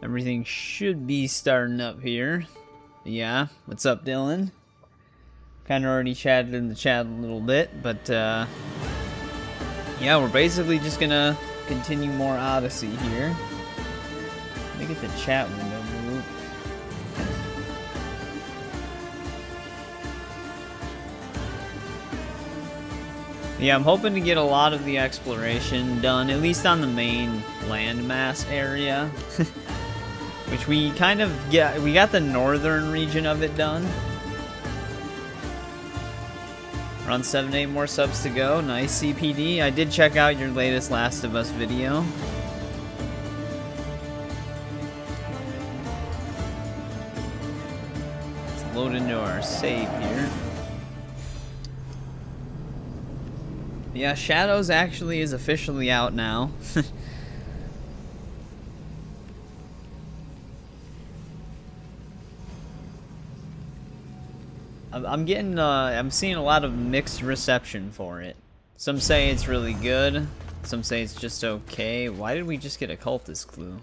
Everything should be starting up here. Yeah, what's up, Dylan? Kind of already chatted in the chat a little bit, but yeah, we're basically just gonna continue more Odyssey here. Let me get the chat window moved. Yeah, I'm hoping to get a lot of the exploration done, at least on the main landmass area. Which we kind of get, we got the northern region of it done. Around 7-8 more subs to go. Nice, CPD. I did check out your latest Last of Us video. Let's load into our save here. Yeah, Shadows actually is officially out now. I'm seeing a lot of mixed reception for it. Some say it's really good, some say it's just okay. Why did we just get a cultist clue?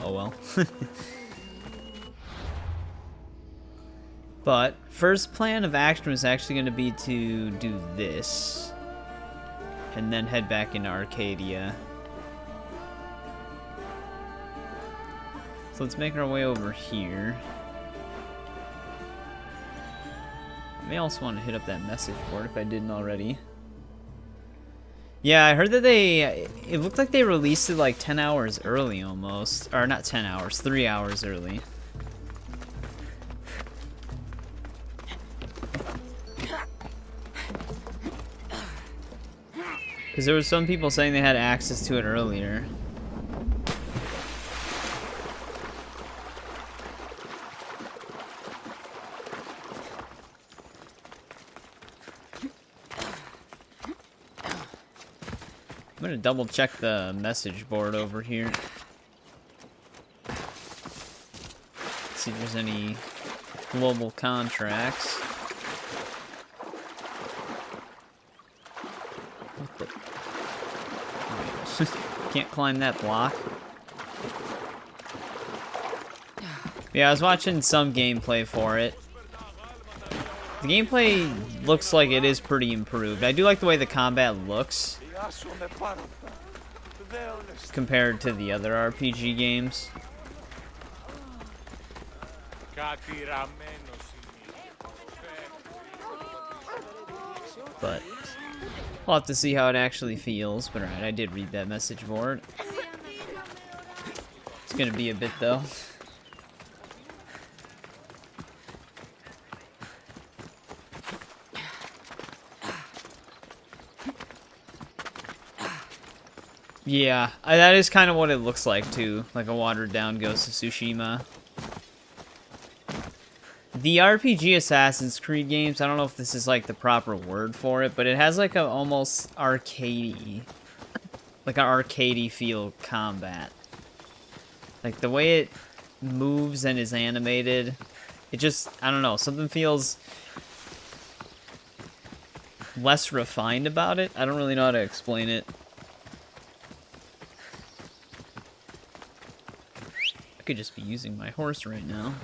Oh well. But first plan of action was actually going to be to do this, and then head back into Arcadia. So let's make our way over here. I may also want to hit up that message board if I didn't already. Yeah, I heard that it looked like they released it like 10 hours early almost. Or not 10 hours, 3 hours early. Because there was some people saying they had access to it earlier. I'm gonna double check the message board over here. See if there's any global contracts. What the? Can't climb that block. Yeah, I was watching some gameplay for it. The gameplay looks like it is pretty improved. I do like the way the combat looks compared to the other RPG games. But we'll have to see how it actually feels. But alright, I did read that message board. It's gonna be a bit though. Yeah, that is kind of what it looks like too, like a watered down Ghost of Tsushima. The RPG Assassin's Creed games, I don't know if this is like the proper word for it, but it has like a almost arcadey, like an arcadey feel combat. Like the way it moves and is animated, it just, I don't know, something feels less refined about it. I don't really know how to explain it. I could just be using my horse right now.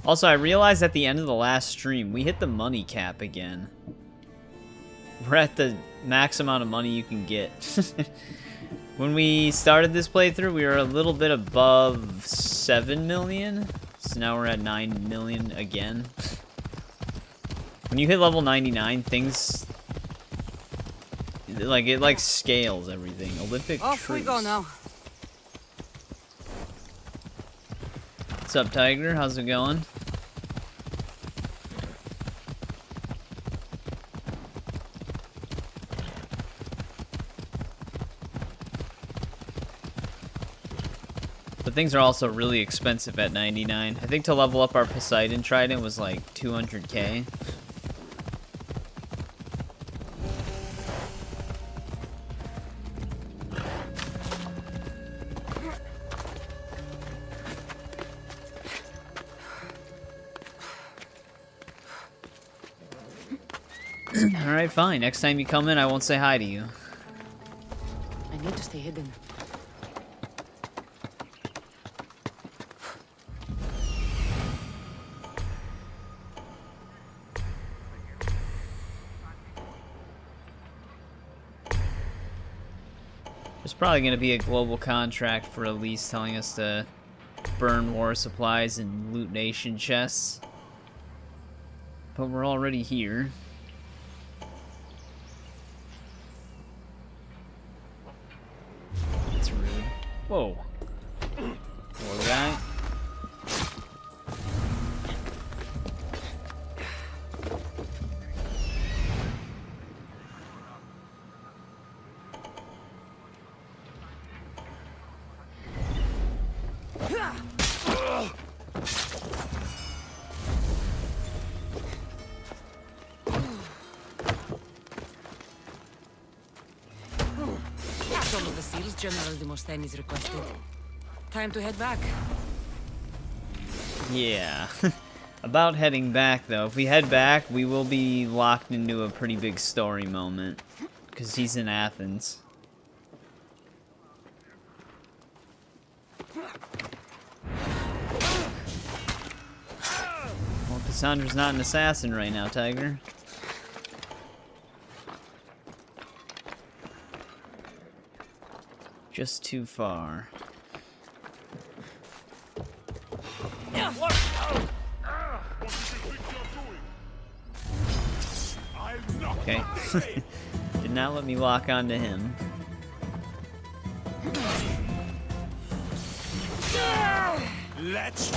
Also, I realized at the end of the last stream, we hit the money cap again. We're at the max amount of money you can get. When we started this playthrough, we were a little bit above 7 million. So now we're at 9 million again. When you hit level 99, things... like, it like scales everything. Olympic Off we go now. What's up, Tiger? How's it going? But things are also really expensive at 99. I think to level up our Poseidon Trident was like 200k. Alright, fine. Next time you come in, I won't say hi to you. I need to stay hidden. There's probably going to be a global contract for Elise telling us to burn war supplies and loot nation chests. But we're already here. That's rude. Whoa. Little guy. Some of the seals General Demosthenes requested. Time to head back. Yeah. About heading back, though. If we head back, we will be locked into a pretty big story moment. Because he's in Athens. Well, Kassandra's not an assassin right now, Tiger. Just too far. Okay. Did not let me lock onto him. Let's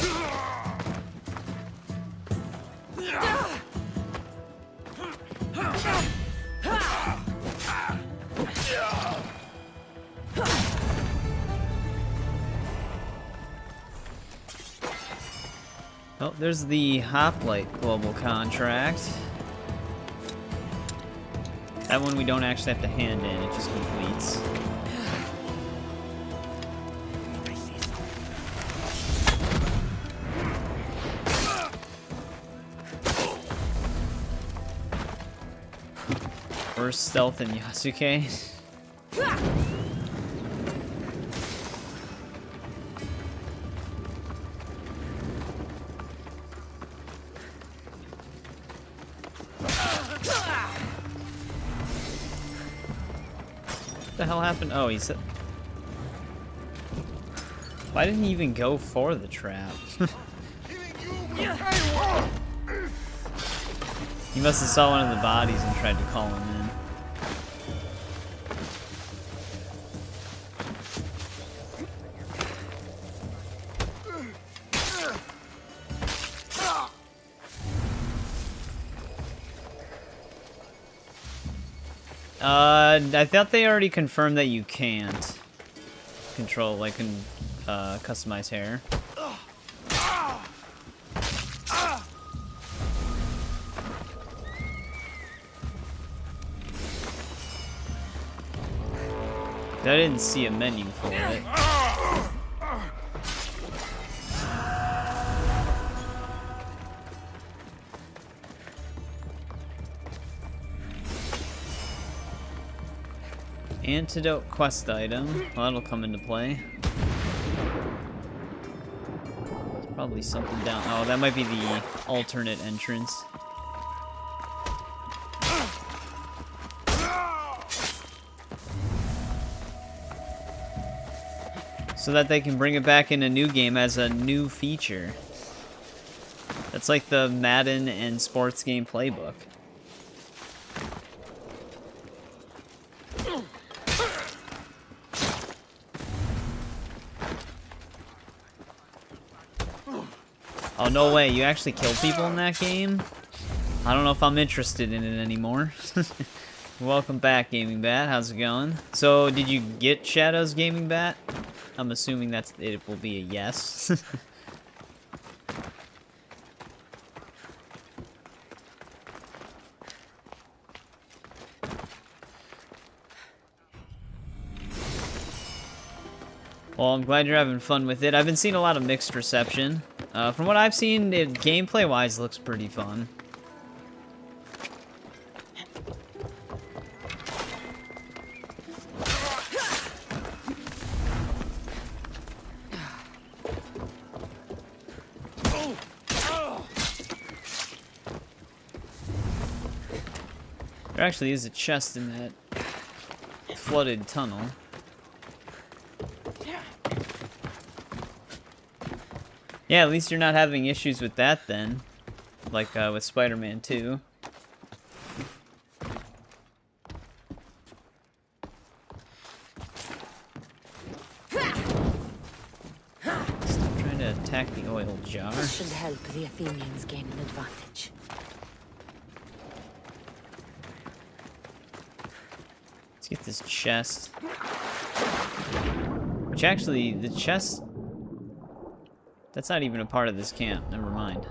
Oh, there's the Hoplite global contract. That one we don't actually have to hand in, it just completes. First stealth in Yasuke. What the hell happened? Oh, he said... Why didn't he even go for the trap? He must have saw one of the bodies and tried to call him in. I thought they already confirmed that you can't control, like, customize hair. I didn't see a menu for it. Antidote quest item. Well, that'll come into play. There's probably something down. Oh, that might be the alternate entrance. So that they can bring it back in a new game as a new feature. That's like the Madden and sports game playbook. Oh, no way. You actually kill people in that game? I don't know if I'm interested in it anymore. Welcome back, Gaming Bat. How's it going? So, did you get Shadow's Gaming Bat? I'm assuming it will be a yes. Well, I'm glad you're having fun with it. I've been seeing a lot of mixed reception. From what I've seen, it gameplay-wise looks pretty fun. There actually is a chest in that flooded tunnel. Yeah, at least you're not having issues with that then. Like with Spider-Man 2. Stop trying to attack the oil jar. This should help the Athenians gain an advantage. Let's get this chest. Which actually, the chest... That's not even a part of this camp. Never mind.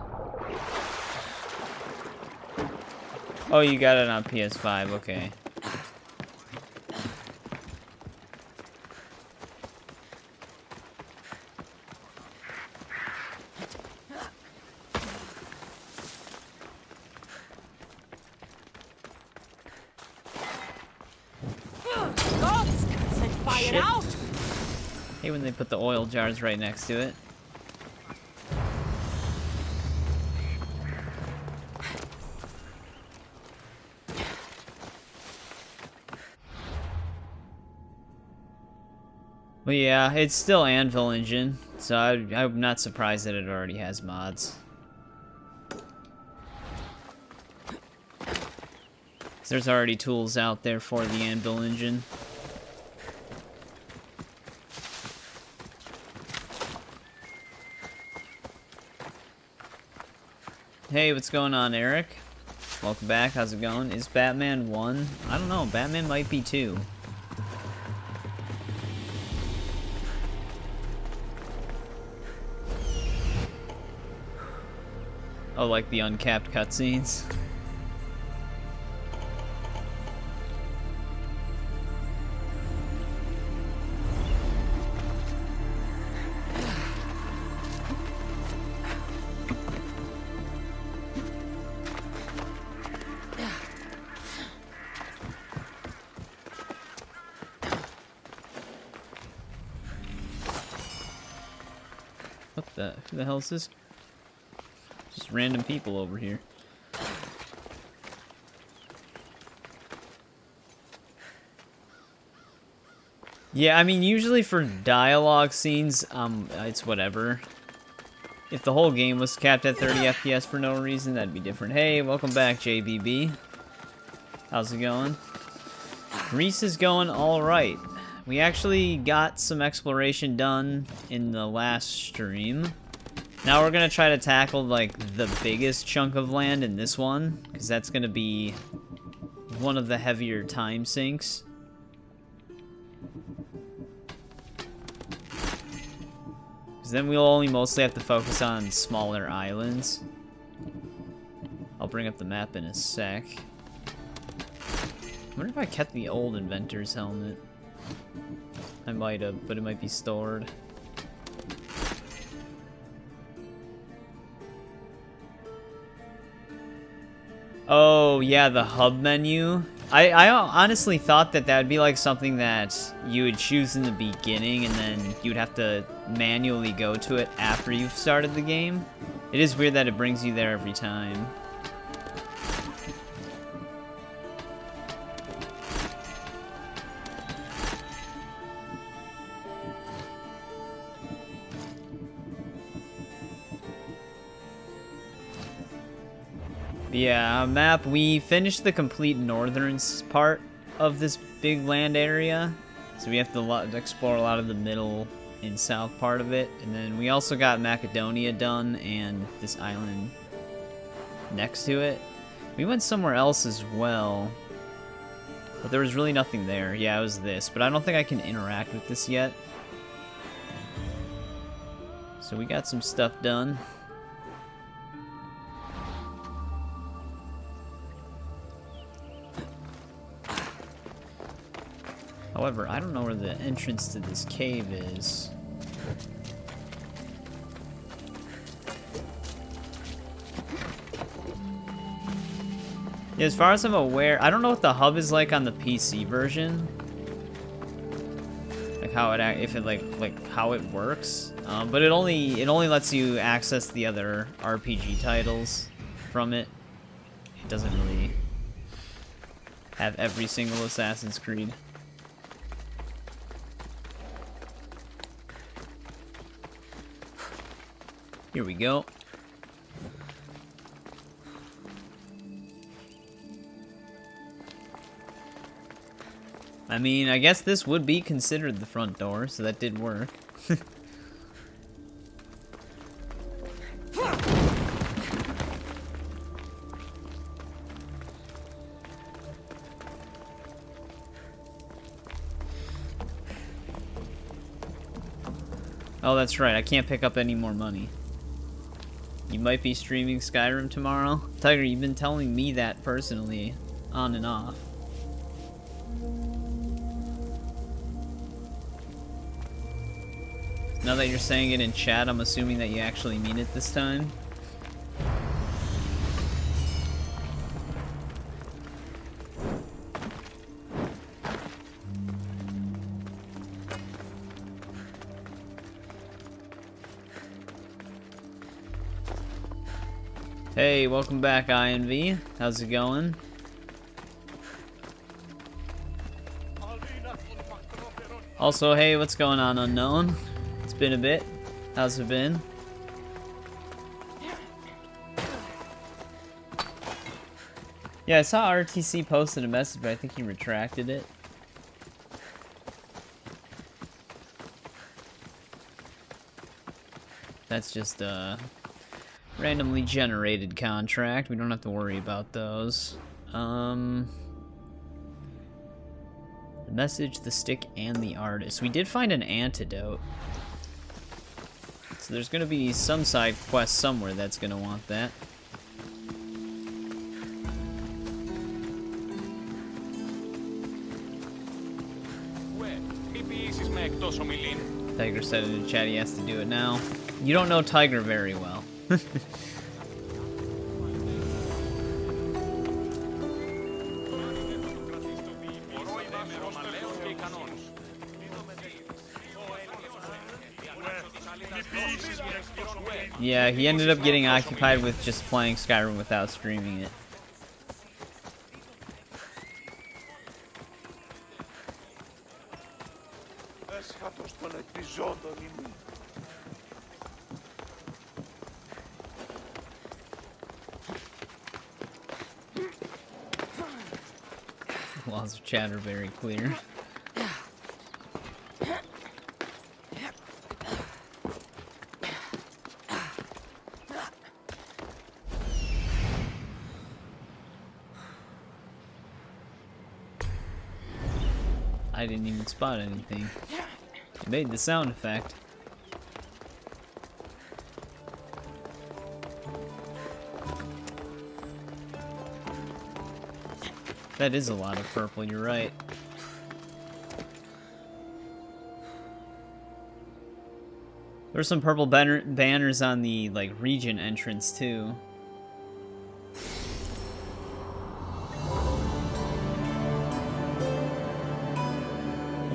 Oh, you got it on PS5. Okay. Shit. Hey, when they put the oil jars right next to it. Well, yeah, it's still Anvil Engine, so I'm not surprised that it already has mods. There's already tools out there for the Anvil Engine. Hey, what's going on, Eric? Welcome back, how's it going? Is Batman 1? I don't know, Batman might be 2. Oh, like the uncapped cutscenes? Who the hell is this? Just random people over here. Yeah, I mean, usually for dialogue scenes, it's whatever. If the whole game was capped at 30 FPS for no reason, that'd be different. Hey, welcome back, JBB. How's it going? Reese is going alright. We actually got some exploration done in the last stream. Now we're gonna try to tackle, like, the biggest chunk of land in this one, because that's gonna be one of the heavier time sinks. Because then we'll only mostly have to focus on smaller islands. I'll bring up the map in a sec. I wonder if I kept the old inventor's helmet. I might have, but it might be stored. Oh, yeah, the hub menu. I honestly thought that would be like something that you would choose in the beginning and then you'd have to manually go to it after you've started the game. It is weird that it brings you there every time. Yeah, map, we finished the complete northern part of this big land area. So we have to explore a lot of the middle and south part of it. And then we also got Macedonia done and this island next to it. We went somewhere else as well. But there was really nothing there. Yeah, it was this. But I don't think I can interact with this yet. So we got some stuff done. However, I don't know where the entrance to this cave is. Yeah, as far as I'm aware, I don't know what the hub is like on the PC version. Like how how it works. But it only lets you access the other RPG titles from it. It doesn't really have every single Assassin's Creed. Here we go. I mean, I guess this would be considered the front door, so that did work. Oh, that's right. I can't pick up any more money. You might be streaming Skyrim tomorrow. Tiger, you've been telling me that personally, on and off. Now that you're saying it in chat, I'm assuming that you actually mean it this time. Hey, welcome back, INV. How's it going? Also, hey, what's going on, Unknown? It's been a bit. How's it been? Yeah, I saw RTC posted a message, but I think he retracted it. That's just a randomly generated contract. We don't have to worry about those. The message, the stick, and the artist. We did find an antidote. So there's gonna be some side quest somewhere that's gonna want that. Tiger said in the chat he has to do it now. You don't know Tiger very well. Yeah, he ended up getting occupied with just playing Skyrim without streaming it. Laws of chat are very clear. I didn't even spot anything. It made the sound effect. That is a lot of purple, you're right. There's some purple banners on the like region entrance too.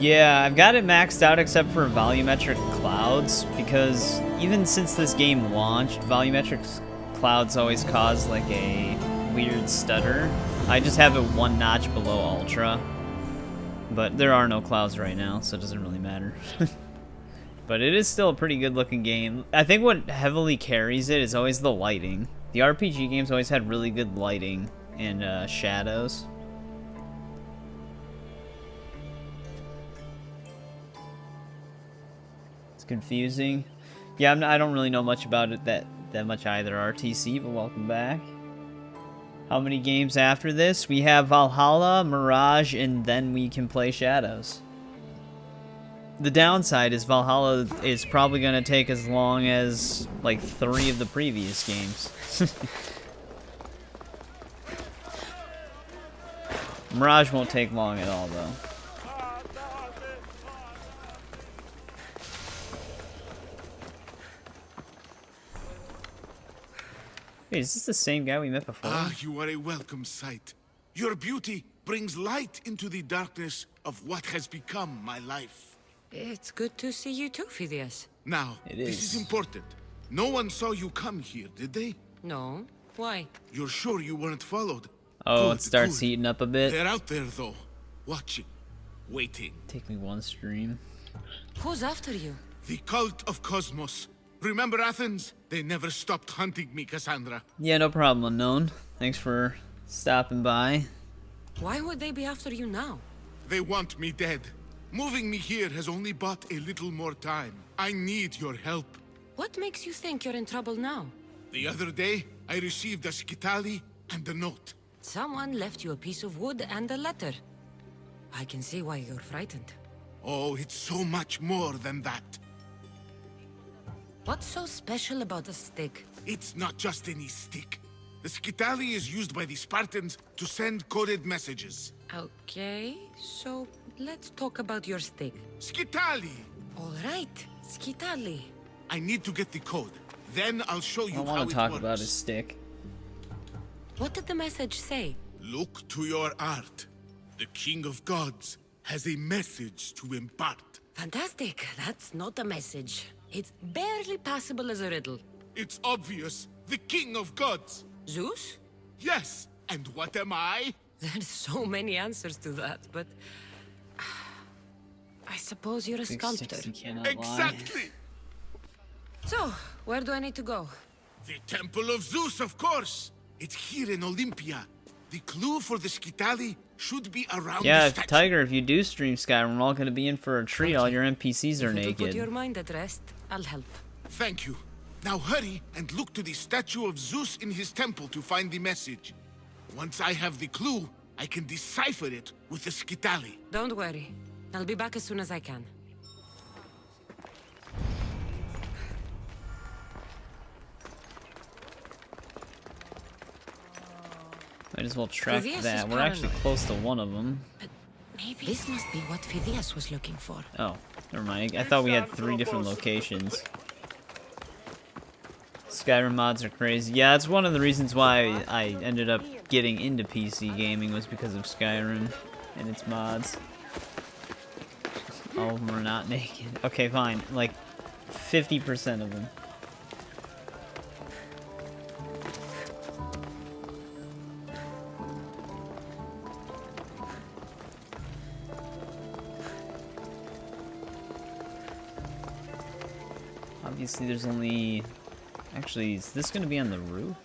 Yeah, I've got it maxed out except for volumetric clouds, because even since this game launched, volumetric clouds always cause like a weird stutter. I just have it one notch below ultra, but there are no clouds right now, so it doesn't really matter. But it is still a pretty good looking game. I think what heavily carries it is always the lighting. The RPG games always had really good lighting and shadows. Confusing. Yeah, I don't really know much about it that much either, RTC, but welcome back. How many games after this? We have Valhalla, Mirage, and then we can play Shadows. The downside is Valhalla is probably going to take as long as like 3 of the previous games. Mirage won't take long at all though. Wait, is this the same guy we met before? Ah, you are a welcome sight. Your beauty brings light into the darkness of what has become my life. It's good to see you too, Phidias. Now, this is important. No one saw you come here, did they? No. Why? You're sure you weren't followed? Oh, it Good, starts good. heating up a bit. They're out there, though. Watching. Waiting. Take me one stream. Who's after you? The cult of Cosmos. Remember Athens? They never stopped hunting me, Kassandra. Yeah, no problem, Unknown. Thanks for stopping by. Why would they be after you now? They want me dead. Moving me here has only bought a little more time. I need your help. What makes you think you're in trouble now? The other day, I received a skitali and a note. Someone left you a piece of wood and a letter. I can see why you're frightened. Oh, it's so much more than that. What's so special about a stick? It's not just any stick. The skitali is used by the Spartans to send coded messages. Okay, so let's talk about your stick. Skitali! All right, Skitali. I need to get the code. Then I'll show I you don't how want it to talk works. about his stick. What did the message say? Look to your art. The King of Gods has a message to impart. Fantastic. That's not a message. It's barely passable as a riddle. It's obvious. The King of Gods. Zeus? Yes. And what am I? There's so many answers to that, but... I suppose you're a Big sculptor. sticks, you cannot lie. Exactly. So, where do I need to go? The Temple of Zeus, of course. It's here in Olympia. The clue for the skitali should be around Yeah, the if, statue. Tiger, if you do stream Skyrim, we're all going to be in for a treat. All your NPCs are If it'll put naked. your mind at rest, I'll help. Thank you. Now hurry and look to the statue of Zeus in his temple to find the message. Once I have the clue, I can decipher it with the skitali. Don't worry. I'll be back as soon as I can. Might as well track Phidias is that. We're actually paranoid. close to one of them. But maybe this must be what Phidias was looking for. Oh, never mind. I thought we had 3 different locations. Skyrim mods are crazy. Yeah, it's one of the reasons why I ended up getting into PC gaming was because of Skyrim and its mods. All of them are not naked. Okay, fine. Like 50% of them. Obviously, there's only... Actually, is this going to be on the roof?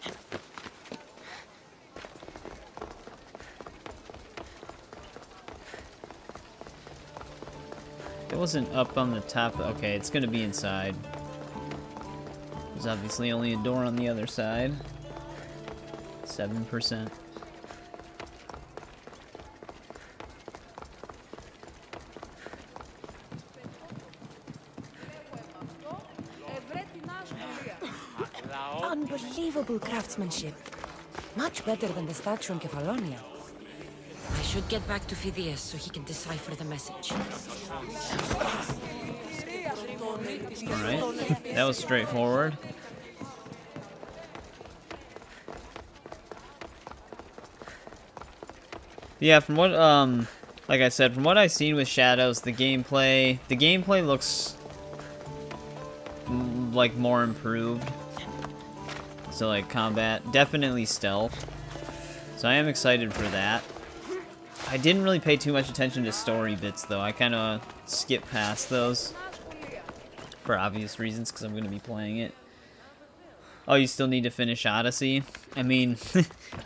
It wasn't up on the top. Okay, it's going to be inside. There's obviously only a door on the other side. 7%. Unbelievable craftsmanship. Much better than the statue in Kefalonia. I should get back to Phidias so he can decipher the message. Alright, that was straightforward. Yeah, from what, like I said, from what I've seen with Shadows, the gameplay looks like more improved. So like combat, definitely stealth. So I am excited for that. I didn't really pay too much attention to story bits though. I kind of skipped past those for obvious reasons because I'm going to be playing it. Oh, you still need to finish Odyssey? I mean,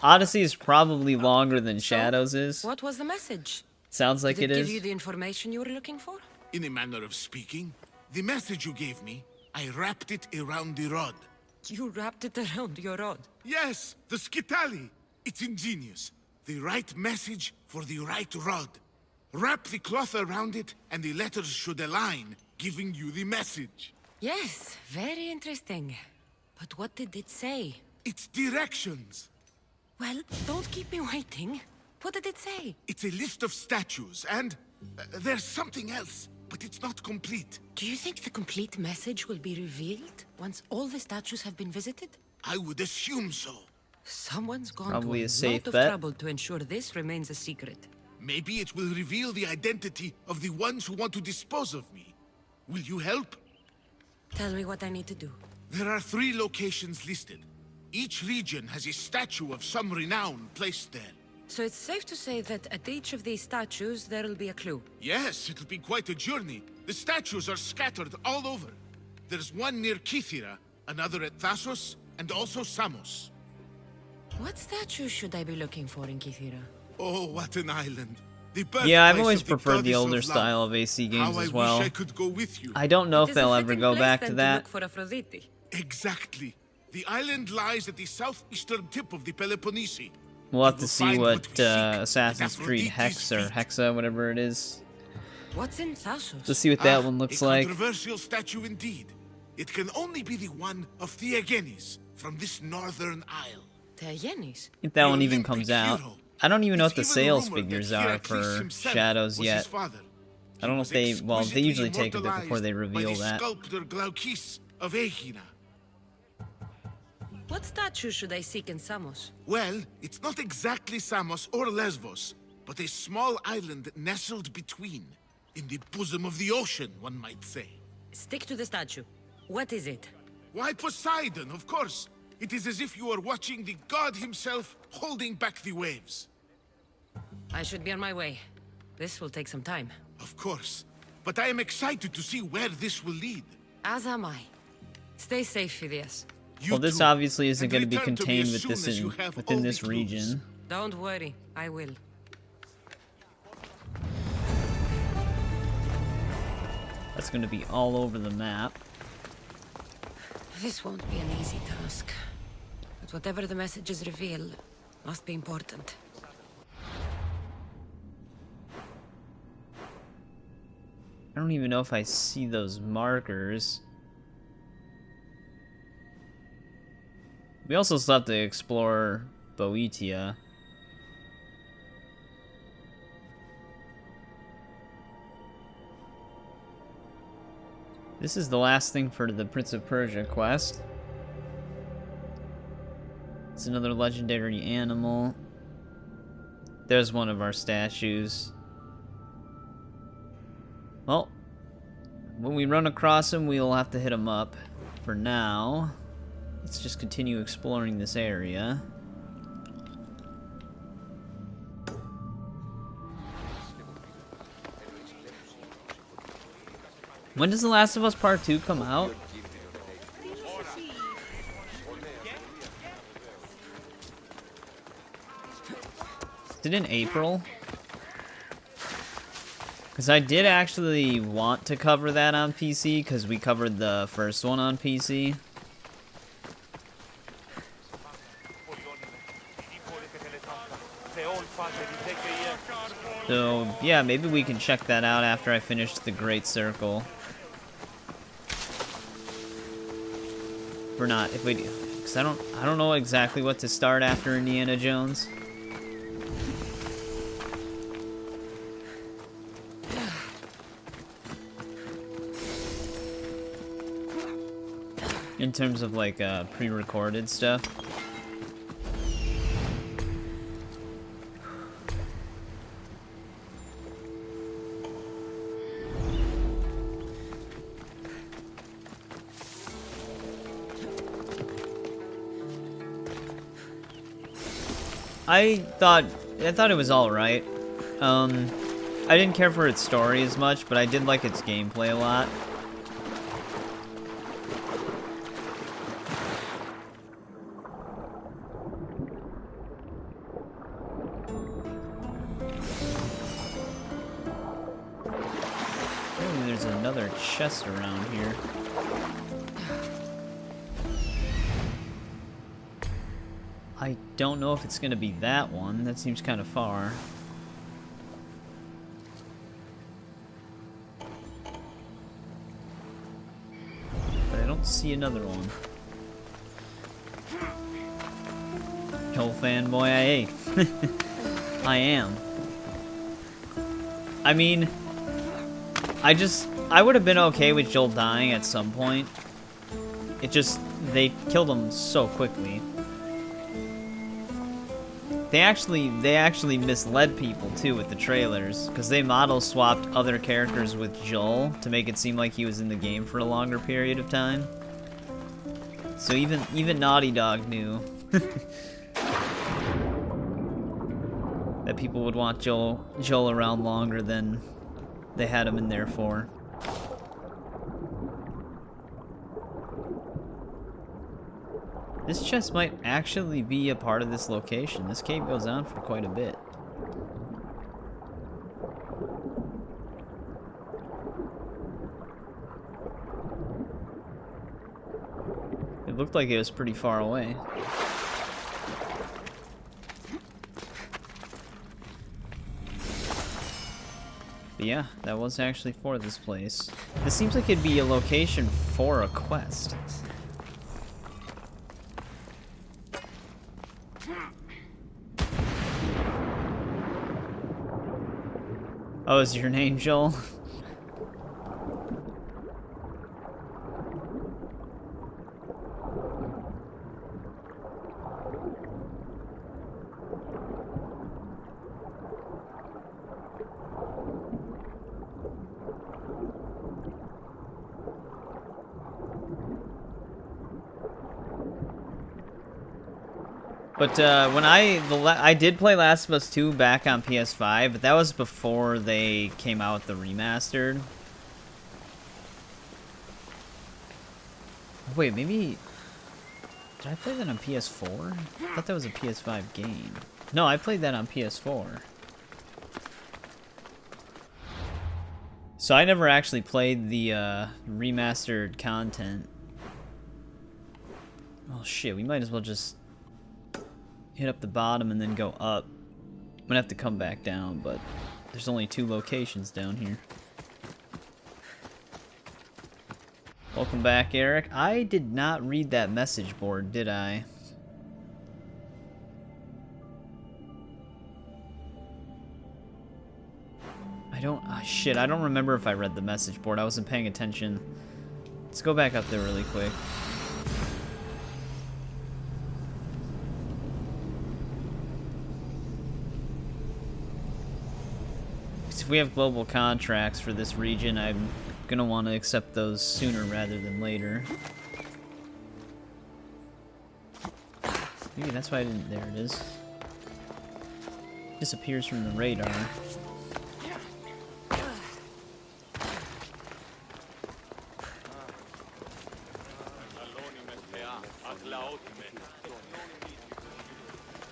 Odyssey is probably longer than Shadows is. What was the message? Sounds like Did it it is. give you the information you were looking for? In a manner of speaking, the message you gave me, I wrapped it around the rod. You wrapped it around your rod. Yes, the skitali. It's ingenious. The right message for the right rod. Wrap the cloth around it, and the letters should align, giving you the message. Yes, very interesting. But what did it say? It's directions. Well, don't keep me waiting. What did it say? It's a list of statues, and there's something else, but it's not complete. Do you think the complete message will be revealed once all the statues have been visited? I would assume so. Someone's gone Probably to a a safe lot of bet. trouble to ensure this remains a secret. Maybe it will reveal the identity of the ones who want to dispose of me. Will you help? Tell me what I need to do. There are 3 locations listed. Each region has a statue of some renown placed there. So it's safe to say that at each of these statues there'll be a clue. Yes, it'll be quite a journey. The statues are scattered all over. There's one near Kythera, another at Thassos, and also Samos. What statue should I be looking for in Kythera? Oh, what an island. Yeah, I've always preferred the older style of AC games as well. I wish I could go with you. I don't know if they'll ever go back to that. Look for Aphrodite. Exactly. The island lies at the southeastern tip of the Peloponnese. We'll have to see what Assassin's Creed Hex or Hexa, whatever it is. What's in Thassos? Let's see what that one looks like. A controversial statue indeed. It can only be the one of Theagenes from this northern isle. Theagenes? If that one even comes out. I don't even know what the sales figures are for Shadows yet. I don't know if they, well, they usually take a bit before they reveal that. Sculptor Glaukis of Aegina. What statue should I seek in Samos? Well, it's not exactly Samos or Lesbos, but a small island nestled between. In the bosom of the ocean, one might say. Stick to the statue. What is it? Why, Poseidon, of course. It is as if you are watching the god himself holding back the waves. I should be on my way. This will take some time. Of course. But I am excited to see where this will lead. As am I. Stay safe, Phidias. Well, this obviously isn't going to be contained with this within this region. Don't worry, I will. That's going to be all over the map. This won't be an easy task. But whatever the messages reveal, must be important. I don't even know if I see those markers. We also still have to explore Boeotia. This is the last thing for the Prince of Persia quest. It's another legendary animal. There's one of our statues. Well, when we run across him, we'll have to hit him up. For now, let's just continue exploring this area. When does The Last of Us Part 2 come out? Is it in April? Because I did actually want to cover that on PC, because we covered the first one on PC. So, yeah, maybe we can check that out after I finish the Great Circle. Or not, if we do. Because I don't know exactly what to start after Indiana Jones. In terms of, like, pre-recorded stuff. I thought it was alright. I didn't care for its story as much, but I did like its gameplay a lot. Oh, there's another chest around here. I don't know if it's gonna be that one. That seems kind of far. But I don't see another one. Joel fanboy, I am. I mean, I would have been okay with Joel dying at some point. It just, they killed him so quickly. They actually misled people too with the trailers, because they model swapped other characters with Joel to make it seem like he was in the game for a longer period of time. So even Naughty Dog knew. that people would want Joel around longer than they had him in there for. This chest might actually be a part of this location. This cave goes on for quite a bit. It looked like it was pretty far away. But yeah, that was actually for this place. This seems like it'd be a location for a quest. Oh, is your name Joel? But when I did play Last of Us 2 back on PS5, but that was before they came out with the remastered. Wait, maybe did I play that on PS4? I thought that was a PS5 game. No, I played that on PS4. So I never actually played the remastered content. Oh shit, we might as well just hit up the bottom and then go up. I'm gonna have to come back down, but there's only 2 locations down here. Welcome back, Eric. I did not read that message board, did I? Shit, I don't remember if I read the message board. I wasn't paying attention. Let's go back up there really quick. If we have global contracts for this region, I'm gonna want to accept those sooner rather than later. Maybe that's why I didn't. There it is. Disappears from the radar.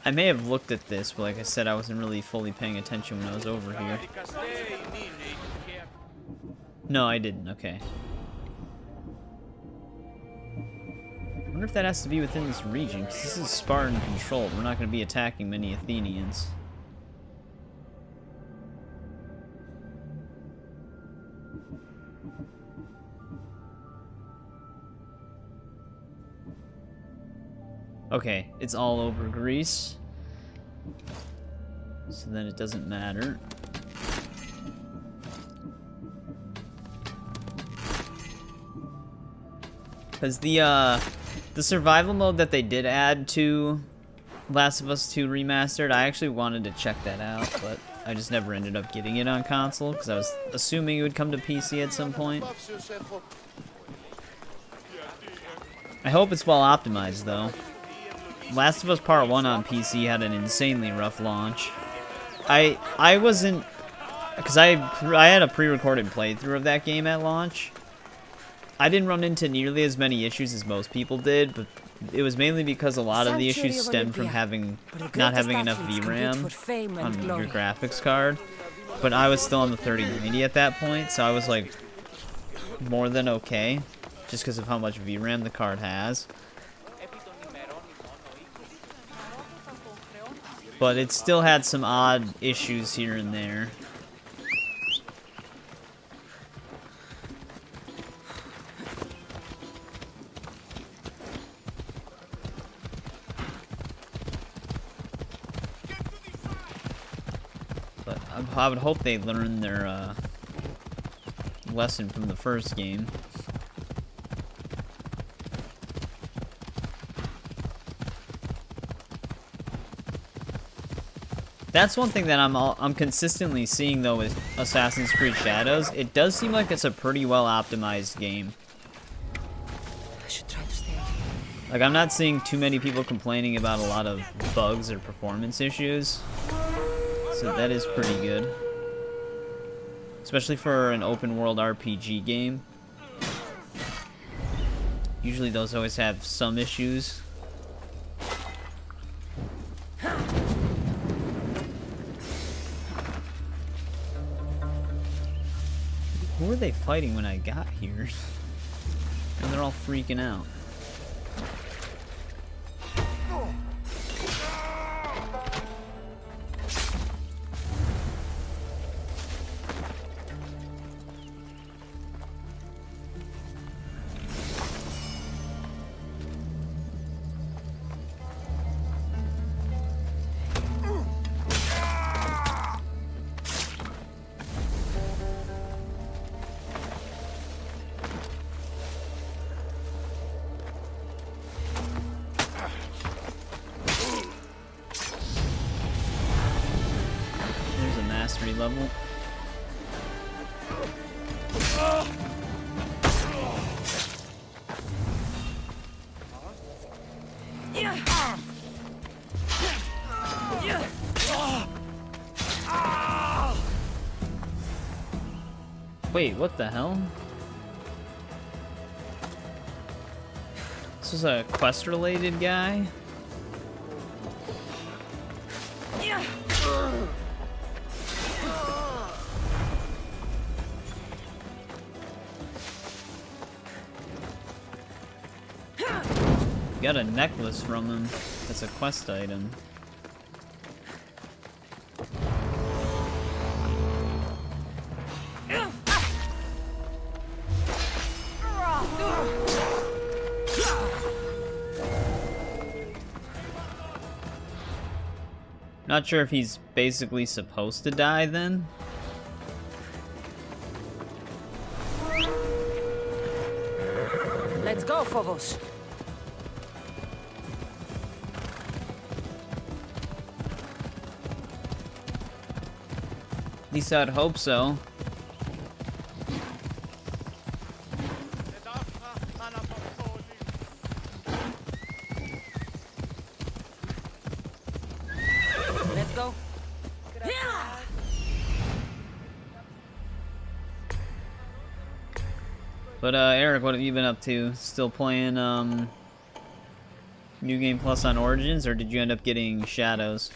I may have looked at this, but like I said, I wasn't really fully paying attention when I was over here. No, I didn't. Okay. I wonder if that has to be within this region, because this is Spartan controlled. We're not going to be attacking many Athenians. Okay, it's all over Greece. So then it doesn't matter. Because the survival mode that they did add to Last of Us 2 Remastered, I actually wanted to check that out, but I just never ended up getting it on console, because I was assuming it would come to PC at some point. I hope it's well optimized, though. Last of Us Part 1 on PC had an insanely rough launch. I wasn't... Because I had a pre-recorded playthrough of that game at launch. I didn't run into nearly as many issues as most people did, but it was mainly because a lot of the issues stemmed from not having enough VRAM on your graphics card. But I was still on the 3090 at that point, so I was like more than okay, just because of how much VRAM the card has. But it still had some odd issues here and there. But I would hope they learned their lesson from the first game. That's one thing that I'm consistently seeing though with Assassin's Creed Shadows. It does seem like it's a pretty well optimized game. I should try to stay here. Like, I'm not seeing too many people complaining about a lot of bugs or performance issues. that is pretty good. Especially for an open world RPG game. Usually those always have some issues. Who were they fighting when I got here? And they're all freaking out. Level. Wait, what the hell? This is a quest-related guy? Got a necklace from him. That's a quest item. Not sure if he's basically supposed to die then. Let's go, Phobos. At least I'd hope so. Let's go. But Eric, what have you been up to? Still playing New Game Plus on Origins, or did you end up getting Shadows?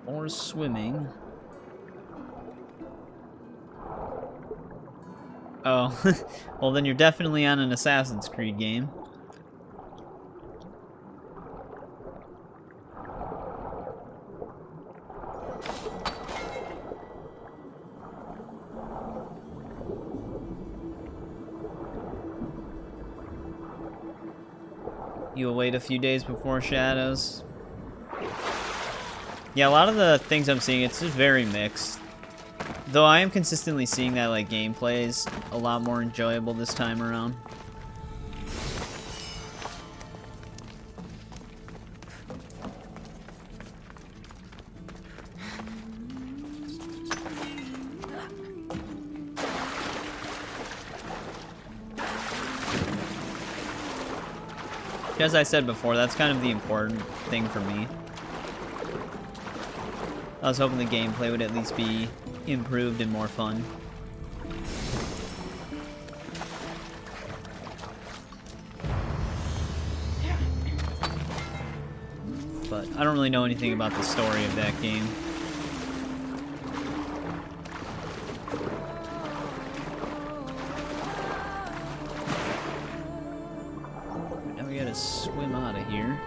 Or swimming. Oh, well then you're definitely on an Assassin's Creed game. You'll wait a few days before Shadows. Yeah, a lot of the things I'm seeing, it's just very mixed. Though I am consistently seeing that like gameplay is a lot more enjoyable this time around. As I said before, that's kind of the important thing for me. I was hoping the gameplay would at least be improved and more fun. But I don't really know anything about the story of that game. Now we gotta swim out of here.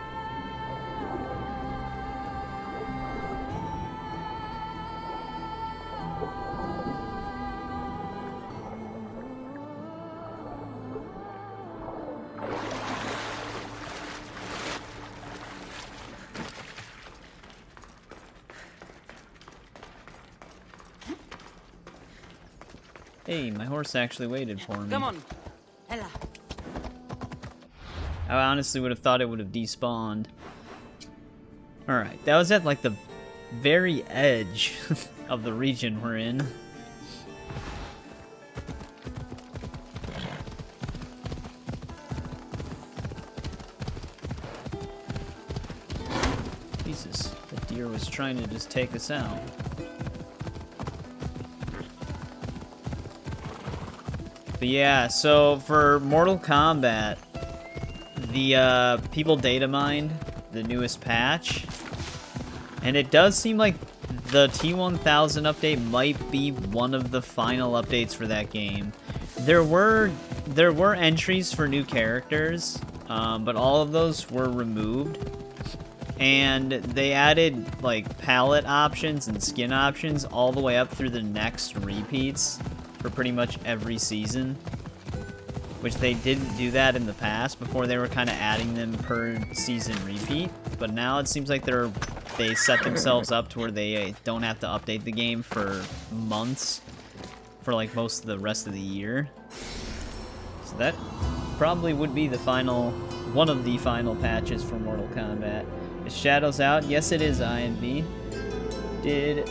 Hey, my horse actually waited for me. Come on. Ella. I honestly would have thought it would have despawned. Alright, that was at like the very edge of the region we're in. Jesus, the deer was trying to just take us out. But yeah, so for Mortal Kombat, the people data mined the newest patch, and it does seem like the T1000 update might be one of the final updates for that game. There were entries for new characters, but all of those were removed. And they added like palette options and skin options all the way up through the next repeats for pretty much every season, which they didn't do that in the past. Before they were kind of adding them per season repeat, but now it seems like they set themselves up to where they don't have to update the game for months for like most of the rest of the year. So that probably would be the final, one of the final patches for Mortal Kombat. Is Shadows out? Yes, it is, INV. Did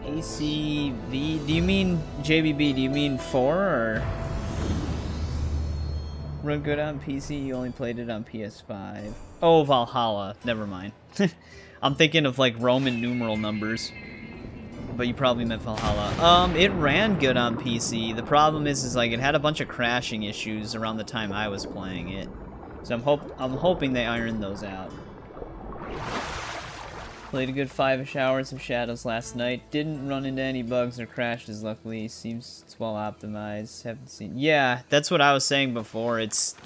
ACV, do you mean JBB, do you mean 4 or? Run good on PC, you only played it on PS5. Oh, Valhalla, never mind. I'm thinking of like Roman numeral numbers. But you probably meant Valhalla. It ran good on PC. The problem is like it had a bunch of crashing issues around the time I was playing it. So I'm hoping they iron those out. Played a good 5-ish hours of Shadows last night. Didn't run into any bugs or crashes, luckily. Seems it's well optimized. Haven't seen... Yeah, that's what I was saying before.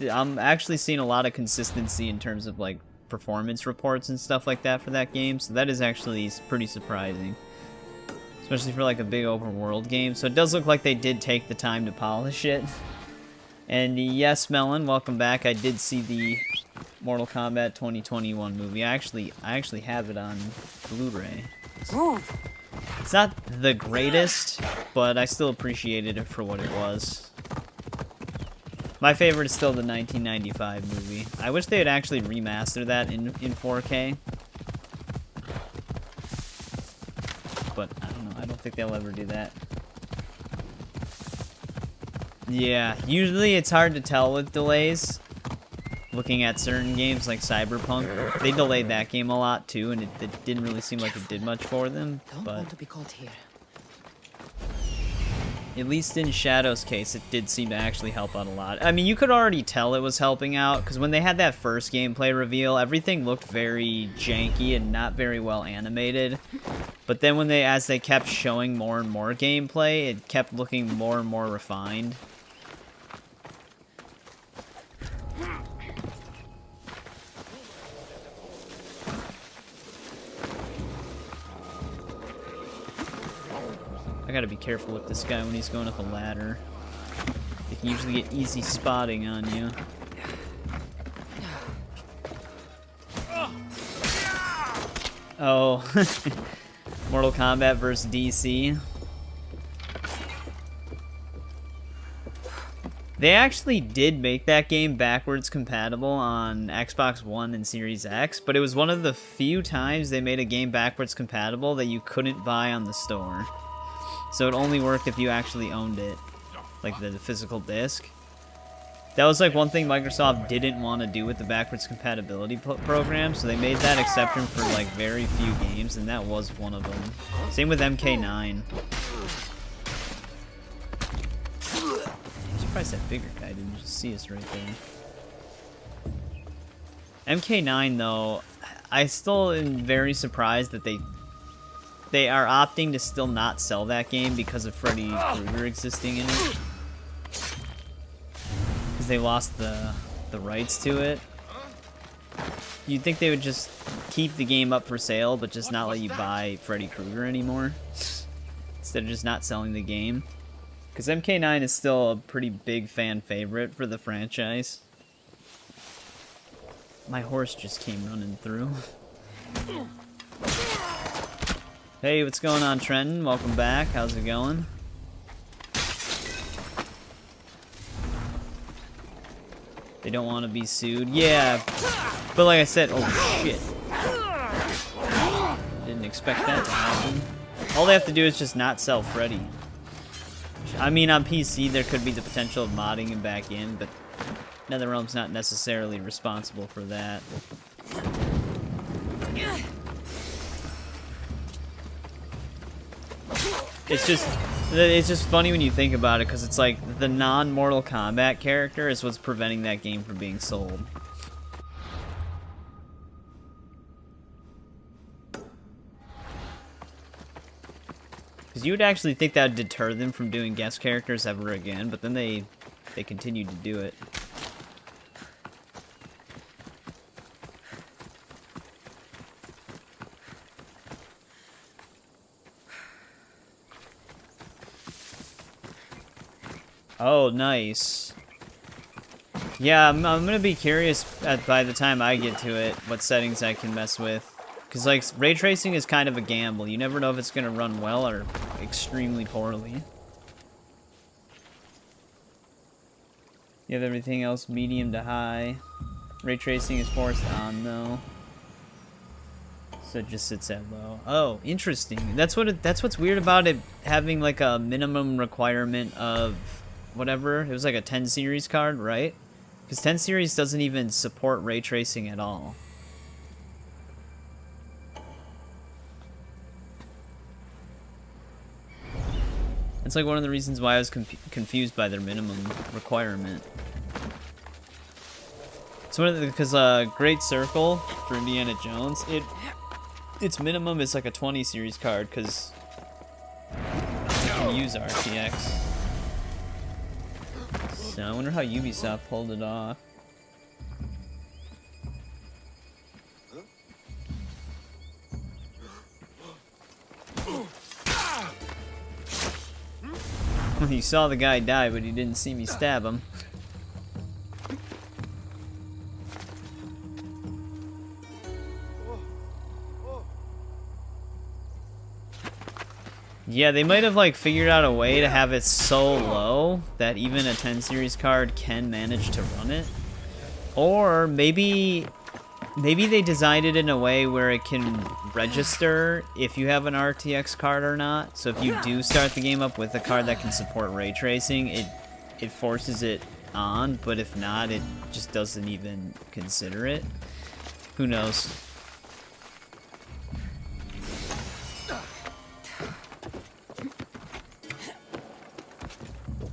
I'm actually seeing a lot of consistency in terms of like performance reports and stuff like that for that game. So that is actually pretty surprising. Especially for like a big open world game. So it does look like they did take the time to polish it. And yes, Melon, welcome back. I did see the Mortal Kombat 2021 movie. I actually have it on Blu-ray. It's not the greatest, but I still appreciated it for what it was. My favorite is still the 1995 movie. I wish they had actually remastered that in 4K. But I don't know. I don't think they'll ever do that. Yeah, usually it's hard to tell with delays. Looking at certain games like Cyberpunk, they delayed that game a lot too, and it didn't really seem like it did much for them. Don't But want to be caught here. at least in Shadow's case, it did seem to actually help out a lot. I mean, you could already tell it was helping out, because when they had that first gameplay reveal, everything looked very janky and not very well animated. But then when as they kept showing more and more gameplay, it kept looking more and more refined. I gotta be careful with this guy when he's going up a ladder. They can usually get easy spotting on you. Oh, Mortal Kombat vs. DC. They actually did make that game backwards compatible on Xbox One and Series X, but it was one of the few times they made a game backwards compatible that you couldn't buy on the store. So it only worked if you actually owned it, like the physical disc. That was like one thing Microsoft didn't want to do with the backwards compatibility program, so they made that exception for like very few games, and that was one of them. Same with MK9. I'm surprised that bigger guy didn't just see us right there. MK9 though, I still am very surprised that they are opting to still not sell that game because of Freddy Krueger existing in it. Because they lost the rights to it. You'd think they would just keep the game up for sale, but just not let you buy Freddy Krueger anymore. Instead of just not selling the game. Because MK9 is still a pretty big fan favorite for the franchise. My horse just came running through. Hey, what's going on, Trenton? Welcome back. How's it going? They don't want to be sued. Yeah, but like I said, oh shit. Didn't didn't expect that to happen. All they have to do is just not sell Freddy. I mean, on PC, there could be the potential of modding him back in, but NetherRealm's not necessarily responsible for that. It's just funny when you think about it, because it's like the non-Mortal Kombat character is what's preventing that game from being sold. Because you would actually think that would deter them from doing guest characters ever again, but then they continued to do it. Oh, nice. Yeah, I'm gonna be curious by the time I get to it what settings I can mess with. Because, like, ray tracing is kind of a gamble. You never know if it's gonna run well or extremely poorly. You have everything else medium to high. Ray tracing is forced on, though. So it just sits at low. Oh, interesting. That's what's weird about it having, like, a minimum requirement of whatever. It was like a 10 series card, right? Because 10 series doesn't even support ray tracing at all. It's like one of the reasons why I was confused by their minimum requirement. It's one of the, because Great Circle for Indiana Jones, its minimum is like a 20 series card because you can use RTX. So I wonder how Ubisoft pulled it off. He saw the guy die, but he didn't see me stab him. Yeah, they might have like figured out a way to have it so low that even a 10 series card can manage to run it. Or maybe they designed it in a way where it can register if you have an RTX card or not. So if you do start the game up with a card that can support ray tracing, it forces it on, but if not, it just doesn't even consider it. Who knows?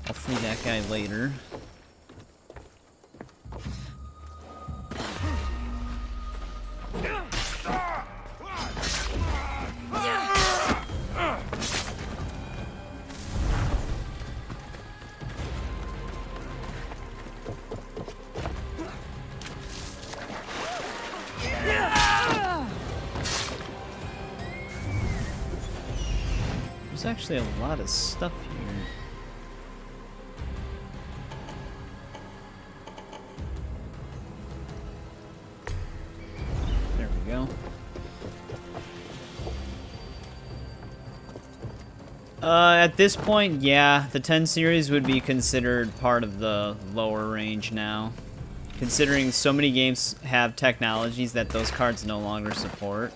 I'll free that guy later. There's actually a lot of stuff here. There we go. At this point, yeah, the 10 series would be considered part of the lower range now. Considering so many games have technologies that those cards no longer support.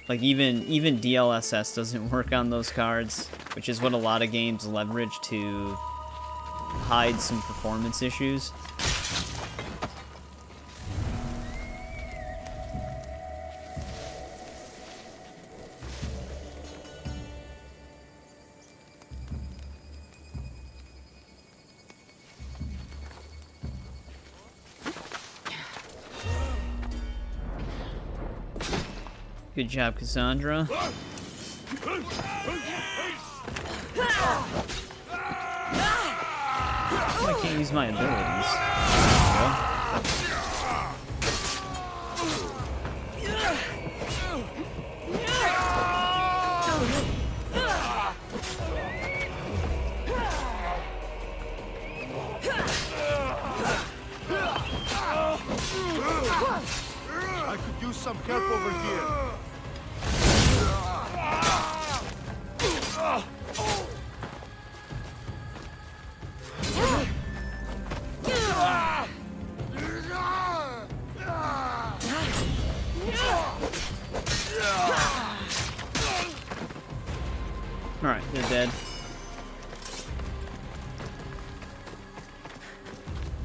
Like even DLSS doesn't work on those cards, which is what a lot of games leverage to hide some performance issues. Good job, Kassandra. I can't use my abilities. I could use some help over here.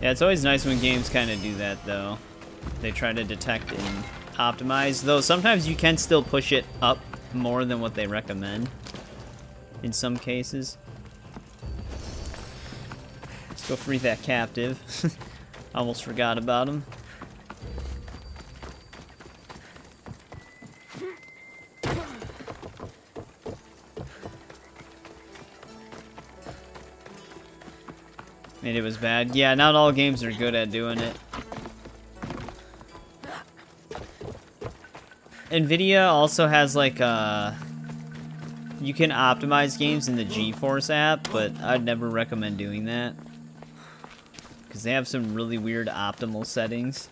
Yeah, it's always nice when games kind of do that, though. They try to detect and optimize, though sometimes you can still push it up more than what they recommend in some cases. Let's go free that captive. Almost forgot about him. And it was bad. Yeah, not all games are good at doing it. NVIDIA also has like you can optimize games in the GeForce app, but I'd never recommend doing that. Because they have some really weird optimal settings.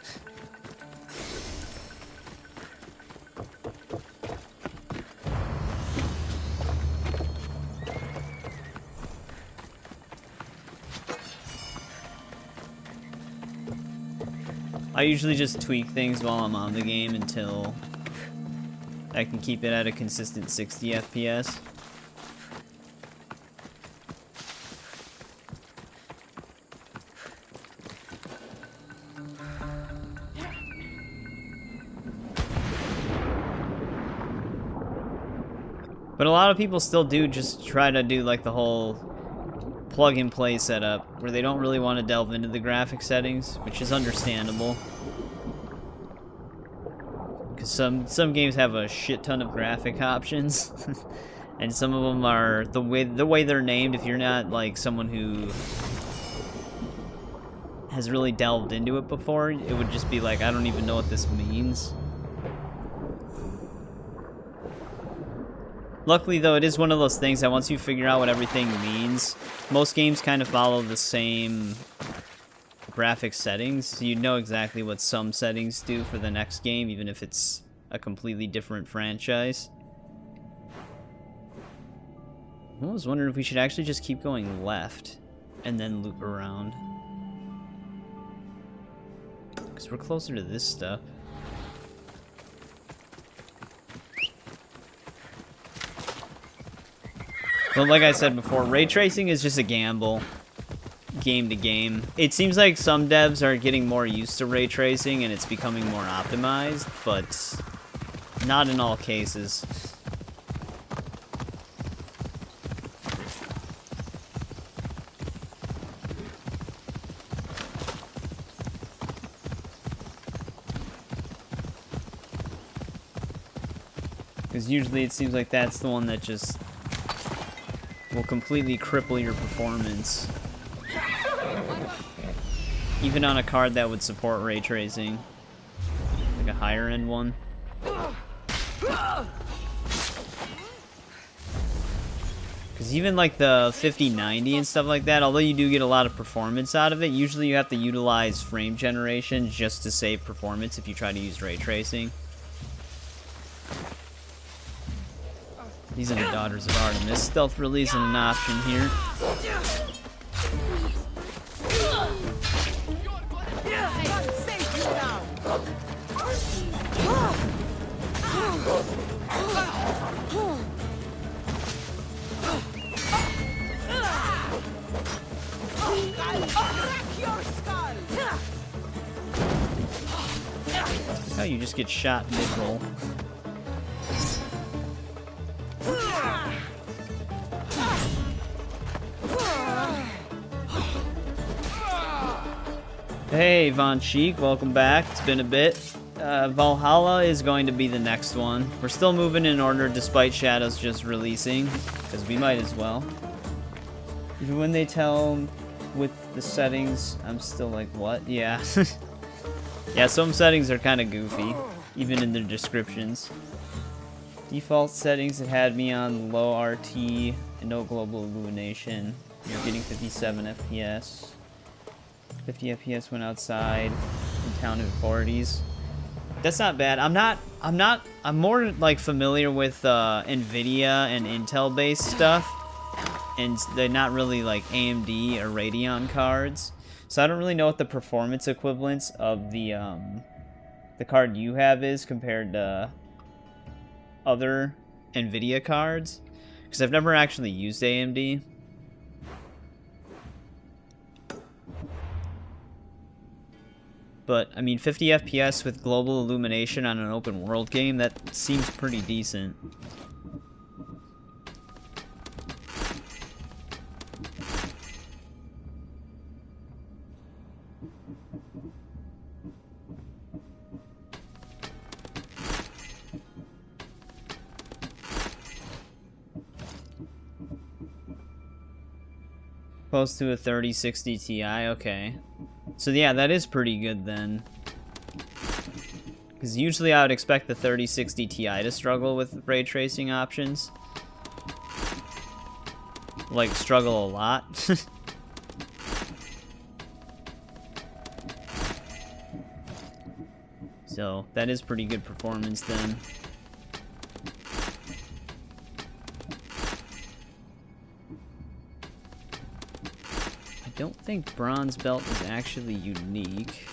I usually just tweak things while I'm on the game until I can keep it at a consistent 60 FPS. But a lot of people still do just try to do like the whole plug-and-play setup, where they don't really want to delve into the graphic settings, which is understandable. Because some games have a shit ton of graphic options, and some of them are the way they're named. If you're not like someone who has really delved into it before, it would just be like, I don't even know what this means. Luckily, though, it is one of those things that once you figure out what everything means, most games kind of follow the same graphic settings. So you know exactly what some settings do for the next game, even if it's a completely different franchise. I was wondering if we should actually just keep going left and then loop around. Because we're closer to this stuff. But like I said before, ray tracing is just a gamble, game to game. It seems like some devs are getting more used to ray tracing and it's becoming more optimized, but not in all cases. Because usually it seems like that's the one that just will completely cripple your performance. Even on a card that would support ray tracing. Like a higher end one. Because even like the 5090 and stuff like that, although you do get a lot of performance out of it, usually you have to utilize frame generation just to save performance if you try to use ray tracing. These are the Daughters of Artemis. Stealth really isn't an option here. Look how you just get shot mid-roll. Hey, Von Cheek, welcome back. It's been a bit. Valhalla is going to be the next one. We're still moving in order despite Shadows just releasing, because we might as well. Even when they tell with the settings, I'm still like, what? Yeah. Yeah, some settings are kind of goofy, even in their descriptions. Default settings, it had me on low RT and no global illumination. You're getting 57 FPS. 50 FPS when outside, in town at 40s. That's not bad. I'm more like familiar with NVIDIA and Intel based stuff. And they're not really like AMD or Radeon cards. So I don't really know what the performance equivalence of the card you have is compared to other NVIDIA cards. Because I've never actually used AMD. But, I mean, 50 FPS with global illumination on an open world game, that seems pretty decent. Close to a 3060 Ti, okay. So yeah, that is pretty good then. Because usually I would expect the 3060 Ti to struggle with ray tracing options. Like, struggle a lot. So, that is pretty good performance then. I don't think bronze belt is actually unique.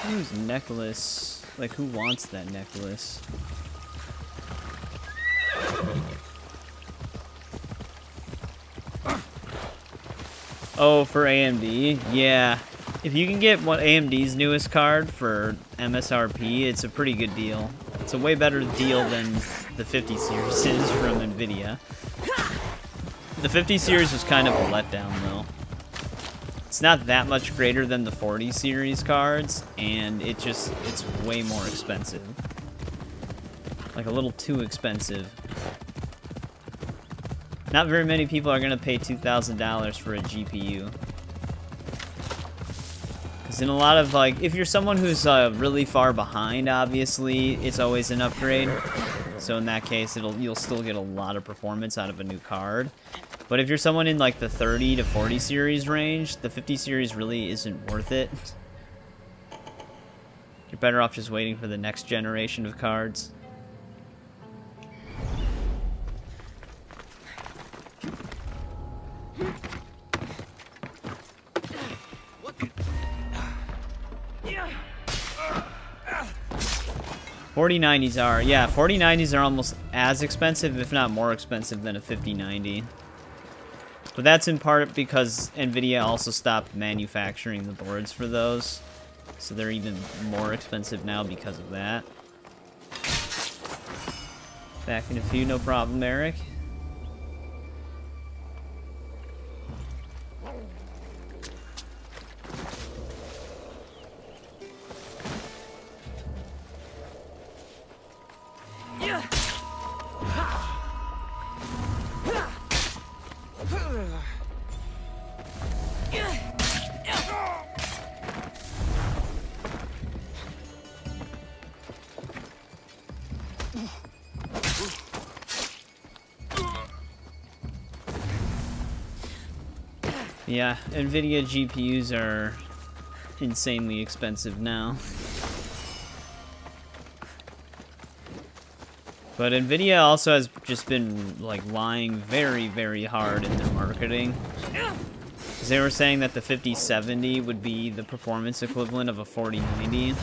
Whose necklace? Like, who wants that necklace? Oh, for AMD? Yeah. If you can get what AMD's newest card for MSRP, it's a pretty good deal. It's a way better deal than the 50 series is from Nvidia. The 50 series was kind of a letdown, though. It's not that much greater than the 40 series cards, and it's way more expensive. Like, a little too expensive. Not very many people are gonna pay $2,000 for a GPU. Because in a lot of, like, if you're someone who's really far behind, obviously, it's always an upgrade. So in that case, you'll still get a lot of performance out of a new card. But if you're someone in, like, the 30 to 40 series range, the 50 series really isn't worth it. You're better off just waiting for the next generation of cards. $4090s are, yeah, $4090s are almost as expensive, if not more expensive, than a $5090. But that's in part because Nvidia also stopped manufacturing the boards for those. So they're even more expensive now because of that. Back in a few, no problem, Eric. Yeah, Nvidia GPUs are insanely expensive now. But Nvidia also has just been, like, lying very, very hard in their marketing. Because they were saying that the 5070 would be the performance equivalent of a 4090.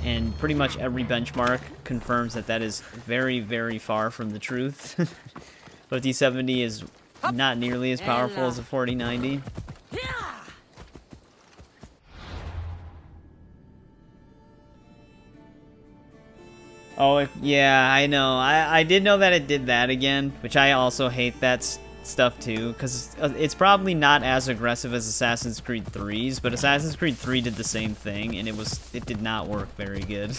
And pretty much every benchmark confirms that that is very, very far from the truth. 5070 is not nearly as powerful as a 4090. Oh, yeah, I know. I did know that it did that again, which I also hate that stuff too, because it's probably not as aggressive as Assassin's Creed 3's, but Assassin's Creed 3 did the same thing, and it did not work very good.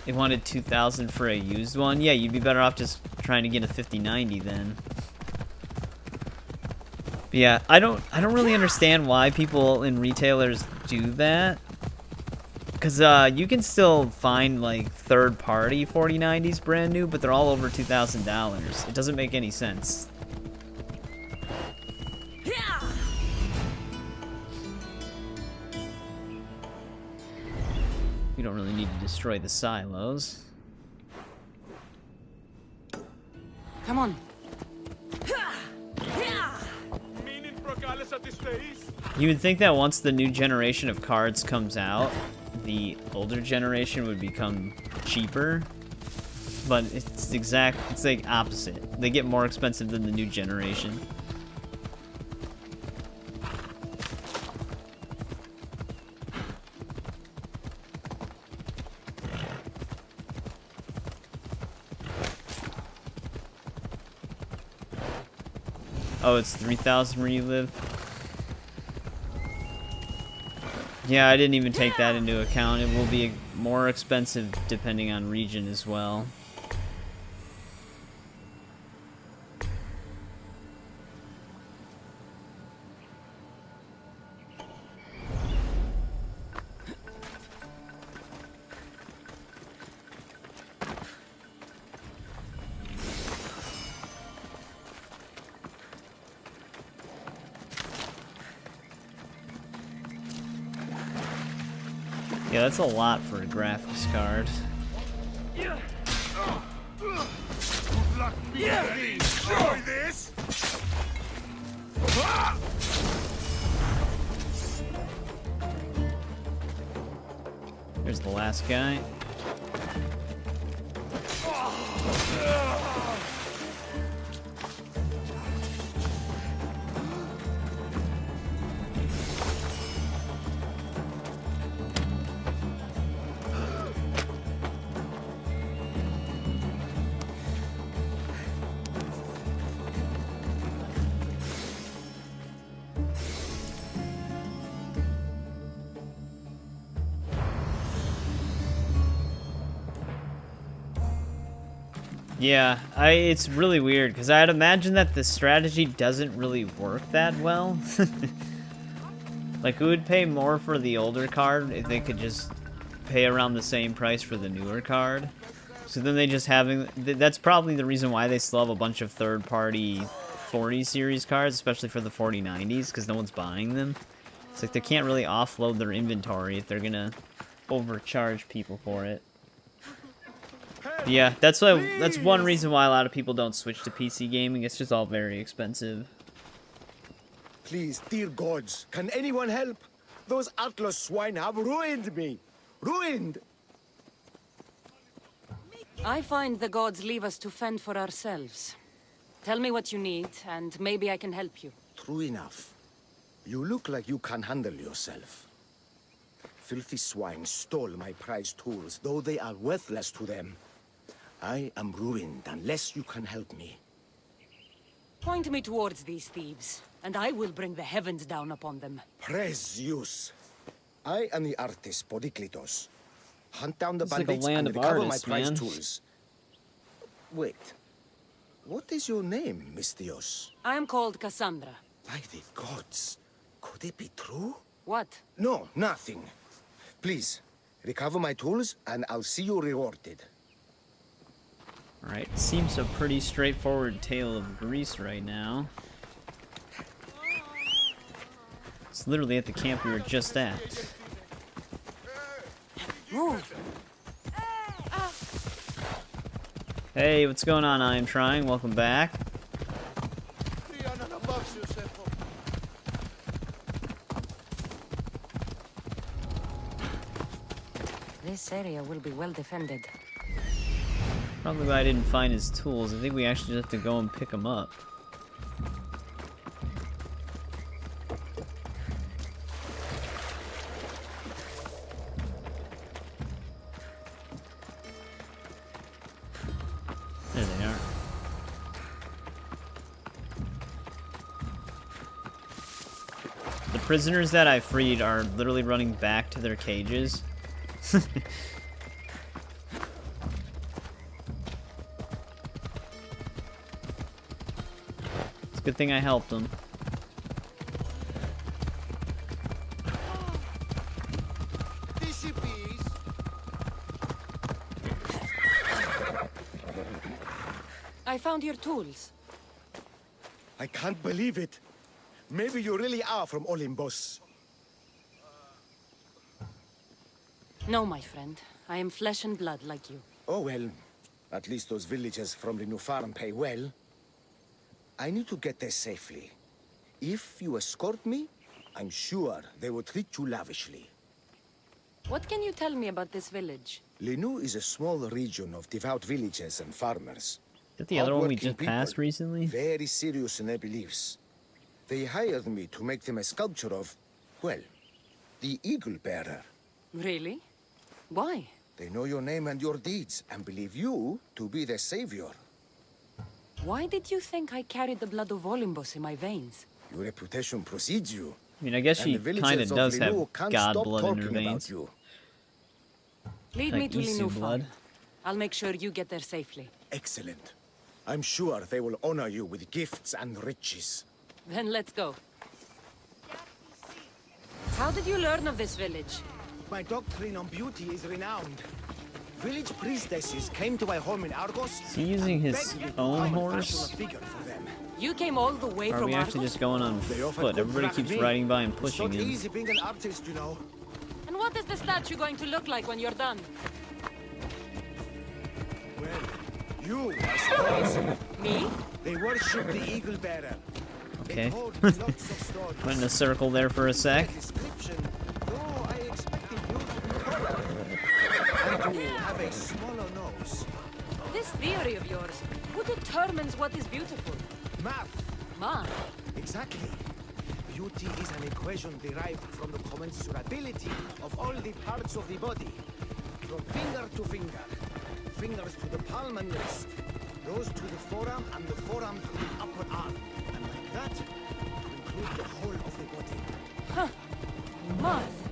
They wanted $2,000 for a used one. Yeah, you'd be better off just trying to get a 5090 then. But yeah, I don't really understand why people in retailers do that. Because you can still find, like, third-party 4090s brand new, but they're all over $2,000. It doesn't make any sense. You don't really need to destroy the silos. Come on. You would think that once the new generation of cards comes out, the older generation would become cheaper, but it's like opposite. They get more expensive than the new generation. Oh, it's 3,000 where you live? Yeah, I didn't even take that into account. It will be more expensive depending on region as well. Yeah, that's a lot for a graphics card. Enjoy this! There's the last guy. Yeah, it's really weird, because I'd imagine that the strategy doesn't really work that well. Like, who would pay more for the older card if they could just pay around the same price for the newer card? So then they just that's probably the reason why they still have a bunch of third-party 40 series cards, especially for the 4090s, because no one's buying them. It's like they can't really offload their inventory if they're gonna overcharge people for it. Yeah, that's one reason why a lot of people don't switch to PC gaming. It's just all very expensive. Please, dear gods, can anyone help? Those Atlas swine have ruined me. Ruined! I find the gods leave us to fend for ourselves. Tell me what you need, and maybe I can help you. True enough. You look like you can handle yourself. Filthy swine stole my prized tools, though they are worthless to them. I am ruined unless you can help me. Point me towards these thieves, and I will bring the heavens down upon them. Praise Zeus. I am the artist Podiklitos. Hunt down the It's like a bandits land and of recover artists, my prized man. tools. Wait. What is your name, Miss Theos? I am called Kassandra. By the gods. Could it be true? What? No, nothing. Please, recover my tools and I'll see you rewarded. Alright, seems a pretty straightforward tale of Greece right now. It's literally at the camp we were just at. Move! Hey, what's going on? I am trying. Welcome back. This area will be well defended. Probably why I didn't find his tools. I think we actually just have to go and pick them up. There they are. The prisoners that I freed are literally running back to their cages. It's a good thing I helped them. I found your tools. I can't believe it. Maybe you really are from Olympus. No, my friend. I am flesh and blood like you. Oh well, at least those villagers from the new farm pay well. I need to get there safely. If you escort me, I'm sure they will treat you lavishly. What can you tell me about this village? Linu is a small region of devout villagers and farmers. Is that the other one we Hardworking just passed people, recently? Very serious in their beliefs. They hired me to make them a sculpture of, well, the Eagle Bearer. Really? Why? They know your name and your deeds and believe you to be their savior. Why did you think I carried the blood of Olympus in my veins? Your reputation precedes you. I mean, I guess And she the villagers kind of of does have Linu can't god stop blood in her talking about veins. you. Lead me Like to Isu Linu Farm. blood. I'll make sure you get there safely. Excellent. I'm sure they will honor you with gifts and riches. Then let's go. How did you learn of this village? My doctrine on beauty is renowned. Village priestesses came to my home in Argos. Is he using his begged me to own come and horse? fashion a figure for them. You came all the way Or are from we actually Argos? just going on They offered foot? good Everybody for keeps me. riding by and It's pushing not him. easy being an artist, you know. And what is the statue going to look like when you're done? Well, you, I suppose. Me? They worship the Eagle Bearer. Okay. They told me lots of stories. Went in a circle there for a sec. The description, though I expected you to be taller and to have a smaller nose. This theory of yours, who determines what is beautiful? Math. Ma. Exactly. Beauty is an equation derived from the commensurability of all the parts of the body. From finger to finger. Fingers to the palm and wrist. Those to the forearm and the forearm to the upper arm. And like that, to include the whole of the body. Huh. Math.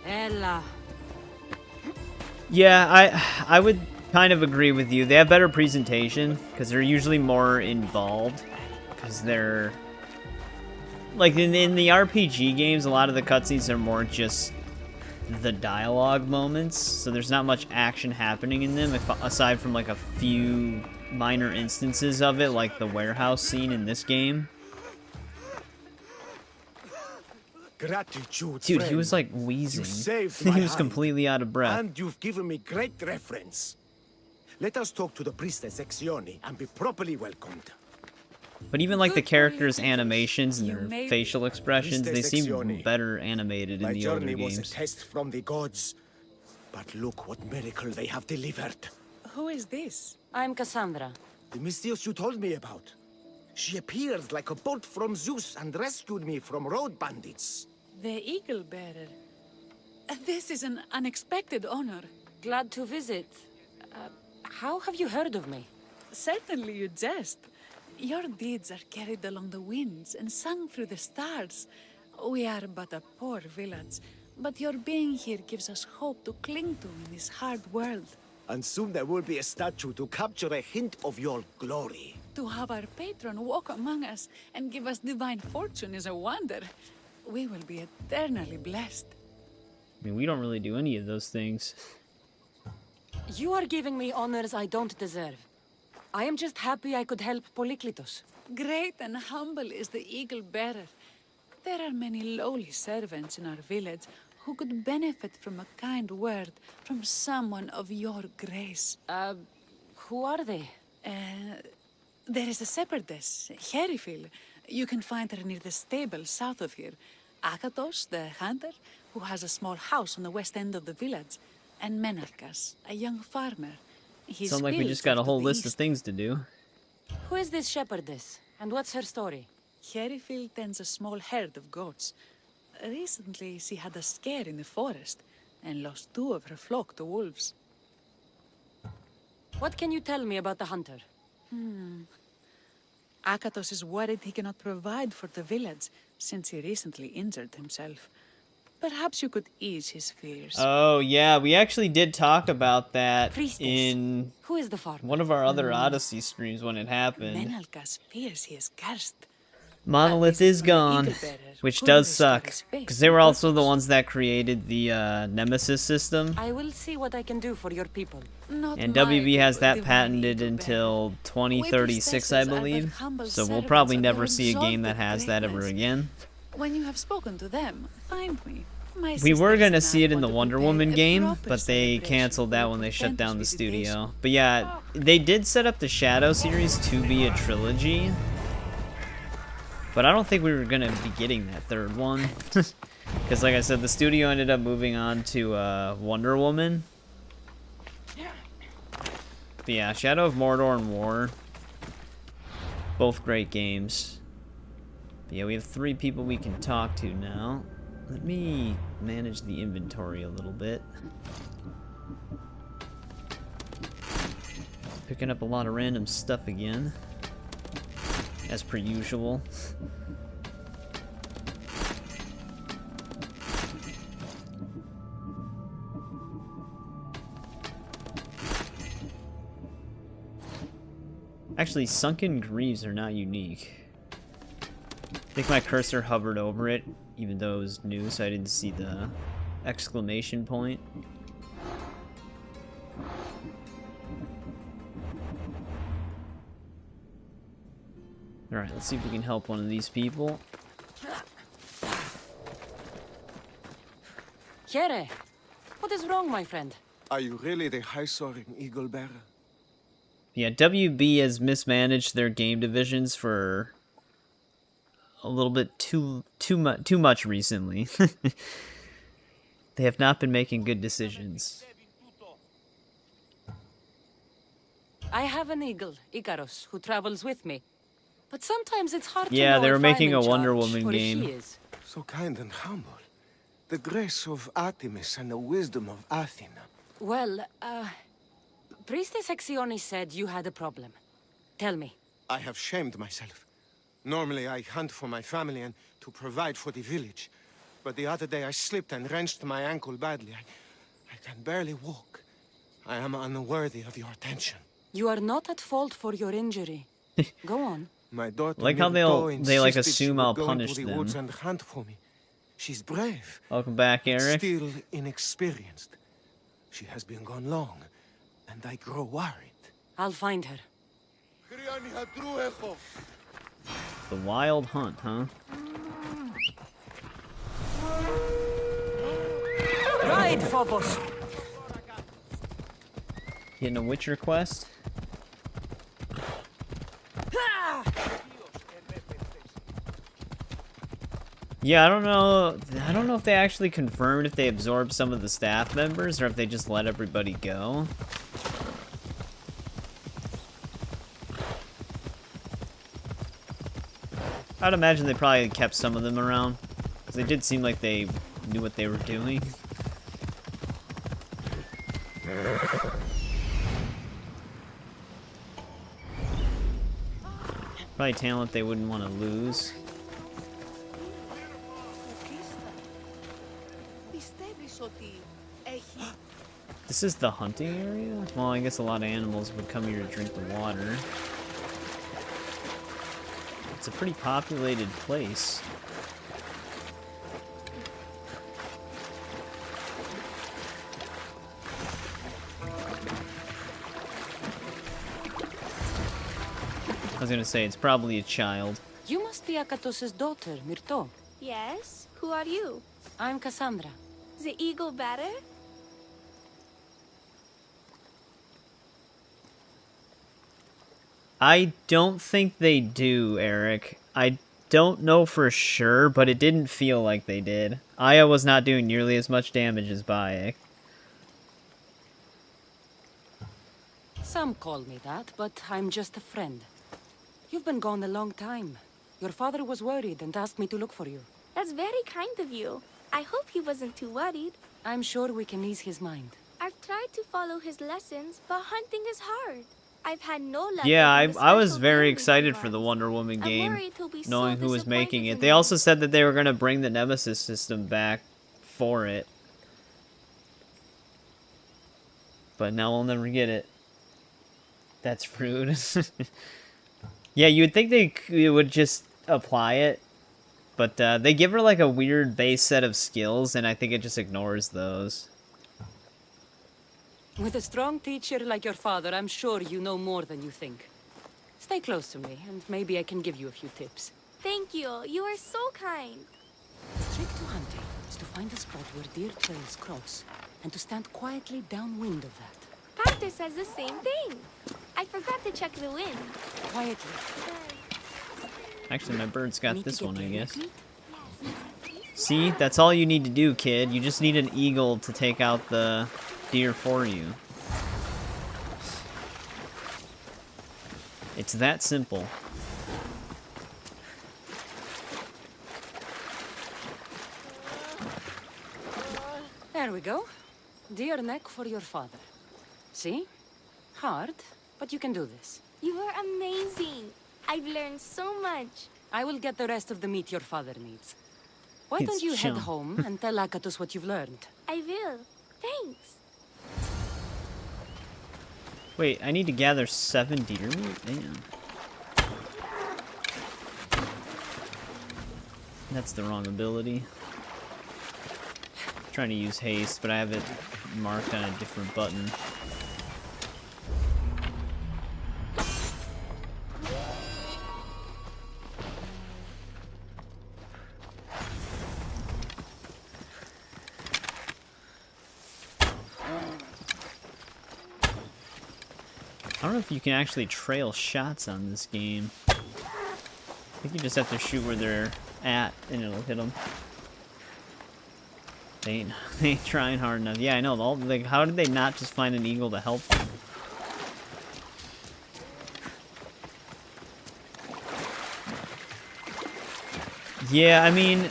Ella. Yeah, I would kind of agree with you. They have better presentation because they're usually more involved. Because they're like in the RPG games, a lot of the cutscenes are more just the dialogue moments. So there's not much action happening in them, aside from like a few minor instances of it, like the warehouse scene in this game. Gratitude, Dude, he friend. was like You wheezing. saved He my was hide. completely out of breath. And you've given me great reference. Let us talk to the priestess Exioni and be properly welcomed. But even like the Good characters' politics. animations and You their may be. facial expressions, they Priestess seem Exioni. better animated in My the older journey was a games. test from the gods. But look what miracle they have delivered. Who is this? I'm Kassandra. The mistress you told me about. She appeared like a bolt from Zeus and rescued me from road bandits. The Eagle Bearer. This is an unexpected honor. Glad to visit. How have you heard of me? Certainly you jest. Your deeds are carried along the winds and sung through the stars. We are but a poor village, but your being here gives us hope to cling to in this hard world. And soon there will be a statue to capture a hint of your glory. To have our patron walk among us and give us divine fortune is a wonder. We will be eternally blessed. I mean, we don't really do any of those things. You are giving me honors I don't deserve. I am just happy I could help Polyklitos. Great and humble is the Eagle Bearer. There are many lowly servants in our village who could benefit from a kind word from someone of your grace. Who are they? There is a shepherdess, Herifil. You can find her near the stable south of here. Akatos, the hunter, who has a small house on the west end of the village. And Menalkas, a young farmer. His Sounds like we fields just got a are to whole the list of east. things to do. Who is this shepherdess? And what's her story? Herifil tends a small herd of goats. Recently, she had a scare in the forest and lost 2 of her flock to wolves. What can you tell me about the hunter? Akatos is worried he cannot provide for the village since he recently injured himself. Perhaps you could ease his fears. Oh, yeah, we actually did talk about that Priestess. in Who is the farmer? one of our other Odyssey streams when it happened. Menalkas fears he is cursed. Monolith is gone, which does suck, because they were also the ones that created the Nemesis system. I will see what I can do for your people. Not And my WB has people, that divine patented Eagle until Bearer. 2036, I We priestesses are but believe. humble So we'll servants probably of never your see a game that exalted has that ever greatness. again. When you have spoken to them, find me. My We were sisters gonna and see I it in the want to Wonder prepare Woman a game, proper but they celebration canceled for that the when they shut down the contentious studio. visitation. But yeah, they did set up the Shadow series to be a trilogy. But I don't think we were gonna be getting that third one. Because like I said, the studio ended up moving on to Wonder Woman. But yeah, Shadow of Mordor and War. Both great games. But yeah, we have 3 people we can talk to now. Let me manage the inventory a little bit. Picking up a lot of random stuff again. As per usual. Actually, sunken greaves are not unique. I think my cursor hovered over it, even though it was new, so I didn't see the exclamation point. Alright, let's see if we can help one of these people. Here, what is wrong, my friend? Are you really the high-soaring eagle bearer? Yeah, WB has mismanaged their game divisions for a little bit too much recently. They have not been making good decisions. I have an eagle, Icarus, who travels with me. But sometimes it's hard to Yeah, know they were if making I'm in a Wonder charge Woman or if game. she is. So kind and humble. The grace of Artemis and the wisdom of Athena. Well, Priestess Exione said you had a problem. Tell me. I have shamed myself. Normally I hunt for my family and to provide for the village. But the other day I slipped and wrenched my ankle badly. I can barely walk. I am unworthy of your attention. You are not at fault for your injury. Go on. My daughter Like how Mirto they like insisted she assume would I'll go punish into the them. woods and hunt for me. She's brave, Welcome back, Eric. still inexperienced. She has been gone long, and I grow worried. I'll find her. The Wild Hunt, huh? Ride, Phobos! Getting a Witcher quest? Yeah, I don't know if they actually confirmed if they absorbed some of the staff members or if they just let everybody go. I'd imagine they probably kept some of them around, because they did seem like they knew what they were doing. Probably talent they wouldn't want to lose. This is the hunting area? Well, I guess a lot of animals would come here to drink the water. It's a pretty populated place. I was gonna say, it's probably a child. You must be Akatos' daughter, Mirto. Yes? Who are you? I'm Kassandra. The eagle bearer? I don't think they do, Eric. I don't know for sure, but it didn't feel like they did. Aya was not doing nearly as much damage as Bayek. Some call me that, but I'm just a friend. You've been gone a long time. Your father was worried and asked me to look for you. That's very kind of you. I hope he wasn't too worried. I'm sure we can ease his mind. I've tried to follow his lessons, but hunting is hard. I've had no luck. Yeah, getting the I was special very game excited he for the wants. Wonder Woman I'm game, worried he'll be so knowing who was making disappointed it. in They me. also said that they were going to bring the Nemesis system back for it. But now we'll never get it. That's rude. Yeah, you would think they would just apply it, but they give her like a weird base set of skills, and I think it just ignores those. With a strong teacher like your father, I'm sure you know more than you think. Stay close to me, and maybe I can give you a few tips. Thank you. You are so kind. The trick to hunting is to find a spot where deer trails cross, and to stand quietly downwind of that. Panther says the same thing. I forgot to check the wind. Quietly. Actually, my bird's got Need to this get one, I deer guess. meat? See, that's all you need to do, kid. You just need an eagle to take out the deer for you. It's that simple. There we go. Deer neck for your father. See? Hard, but you can do this. You are amazing. I've learned so much. I will get the rest of the meat your father needs. Why It's don't you head chill. home and tell Akatos what you've learned? I will. Thanks. Wait, I need to gather 7 deer meat? Damn. That's the wrong ability. I'm trying to use haste, but I have it marked on a different button. I don't know if you can actually trail shots on this game. I think you just have to shoot where they're at and it'll hit them. They ain't trying hard enough. Yeah, I know. Like, how did they not just find an eagle to help them? Yeah, I mean,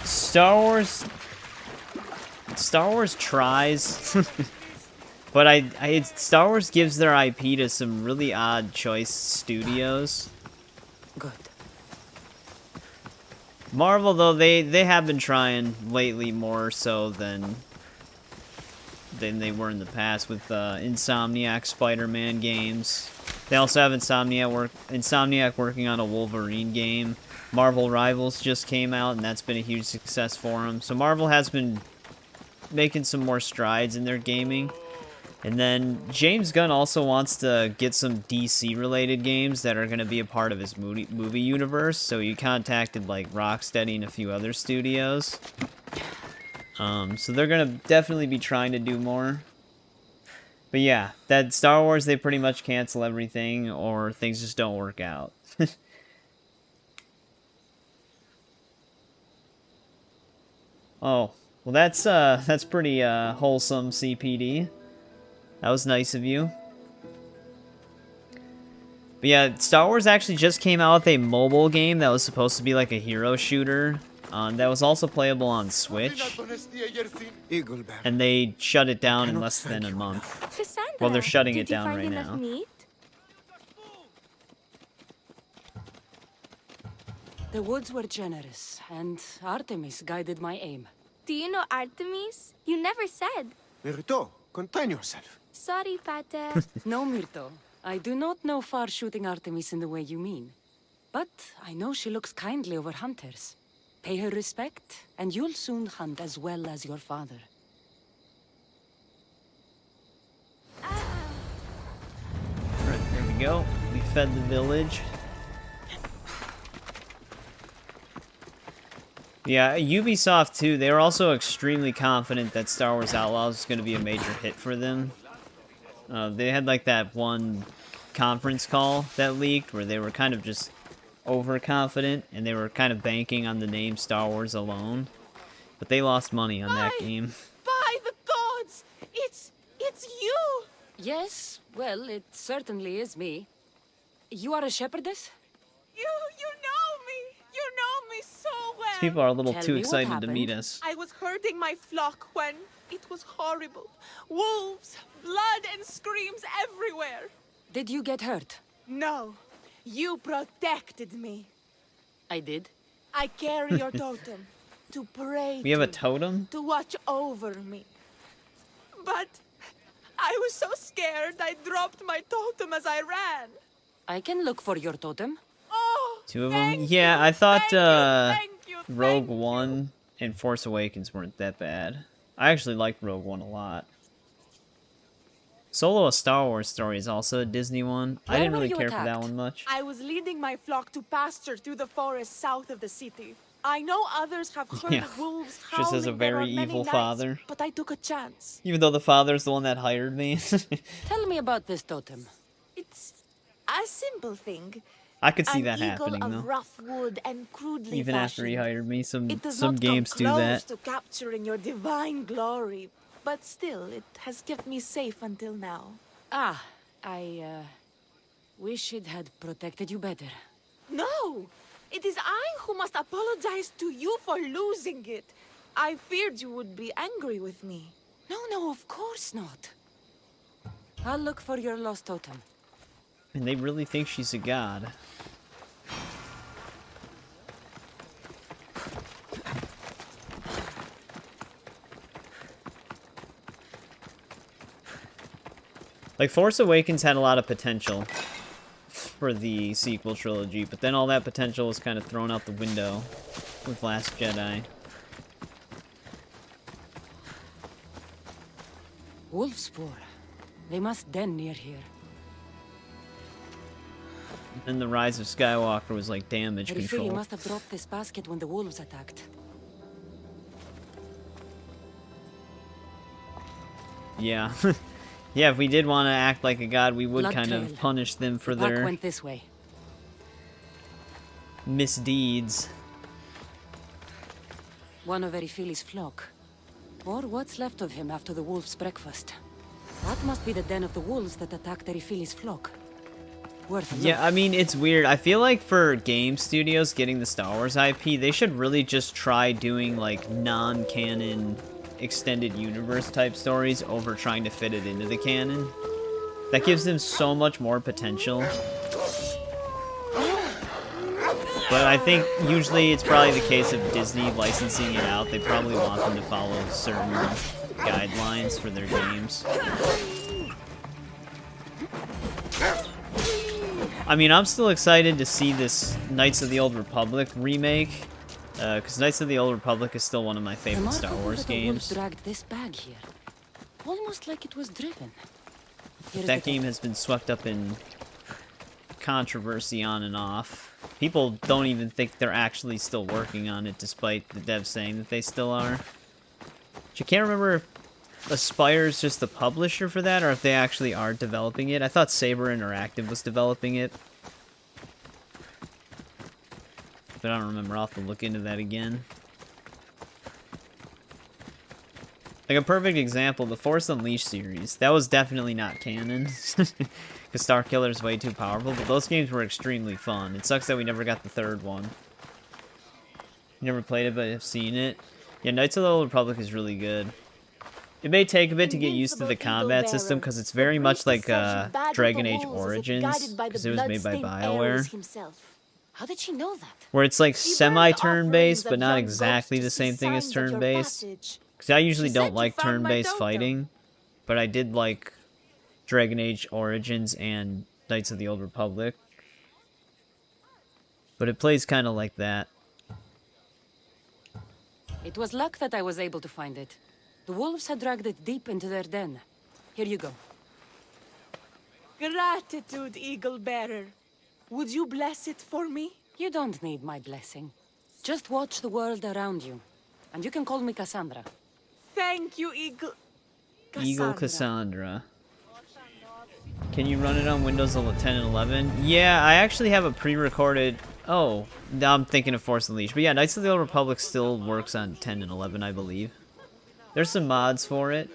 Star Wars tries, but Star Wars gives their IP to some really odd choice studios. Good. Marvel, though, they have been trying lately more so than they were in the past with Insomniac Spider-Man games. They also have Insomniac working on a Wolverine game. Marvel Rivals just came out, and that's been a huge success for them. So Marvel has been making some more strides in their gaming. And then James Gunn also wants to get some DC-related games that are going to be a part of his movie universe. So he contacted like Rocksteady and a few other studios. So they're going to definitely be trying to do more. But yeah, that Star Wars, they pretty much cancel everything or things just don't work out. Oh, well that's pretty wholesome, CPD. That was nice of you. But yeah, Star Wars actually just came out with a mobile game that was supposed to be like a hero shooter. That was also playable on Switch. And they shut it down in less than a month. Kassandra, Well, they're shutting it did you down find right enough now. meat? The woods were generous, and Artemis guided my aim. Do you know Artemis? You never said. Mirto, contain yourself. Sorry, Pater. No, Mirto. I do not know far-shooting Artemis in the way you mean. But I know she looks kindly over hunters. Pay her respect, and you'll soon hunt as well as your father. Right, there we go. We fed the village. Yeah, Ubisoft too, they were also extremely confident that Star Wars Outlaws was going to be a major hit for them. They had like that one conference call that leaked where they were kind of just overconfident and they were kind of banking on the name Star Wars alone. But they lost money on that game. By the gods! It's you! Yes, well, it certainly is me. You are a shepherdess? You know me! You know me so well! People are a little Tell too me what excited to meet happened. us. I was herding my flock when it was horrible. Wolves, blood and screams everywhere. Did you get hurt? No, you protected me. I did. I carry your totem to pray We have a to, totem? to watch over me. But I was so scared I dropped my totem as I ran. I can look for your totem. Oh, 2 of them? thank Yeah, you, I thought thank you, Rogue thank you. One and Force Awakens weren't that bad. I actually liked Rogue One a lot. Solo: A Star Wars Story is also a Disney one. I Where didn't were really you care for that attacked? one much. I was leading my flock to pasture through the forest south of the city. I know others have heard Yeah. of wolves Just as a howling there very on many evil nights, father. but I took a chance. Even though the father's the one that hired me. Tell me about this totem. It's a simple thing. I could see An that eagle happening, of though. rough wood and crudely Even after he fashioned. hired me, It does some not come games do close that. to capturing your divine glory, but still, it has kept me safe until now. Ah, I wish it had protected you better. No! It is I who must apologize to you for losing it. I feared you would be angry with me. No, of course not. I'll look for your lost totem. And they really think she's a god. Like, Force Awakens had a lot of potential for the sequel trilogy, but then all that potential was kind of thrown out the window with Last Jedi. Wolfspoor. They must den near here. And the Rise of Skywalker was like damage I feel control. you must have dropped this basket when the wolves attacked. Yeah. Yeah, if we did want to act like a god, we would Blood kind trail. of punish them for The pack their went this way. misdeeds. One of Erifili's flock. Or what's left of him after the wolves' breakfast. That must be the den of the wolves that attacked Erifili's flock. Worth a look. Yeah, I mean, it's weird. I feel like for game studios getting the Star Wars IP, they should really just try doing, like, non-canon extended universe type stories over trying to fit it into the canon. That gives them so much more potential. But I think usually it's probably the case of Disney licensing it out. They probably want them to follow certain guidelines for their games. I mean, I'm still excited to see this Knights of the Old Republic remake. Because Knights of the Old Republic is still one of my favorite Star Wars games. Dragged this bag here. Almost like it was driven. Here's That the game has been swept up in controversy on and off. People don't even think they're actually still working on it, despite the devs saying that they still are. But you can't remember if Aspire's just the publisher for that, or if they actually are developing it. I thought Saber Interactive was developing it. But I don't remember. I'll have to look into that again. Like a perfect example, the Force Unleashed series. That was definitely not canon. Because Starkiller is way too powerful, but those games were extremely fun. It sucks that we never got the third one. You never played it, but have seen it. Yeah, Knights of the Old Republic is really good. It may take a bit to get used to the combat system, because it's very much like Dragon Age Origins, because it was made by BioWare. How did she know that? Where it's like semi-turn-based, but not exactly the same thing as turn-based. Because I usually don't like turn-based fighting, but I did like Dragon Age Origins and Knights of the Old Republic. But it plays kind of like that. It was luck that I was able to find it. The wolves had dragged it deep into their den. Here you go. Gratitude, Eagle Bearer. Would you bless it for me? You don't need my blessing. Just watch the world around you. And you can call me Kassandra. Thank you, Eagle... Eagle Kassandra. Can you run it on Windows 10 and 11? Yeah, I actually have a pre-recorded... Oh, now I'm thinking of Force Unleashed. But yeah, Knights of the Old Republic still works on 10 and 11, I believe. There's some mods for it.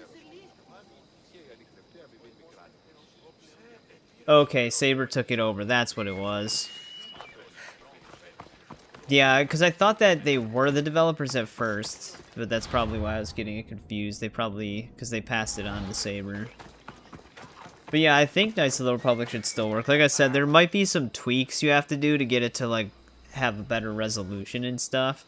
Okay, Saber took it over. That's what it was. Yeah, because I thought that they were the developers at first, but that's probably why I was getting it confused. They probably, because they passed it on to Saber. But yeah, I think Knights of the Republic should still work. Like I said, there might be some tweaks you have to do to get it to, like, have a better resolution and stuff.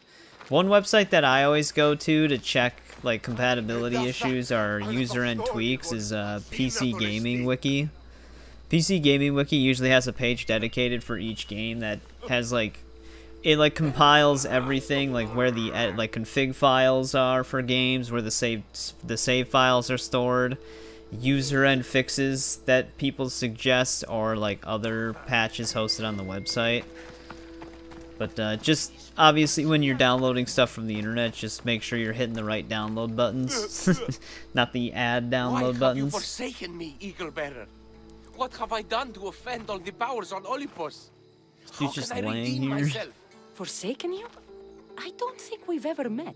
One website that I always go to check, like, compatibility issues or user-end tweaks is PC Gaming Wiki. PC Gaming Wiki usually has a page dedicated for each game that has, like, it, like, compiles everything, like, where the, like, config files are for games, where the save files are stored, user-end fixes that people suggest, or, like, other patches hosted on the website. But just obviously when you're downloading stuff from the internet, just make sure you're hitting the right download buttons, not the ad download Why have you buttons. forsaken me, Eagle Bearer? What have I done to offend all the powers on Olympus? How She's just can I laying redeem here. myself? Forsaken you? I don't think we've ever met.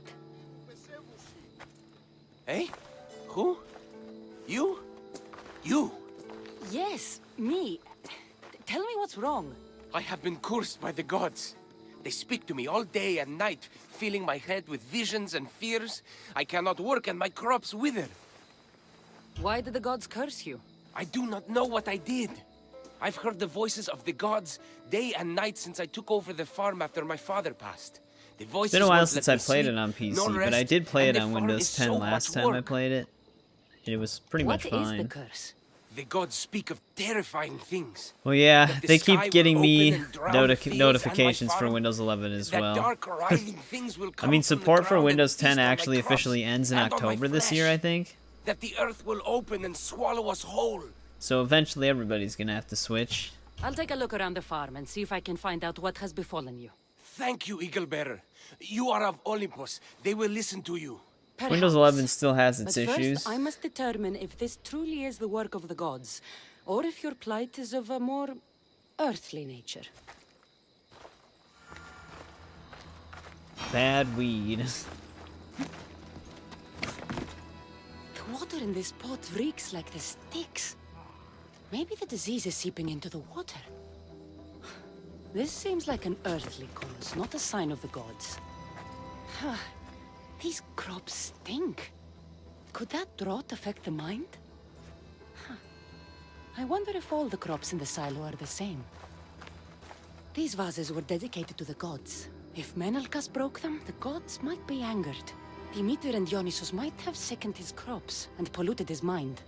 Eh? Who? You? You? Yes, me. Tell me what's wrong. I have been cursed by the gods. They speak to me all day and night, filling my head with visions and fears. I cannot work and my crops wither. Why did the gods curse you? I do not know what I did. I've heard the voices of the gods day and night since I took over the farm after my father passed. The voices It's been a while won't since let I me played sleep, it on PC, nor but I rest, did play and it the on farm Windows is 10 so last much time I work. played it. It was pretty much What is fine. the curse? The gods speak of terrifying things. Well, yeah, That the they sky keep will getting me open and drown the fields and my notifications for farm. Windows 11 as That well. dark writhing things will I come mean, from the support for ground and Windows feast 10 on my actually crops officially ends in and on my October this year, flesh. I think. That the earth will open and swallow us whole. So eventually everybody's gonna have to switch. I'll take a look around the farm and see if I can find out what has befallen you. Thank you, Eagle Bearer. You are of Olympus. They will listen to you. Windows 11 still has its But issues. first, I must determine if this truly is the work of the gods, or if your plight is of a more earthly nature. Bad weed. The water in this pot reeks like the sticks. Maybe the disease is seeping into the water. This seems like an earthly cause, not a sign of the gods. These crops stink. Could that drought affect the mind? I wonder if all the crops in the silo are the same. These vases were dedicated to the gods. If Menelkas broke them, the gods might be angered. Demeter and Dionysus might have sickened his crops and polluted his mind.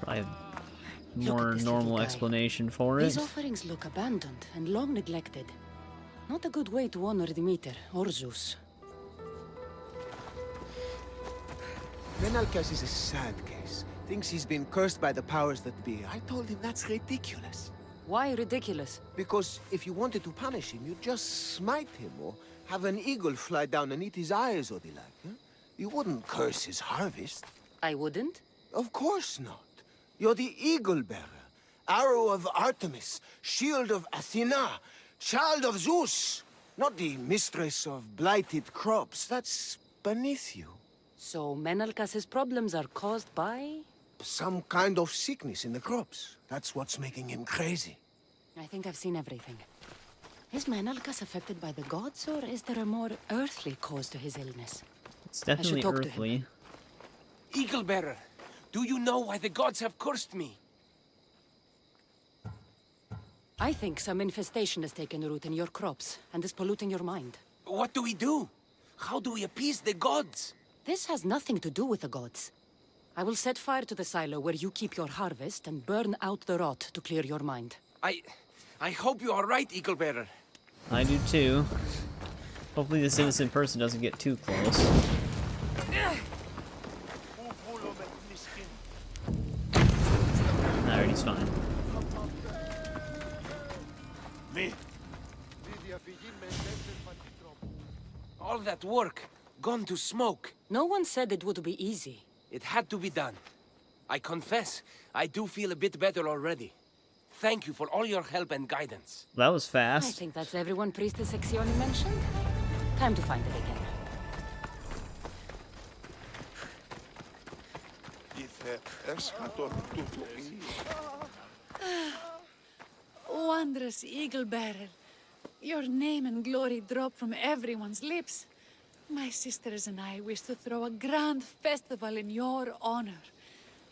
Probably a Look more at this normal little guy. explanation for it. These offerings look abandoned and long neglected. Not a good way to honor Demeter or Zeus. Menalcas is a sad case. Thinks he's been cursed by the powers that be. I told him that's ridiculous. Why ridiculous? Because if you wanted to punish him, you'd just smite him or have an eagle fly down and eat his eyes or the like. Huh? You wouldn't curse his harvest. I wouldn't? Of course not. You're the eagle bearer, arrow of Artemis, shield of Athena, child of Zeus. Not the mistress of blighted crops. That's beneath you. So Menelkas's problems are caused by... Some kind of sickness in the crops. That's what's making him crazy. I think I've seen everything. Is Menelkas affected by the gods, or is there a more earthly cause to his illness? It's definitely talk to him. earthly. Eagle Bearer, do you know why the gods have cursed me? I think some infestation has taken root in your crops and is polluting your mind. What do we do? How do we appease the gods? This has nothing to do with the gods. I will set fire to the silo where you keep your harvest and burn out the rot to clear your mind. I hope you are right, Eagle Bearer. I do too. Hopefully this innocent person doesn't get too close. Alright, he's fine. All that work, gone to smoke. No one said it would be easy. It had to be done. I confess, I do feel a bit better already. Thank you for all your help and guidance. That was I fast. think that's everyone Priestess Sexioni mentioned. Time to find it again. Wondrous Eagle Bearer. Your name and glory drop from everyone's lips. My sisters and I wish to throw a grand festival in your honor.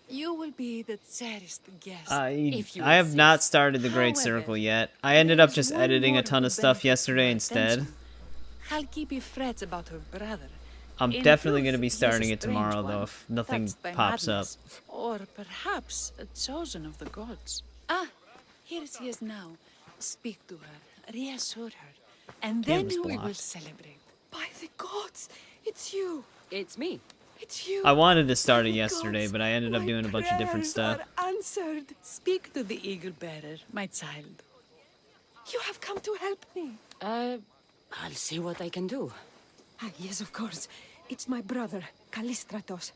You will be the cherished guest. if you I have not insist. started the Great However, Circle yet. I ended up there is just one editing more a ton who of stuff benefits yesterday your instead. attention. Halkipi frets about her brother. I'm In definitely truth, going to be he is a starting it strange tomorrow, one, though, if nothing touched by pops up. madness. Or perhaps a chosen of the gods. Ah, here she is now. Speak to her, reassure her, and then was we will blocked. celebrate. By the gods, it's you. It's me. It's you. I wanted to start it My yesterday, gods, but I ended up my doing a bunch of different prayers stuff. are answered. Speak to the eagle bearer, my child. You have come to help me. I'll see what I can do. Ah, yes, of course. It's my brother, Callistratos.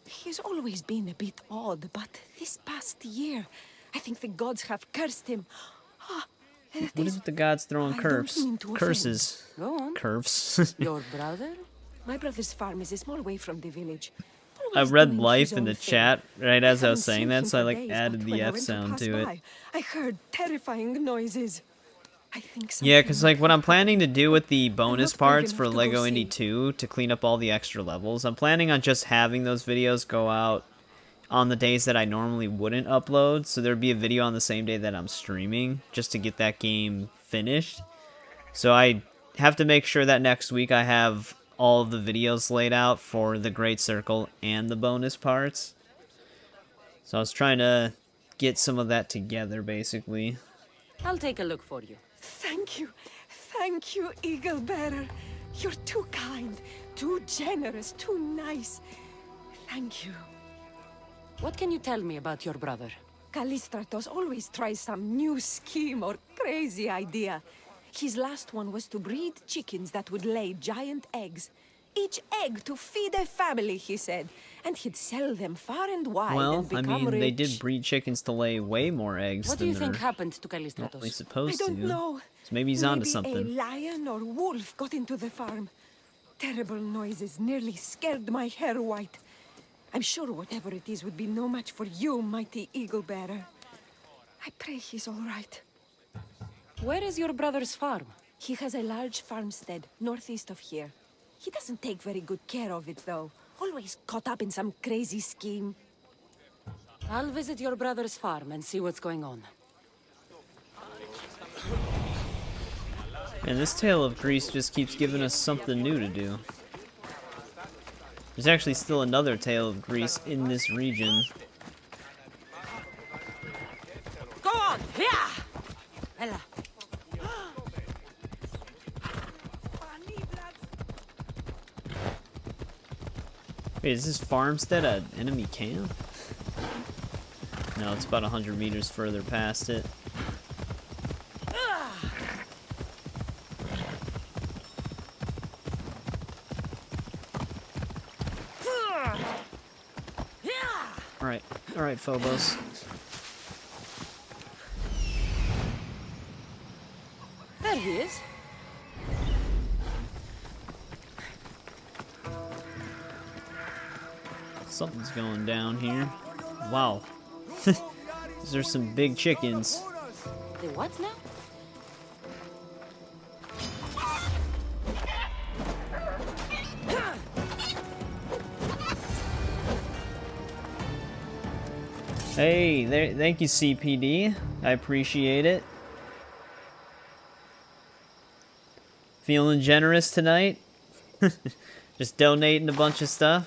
He's always been a bit odd, but this past year, I think the gods have cursed him. Ah, What is with the gods throwing curses? Go on. Curves. Your brother? My brother's farm is a small way from the village. I Always read doing life his in the own thing. chat right as I was haven't saying seen that, him so I for like days, added but the when I F went sound pass to it. by, I heard terrifying noises. I think Yeah, because something like what I'm planning to do with the bonus not brave parts enough for to go LEGO see. Indy 2 to clean up all the extra levels, I'm planning on just having those videos go out on the days that I normally wouldn't upload, so there'd be a video on the same day that I'm streaming, just to get that game finished. So I have to make sure that next week I have all of the videos laid out for the Great Circle and the bonus parts. So I was trying to get some of that together, basically. I'll take a look for you. Thank you. Thank you, Eagle Bearer. You're too kind, too generous, too nice. Thank you. What can you tell me about your brother? Callistratos always tries some new scheme or crazy idea. His last one was to breed chickens that would lay giant eggs. Each egg to feed a family, he said. And he'd sell them far and wide Well, and I become mean, rich. they did breed chickens to lay way more eggs What do than you think they're happened to normally Callistratos? I supposed don't to. know. So maybe he's onto Maybe a something. lion or wolf got into the farm. Terrible noises nearly scared my hair white. I'm sure whatever it is would be no match for you, mighty Eagle Bearer. I pray he's all right. Where is your brother's farm? He has a large farmstead northeast of here. He doesn't take very good care of it, though. Always caught up in some crazy scheme. I'll visit your brother's farm and see what's going on. And this Tale of Greece just keeps giving us something new to do. There's actually still another Tale of Greece in this region. Go on! Yeah! Ella. Wait, is this farmstead an enemy camp? No, it's about 100 meters further past it. Alright, Phobos. There he is. Something's going down here. Wow. There's some big chickens. The what now? Hey, there, thank you, CPD. I appreciate it. Feeling generous tonight? Just donating a bunch of stuff.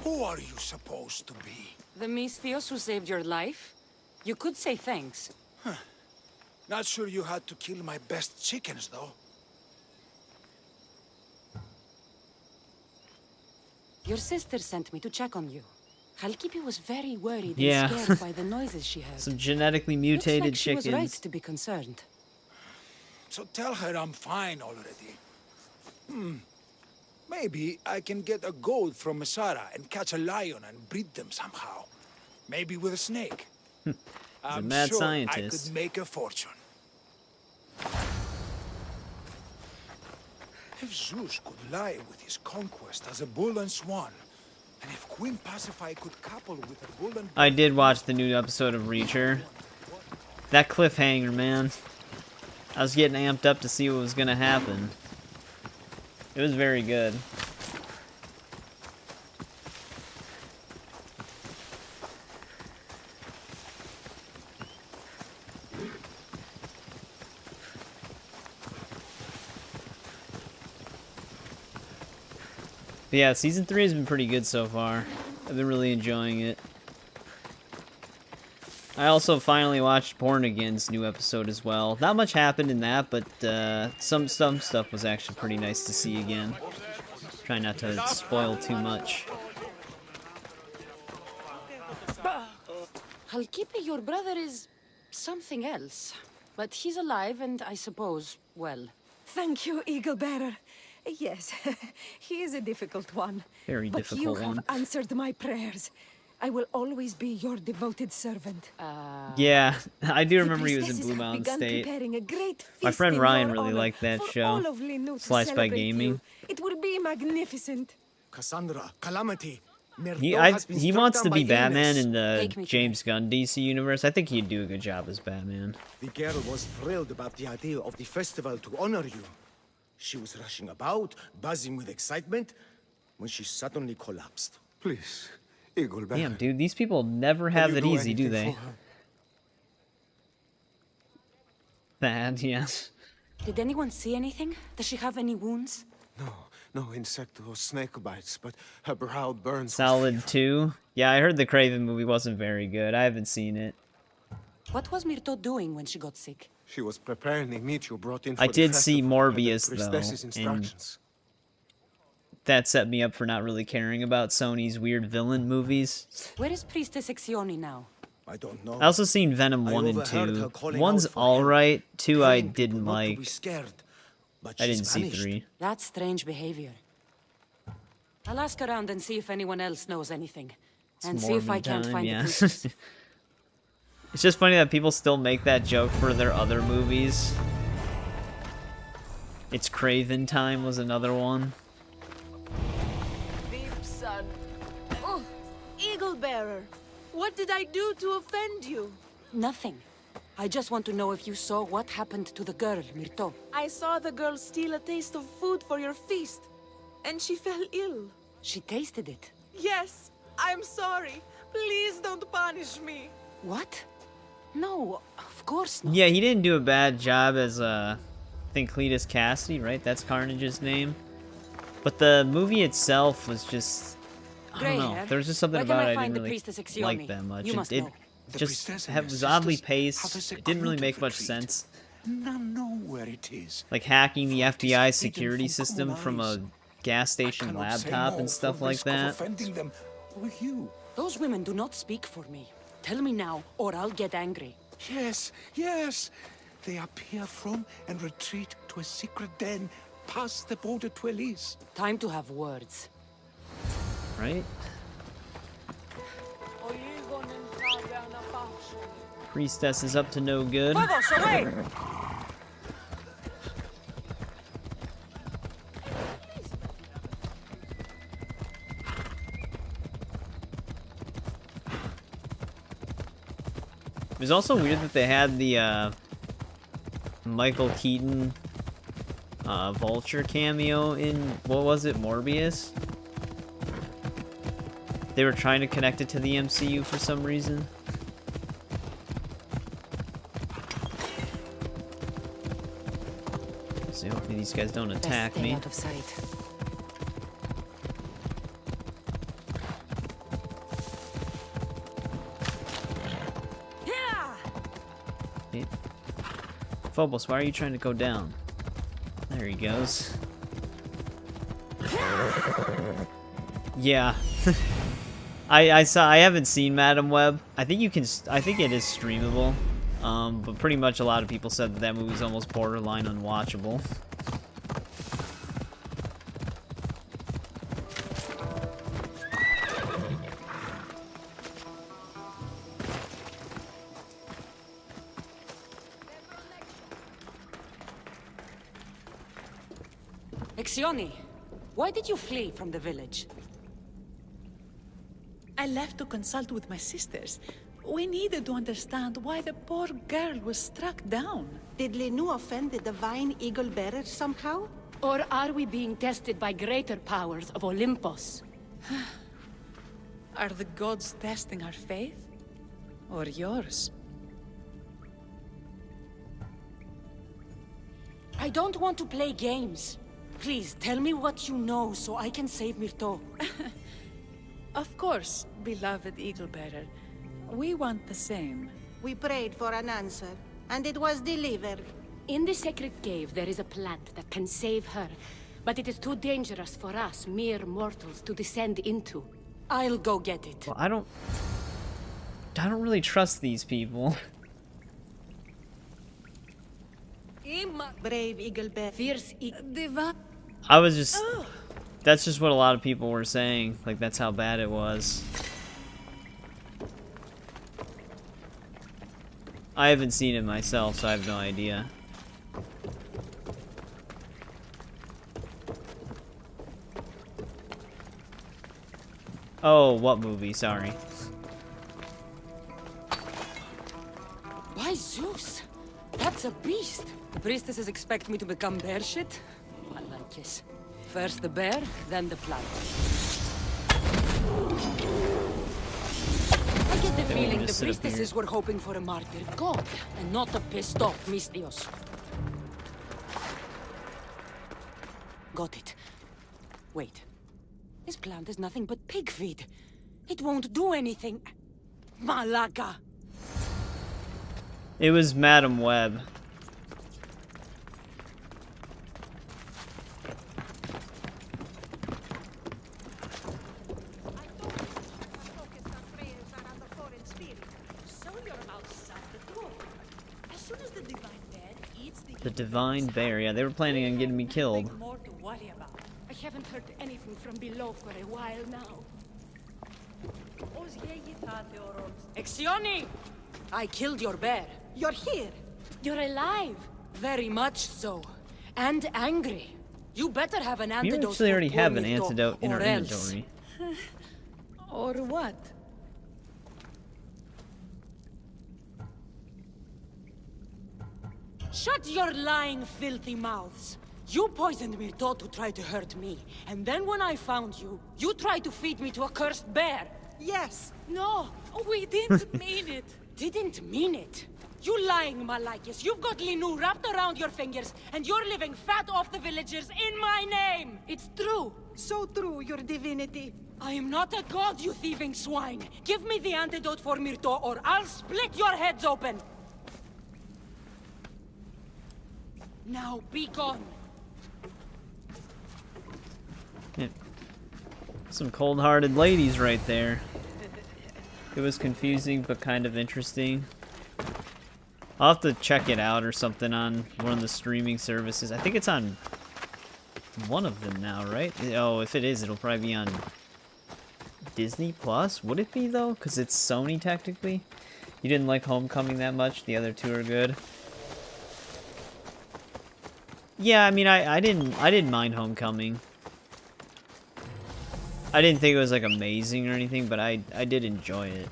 Who are you supposed to be? The Mystios who saved your life? You could say thanks. Not sure you had to kill my best chickens, though. Your sister sent me to check on you. Halkipi was very worried Yeah. and scared by the noises she heard. Some genetically mutated Looks like chickens. she was right to be concerned. So tell her I'm fine already. Maybe I can get a goat from Masara and catch a lion and breed them somehow. Maybe with a snake. I'm mad sure scientist. I could make a fortune. If Zeus could lie with his conquest as a bull and swan, and if Queen Pasiphae could couple with a bull and... I did watch the new episode of Reacher. That cliffhanger, man. I was getting amped up to see what was gonna happen. It was very good. But yeah, season 3 has been pretty good so far. I've been really enjoying it. I also finally watched Born Again's new episode as well. Not much happened in that, but some stuff was actually pretty nice to see again. Try not to spoil too much. Halkipi, your brother is something else. But he's alive and I suppose, well... Thank you, Eagle Bearer. Yes, he is a difficult one. Very but difficult you one. have answered my prayers. I will always be your devoted servant. Yeah, I do remember The he was in priestesses Blue have Mountain begun State. preparing a great My feast friend in Ryan your really honor liked that for show. all of Linut to Slice by celebrate Gaming. you. It will be magnificent. Kassandra, Calamity. He wants to be Batman in the Take me to James Gunn DC universe. I think he'd do a good job as Batman. The girl was thrilled about the idea of the festival to honor you. She was rushing about, buzzing with excitement, when she suddenly collapsed. Please, Eagle Bearer. Damn, dude, these people never have it easy, do they? Bad, yes. Did anyone see anything? Does she have any wounds? No insect or snake bites, but her brow burns. Solid 2. Yeah, I heard the Craven movie wasn't very good. I haven't seen it. What was Myrto doing when she got sick? She was preparing the meat you brought in for I the did see festival, per the Morbius, priestess's though, and instructions. that set me up for not really caring about Sony's weird villain movies. Where is Priestess Exioni now? I don't know. I also seen Venom I 1 and overheard 2. her calling 1's out for alright, 2 I telling people didn't not to like. be scared, but I she's didn't see vanished. 3. That's strange behavior. I'll ask around and see if anyone else knows anything. And see if I Mormon can't time, find yeah. the priestess. It's just funny that people still make that joke for their other movies. It's Craven Time was another one. Deep son. Oh, Eagle Bearer. What did I do to offend you? Nothing. I just want to know if you saw what happened to the girl, Myrto. I saw the girl steal a taste of food for your feast. And she fell ill. She tasted it. Yes, I'm sorry. Please don't punish me. What? No, of course not. Yeah, he didn't do a bad job as, I think Cletus Cassidy, right? That's Carnage's name. But the movie itself was just, I don't know. Grey-hair, There was just something where can about I it I find didn't the really Priestess Exioni? like that much. You must It know. The just priestess and her was oddly sisters paced. have a It didn't really make secluded much retreat. sense. None know where it is. Like hacking the For it is FBI hidden security from system common from a eyes. gas I station cannot say laptop no and stuff for like risk of that. offending them with you. Those women do not speak for me. Tell me now, or I'll get angry. Yes, yes. They appear from and retreat to a secret den past the border to Elise. Time to have words. Right? Priestess is up to no good. It was also weird that they had the Michael Keaton Vulture cameo in, what was it, Morbius? They were trying to connect it to the MCU for some reason. So hopefully these guys don't attack Best stay me. out of sight. Hey. Phobos, why are you trying to go down? There he goes. Yeah. I haven't seen Madam Web. I think it is streamable. But pretty much a lot of people said that movie's almost borderline unwatchable. Exioni, why did you flee from the village? I left to consult with my sisters. We needed to understand why the poor girl was struck down. Did Lenu offend the divine Eagle Bearer somehow? Or are we being tested by greater powers of Olympus? Are the gods testing our faith? Or yours? I don't want to play games. Please, tell me what you know so I can save Myrto. Of course, beloved Eagle Bearer. We want the same. We prayed for an answer, and it was delivered. In the sacred cave, there is a plant that can save her. But it is too dangerous for us, mere mortals, to descend into. I'll go get it. Well, I don't really trust these people. Brave Eagle Bear. Fierce Diva. I was just... That's just what a lot of people were saying. Like, that's how bad it was. I haven't seen it myself, so I have no idea. Oh, what movie? Sorry. By Zeus! That's a beast! The priestesses expect me to become bear shit? I like this. First the bear, then the plant. I get the feeling the priestesses were hoping for a martyred god, and not a pissed off Mystios. Got it. Wait. This plant is nothing but pig feed. It won't do anything. Malaka! It was Madam Web. The divine bear. Yeah, they were planning on getting me killed. I haven't heard anything from below for a while now. Exioni! I killed your bear. You're here. You're alive. Very much so. And angry. You better have an antidote. You actually already have an Mirto, antidote in our or else. inventory. Or what? Shut your lying, filthy mouths. You poisoned Mirto to try to hurt me. And then when I found you, you tried to feed me to a cursed bear. Yes. No, we didn't mean it. Didn't mean it. You lying Malakis. You've got Linu wrapped around your fingers, and you're living fat off the villagers in my name. It's true. So true, your divinity. I am not a god, you thieving swine. Give me the antidote for Mirto, or I'll split your heads open. Now be gone. Yeah. Some cold-hearted ladies right there. It was confusing, but kind of interesting. I'll have to check it out or something on one of the streaming services. I think it's on one of them now, right? Oh, if it is, it'll probably be on Disney Plus. Would it be, though? Because it's Sony, technically. You didn't like Homecoming that much. The other two are good. Yeah, I mean, I didn't mind Homecoming. I didn't think it was like amazing or anything, but I did enjoy it.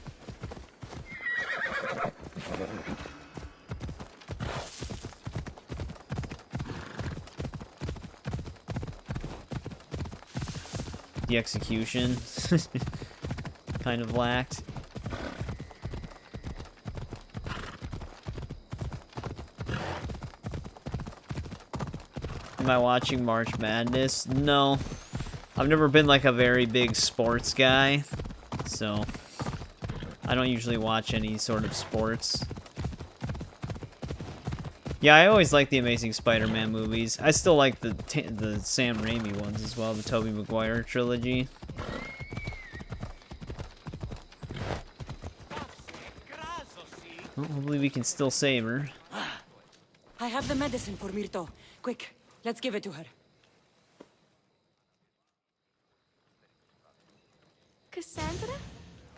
The execution kind of lacked. Am I watching March Madness? No. I've never been like a very big sports guy, so I don't usually watch any sort of sports. Yeah, I always like the Amazing Spider-Man movies. I still like the Sam Raimi ones as well, the Tobey Maguire trilogy. Well, hopefully we can still save her. I have the medicine for Mirto. Quick, let's give it to her. Kassandra?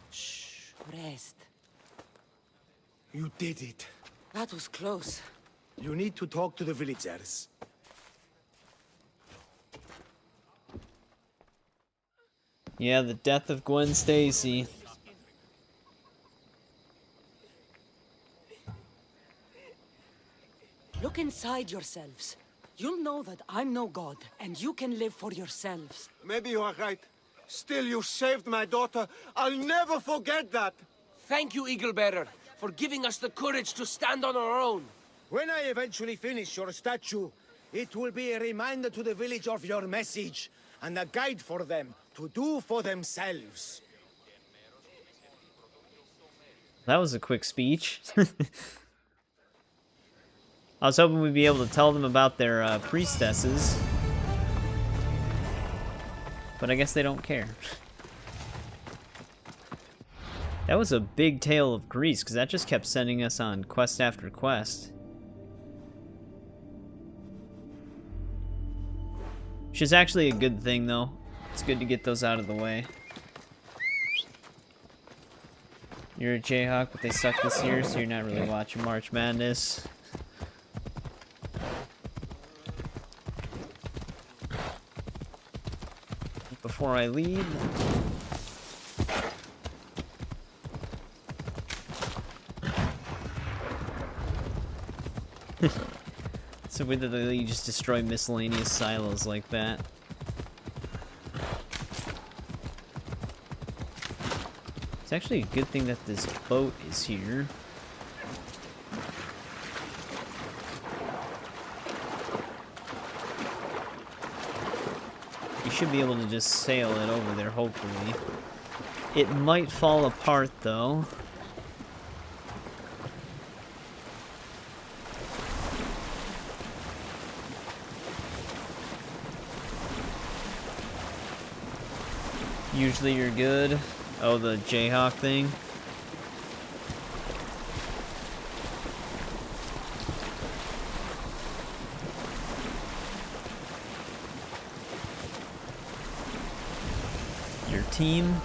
Shh, rest. You did it. That was close. You need to talk to the villagers. Yeah, the death of Gwen Stacy. Look inside yourselves. You'll know that I'm no god, and you can live for yourselves. Maybe you are right. Still, you saved my daughter. I'll never forget that. Thank you, Eagle Bearer, for giving us the courage to stand on our own. When I eventually finish your statue, it will be a reminder to the village of your message, and a guide for them to do for themselves. That was a quick speech. I was hoping we'd be able to tell them about their priestesses. But I guess they don't care. That was a big tale of Greece, because that just kept sending us on quest after quest. Which is actually a good thing, though. It's good to get those out of the way. You're a Jayhawk, but they suck this year, so you're not really watching March Madness. Before I leave... It's so weird that they just destroy miscellaneous silos like that. It's actually a good thing that this boat is here. You should be able to just sail it over there, hopefully. It might fall apart, though. Usually you're good. Oh, the Jayhawk thing. Your team.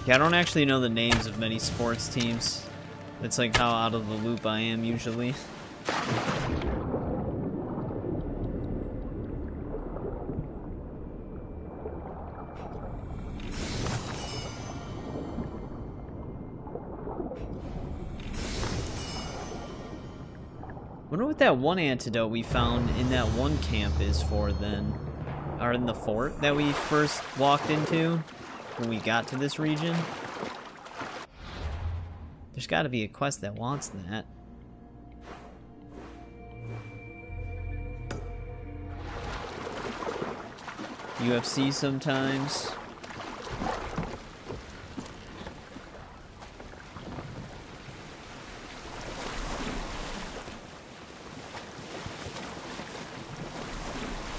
Yeah, I don't actually know the names of many sports teams. It's like how out of the loop I am usually. Wonder what that one antidote we found in that one camp is for then. Or in the fort that we first walked into when we got to this region. There's got to be a quest that wants that. UFC sometimes.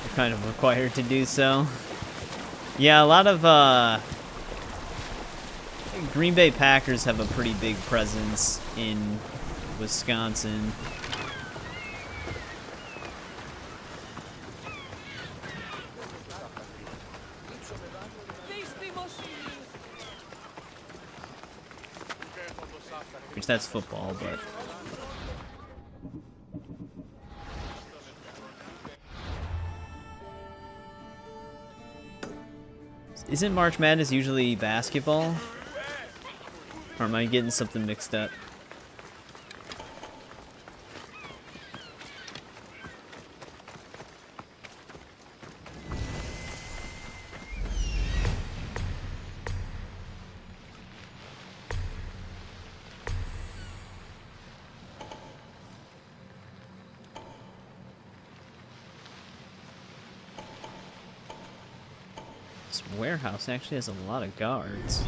You're kind of required to do so. Yeah, a lot of Green Bay Packers have a pretty big presence in Wisconsin. Which that's football, but... Isn't March Madness usually basketball? Or am I getting something mixed up? This warehouse actually has a lot of guards.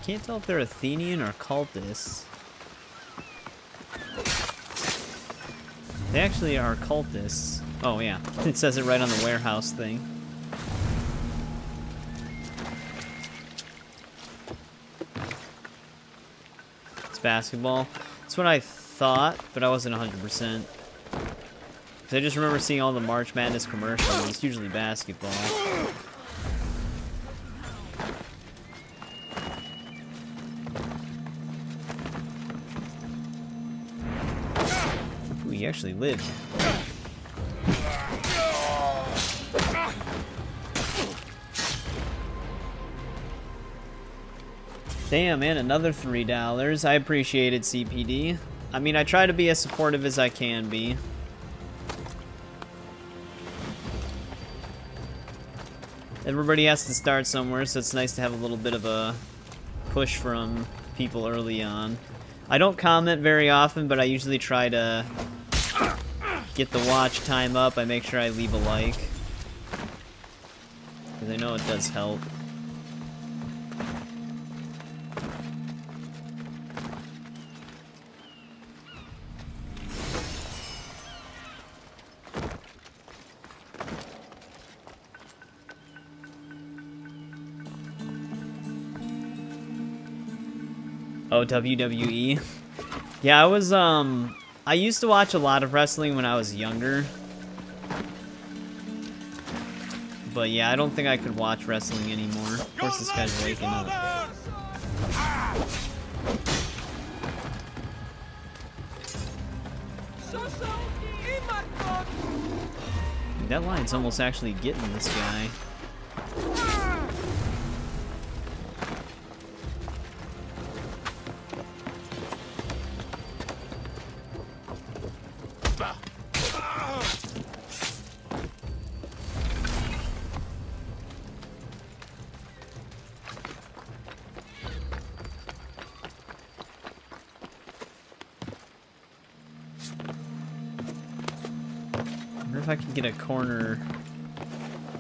Can't tell if they're Athenian or cultists. They actually are cultists. Oh yeah, it says it right on the warehouse thing. It's basketball. That's what I thought, but I wasn't 100%. I just remember seeing all the March Madness commercials. It's usually basketball. Ooh, he actually lived. Damn, man, another $3. I appreciate it, CPD. I mean, I try to be as supportive as I can be. Everybody has to start somewhere, so it's nice to have a little bit of a push from people early on. I don't comment very often, but I usually try to get the watch time up. I make sure I leave a like, because I know it does help. Oh, WWE. Yeah, I used to watch a lot of wrestling when I was younger. But yeah, I don't think I could watch wrestling anymore. Of course, this guy's waking up. That lion's almost actually getting this guy. If I can get a corner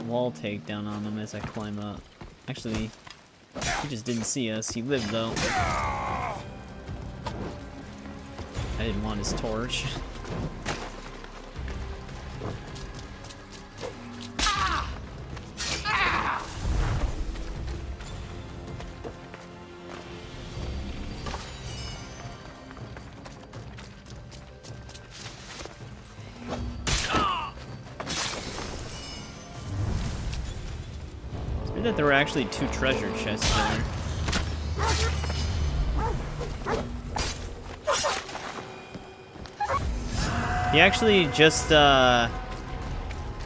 wall takedown on him as I climb up. Actually, he just didn't see us. He lived though. I didn't want his torch. That there were actually 2 treasure chests there. He actually just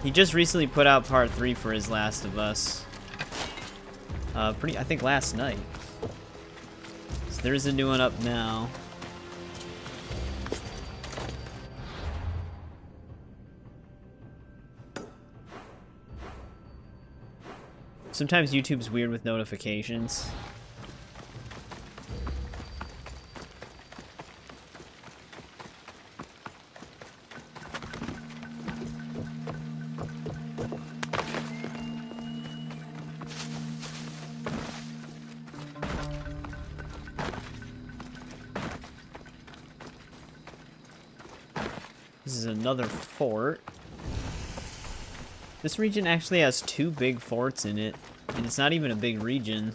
he just recently put out part 3 for his Last of Us. I think last night. So there's a new one up now. Sometimes YouTube's weird with notifications. This is another fort. This region actually has 2 big forts in it, and it's not even a big region.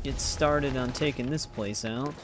Get started on taking this place out.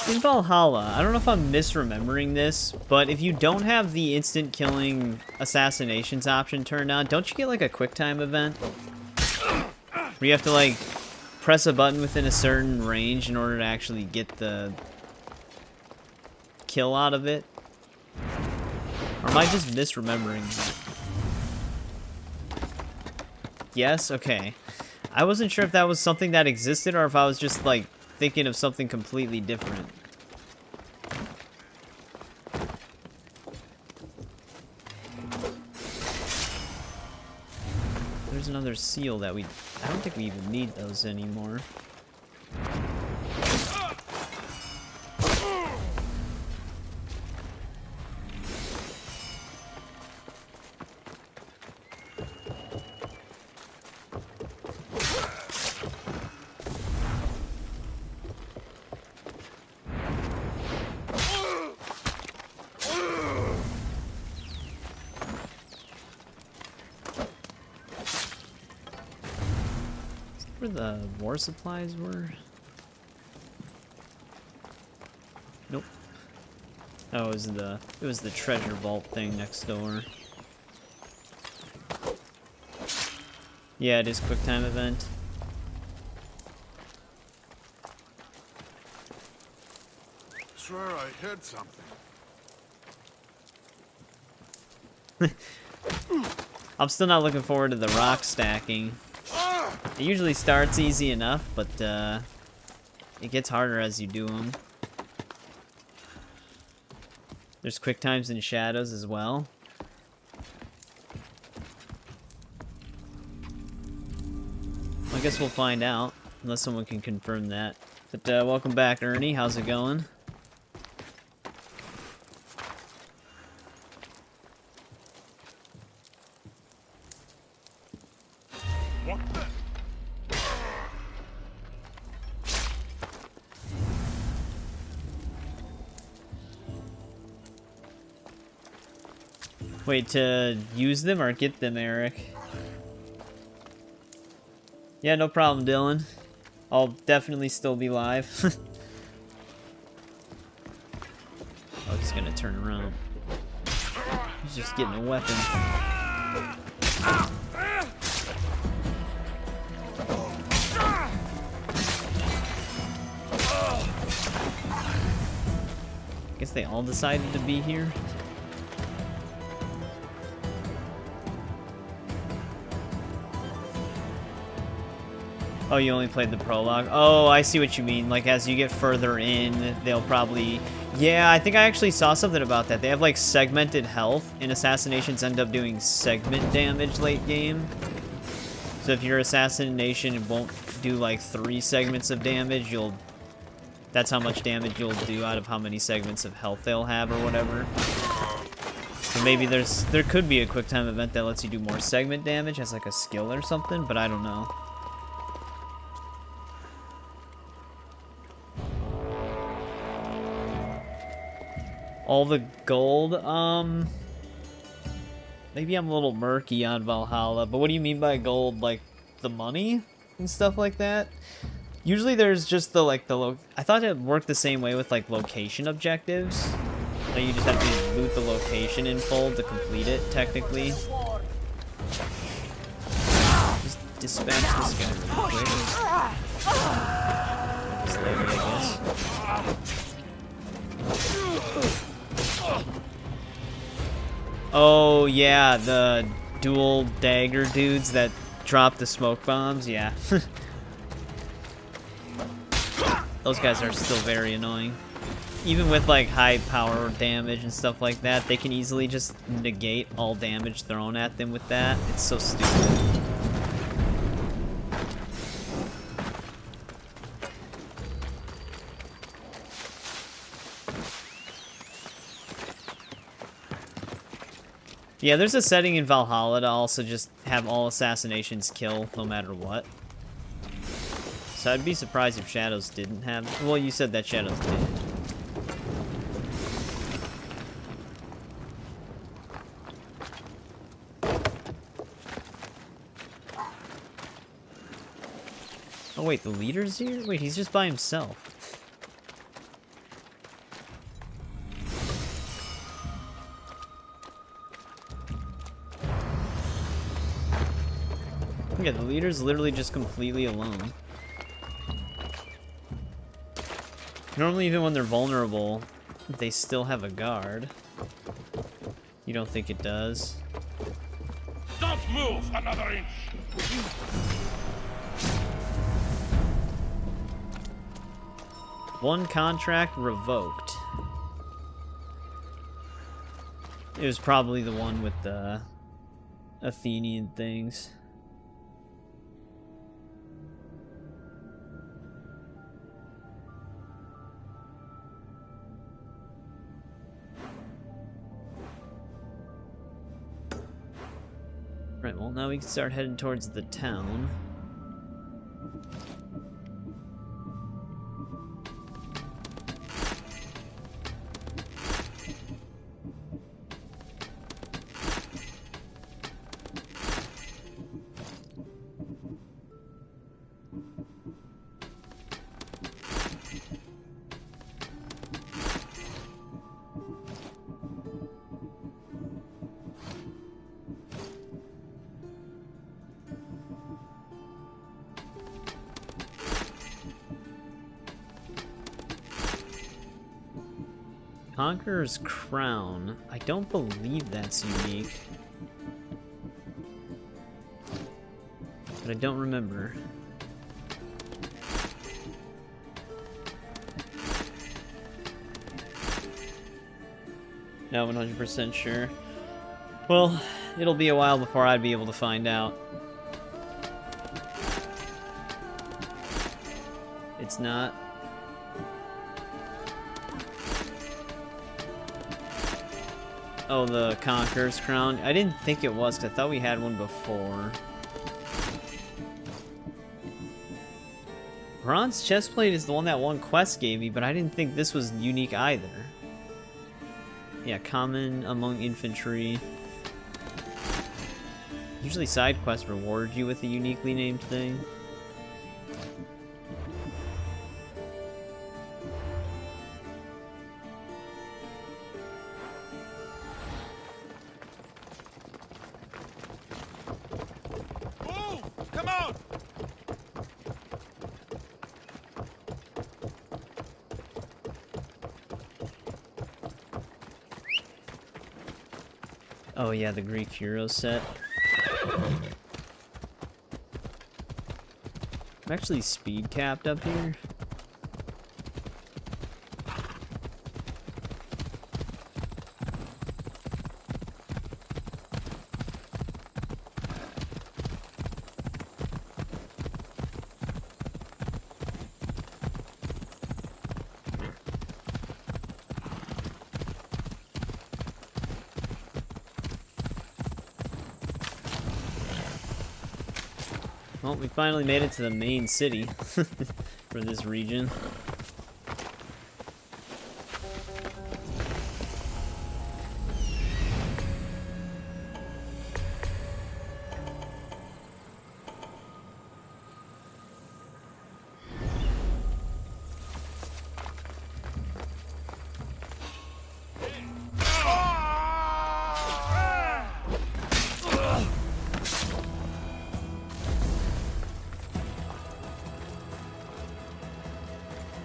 In Valhalla, I don't know if I'm misremembering this, but if you don't have the instant killing assassinations option turned on, don't you get like a quick time event? Where you have to like press a button within a certain range in order to actually get the kill out of it? Or am I just misremembering that? Yes? Okay. I wasn't sure if that was something that existed or if I was just like thinking of something completely different. There's another seal that I don't think we even need those anymore. Where the war supplies were? Nope. Oh, it was the treasure vault thing next door. Yeah, it is quick time event. Swear I heard something. I'm still not looking forward to the rock stacking. It usually starts easy enough, but it gets harder as you do them. There's quick times and shadows as well. I guess we'll find out, unless someone can confirm that. But welcome back, Ernie. How's it going? What the? Wait, to use them or get them, Eric? Yeah, no problem, Dylan. I'll definitely still be live. Oh, he's gonna turn around. He's just getting a weapon. Guess they all decided to be here. Oh, you only played the prologue? Oh, I see what you mean. Like, as you get further in, they'll probably... Yeah, I think I actually saw something about that. They have, like, segmented health, and assassinations end up doing segment damage late game. So if your assassination won't do, like, 3 segments of damage, you'll... That's how much damage you'll do out of how many segments of health they'll have, or whatever. So maybe there could be a quick time event that lets you do more segment damage as, like, a skill or something, but I don't know. All the gold, maybe I'm a little murky on Valhalla, but what do you mean by gold? Like, the money and stuff like that? Usually there's just the, like, I thought it worked the same way with, like, location objectives. Like, you just have to loot the location in full to complete it, technically. Just dispatch this guy really quick. Slowly, I guess. Oh, yeah, the dual dagger dudes that drop the smoke bombs, yeah. Those guys are still very annoying. Even with, like, high power damage and stuff like that, they can easily just negate all damage thrown at them with that. It's so stupid. Yeah, there's a setting in Valhalla to also just have all assassinations kill no matter what. So I'd be surprised if Shadows didn't have... Well, you said that Shadows did. Oh wait, the leader's here? Wait, he's just by himself. Yeah, the leader's literally just completely alone. Normally, even when they're vulnerable, they still have a guard. You don't think it does? Don't move another inch! One contract revoked. It was probably the one with the Athenian things. Right, well now we can start heading towards the town. Conqueror's Crown. I don't believe that's unique. But I don't remember. Not 100% sure. Well, it'll be a while before I'd be able to find out. It's not. Oh, the Conqueror's Crown. I didn't think it was, 'cause I thought we had one before. Bronze chestplate is the one that one quest gave me, but I didn't think this was unique either. Yeah, common among infantry. Usually side quests reward you with a uniquely named thing. Move! Come on! Oh yeah, the Greek hero set. I'm actually speed capped up here. Well, we finally made it to the main city for this region.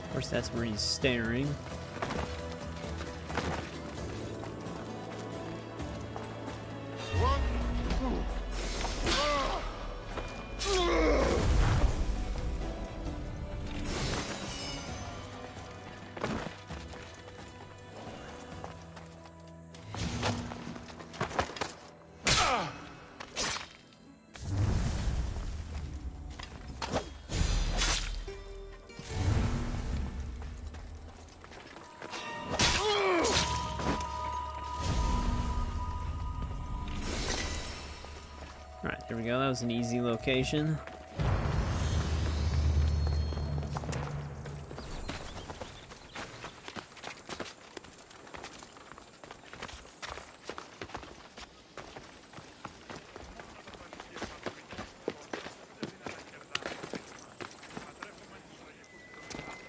Of course, that's where he's staring. Alright, there we go. That was an easy location.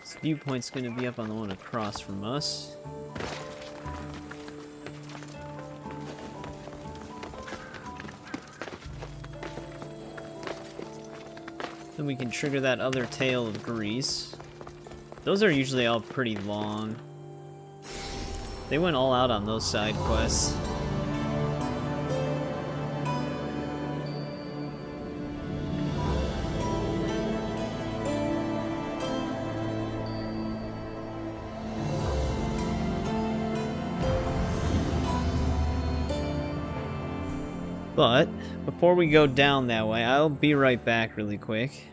This viewpoint's going to be up on the one across from us. Then we can trigger that other tail of grease. Those are usually all pretty long. They went all out on those side quests. But before we go down that way, I'll be right back really quick.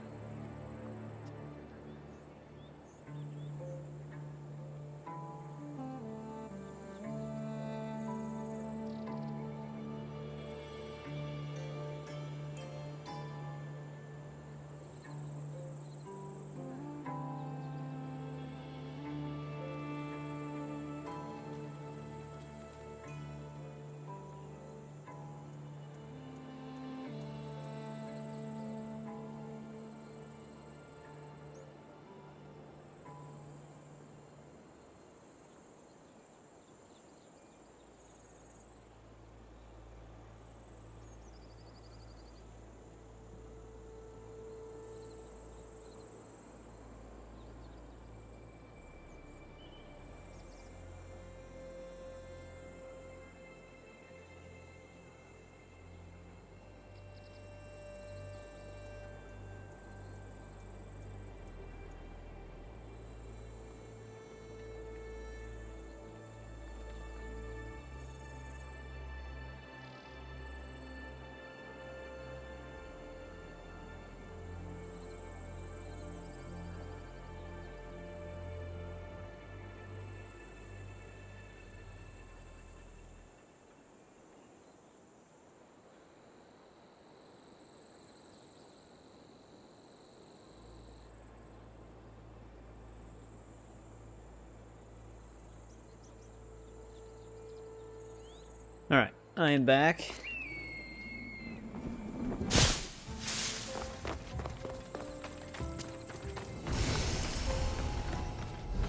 Alright, I am back.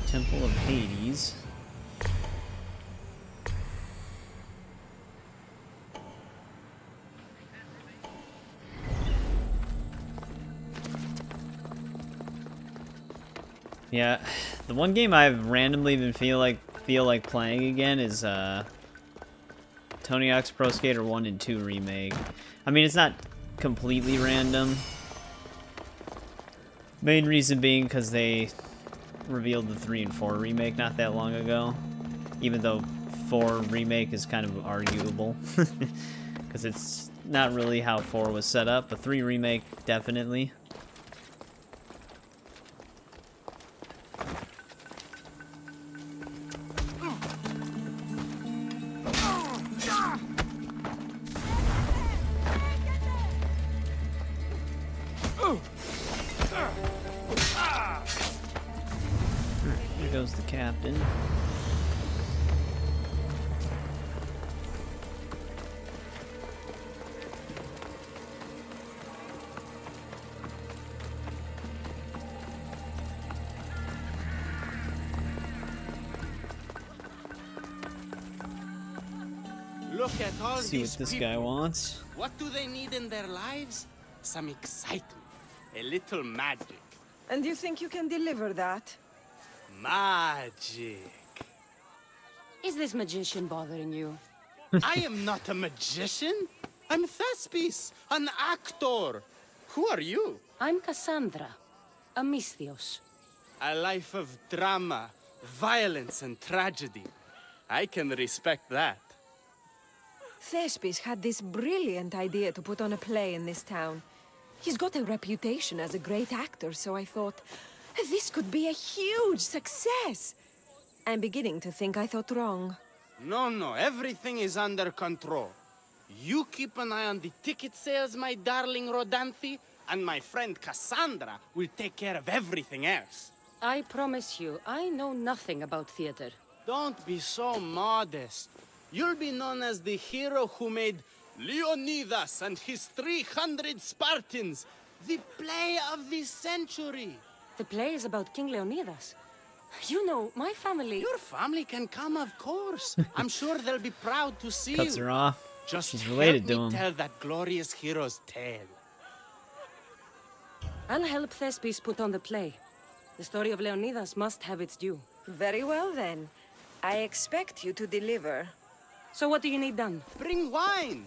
Temple of Hades. Yeah, the one game I've randomly been feel like playing again is Tony Hawk's Pro Skater 1 and 2 remake. I mean, it's not completely random. Main reason being because they revealed the 3 and 4 remake not that long ago. Even though 4 remake is kind of arguable. Because it's not really how 4 was set up, but 3 remake, definitely. Here goes the captain. Look at all See these what this people. guy wants. What do they need in their lives? Some excitement. A little magic. And you think you can deliver that? Magic. Is this magician bothering you? I am not a magician. I'm Thespis, an actor. Who are you? I'm Kassandra, a Misthios. A life of drama, violence, and tragedy. I can respect that. Thespis had this brilliant idea to put on a play in this town. He's got a reputation as a great actor, so I thought, this could be a huge success. I'm beginning to think I thought wrong. No, everything is under control. You keep an eye on the ticket sales, my darling Rodanthi, and my friend Kassandra will take care of everything else. I promise you, I know nothing about theater. Don't be so modest. You'll be known as the hero who made Leonidas and his 300 Spartans, the play of the century. The play is about King Leonidas. You know, my family... Your family can come, of course. I'm sure they'll be proud to see Cuts you. her off. Just She's related help me to him. tell that glorious hero's tale. I'll help Thespis put on the play. The story of Leonidas must have its due. Very well, then. I expect you to deliver. So what do you need done? Bring wine.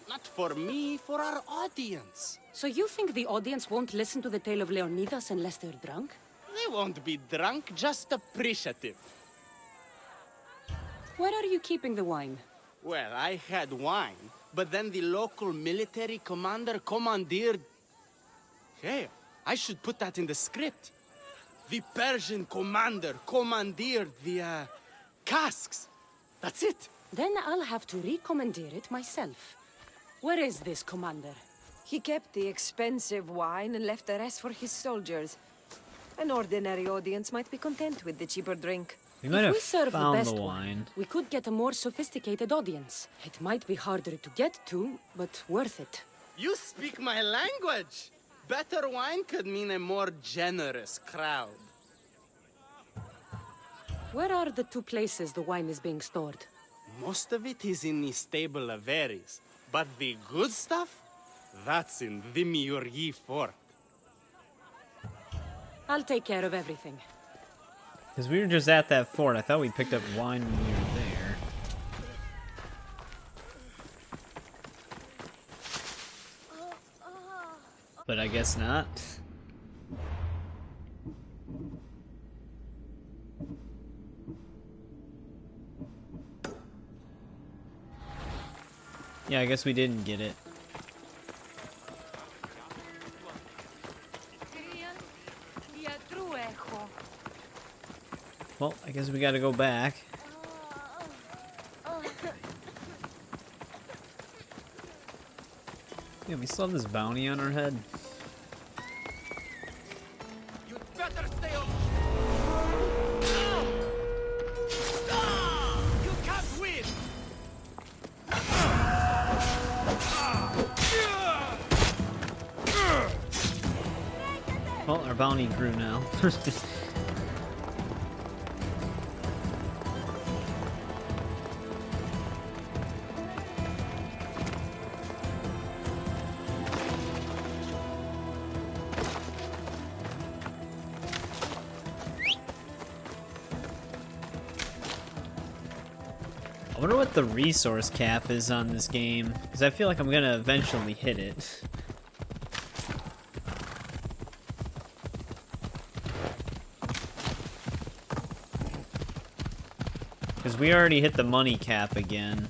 Not for me, for our audience. So you think the audience won't listen to the tale of Leonidas unless they're drunk? They won't be drunk, just appreciative. Where are you keeping the wine? Well, I had wine, but then the local military commander commandeered... Hey, I should put that in the script. The Persian commander commandeered the, casks. That's it. Then I'll have to recommandeer it myself. Where is this commander? He kept the expensive wine and left the rest for his soldiers. An ordinary audience might be content with the cheaper drink. We might If have we serve the found best the wine, wine. we could get a more sophisticated audience. It might be harder to get to, but worth it. You speak my language. Better wine could mean a more generous crowd. Where are the 2 places the wine is being stored? Most of it is in the stable of Ares, but the good stuff, that's in the Miurgi fort. I'll take care of everything. Because we were just at that fort. I thought we picked up wine when we were there. But I guess not. Yeah, I guess we didn't get it. Well, I guess we gotta go back. Yeah, we still have this bounty on our head. You'd better stay on. You can't win. Well, our bounty grew now. I wonder what the resource cap is on this game, because I feel like I'm gonna eventually hit it. Because we already hit the money cap again.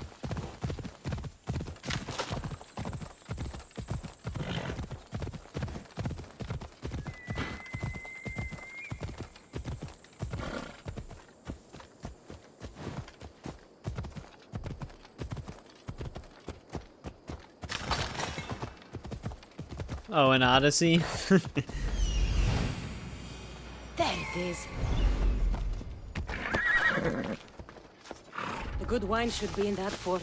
Oh, an Odyssey? There it is. The good wine should be in that fort.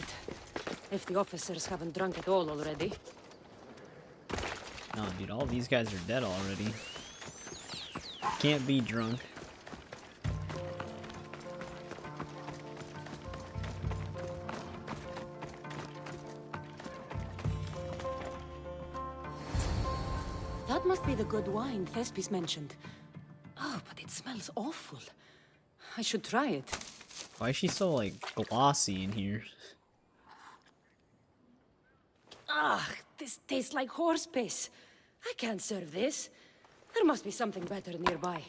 If the officers haven't drunk it all already. No, dude, all these guys are dead already. Can't be drunk. That must be the good wine Thespis mentioned. Oh, but it smells awful. I should try it. Why is she so, like, glossy in here? Ah, this tastes like horse piss. I can't serve this. There must be something better nearby.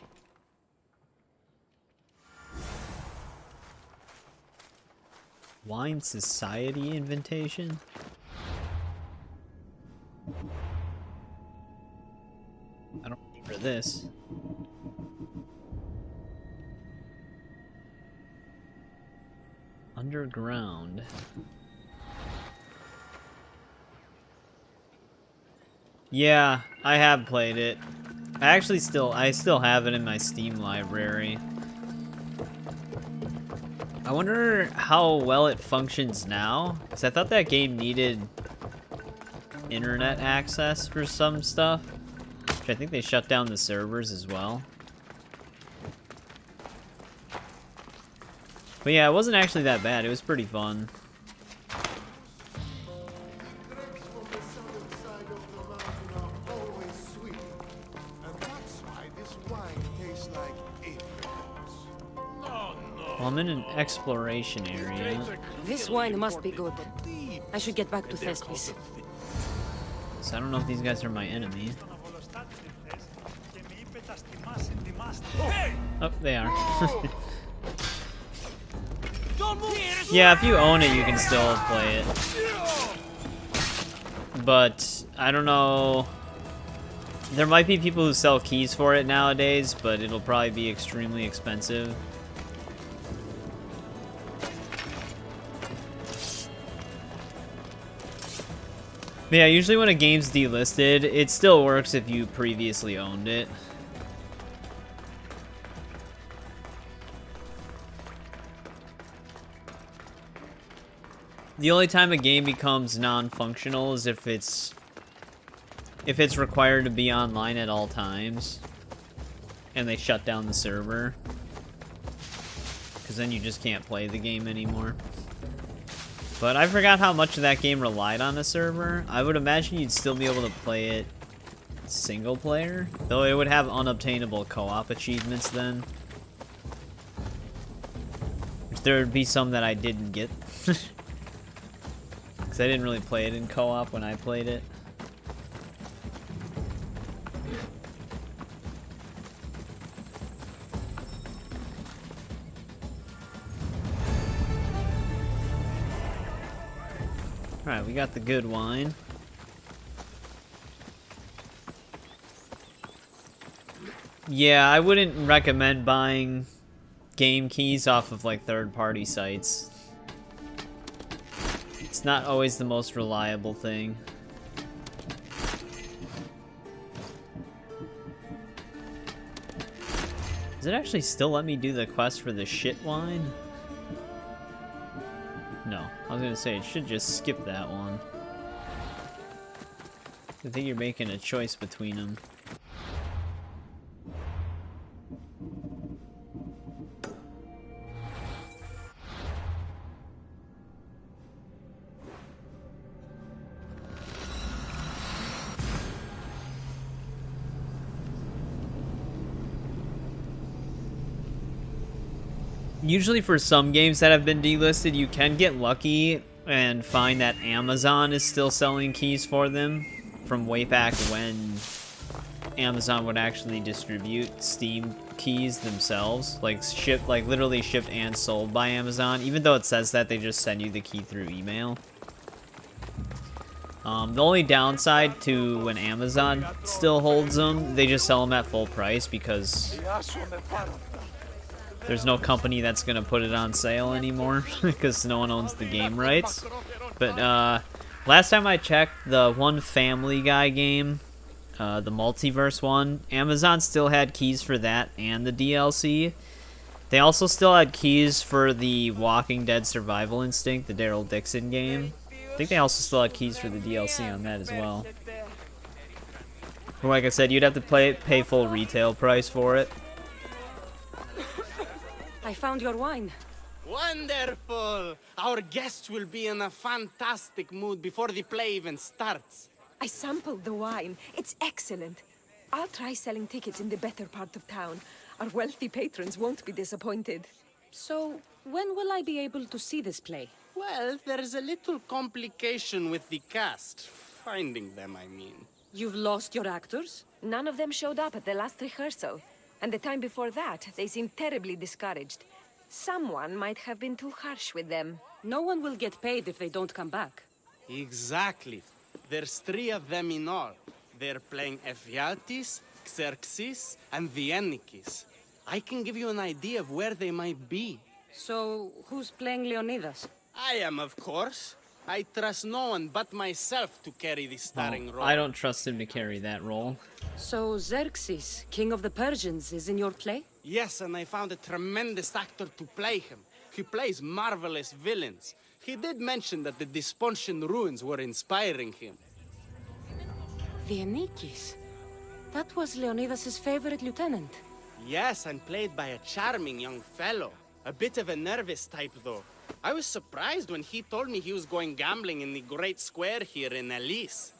Wine Society invitation? I don't remember this. Underground. Yeah, I have played it. I still have it in my Steam library. I wonder how well it functions now, because I thought that game needed internet access for some stuff. Which I think they shut down the servers as well. But yeah, it wasn't actually that bad. It was pretty fun. Grapes from the southern side of the mountain are always sweet. And that's why this wine tastes like apricots. Well, I'm in an exploration area. This wine must be good. I should get back to Thespis. So I don't know if these guys are my enemy. Oh, they are. Yeah, if you own it, you can still play it. But, I don't know. There might be people who sell keys for it nowadays, but it'll probably be extremely expensive. But yeah, usually when a game's delisted, it still works if you previously owned it. The only time a game becomes non-functional is if it's required to be online at all times and they shut down the server, because then you just can't play the game anymore. But I forgot how much of that game relied on a server. I would imagine you'd still be able to play it single player, though it would have unobtainable co-op achievements then. There would be some that I didn't get. Because I didn't really play it in co-op when I played it. Alright, we got the good wine. Yeah, I wouldn't recommend buying game keys off of like third-party sites. It's not always the most reliable thing. Does it actually still let me do the quest for the shit wine? No, I was gonna say it should just skip that one. I think you're making a choice between them. Usually for some games that have been delisted, you can get lucky and find that Amazon is still selling keys for them from way back when Amazon would actually distribute Steam keys themselves, like literally shipped and sold by Amazon. Even though it says that, they just send you the key through email. The only downside to when Amazon still holds them, they just sell them at full price because there's no company that's gonna put it on sale anymore because no one owns the game rights. But last time I checked, the one Family Guy game, the multiverse one, Amazon still had keys for that and the DLC. They also still had keys for the Walking Dead Survival Instinct, the Daryl Dixon game. I think they also still had keys for the DLC on that as well. But like I said, you'd have to pay full retail price for it. I found your wine. Wonderful! Our guests will be in a fantastic mood before the play even starts. I sampled the wine. It's excellent. I'll try selling tickets in the better part of town. Our wealthy patrons won't be disappointed. So, when will I be able to see this play? Well, there's a little complication with the cast. Finding them, I mean. You've lost your actors? None of them showed up at the last rehearsal. And the time before that, they seemed terribly discouraged. Someone might have been too harsh with them. No one will get paid if they don't come back. Exactly. There's 3 of them in all. They're playing Ephialtes, Xerxes, and the Ennikis. I can give you an idea of where they might be. So, who's playing Leonidas? I am, of course. I trust no one but myself to carry the starring role. I don't trust him to carry that role. So, Xerxes, king of the Persians, is in your play? Yes, and I found a tremendous actor to play him. He plays marvelous villains. He did mention that the Despontian ruins were inspiring him. The Ennikis? That was Leonidas' favorite lieutenant. Yes, and played by a charming young fellow. A bit of a nervous type, though. I was surprised when he told me he was going gambling in the Great Square here in Elise.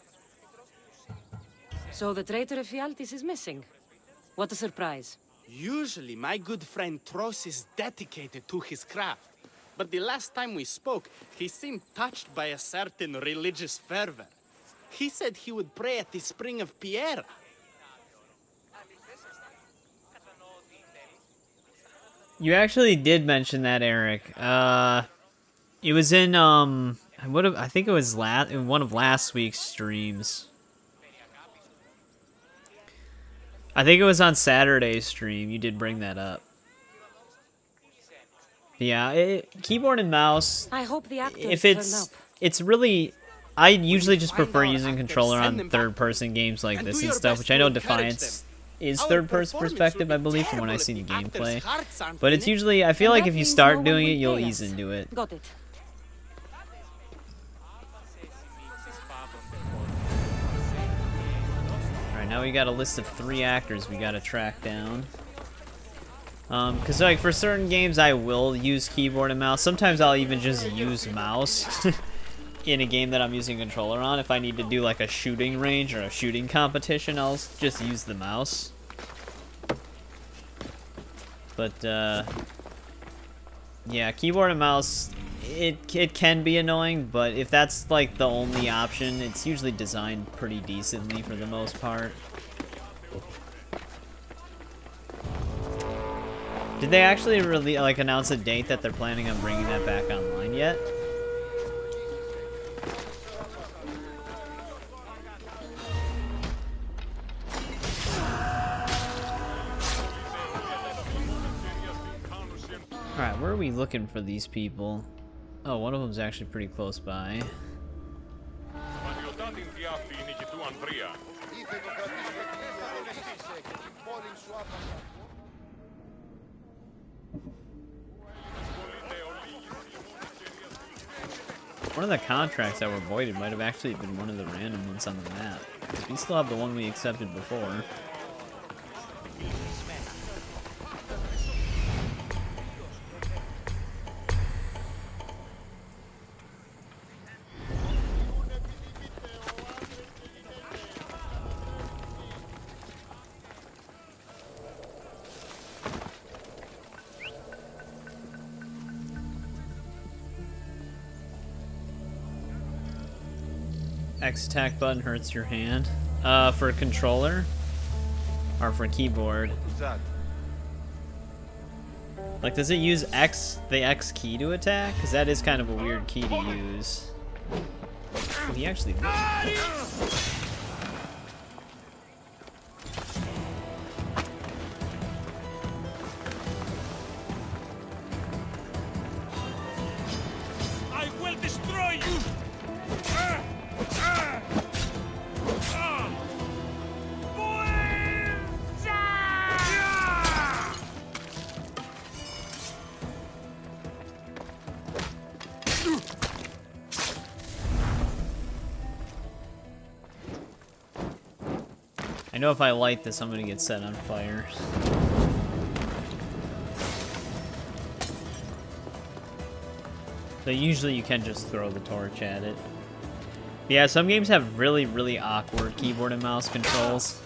So the traitor Ephialtes is missing. What a surprise. Usually, my good friend Tros is dedicated to his craft. But the last time we spoke, he seemed touched by a certain religious fervor. He said he would pray at the spring of Pierre. You actually did mention that, Eric. It was in I think it was in one of last week's streams. I think it was on Saturday's stream. You did bring that up. Yeah, keyboard and mouse. I hope the actors if turn up. it's really, I usually just prefer using controller on third-person games like this and stuff, which I know Defiance is third-person perspective, I believe, from when I see the gameplay. But it's usually, I feel like if you start doing it, you'll ease into it. Got it. Alright, now we got a list of 3 actors we gotta track down. Because like for certain games I will use keyboard and mouse. Sometimes I'll even just use mouse in a game that I'm using controller on. If I need to do like a shooting range or a shooting competition, I'll just use the mouse. But yeah, keyboard and mouse, it can be annoying, but if that's like the only option, it's usually designed pretty decently for the most part. Did they actually really like announce a date that they're planning on bringing that back online yet? Alright, where are we looking for these people? Oh, one of them's actually pretty close by. One of the contracts that were voided might have actually been one of the random ones on the map. Because we still have the one we accepted before. X attack button hurts your hand. For controller? Or for keyboard? Like, does it use the X key to attack? Because that is kind of a weird key to use. Oh, he actually... I will destroy you! I know if I light this, I'm gonna get set on fire. So usually you can just throw the torch at it. Yeah, some games have really, really awkward keyboard and mouse controls.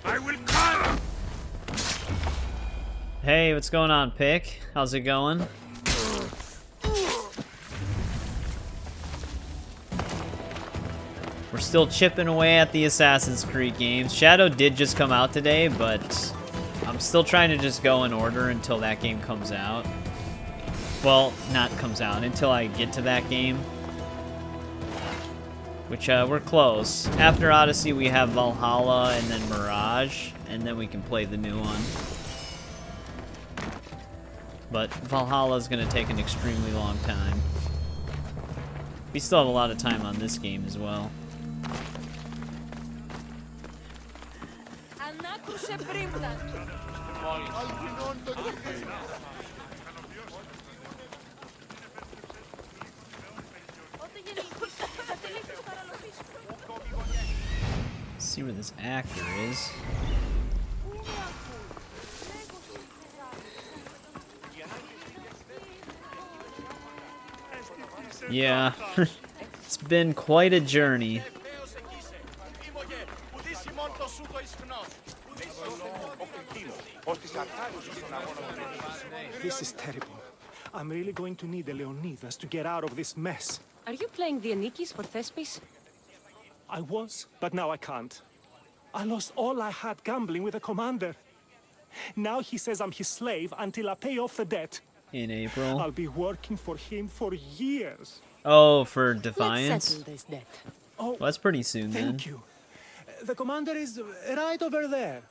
I will come! Hey, what's going on, Pick? How's it going? We're still chipping away at the Assassin's Creed games. Shadow did just come out today, but I'm still trying to just go in order until that game comes out. Well, not comes out, until I get to that game. Which, we're close. After Odyssey, we have Valhalla and then Mirage, and then we can play the new one. But Valhalla is going to take an extremely long time. We still have a lot of time on this game as well. See where this actor is. Yeah, it's been quite a journey. This is terrible. I'm really going to need the Leonidas to get out of this mess. Are you playing the Anikis for Thespis? I was, but now I can't. I lost all I had gambling with the commander. Now he says I'm his slave until I pay off the debt. In April. I'll be working for him for years. Oh, for Defiance? Let's settle this debt. Oh, well, that's pretty soon then. Thank you. The commander is right over there.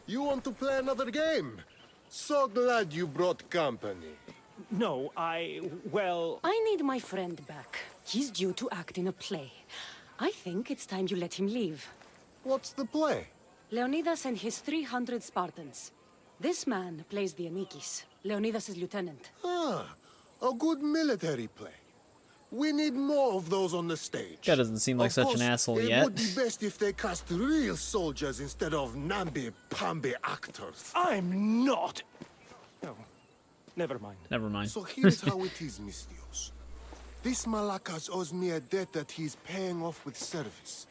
You want to play another game? So glad you brought company. No, well... I need my friend back. He's due to act in a play. I think it's time you let him leave. What's the play? Leonidas and his 300 Spartans. This man plays the Anikis, Leonidas' lieutenant. Ah, a good military play. We need more of those on the stage. Guy doesn't seem like such an asshole yet. It would be best if they cast real soldiers instead of namby-pamby actors. I'm not! No, never mind. Never mind. So here's how it is, Mistios. This Malakas owes me a debt that he's paying off with service.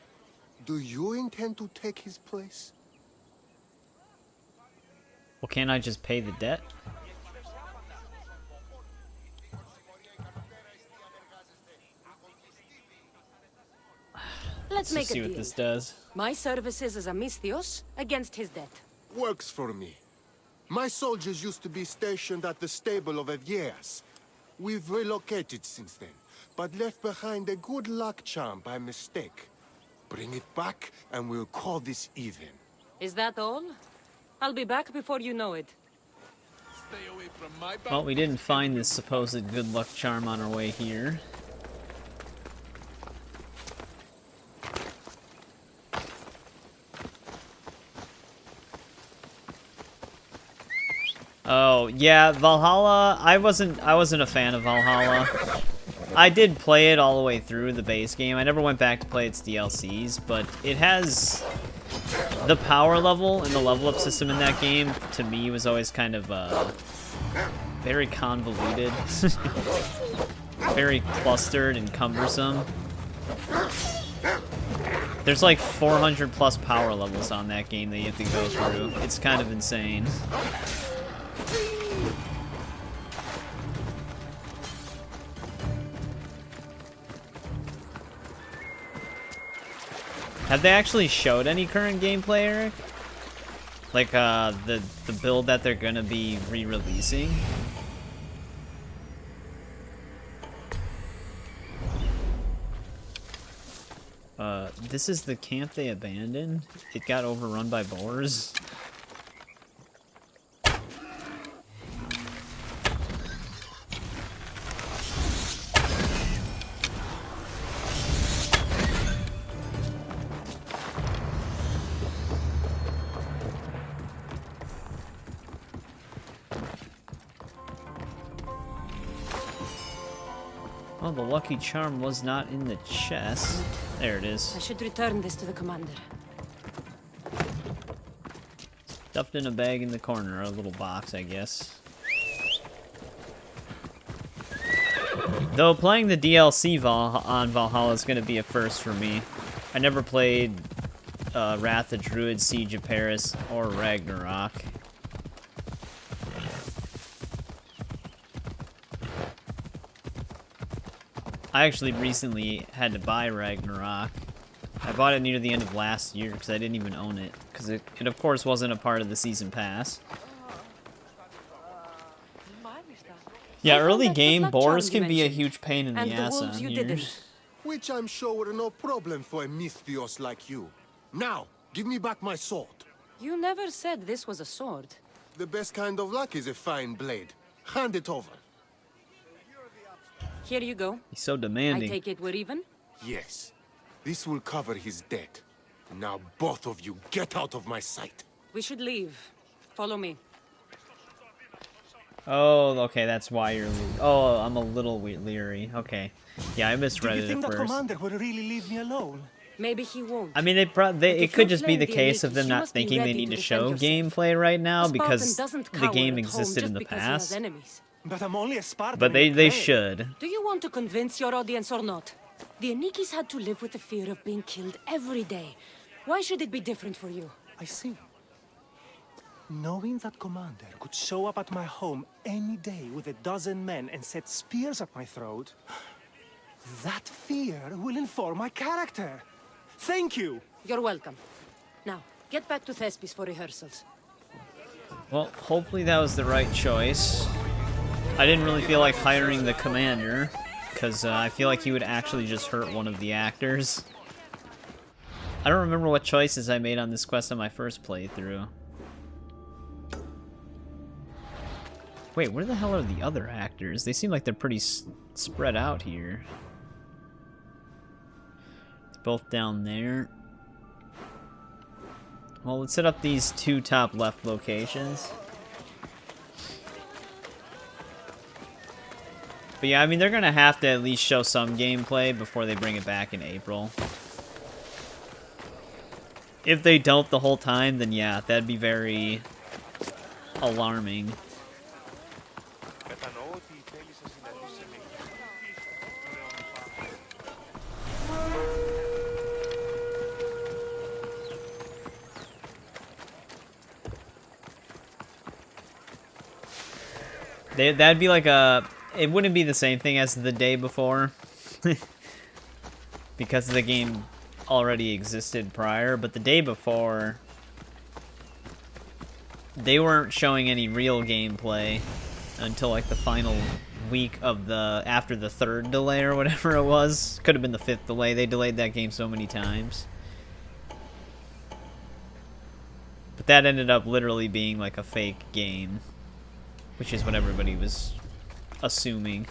Do you intend to take his place? Well, can't I just pay the debt? Let's make a see deal. what this does. My services as a Misthios against his debt. Works for me. My soldiers used to be stationed at the stable of Evieas. We've relocated since then, but left behind a good luck charm by mistake. Bring it back, and we'll call this even. Is that all? I'll be back before you know it. Well, we didn't find this supposed good luck charm on our way here. Oh, yeah, Valhalla, I wasn't a fan of Valhalla. I did play it all the way through the base game. I never went back to play its DLCs, but it has the power level and the level up system in that game, to me, was always kind of very convoluted. very clustered and cumbersome. There's like 400 plus power levels on that game that you have to go through. It's kind of insane. Have they actually showed any current gameplay, Eric? Like, the build that they're gonna be re-releasing? This is the camp they abandoned? It got overrun by boars? Oh, the lucky charm was not in the chest. There it is. I should return this to the commander. Stuffed in a bag in the corner, a little box, I guess. Though playing the DLC on Valhalla is going to be a first for me. I never played Wrath of Druid, Siege of Paris, or Ragnarok. I actually recently had to buy Ragnarok. I bought it near the end of last year because I didn't even own it. Because it of course wasn't a part of the season pass. Yeah, early game boars can be a huge pain in the ass on here. Which I'm sure were no problem for a Misthios like you. Now, give me back my sword. You never said this was a sword. The best kind of luck is a fine blade. Hand it over. Here you go. He's so demanding. I take it we're even? Yes. This will cover his debt. Now both of you get out of my sight. We should leave. Follow me. Oh, okay, that's why you're... Oh, I'm a little leery. Okay. Yeah, I misread it at first. Do you think the commander will really leave me alone? Maybe he won't. I mean, it could just be the case of them not thinking they need to show gameplay right now because the game existed in the past. But I'm only a Spartan. But they should. Do you want to convince your audience or not? The Anikis had to live with the fear of being killed every day. Why should it be different for you? I see. Knowing that commander could show up at my home any day with a dozen men and set spears at my throat, that fear will inform my character. Thank you. You're welcome. Now, get back to Thespis for rehearsals. Well, hopefully that was the right choice. I didn't really feel like hiring the commander, because I feel like he would actually just hurt one of the actors. I don't remember what choices I made on this quest on my first playthrough. Wait, where the hell are the other actors? They seem like they're pretty spread out here. It's both down there. Well, let's set up these two top left locations. But yeah, I mean, they're gonna have to at least show some gameplay before they bring it back in April. If they don't the whole time, then yeah, that'd be very alarming. That'd be like a... It wouldn't be the same thing as the day before. Because the game already existed prior, but the day before... They weren't showing any real gameplay until like the final week of the... After the third delay or whatever it was. Could have been the fifth delay. They delayed that game so many times. But that ended up literally being like a fake game. Which is what everybody was assuming.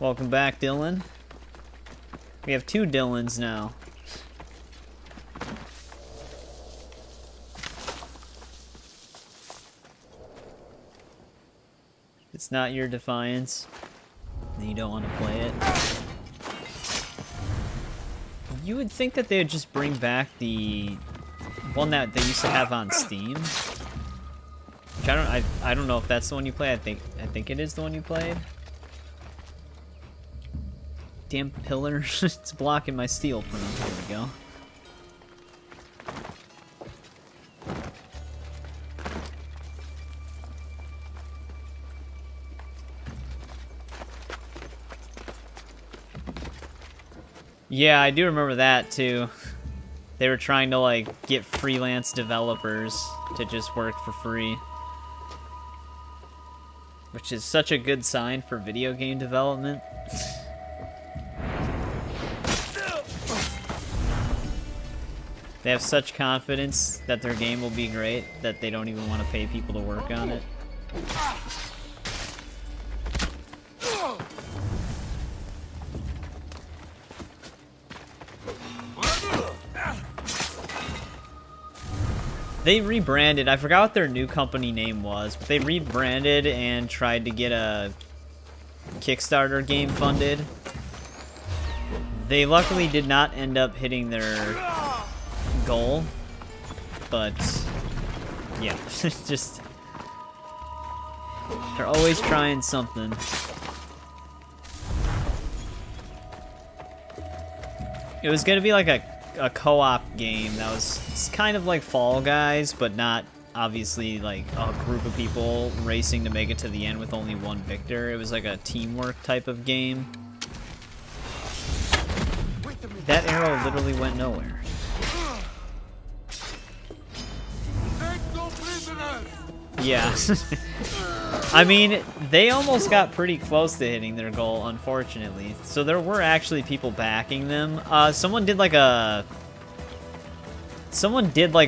Welcome back, Dylan. We have two Dylans now. If it's not your Defiance, then you don't want to play it. You would think that they would just bring back the one that they used to have on Steam. Which I don't know if that's the one you play. I think it is the one you played. Damn pillar. It's blocking my steel prone. There we go. Yeah, I do remember that too. They were trying to like get freelance developers to just work for free. Which is such a good sign for video game development. They have such confidence that their game will be great that they don't even want to pay people to work on it. They rebranded. I forgot what their new company name was, but they rebranded and tried to get a Kickstarter game funded. They luckily did not end up hitting their goal, but yeah, just they're always trying something. It was gonna be like a co-op game that was kind of like Fall Guys, but not obviously like a group of people racing to make it to the end with only one victor. It was like a teamwork type of game. That arrow literally went nowhere. Yeah. I mean, they almost got pretty close to hitting their goal, unfortunately. So there were actually people backing them. Someone did like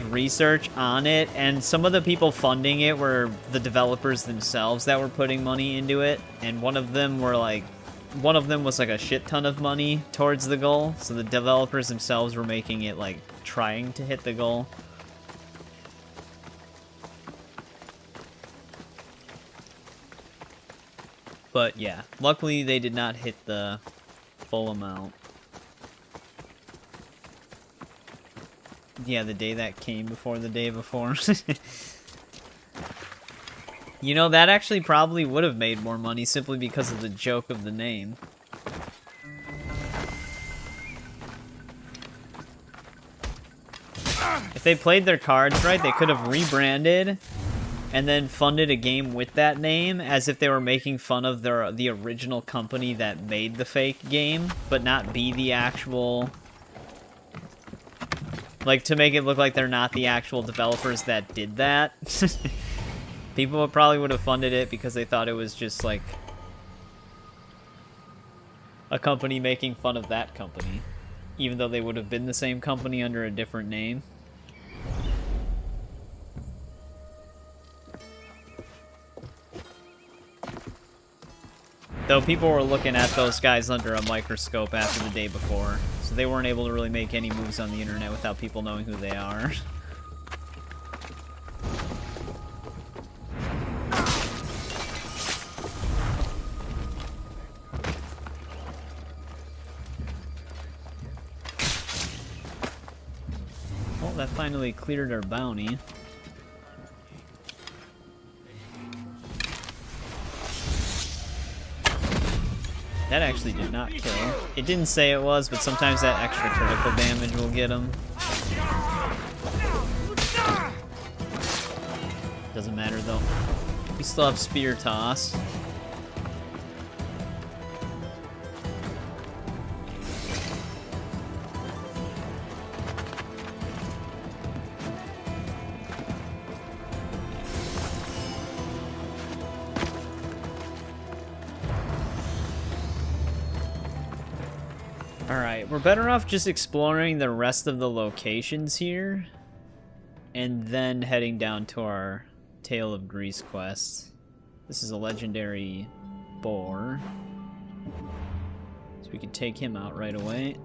research on it, and some of the people funding it were the developers themselves that were putting money into it, and one of them was like a shit ton of money towards the goal. So the developers themselves were making it like trying to hit the goal. But yeah, luckily they did not hit the full amount. Yeah, the day that came before the day before. You know, that actually probably would have made more money simply because of the joke of the name. If they played their cards right, they could have rebranded and then funded a game with that name as if they were making fun of the original company that made the fake game, but not be the actual... Like, to make it look like they're not the actual developers that did that. People probably would have funded it because they thought it was just, like, a company making fun of that company, even though they would have been the same company under a different name. Though people were looking at those guys under a microscope after the day before, so they weren't able to really make any moves on the internet without people knowing who they are. Well, that finally cleared our bounty. That actually did not kill. It didn't say it was, but sometimes that extra critical damage will get him. Doesn't matter though. We still have spear toss. Alright, we're better off just exploring the rest of the locations here, and then heading down to our Tale of Greece quest. This is a legendary boar, so we can take him out right away.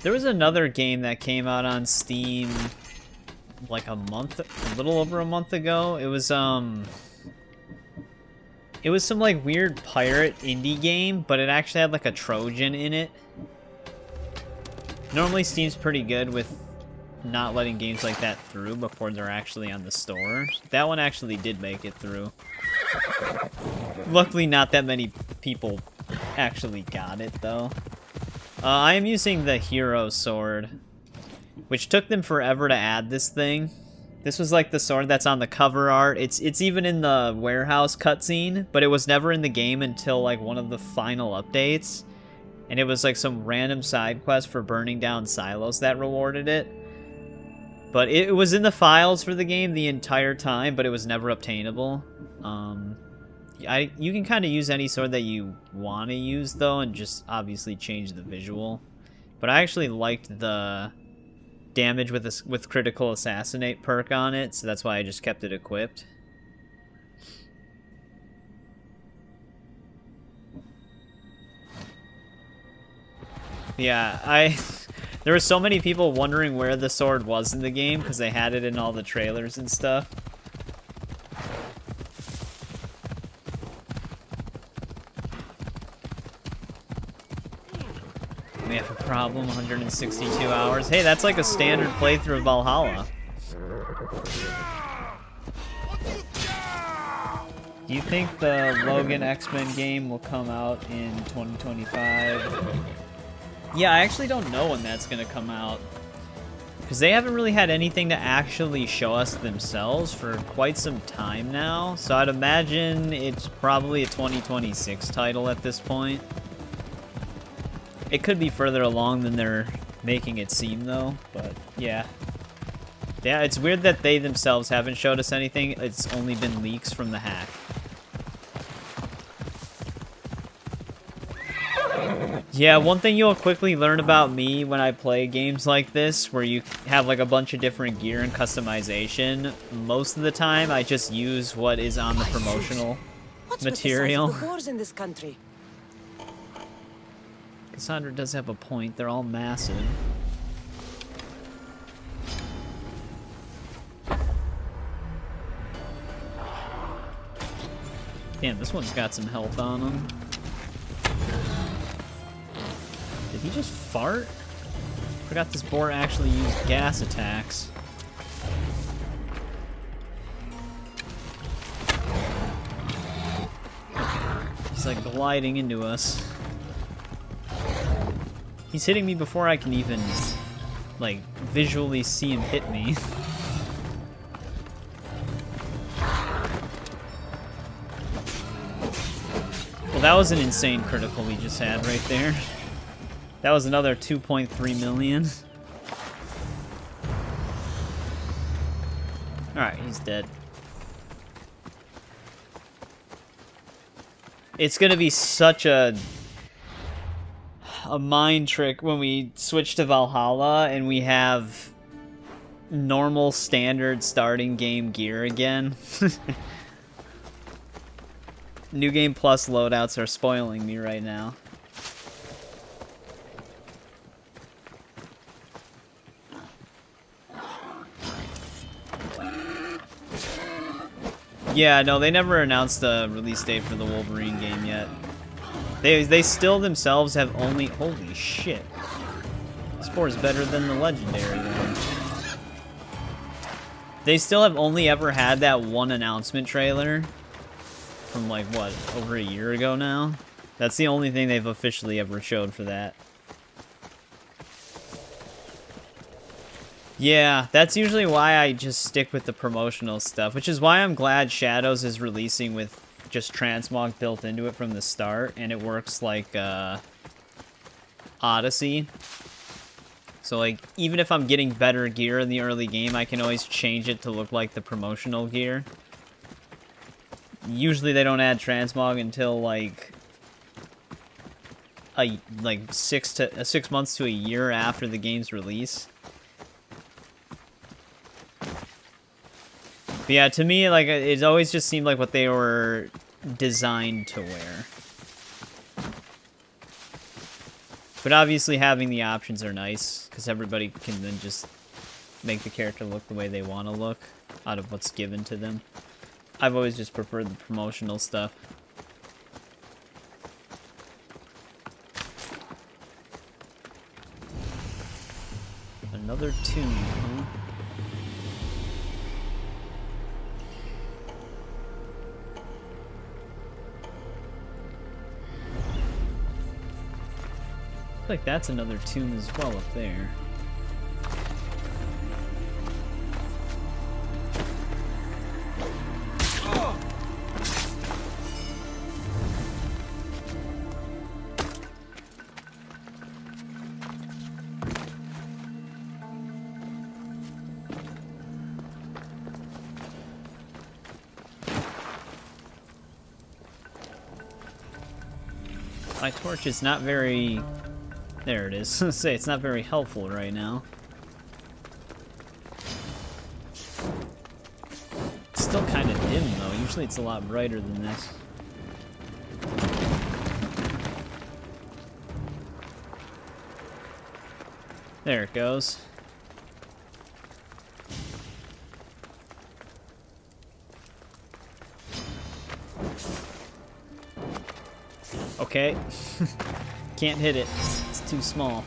There was another game that came out on Steam like a little over a month ago. It was some like weird pirate indie game, but it actually had like a Trojan in it. Normally Steam's pretty good with not letting games like that through before they're actually on the store. That one actually did make it through. Luckily not that many people actually got it though. I am using the hero sword, which took them forever to add this thing. This was like the sword that's on the cover art. It's even in the warehouse cutscene, but it was never in the game until like one of the final updates. And it was like some random side quest for burning down silos that rewarded it. But it was in the files for the game the entire time, but it was never obtainable. You can kind of use any sword that you want to use though, and just obviously change the visual. But I actually liked the damage with critical assassinate perk on it, so that's why I just kept it equipped. Yeah, there were so many people wondering where the sword was in the game because they had it in all the trailers and stuff. We have a problem, 162 hours. Hey, that's like a standard playthrough of Valhalla. Do you think the Logan X-Men game will come out in 2025? Yeah, I actually don't know when that's going to come out. Because they haven't really had anything to actually show us themselves for quite some time now. So I'd imagine it's probably a 2026 title at this point. It could be further along than they're making it seem, though. But, yeah. Yeah, it's weird that they themselves haven't showed us anything. It's only been leaks from the hack. Yeah, one thing you'll quickly learn about me when I play games like this, where you have like a bunch of different gear and customization, most of the time I just use what is on the promotional material. What's with the size of the wars in this country? Kassandra does have a point, they're all massive. Damn, this one's got some health on him. Did he just fart? Forgot this boar actually used gas attacks. He's like gliding into us. He's hitting me before I can even, like, visually see him hit me. Well, that was an insane critical we just had right there. That was another 2.3 million. Alright, he's dead. It's gonna be such a mind trick when we switch to Valhalla and we have normal standard starting game gear again. New Game Plus loadouts are spoiling me right now. Yeah, no, they never announced the release date for the Wolverine game yet. They still themselves have only... Holy shit. This boar is better than the legendary one. They still have only ever had that one announcement trailer from, like, what, over a year ago now? That's the only thing they've officially ever showed for that. Yeah, that's usually why I just stick with the promotional stuff, which is why I'm glad Shadows is releasing with just transmog built into it from the start, and it works like Odyssey. So, like, even if I'm getting better gear in the early game, I can always change it to look like the promotional gear. Usually they don't add transmog until, like 6 months to a year after the game's release. But yeah, to me, like, it always just seemed like what they were designed to wear. But obviously having the options are nice, because everybody can then just make the character look the way they want to look out of what's given to them. I've always just preferred the promotional stuff. Another tomb, huh? Looks like that's another tomb as well up there. My torch is not very... There it is. Say, it's not very helpful right now. It's still kind of dim, though. Usually it's a lot brighter than this. There it goes. Okay. Can't hit it. It's too small.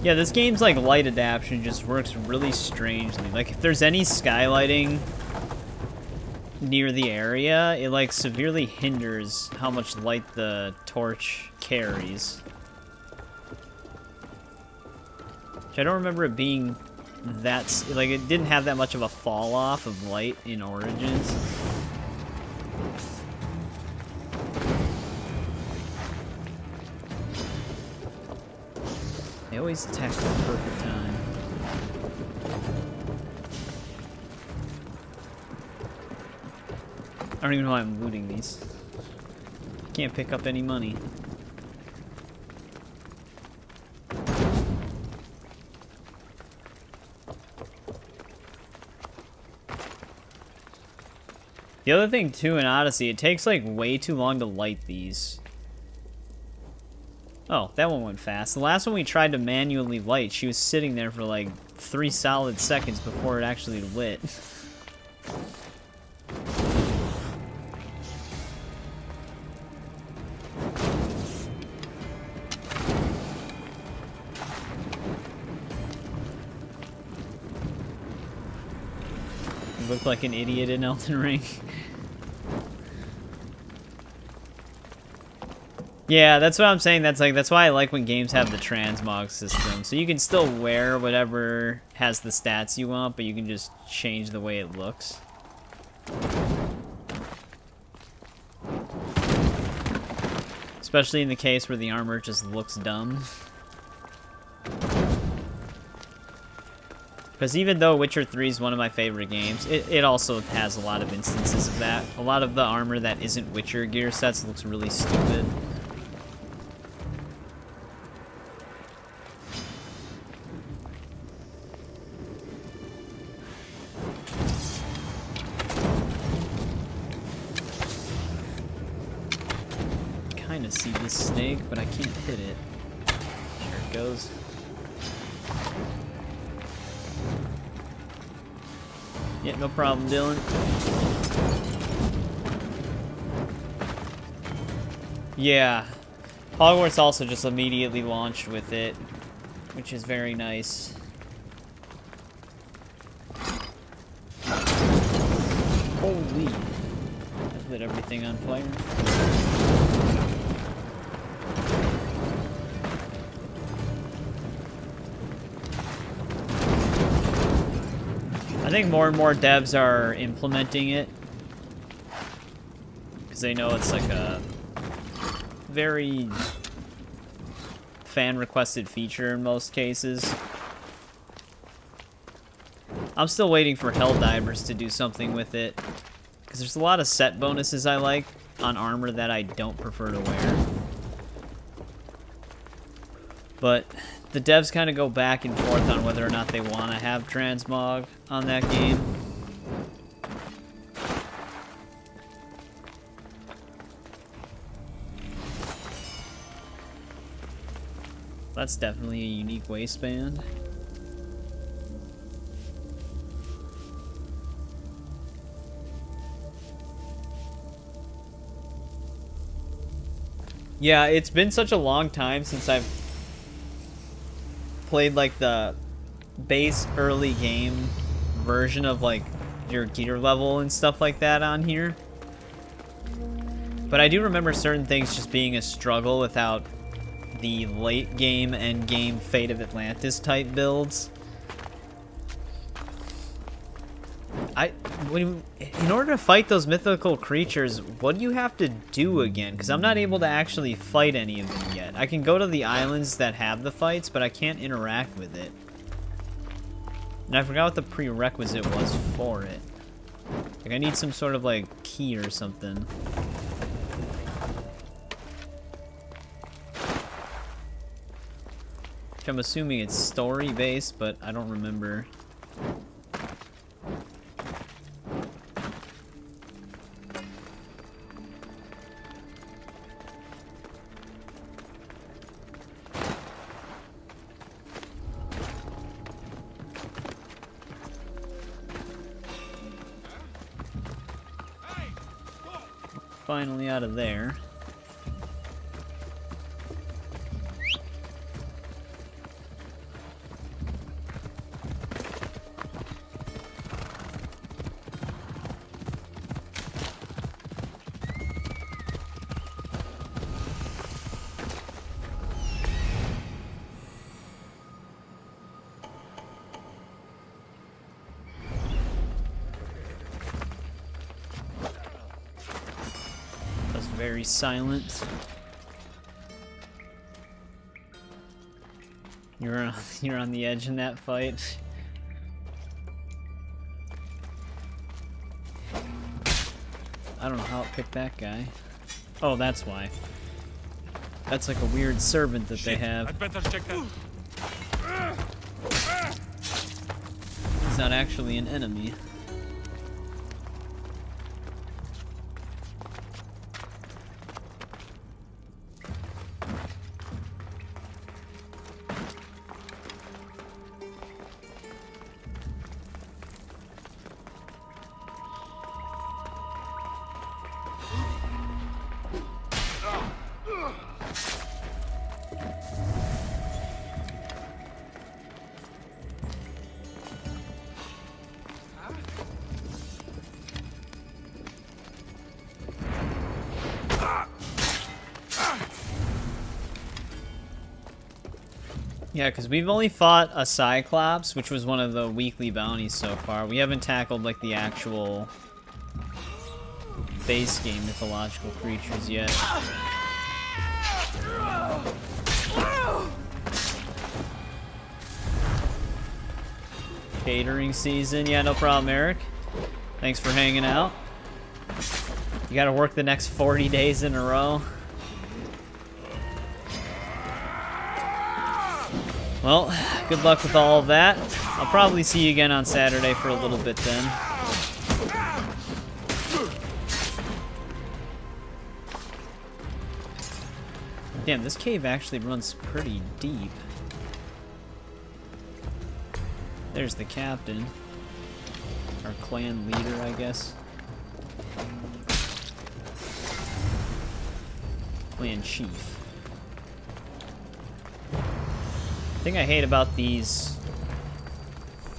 Yeah, this game's like light adaptation just works really strangely. Like if there's any skylighting near the area, it like severely hinders how much light the torch carries. Which I don't remember it being that, like it didn't have that much of a fall off of light in Origins. They always attack at the perfect time. I don't even know why I'm looting these. Can't pick up any money. The other thing too in Odyssey, it takes like way too long to light these. Oh, that one went fast. The last one we tried to manually light, she was sitting there for like 3 solid seconds before it actually lit. You look like an idiot in Elden Ring. Yeah, that's what I'm saying. That's why I like when games have the transmog system. So you can still wear whatever has the stats you want, but you can just change the way it looks. Especially in the case where the armor just looks dumb. Because even though Witcher 3 is one of my favorite games, it also has a lot of instances of that. A lot of the armor that isn't Witcher gear sets looks really stupid. See this snake, but I can't hit it. There it goes. Yeah, no problem, Dylan. Yeah. Hogwarts also just immediately launched with it, which is very nice. Holy. I've lit everything on fire. I think more and more devs are implementing it because they know it's like a very fan-requested feature in most cases. I'm still waiting for Helldivers to do something with it because there's a lot of set bonuses I like on armor that I don't prefer to wear. But the devs kind of go back and forth on whether or not they want to have transmog on that game. That's definitely a unique waistband. Yeah, it's been such a long time since I've played like the base early game version of like your gear level and stuff like that on here. But I do remember certain things just being a struggle without the late game end game Fate of Atlantis type builds. In order to fight those mythical creatures, what do you have to do again? Because I'm not able to actually fight any of them yet. I can go to the islands that have the fights, but I can't interact with it. And I forgot what the prerequisite was for it. Like, I need some sort of, like, key or something. Which I'm assuming it's story-based, but I don't remember. Finally out of there. Very silent. You're on the edge in that fight. I don't know how it picked that guy. Oh, that's why. That's like a weird servant that they have. I'd better check that. He's not actually an enemy. Yeah, because we've only fought a Cyclops, which was one of the weekly bounties so far. We haven't tackled, like, the actual base game mythological creatures yet. Catering season. Yeah, no problem, Eric. Thanks for hanging out. You gotta work the next 40 days in a row. Well, good luck with all of that. I'll probably see you again on Saturday for a little bit then. Damn, this cave actually runs pretty deep. There's the captain. Our clan leader, I guess. Clan chief. The thing I hate about these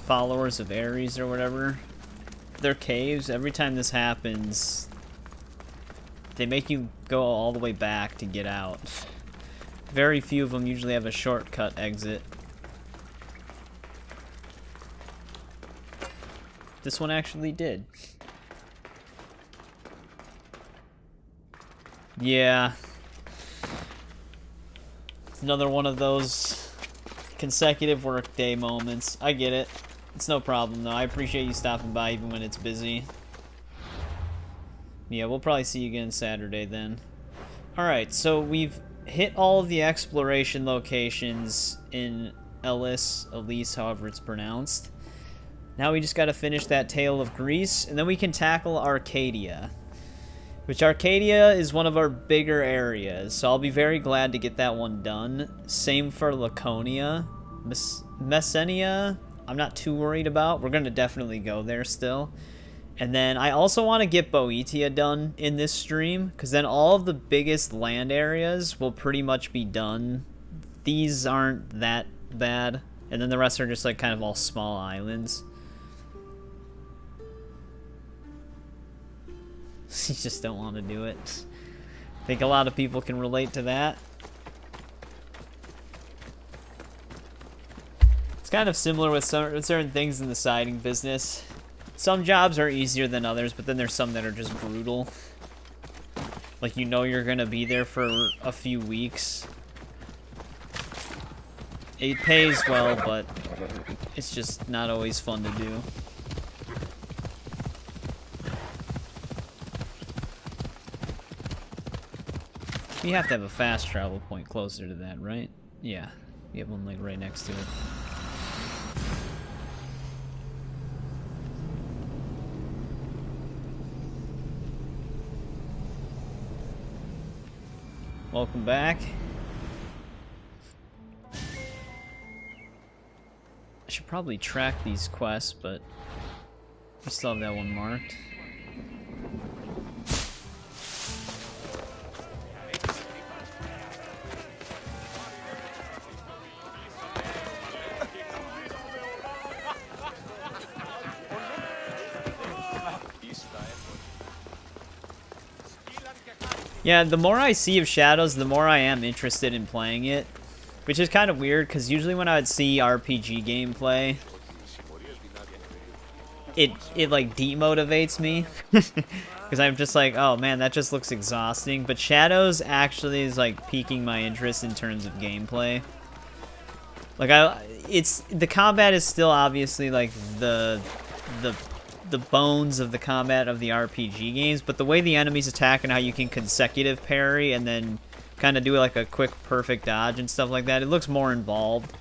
followers of Ares or whatever, their caves, every time this happens, they make you go all the way back to get out. Very few of them usually have a shortcut exit. This one actually did. Yeah. It's another one of those consecutive workday moments. I get it. It's no problem though. I appreciate you stopping by even when it's busy. Yeah, we'll probably see you again Saturday then. Alright, so we've hit all of the exploration locations in Ellis, however it's pronounced. Now we just gotta finish that Tale of Greece, and then we can tackle Arcadia. Which Arcadia is one of our bigger areas, so I'll be very glad to get that one done. Same for Laconia. Messenia, I'm not too worried about. We're gonna definitely go there still. And then I also want to get Boeotia done in this stream, because then all of the biggest land areas will pretty much be done. These aren't that bad, and then the rest are just like kind of all small islands. You just don't want to do it. I think a lot of people can relate to that. It's kind of similar with certain things in the siding business. Some jobs are easier than others, but then there's some that are just brutal. Like, you know you're gonna be there for a few weeks. It pays well, but it's just not always fun to do. We have to have a fast travel point closer to that, right? Yeah, we have one like right next to it. Welcome back. I should probably track these quests, but we still have that one marked. Yeah, the more I see of Shadows, the more I am interested in playing it. Which is kind of weird, because usually when I would see RPG gameplay, it like demotivates me. Because I'm just like, oh man, that just looks exhausting. But Shadows actually is like piquing my interest in terms of gameplay. Like the combat is still obviously like the bones of the combat of the RPG games, but the way the enemies attack and how you can consecutive parry and then kind of do like a quick perfect dodge and stuff like that, it looks more involved.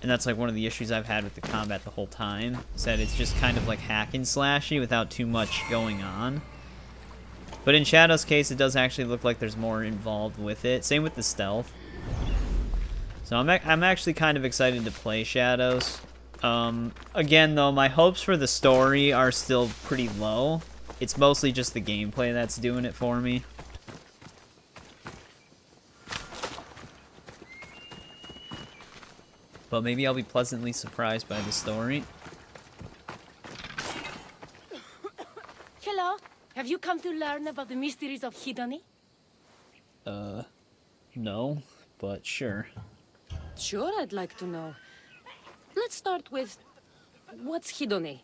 And that's like one of the issues I've had with the combat the whole time, is that it's just kind of like hack and slashy without too much going on. But in Shadow's case, it does actually look like there's more involved with it. Same with the stealth. So I'm actually kind of excited to play Shadows. Again though, my hopes for the story are still pretty low. It's mostly just the gameplay that's doing it for me. But maybe I'll be pleasantly surprised by the story. Hello. Have you come to learn about the mysteries of Hedony? No, but sure. Sure, I'd like to know. Let's start with, what's Hedony?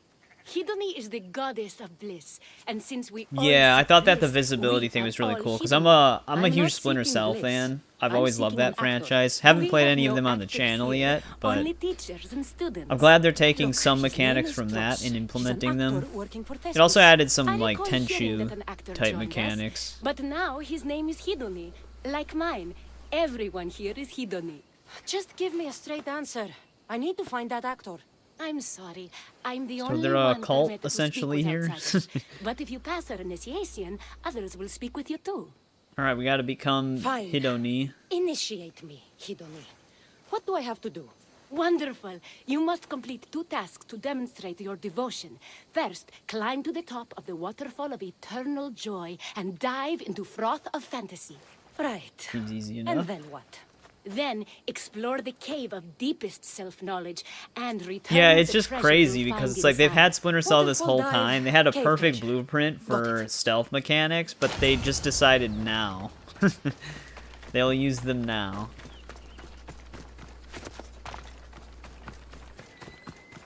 Hedony is the goddess of bliss, and since we yeah, I thought that the visibility thing was really cool, because I'm a huge Splinter Cell fan. I've always loved that franchise. Haven't played any of them on the channel yet, but I'm glad they're taking some mechanics from that and implementing them. It also added some like Tenchu type mechanics. But now his name is Hedony, like mine. Everyone here is Hedony. Just give me a straight answer. I need to find that actor. I'm sorry. I'm the only one. So they're a cult essentially here. But if you pass our initiation, others will speak with you too. All right, we got to become Hedony. Initiate me, Hedony. What do I have to do? Wonderful. You must complete 2 tasks to demonstrate your devotion. First, climb to the top of the waterfall of eternal joy and dive into froth of fantasy. Right. Seems easy enough. And then what? Then explore the cave of deepest self-knowledge and return. Yeah, it's just crazy because it's like they've had Splinter Cell this whole time. They had a perfect blueprint for stealth mechanics, but they just decided now. They'll use them now.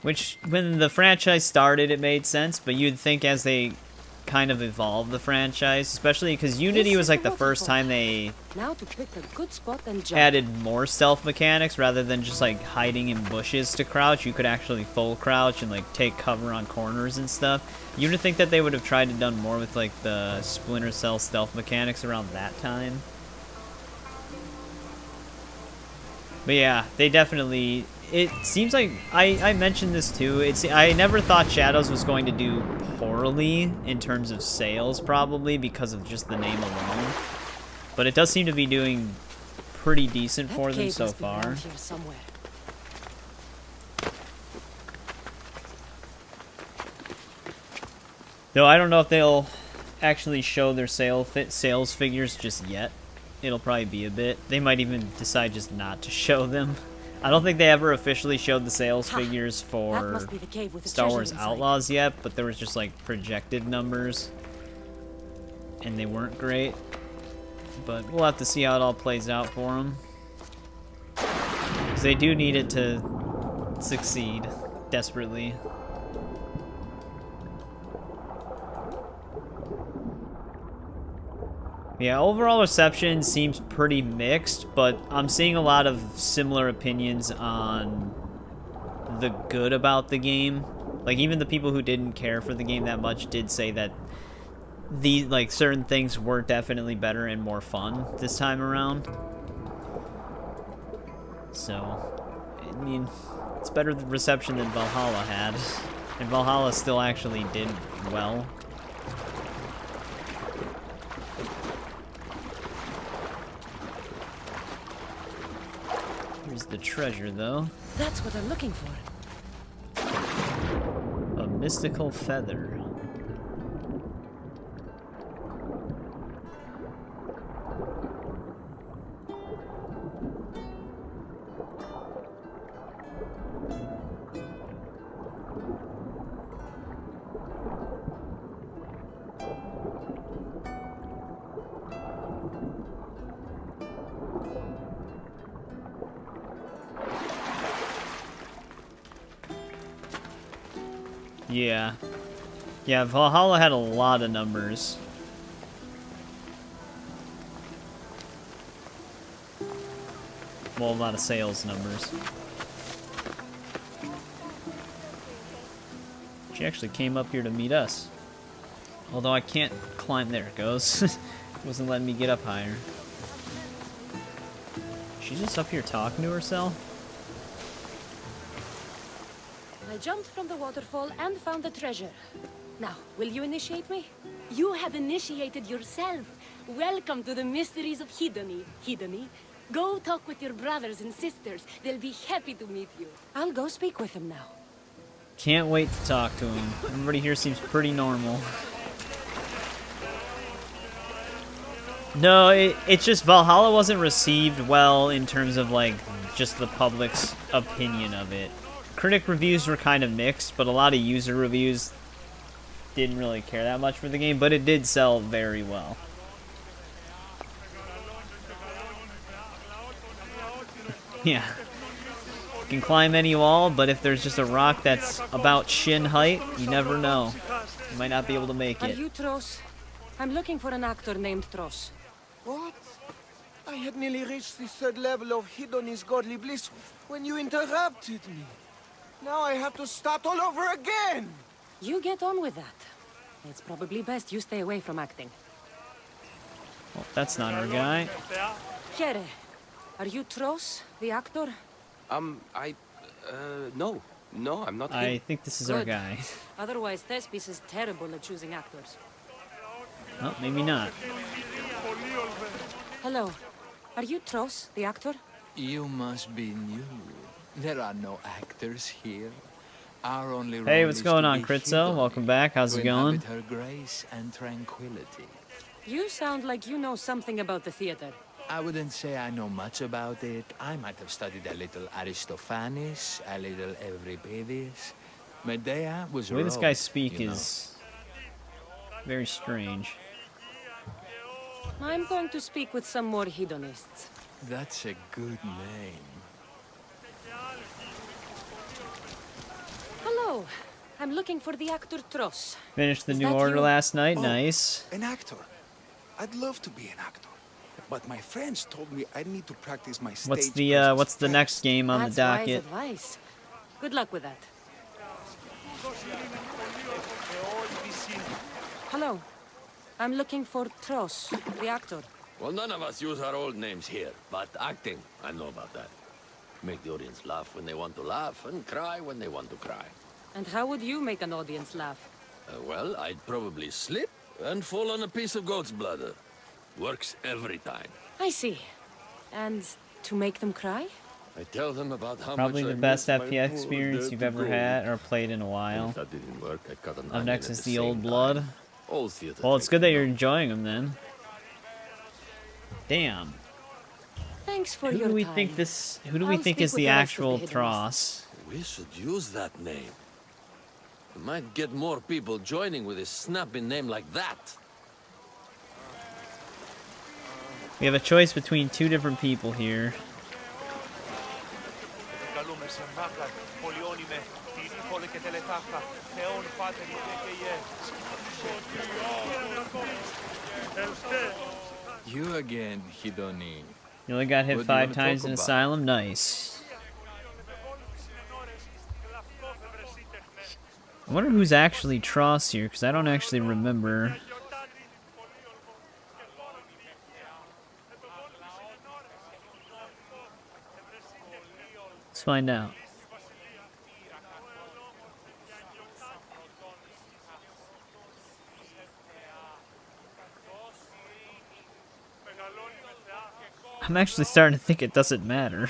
Which, when the franchise started, it made sense, but you'd think as they kind of evolved the franchise, especially because Unity was like the first time they added more stealth mechanics rather than just like hiding in bushes to crouch. You could actually full crouch and like take cover on corners and stuff. You would think that they would have tried to done more with like the Splinter Cell stealth mechanics around that time. But yeah, they definitely... It seems like... I mentioned this too. I never thought Shadows was going to do poorly in terms of sales, probably, because of just the name alone. But it does seem to be doing pretty decent for them so far. Though I don't know if they'll actually show their sales figures just yet. It'll probably be a bit. They might even decide just not to show them. I don't think they ever officially showed the sales figures for Star Wars Outlaws yet, but there was just like projected numbers, and they weren't great. But we'll have to see how it all plays out for them, because they do need it to succeed desperately. Yeah, overall reception seems pretty mixed, but I'm seeing a lot of similar opinions on the good about the game. Like, even the people who didn't care for the game that much did say that certain things were definitely better and more fun this time around. So, I mean, it's better reception than Valhalla had. And Valhalla still actually did well. Here's the treasure, though. That's what I'm looking for. A mystical feather. Yeah. Yeah, Valhalla had a lot of numbers. Well, a lot of sales numbers. She actually came up here to meet us. Although I can't climb. There it goes. Wasn't letting me get up higher. She's just up here talking to herself? I jumped from the waterfall and found the treasure. Now, will you initiate me? You have initiated yourself. Welcome to the mysteries of Hedony. Hedony, go talk with your brothers and sisters. They'll be happy to meet you. I'll go speak with them now. Can't wait to talk to him. Everybody here seems pretty normal. No, it's just Valhalla wasn't received well in terms of, like, just the public's opinion of it. Critic reviews were kind of mixed, but a lot of user reviews didn't really care that much for the game, but it did sell very well. Yeah. You can climb any wall, but if there's just a rock that's about shin height, you never know. You might not be able to make it. Are you Tros? I'm looking for an actor named Tros. What? I had nearly reached the 3rd level of Hedony's godly bliss when you interrupted me. Now I have to start all over again! You get on with that. It's probably best you stay away from acting. Well, that's not our guy. Here, are you Tros, the actor? No. No, I'm not him. I think this is our guy. Otherwise, Thespis is terrible at choosing actors. Oh, maybe not. Hello. Are you Tros, the actor? You must be new. There are no actors here. Our only hey, role what's is going to on, be Kritzo? Hedony, Welcome back. How's it going? her grace and tranquility. You sound like you know something about the theater. I wouldn't say I know much about it. I might have studied a little Aristophanes, a little Euripides. Medea was The way a this rogue, guy speaks you is very strange. I'm going to speak with some more hedonists. That's a good name. Hello. I'm looking for the actor Tros. Finished the Is new that order you? last night. Oh, Nice. An actor. I'd love to be an actor. But my friends told me I need to practice my stage What's the next game on That's the docket? wise advice. Good luck with that. Hello. I'm looking for Tros, the actor. Well, none of us use our old names here, but acting, I know about that. Make the audience laugh when they want to laugh, and cry when they want to cry. And how would you make an audience laugh? Well, I'd probably slip and fall on a piece of goat's bladder. Works every time. I see. And to make them cry? I tell them about how Probably much the I best miss my FPS poor experience you've dirty ever goat. had or played in a while. If that didn't work, I cut an Up onion next at is the the same Old Blood. time. All theater Well, it's good that takes you're long. enjoying them then. Damn. Thanks for Who your do we time. think this? Who do we I'll think speak is with the the rest of actual the Hedonists. Thros? We should use that name. We might get more people joining with a snappy name like that. We have a choice between two different people here. You again, Hidoni. You only got hit What do you 5 wanna times talk in about? Asylum. Nice. I wonder who's actually Thros here, because I don't actually remember. Let's find out. I'm actually starting to think it doesn't matter.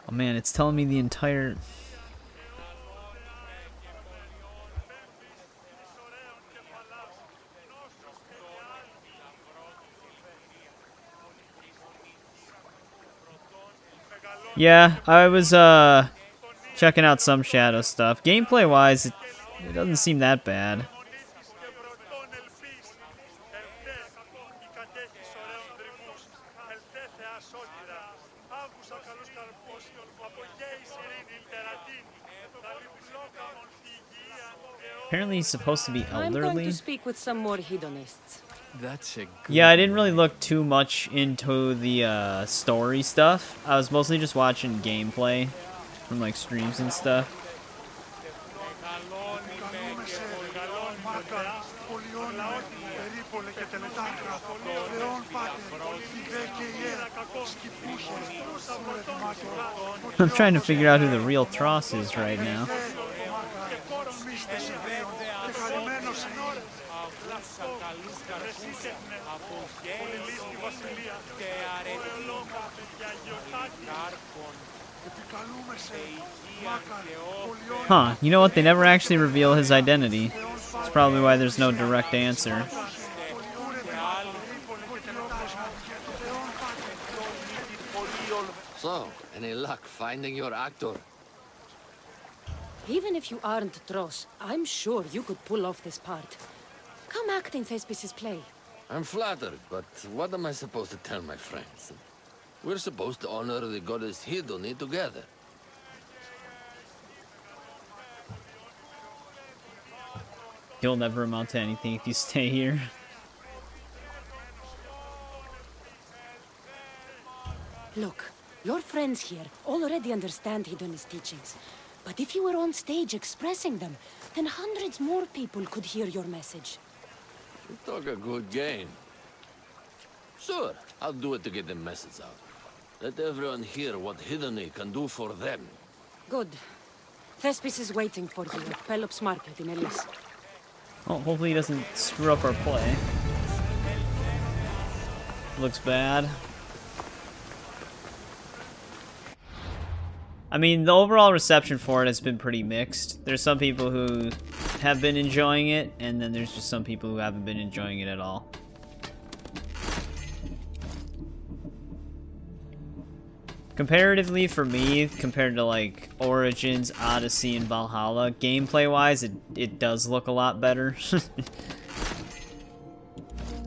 Oh man, it's telling me the entire... Yeah, I was checking out some Shadow stuff. Gameplay wise, it doesn't seem that bad. Apparently he's supposed to be I'm going elderly. to speak with some more hedonists. That's a good Yeah, I didn't really look too much into the story stuff. I was mostly just watching gameplay from like streams and stuff. I'm trying to figure out who the real Thros is right now. Huh, you know what? They never actually reveal his identity. That's probably why there's no direct answer. So, any luck finding your actor? Even if you aren't Thros, I'm sure you could pull off this part. Come act in Thespis' play. I'm flattered, but what am I supposed to tell my friends? We're supposed to honor the goddess Hidoni together. You'll never amount to anything if you stay here. Look, your friends here already understand Hedonist teachings. But if you were on stage expressing them, then hundreds more people could hear your message. You talk a good game. Sure, I'll do it to get the message out. Let everyone hear what Hidoni can do for them. Good. Thespis is waiting for you at Pelops Market in Elis. Oh, hopefully he doesn't screw up our play. Looks bad. I mean, the overall reception for it has been pretty mixed. There's some people who have been enjoying it, and then there's just some people who haven't been enjoying it at all. Comparatively, for me, compared to like Origins, Odyssey, and Valhalla, gameplay-wise, it does look a lot better.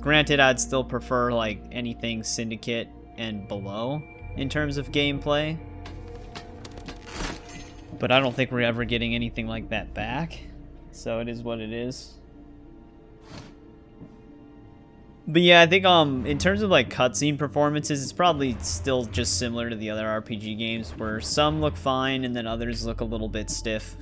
Granted, I'd still prefer like anything Syndicate and below in terms of gameplay. But I don't think we're ever getting anything like that back. So it is what it is. But yeah, I think in terms of like cutscene performances, it's probably still just similar to the other RPG games, where some look fine and then others look a little bit stiff.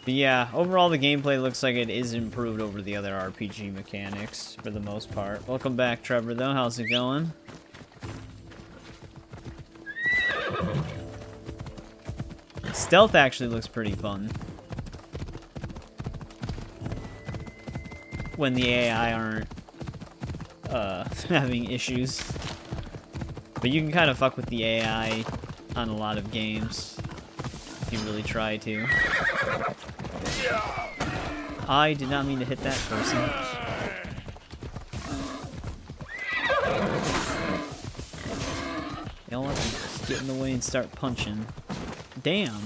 But yeah, overall the gameplay looks like it is improved over the other RPG mechanics for the most part. Welcome back, Trevor, though. How's it going? Stealth actually looks pretty fun. When the AI aren't having issues. But you can kind of fuck with the AI on a lot of games if you really try to. I did not mean to hit that person. They all have to just get in the way and start punching. Damn.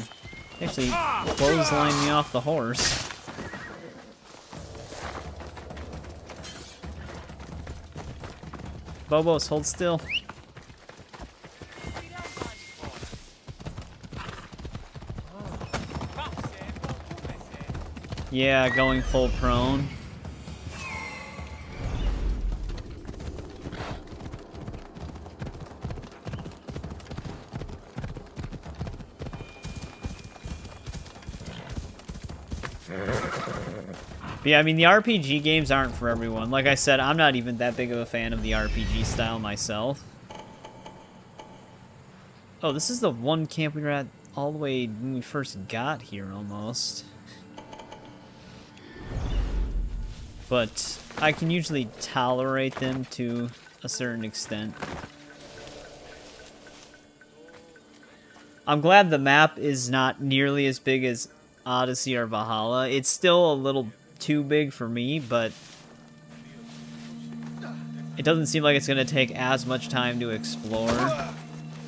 Actually clotheslined me off the horse. Bobos, hold still. Yeah, going full prone. But yeah, I mean, the RPG games aren't for everyone. Like I said, I'm not even that big of a fan of the RPG style myself. Oh, this is the one camp we were at all the way when we first got here, almost. But I can usually tolerate them to a certain extent. I'm glad the map is not nearly as big as Odyssey or Valhalla. It's still a little too big for me, but it doesn't seem like it's going to take as much time to explore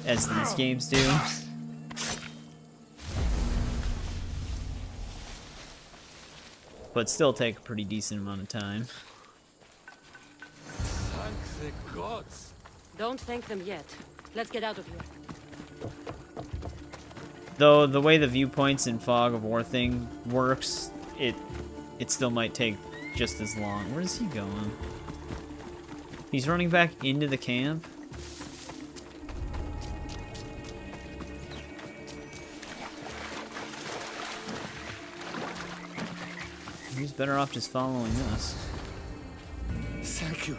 as these games do. But still take a pretty decent amount of time. Thank the gods. Don't thank them yet. Let's get out of here. Though the way the viewpoints in Fog of War thing works, it still might take just as long. Where is he going? He's running back into the camp? He's better off just following us. Thank you.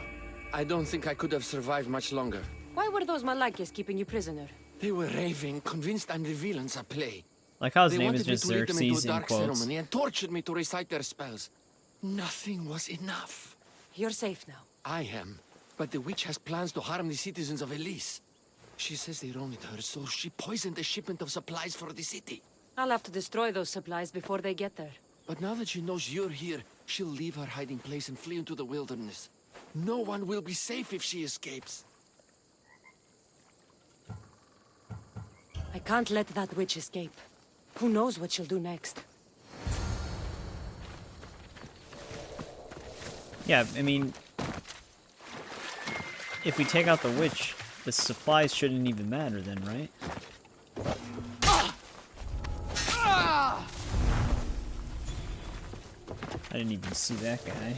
I don't think I could have survived much longer. Why were those Malakias keeping you prisoner? They were raving, convinced I'm the villains at play. Like how his They name wanted is me just to lead them into a Xerxes in dark quotes. ceremony and tortured me to recite their spells. Nothing was enough. You're safe now. I am, but the witch has plans to harm the citizens of Elise. She says they wronged her, so she poisoned the shipment of supplies for the city. I'll have to destroy those supplies before they get there. But now that she knows you're here, she'll leave her hiding place and flee into the wilderness. No one will be safe if she escapes. I can't let that witch escape. Who knows what she'll do next? Yeah, I mean, if we take out the witch, the supplies shouldn't even matter then, right? I didn't even see that guy.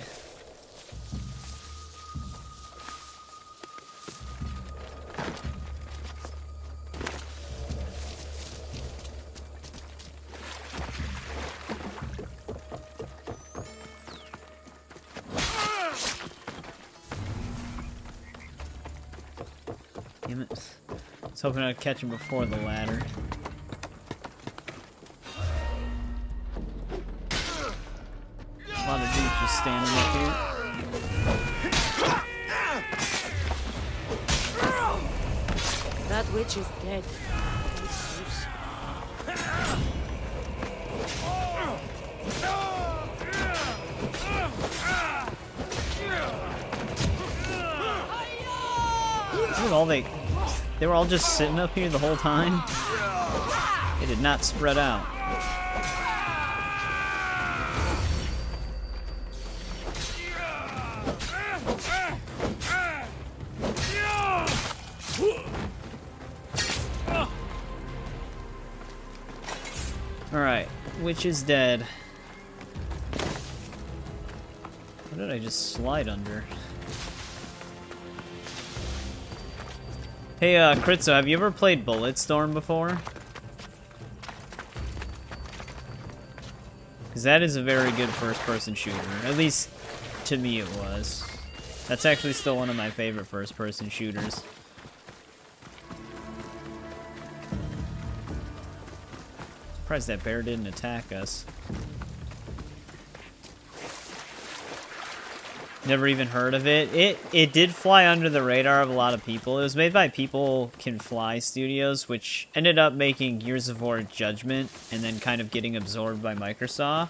Damn it. I was hoping I'd catch him before the ladder. A lot of dudes just standing up here. That witch is dead. They were all just sitting up here the whole time. They did not spread out. Alright, witch is dead. What did I just slide under? Hey, Kritzo, have you ever played Bulletstorm before? Because that is a very good first-person shooter. At least, to me it was. That's actually still one of my favorite first-person shooters. Surprised that bear didn't attack us. Never even heard of it. It did fly under the radar of a lot of people. It was made by People Can Fly Studios, which ended up making Gears of War Judgment and then kind of getting absorbed by Microsoft.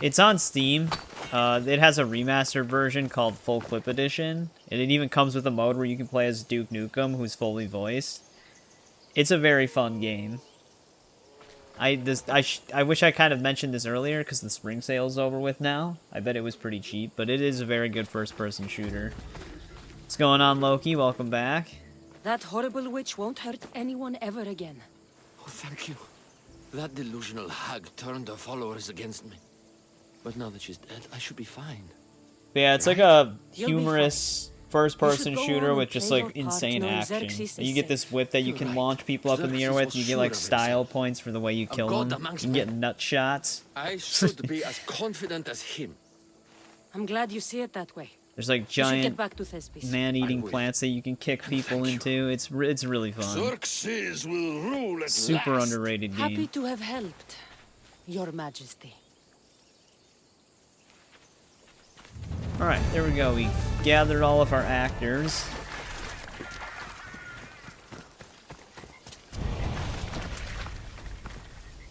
It's on Steam. It has a remastered version called Full Clip Edition, and it even comes with a mode where you can play as Duke Nukem, who's fully voiced. It's a very fun game. I wish I kind of mentioned this earlier because the spring sale's over with now. I bet it was pretty cheap, but it is a very good first-person shooter. What's going on, Loki? Welcome back. That horrible witch won't hurt anyone ever again. Oh, thank you. That delusional hag turned her followers against me. But now that she's dead, I should be fine. But yeah, it's like a humorous first-person shooter with just like insane action. You get this whip that you can launch people up in the air with. You get like style points for the way you kill them. You can get nut shots. I should be as confident as him. I'm glad you see it that way. There's like giant man-eating plants that you can kick people into. It's really fun. Xerxes will rule at Super last. underrated game. Happy to have helped, Your Majesty. Alright, there we go. We gathered all of our actors.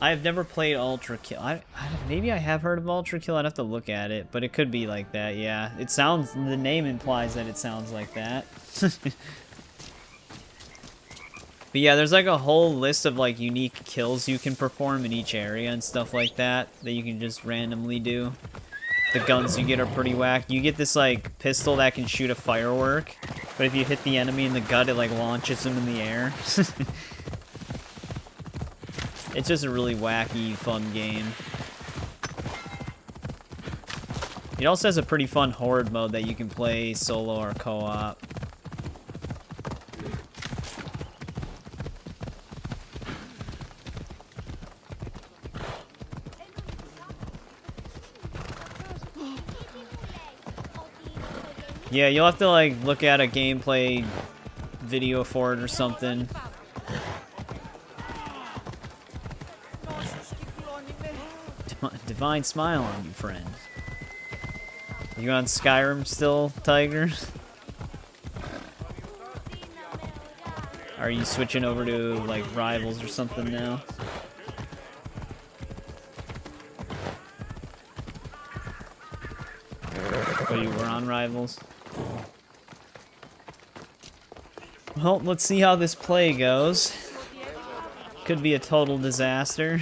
I've never played Ultra Kill. Maybe I have heard of Ultra Kill. I'd have to look at it, but it could be like that, yeah. It sounds, the name implies that it sounds like that. But yeah, there's like a whole list of like unique kills you can perform in each area and stuff like that you can just randomly do. The guns you get are pretty whack. You get this like pistol that can shoot a firework, but if you hit the enemy in the gut, it like launches them in the air. It's just a really wacky, fun game. It also has a pretty fun horde mode that you can play solo or co-op. Yeah, you'll have to like look at a gameplay video for it or something. Divine smile on you, friend. You on Skyrim still, Tiger? Are you switching over to like Rivals or something now? Oh, you were on Rivals? Well, let's see how this play goes. Could be a total disaster.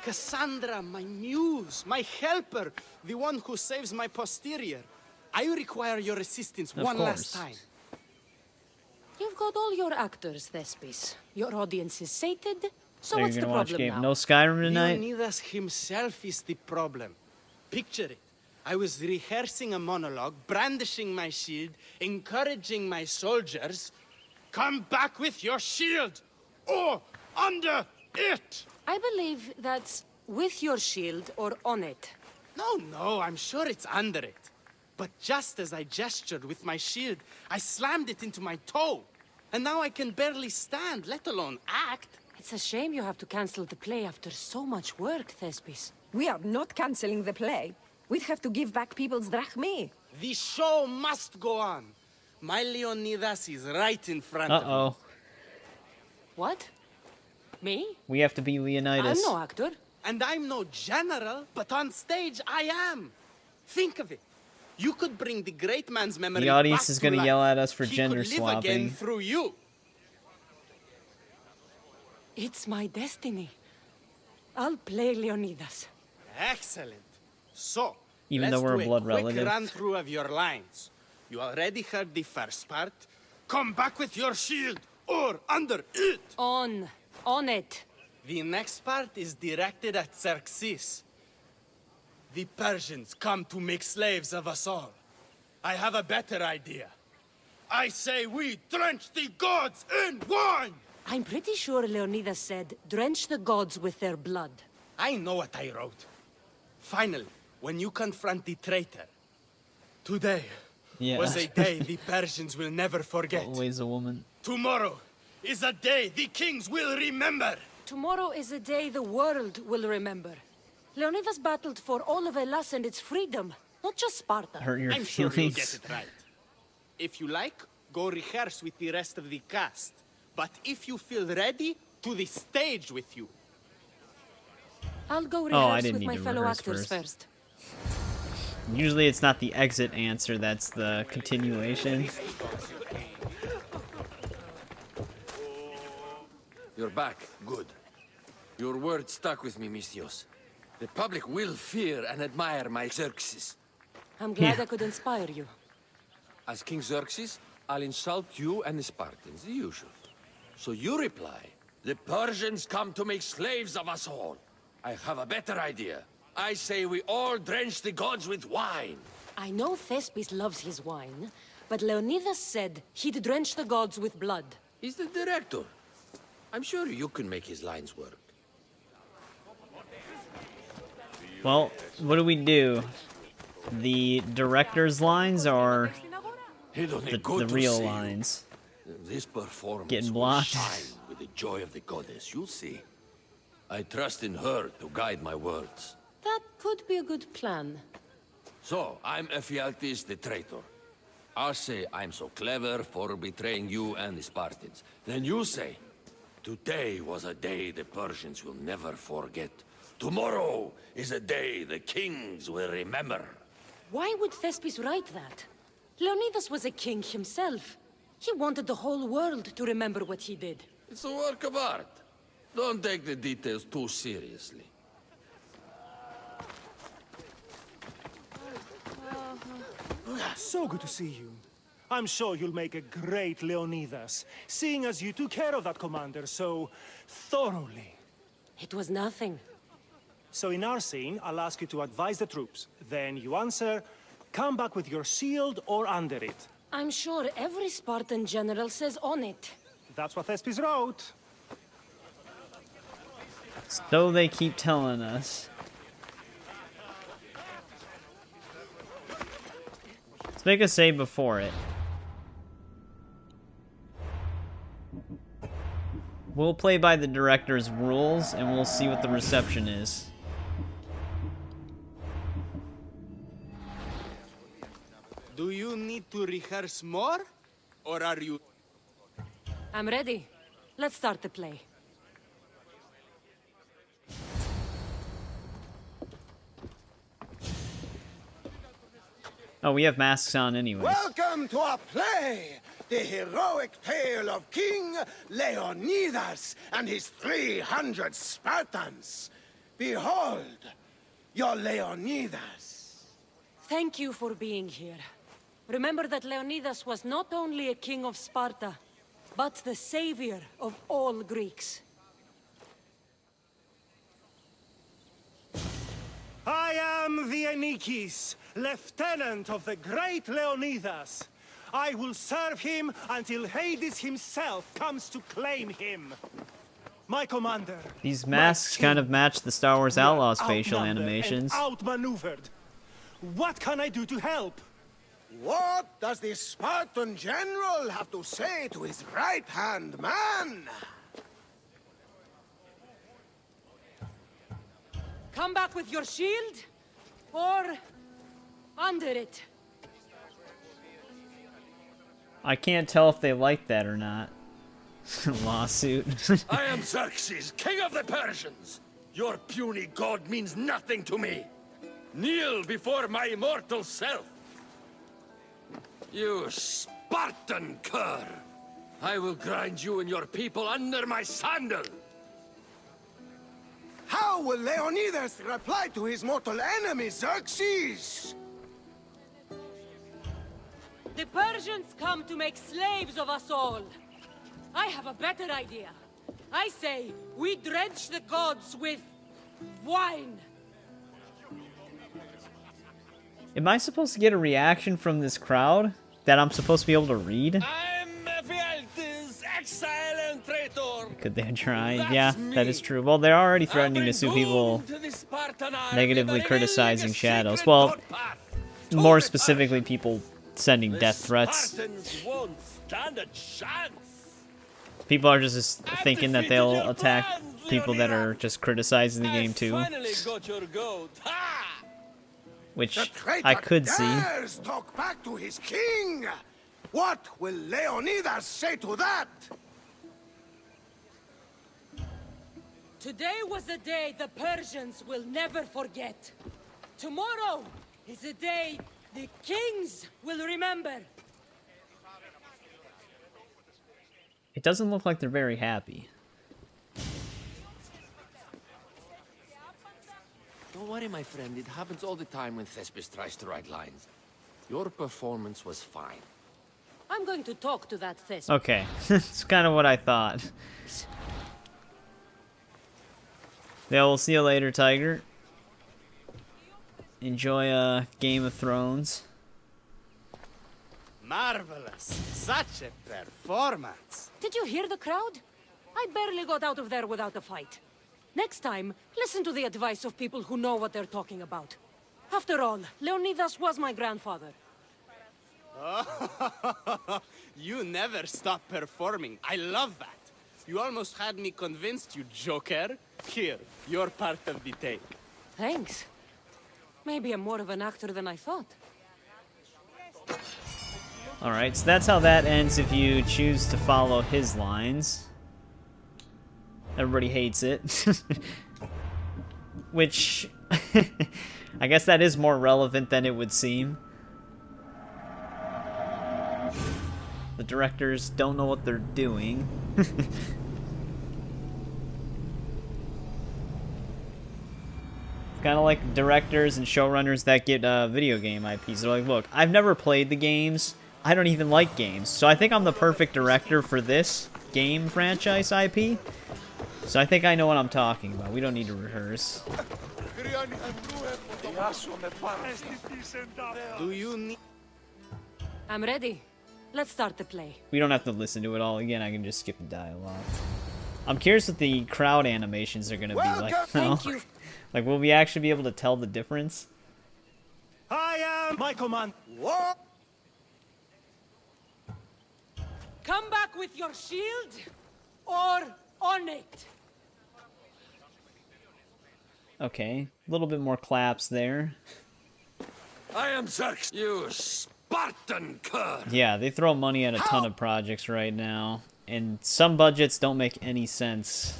Kassandra, my muse, my helper, the one who saves my posterior. I require your assistance one last time. You've got all your actors, Thespis. Your audience is sated, so Are what's you the gonna watch problem game? now? No Skyrim tonight? Leonidas himself is the problem. Picture it. I was rehearsing a monologue, brandishing my shield, encouraging my soldiers. Come back with your shield, or under it! I believe that's with your shield or on it. No, I'm sure it's under it. But just as I gestured with my shield, I slammed it into my toe. And now I can barely stand, let alone act. It's a shame you have to cancel the play after so much work, Thespis. We are not cancelling the play. We'd have to give back people's drachmae. The show must go on. My Leonidas is right in front of me. Uh-oh. What? Me? We have to be Leonidas. I'm no actor. And I'm no general, but on stage I am. Think of it. You could bring the great man's memory The audience back is to going to life. yell at us for He gender could live again swapping. through you. It's my destiny. I'll play Leonidas. Excellent. So, Even let's though we're do a blood quick relative. run through of your lines. You already heard the first part. Come back with your shield, or under it. On it. The next part is directed at Xerxes. The Persians come to make slaves of us all. I have a better idea. I say we drench the gods in wine! I'm pretty sure Leonidas said, drench the gods with their blood. I know what I wrote. Finally, when you confront the traitor, today was a day the Persians will never forget. Always a woman. Tomorrow is a day the kings will remember. Tomorrow is a day the world will remember. Leonidas battled for all of Hellas and its freedom, not just Sparta. Hurt your I'm feelings. sure you'll get it right. If you like, go rehearse with the rest of the cast. But if you feel ready, to the stage with you. I'll go I rehearse didn't with need my to fellow rehearse actors first. first. Usually it's not the exit answer, that's the continuation. You're back. Good. Your word stuck with me, Misthios. The public will fear and admire my Xerxes. I'm glad I could inspire you. As King Xerxes, I'll insult you and the Spartans, the usual. So you reply, the Persians come to make slaves of us all. I have a better idea. I say we all drench the gods with wine. I know Thespis loves his wine, but Leonidas said he'd drench the gods with blood. He's the director. I'm sure you can make his lines work. Well, what do? The director's lines or the real lines? This performance Getting will blocked. shine with the joy of the goddess, you'll see. I trust in her to guide my words. That could be a good plan. So, I'm Ephialtes the traitor. I'll say I'm so clever for betraying you and the Spartans. Then you say, today was a day the Persians will never forget. Tomorrow is a day the kings will remember. Why would Thespis write that? Leonidas was a king himself. He wanted the whole world to remember what he did. It's a work of art. Don't take the details too seriously. So good to see you. I'm sure you'll make a great Leonidas, seeing as you took care of that commander so thoroughly. It was nothing. So in our scene, I'll ask you to advise the troops. Then you answer, come back with your shield or under it. I'm sure every Spartan general says on it. That's what Thespis wrote. So they keep telling us. Let's make a save before it. We'll play by the director's rules, and we'll see what the reception is. Do you need to rehearse more? Or are you... I'm ready. Let's start the play. Oh, we have masks on anyways. Welcome to our play! The heroic tale of King Leonidas and his 300 Spartans. Behold, your Leonidas. Thank you for being here. Remember that Leonidas was not only a king of Sparta, but the savior of all Greeks. I am the Anikis, lieutenant of the great Leonidas. I will serve him until Hades himself comes to claim him. My commander. These masks kind of match the Star Wars Outlaws facial outnumbered animations. and outmaneuvered. What can I do to help? What does the Spartan general have to say to his right-hand man? Come back with your shield, or under it. I can't tell if they like that or not. Lawsuit. I am Xerxes, king of the Persians. Your puny god means nothing to me. Kneel before my immortal self. You Spartan cur! I will grind you and your people under my sandal! How will Leonidas reply to his mortal enemy, Xerxes? The Persians come to make slaves of us all. I have a better idea. I say, we drench the gods with wine. Am I supposed to get a reaction from this crowd that I'm supposed to be able to read? I'm Ephialtes, exile and traitor. Could they try? That's Yeah, that me. is true. Well, they're already threatening to sue people negatively criticizing Shadows. Well, more specifically, people sending death threats. Spartans won't stand a chance. People are just thinking that they'll attack people that are just criticizing the game too, Finally got your goat. Ha! which The traitor I could see. dares talk back to his king! What will Leonidas say to that? Today was a day the Persians will never forget. Tomorrow is a day the kings will remember. It doesn't look like they're very happy. Don't worry, my friend. It happens all the time when Thespis tries to write lines. Your performance was fine. I'm going to talk to that Thespis. Okay, it's kind of what I thought. Yeah, we'll see you later, Tiger. Enjoy Game of Thrones. Marvelous. Such a performance. Did you hear the crowd? I barely got out of there without a fight. Next time, listen to the advice of people who know what they're talking about. After all, Leonidas was my grandfather. You never stop performing. I love that. You almost had me convinced, you joker. Here, you're part of the take. Thanks. Maybe I'm more of an actor than I thought. Alright, so that's how that ends if you choose to follow his lines. Everybody hates it. Which, I guess that is more relevant than it would seem. The directors don't know what they're doing. Kind of like directors and showrunners that get video game IPs. They're like, look, I've never played the games. I don't even like games. So I think I'm the perfect director for this game franchise IP. So I think I know what I'm talking about. We don't need to rehearse. Do you need... I'm ready. Let's start the play. We don't have to listen to it all again. I can just skip the dialogue. I'm curious what the crowd animations are going to be like. Thank you. Like, will we actually be able to tell the difference? I am my command. What? Come back with your shield, or on it. Okay, a little bit more claps there. I am Xerxes, you Spartan cur. Yeah, they throw money at a ton of projects right now, and some budgets don't make any sense.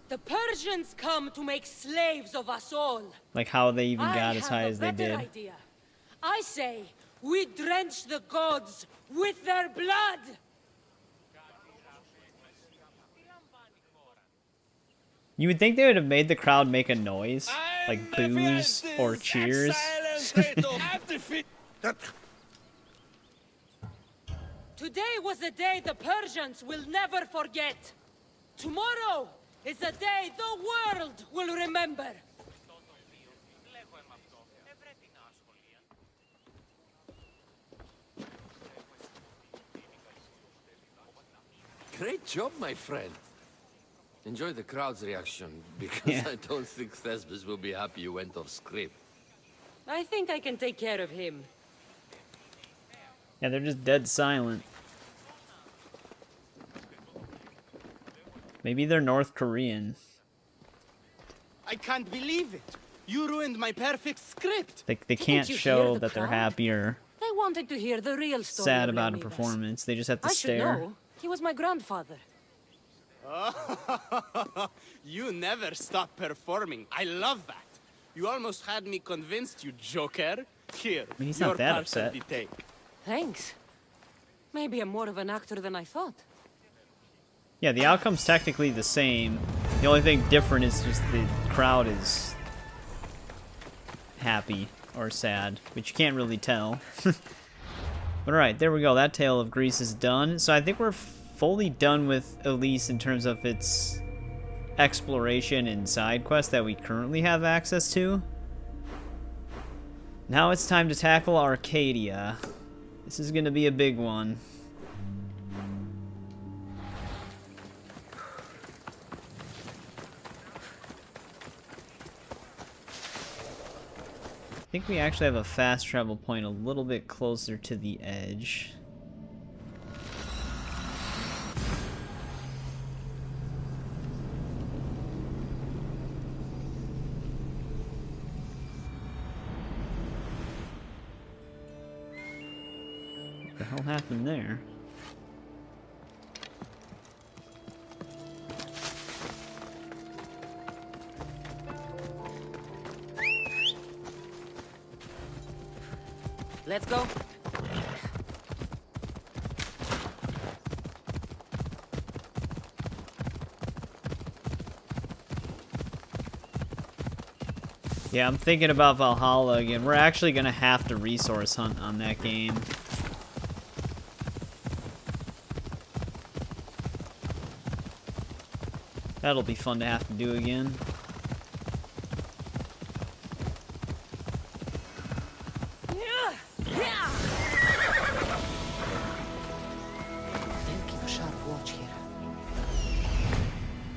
The Persians come to make slaves of us all. Like how they even got as high as they I have a did. better idea. I say, we drench the gods with their blood. You would think they would have made the crowd make a noise, like boos or cheers. Today was a day the Persians will never forget. Tomorrow is a day the world will remember. Great job, my friend. Enjoy the crowd's reaction, because I don't think Thespis will be happy you went off script. I think I can take care of him. Yeah, they're just dead silent. Maybe they're North Korean. I can't believe it. You ruined my perfect script. They can't you hear show the that they're crowd? happy or They wanted to hear the real story. sad of about a Leonidas. performance. They just have to I should stare. know. He was my grandfather. You never stop performing. I love that. You almost had me convinced, you joker. Here, mean, he's you're not that part upset. of the take. Thanks. Maybe I'm more of an actor than I thought. Yeah, the outcome's technically the same. The only thing different is just the crowd is happy or sad, which you can't really tell. But alright, there we go. That Tale of Greece is done. So I think we're fully done with Elise in terms of its exploration and side quests that we currently have access to. Now it's time to tackle Arcadia. This is gonna be a big one. I think we actually have a fast travel point a little bit closer to the edge. What the hell happened there? Let's go. Yeah, I'm thinking about Valhalla again. We're actually gonna have to resource hunt on that game. That'll be fun to have to do again. Keep a sharp watch here.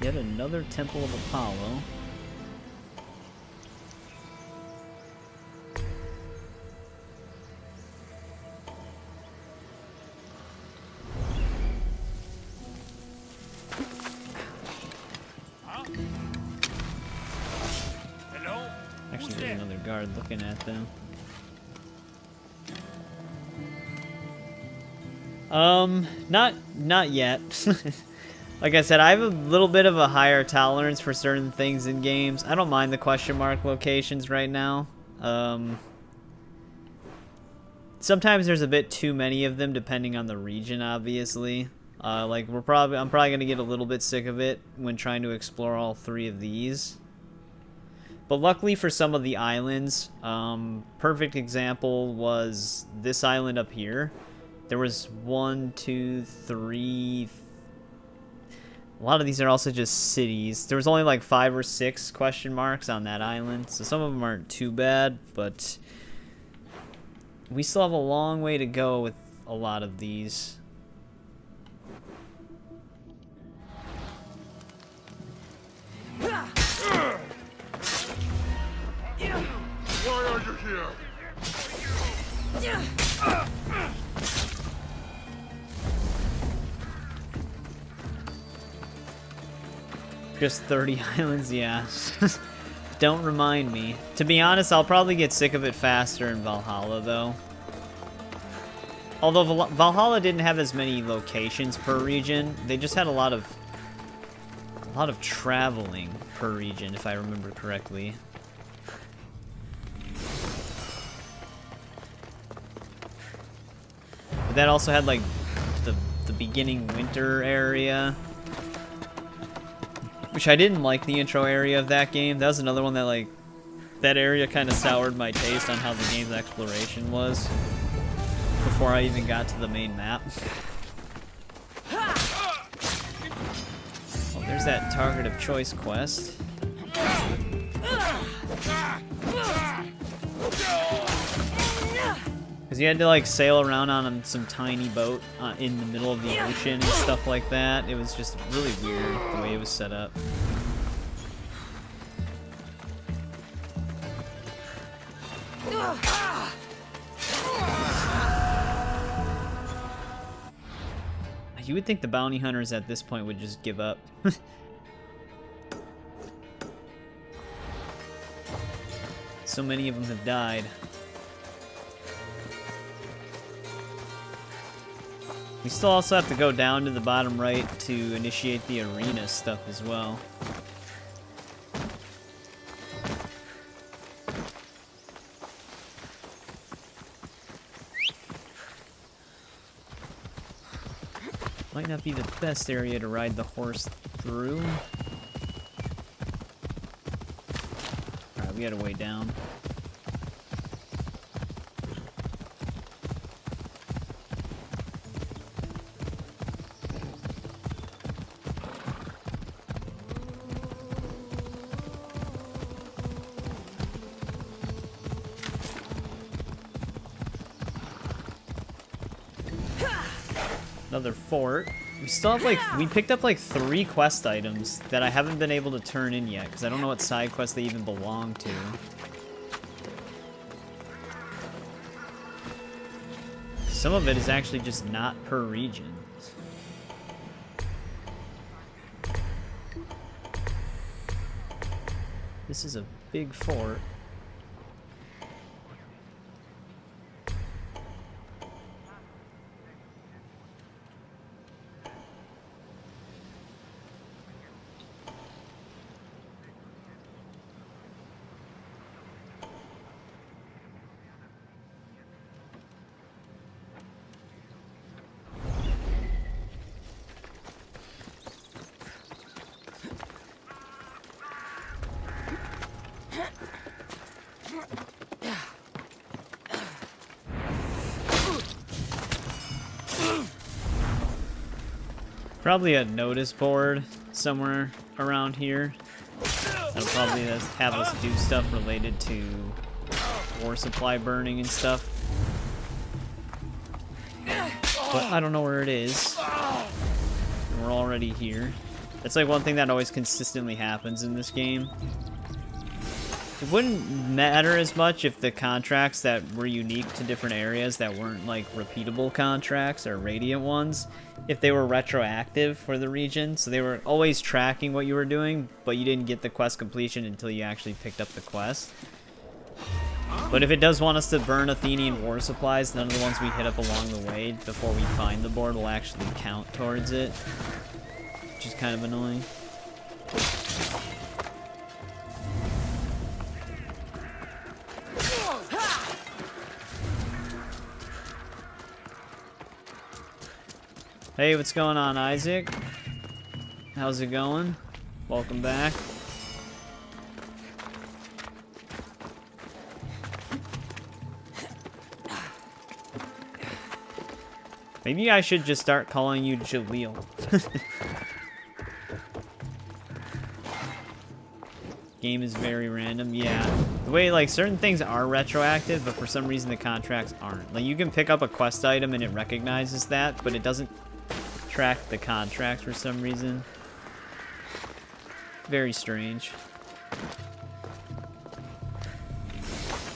Yet another Temple of Apollo. Actually, there's another guard looking at them. Not yet. Like I said, I have a little bit of a higher tolerance for certain things in games. I don't mind the question mark locations right now. Sometimes there's a bit too many of them depending on the region, obviously. Like I'm probably gonna get a little bit sick of it when trying to explore all 3 of these. But luckily for some of the islands, perfect example was this island up here. There was 1, 2, 3. A lot of these are also just cities. There was only like 5 or 6 question marks on that island, so some of them aren't too bad, but we still have a long way to go with a lot of these. Why are you here? Just 30 islands, yeah. Don't remind me. To be honest, I'll probably get sick of it faster in Valhalla, though. Although Valhalla didn't have as many locations per region, they just had a lot of traveling per region, if I remember correctly. But that also had like the beginning winter area, which I didn't like the intro area of that game. That was another one that like that area kind of soured my taste on how the game's exploration was before I even got to the main map. Oh, there's that target of choice quest. Because you had to like sail around on some tiny boat in the middle of the ocean and stuff like that. It was just really weird the way it was set up. You would think the bounty hunters at this point would just give up. So many of them have died. We still also have to go down to the bottom right to initiate the arena stuff as well. Might not be the best area to ride the horse through. Alright, we gotta way down. Another fort. We still have, like, we picked up, like, 3 quest items that I haven't been able to turn in yet, because I don't know what side quests they even belong to. Some of it is actually just not per region. This is a big fort. Probably a notice board somewhere around here. That'll probably have us do stuff related to war supply burning and stuff. But I don't know where it is. And we're already here. That's like one thing that always consistently happens in this game. It wouldn't matter as much if the contracts that were unique to different areas that weren't like repeatable contracts or radiant ones, if they were retroactive for the region, so they were always tracking what you were doing, but you didn't get the quest completion until you actually picked up the quest. But if it does want us to burn Athenian war supplies, none of the ones we hit up along the way before we find the board will actually count towards it, which is kind of annoying. Hey, what's going on, Isaac? How's it going? Welcome back. Maybe I should just start calling you Jaleel. Game is very random, yeah. The way, like, certain things are retroactive, but for some reason the contracts aren't. Like, you can pick up a quest item and it recognizes that, but it doesn't track the contract for some reason. Very strange.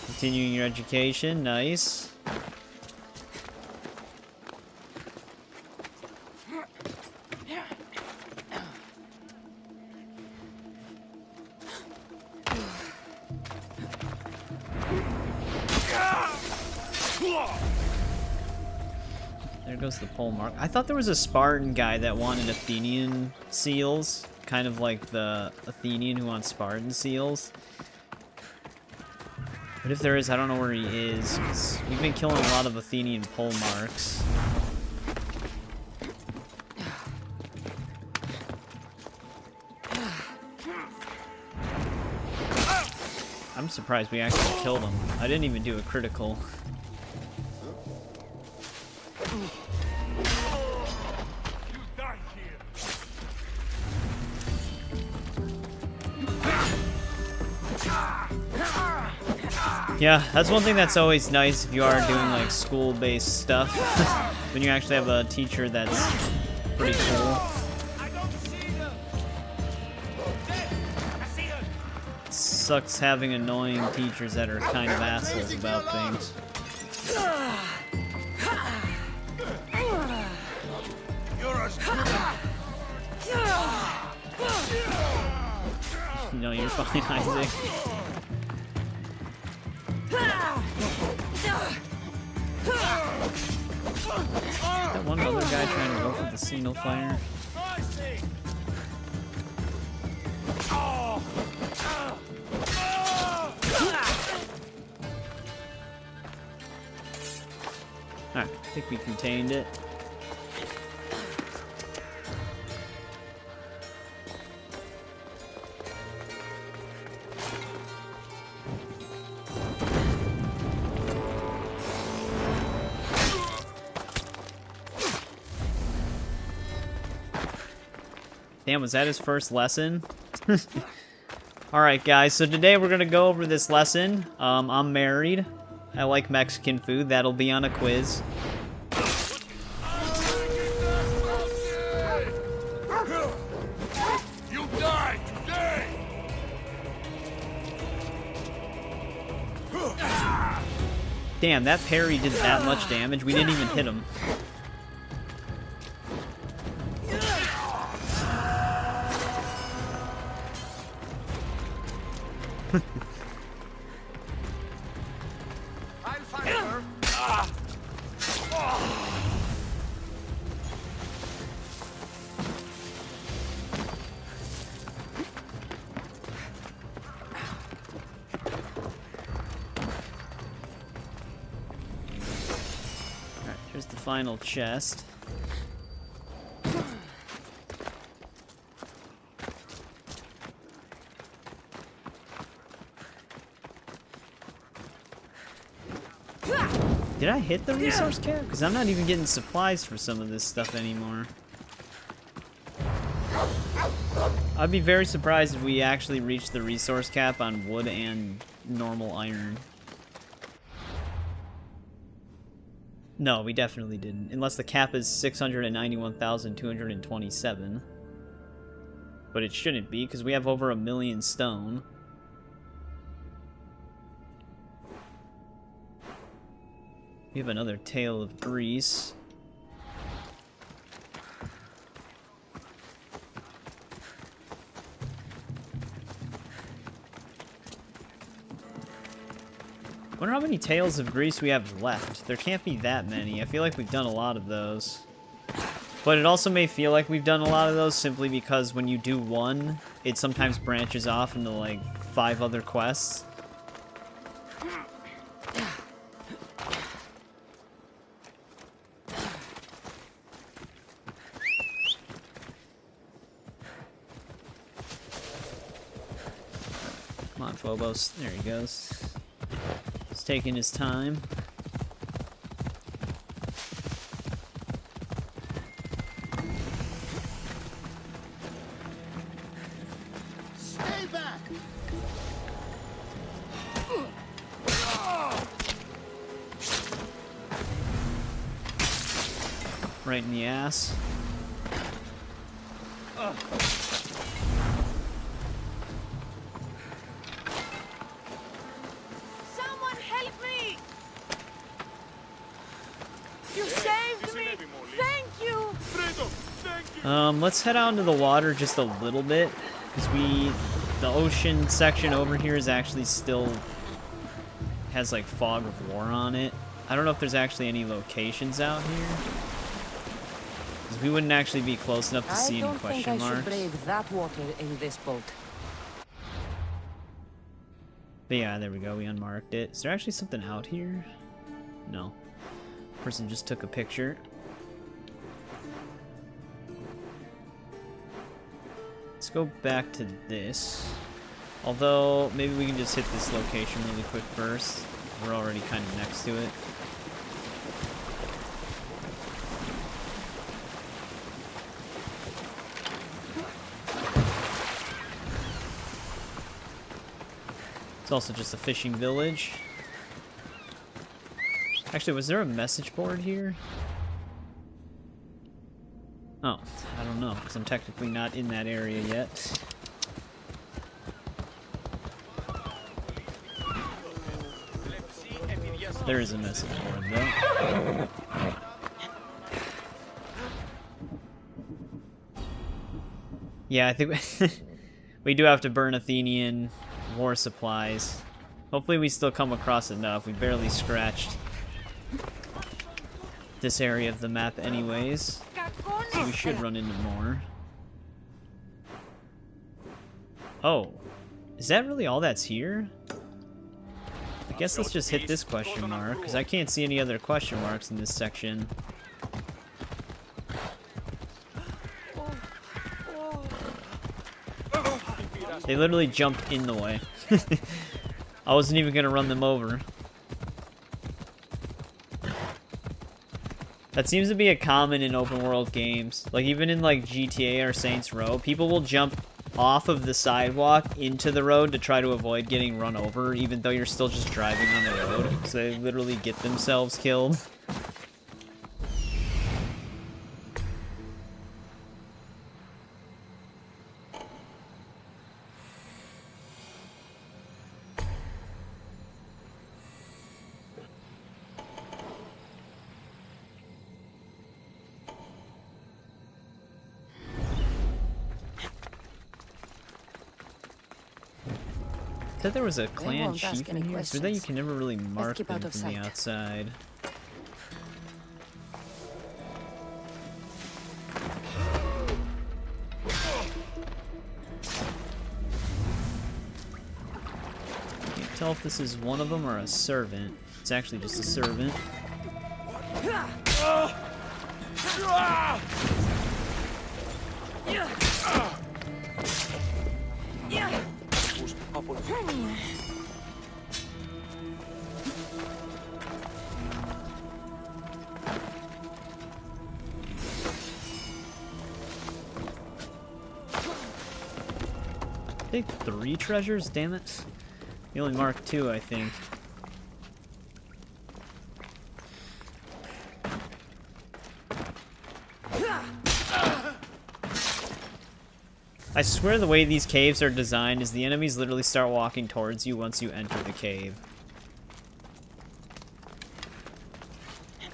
Continuing your education, nice. There goes the pole mark. I thought there was a Spartan guy that wanted Athenian seals, kind of like the Athenian who wants Spartan seals. But if there is, I don't know where he is, because we've been killing a lot of Athenian pole marks. I'm surprised we actually killed him. I didn't even do a critical. Yeah, that's one thing that's always nice if you are doing like school-based stuff. When you actually have a teacher that's pretty cool. It sucks having annoying teachers that are kind of assholes about things. No, you're fine, Isaac. That one other guy trying to go for the signal fire. Alright, I think we contained it. Damn, was that his first lesson? Alright guys, so today we're gonna go over this lesson. I'm married. I like Mexican food. That'll be on a quiz. Damn, that parry did that much damage. We didn't even hit him. I'll find her. Alright, here's the final chest. Did I hit the resource cap? Because I'm not even getting supplies for some of this stuff anymore. I'd be very surprised if we actually reached the resource cap on wood and normal iron. No, we definitely didn't. Unless the cap is 691,227. But it shouldn't be, because we have over 1 million stone. We have another tail of grease. Wonder how many tails of grease we have left. There can't be that many. I feel like we've done a lot of those. But it also may feel like we've done a lot of those simply because when you do one, it sometimes branches off into like 5 other quests. Come on, Phobos. There he goes. He's taking his time. Stay back. Right in the ass. Someone help me! You saved me! Thank you! Let's head out into the water just a little bit, because the ocean section over here is actually still has like fog of war on it. I don't know if there's actually any locations out here, because we wouldn't actually be close enough to see any question marks. I should brave that water in this boat. But yeah, there we go. We unmarked it. Is there actually something out here? No. Person just took a picture. Let's go back to this. Although, maybe we can just hit this location really quick first. We're already kind of next to it. It's also just a fishing village. Actually, was there a message board here? Oh, I don't know, because I'm technically not in that area yet. There is a message board, though. Yeah, I think we do have to burn Athenian war supplies. Hopefully we still come across enough. We barely scratched this area of the map anyways, so we should run into more. Oh, is that really all that's here? I guess let's just hit this question mark, because I can't see any other question marks in this section. They literally jumped in the way. I wasn't even gonna run them over. That seems to be a common in open world games. Like even in like GTA or Saints Row, people will jump off of the sidewalk into the road to try to avoid getting run over, even though you're still just driving on the road. So they literally get themselves killed. Said there was a clan won't ask chief in any here, so that you questions. can never really Let's mark keep them out of from the sight. outside. Can't tell if this is one of them or a servant. It's actually just a servant. Take 3 treasures, damn it. You only marked 2, I think. I swear the way these caves are designed is the enemies literally start walking towards you once you enter the cave.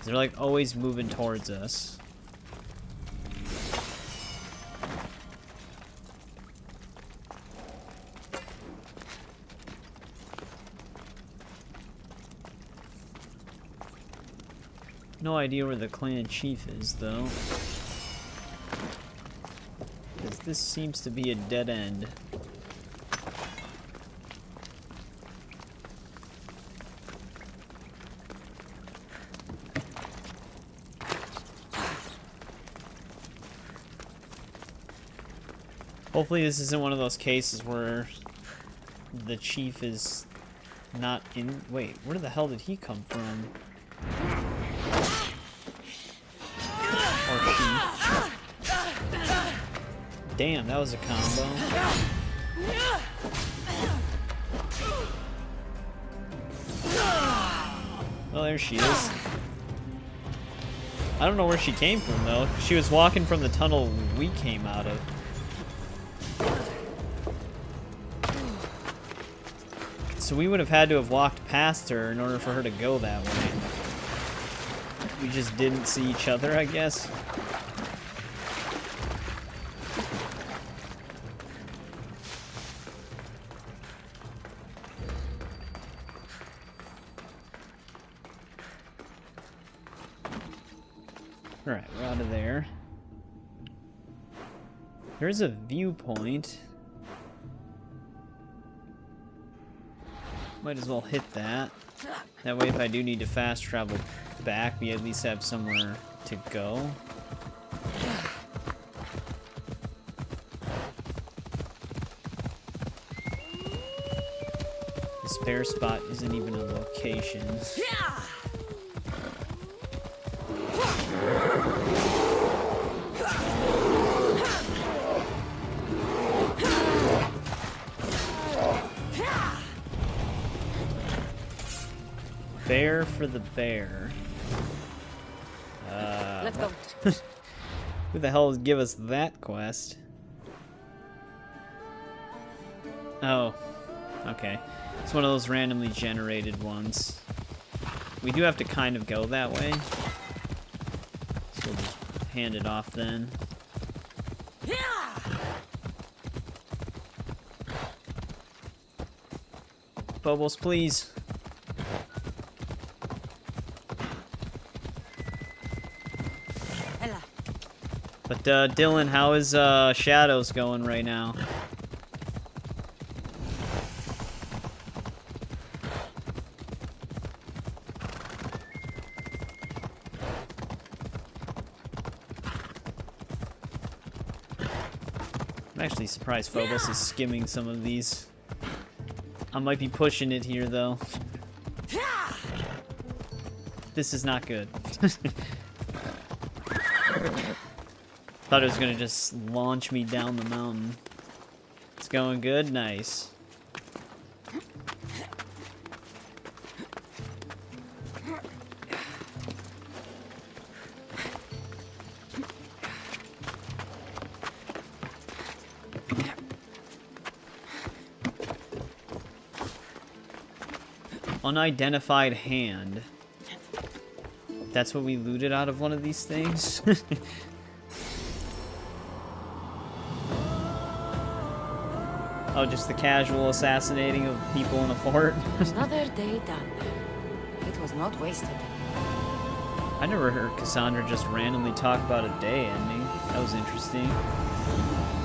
They're like always moving towards us. No idea where the clan chief is, though. Because this seems to be a dead end. Hopefully this isn't one of those cases where the chief is not in... Wait, where the hell did he come from? Or she. Damn, that was a combo. Well, there she is. I don't know where she came from, though. She was walking from the tunnel we came out of. So we would have had to have walked past her in order for her to go that way. We just didn't see each other, I guess. Alright, we're out of there. There's a viewpoint. Might as well hit that. That way, if I do need to fast travel back, we at least have somewhere to go. The spare spot isn't even a location. Bear for the bear. Let's go. Who the hell would give us that quest? Oh, okay. It's one of those randomly generated ones. We do have to kind of go that way. So we'll just hand it off then. Bubbles, please. But Dylan, how is Shadows going right now? I'm actually surprised Phobos is skimming some of these. I might be pushing it here, though. This is not good. Thought it was gonna just launch me down the mountain. It's going good? Nice. Unidentified hand. That's what we looted out of one of these things? Oh, just the casual assassinating of people in a fort. Another day done. It was not wasted. I never heard Kassandra just randomly talk about a day ending. That was interesting.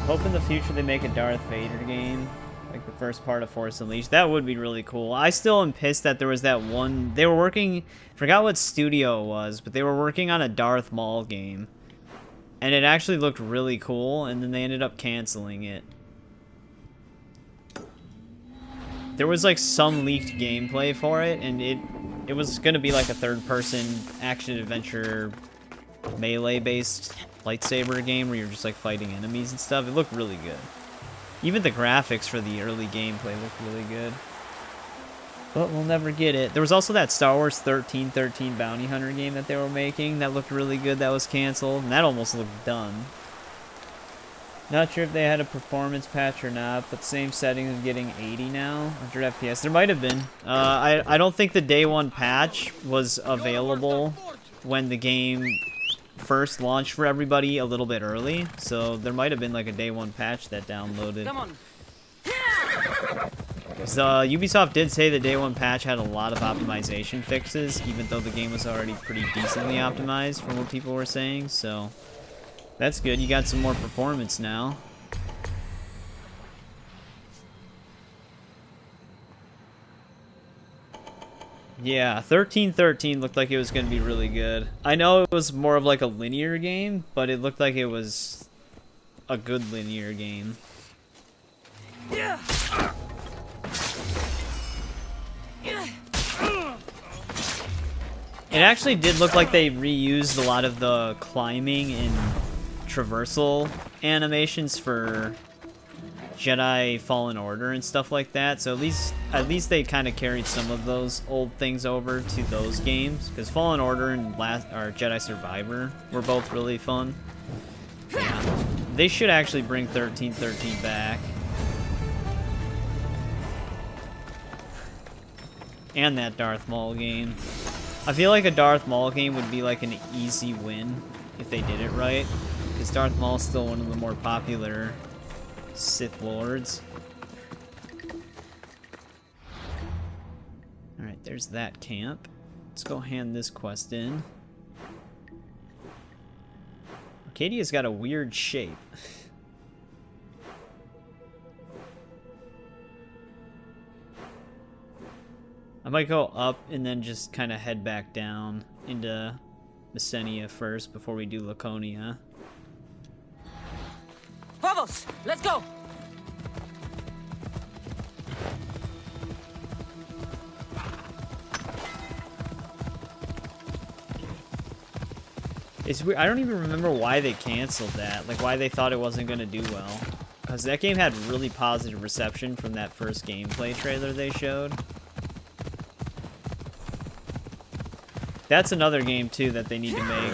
Hope in the future they make a Darth Vader game, like the first part of Force Unleashed. That would be really cool. I still am pissed that there was that one... They were working... Forgot what studio it was, but they were working on a Darth Maul game. And it actually looked really cool, and then they ended up canceling it. There was like some leaked gameplay for it, and it was gonna be like a third-person action-adventure melee-based lightsaber game where you're just like fighting enemies and stuff. It looked really good. Even the graphics for the early gameplay looked really good. But we'll never get it. There was also that Star Wars 1313 Bounty Hunter game that they were making that looked really good that was canceled, and that almost looked done. Not sure if they had a performance patch or not, but same settings of getting 80 now, 100 FPS. There might have been. I don't think the day one patch was available when the game first launched for everybody a little bit early, so there might have been like a day one patch that downloaded. Come on. Ubisoft did say the day one patch had a lot of optimization fixes, even though the game was already pretty decently optimized from what people were saying, so that's good. You got some more performance now. Yeah, 1313 looked like it was going to be really good. I know it was more of like a linear game, but it looked like it was a good linear game. Yeah. It actually did look like they reused a lot of the climbing and traversal animations for Jedi Fallen Order and stuff like that. So at least they kind of carried some of those old things over to those games, because Fallen Order and Jedi Survivor were both really fun. Yeah, they should actually bring 1313 back. And that Darth Maul game. I feel like a Darth Maul game would be like an easy win if they did it right, because Darth Maul is still one of the more popular Sith Lords. Alright, there's that camp. Let's go hand this quest in. Arcadia's got a weird shape. I might go up and then just kind of head back down into Messenia first before we do Laconia. Vamos, let's go. It's weird. I don't even remember why they canceled that, like why they thought it wasn't going to do well. Because that game had really positive reception from that first gameplay trailer they showed. That's another game, too, that they need to make.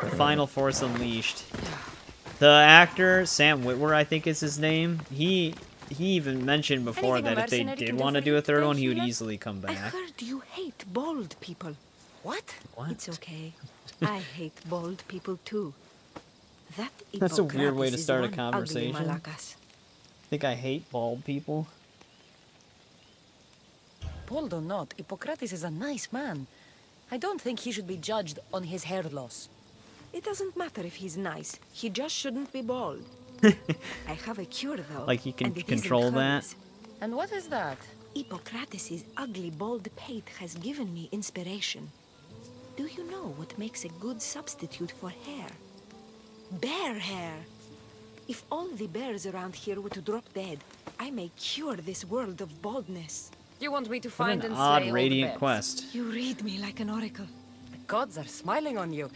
The Final Force Unleashed. The actor, Sam Witwer, I think is his name, he even mentioned before that if they did want to do a third one, he would easily come I back. heard you hate bald people. What? It's okay. I hate bald people, too. That's a weird way to start a ugly conversation. Malakas. I think I hate bald people. Bald or not, Hippocrates is a nice man. I don't think he should be judged on his hair loss. It doesn't matter if he's nice. He just shouldn't be bald. I have a cure, though. Like he can and it control isn't that? herbs. And what is that? Hippocrates' ugly bald pate has given me inspiration. Do you know what makes a good substitute for hair? Bear hair! If all the bears around here were to drop dead, I may cure this world of baldness. You want me to What find an and odd slay all the radiant bears? quest. You read me like an oracle. The gods are smiling on you.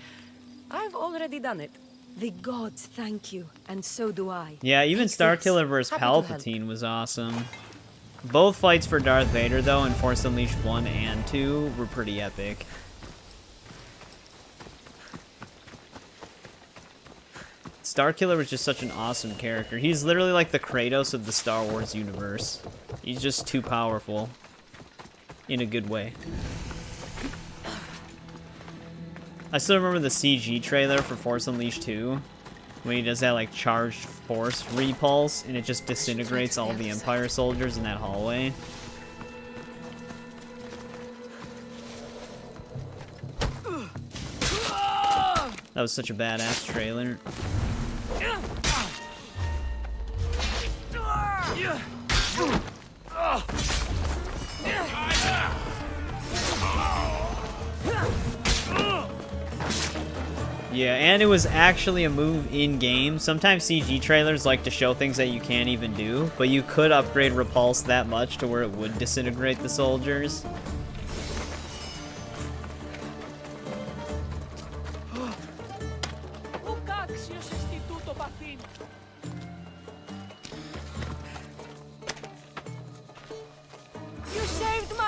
I've already done it. The gods thank you, and so do I. Yeah, even Take Starkiller this. vs. Happy to help. Palpatine was awesome. Both fights for Darth Vader, though, in Force Unleashed 1 and 2 were pretty epic. Starkiller was just such an awesome character. He's literally like the Kratos of the Star Wars universe. He's just too powerful. In a good way. I still remember the CG trailer for Force Unleashed 2. when he does that like charged force repulse, and it just disintegrates all the Empire soldiers in that hallway. That was such a badass trailer. Yeah, and it was actually a move in-game. Sometimes CG trailers like to show things that you can't even do, but you could upgrade Repulse that much to where it would disintegrate the soldiers.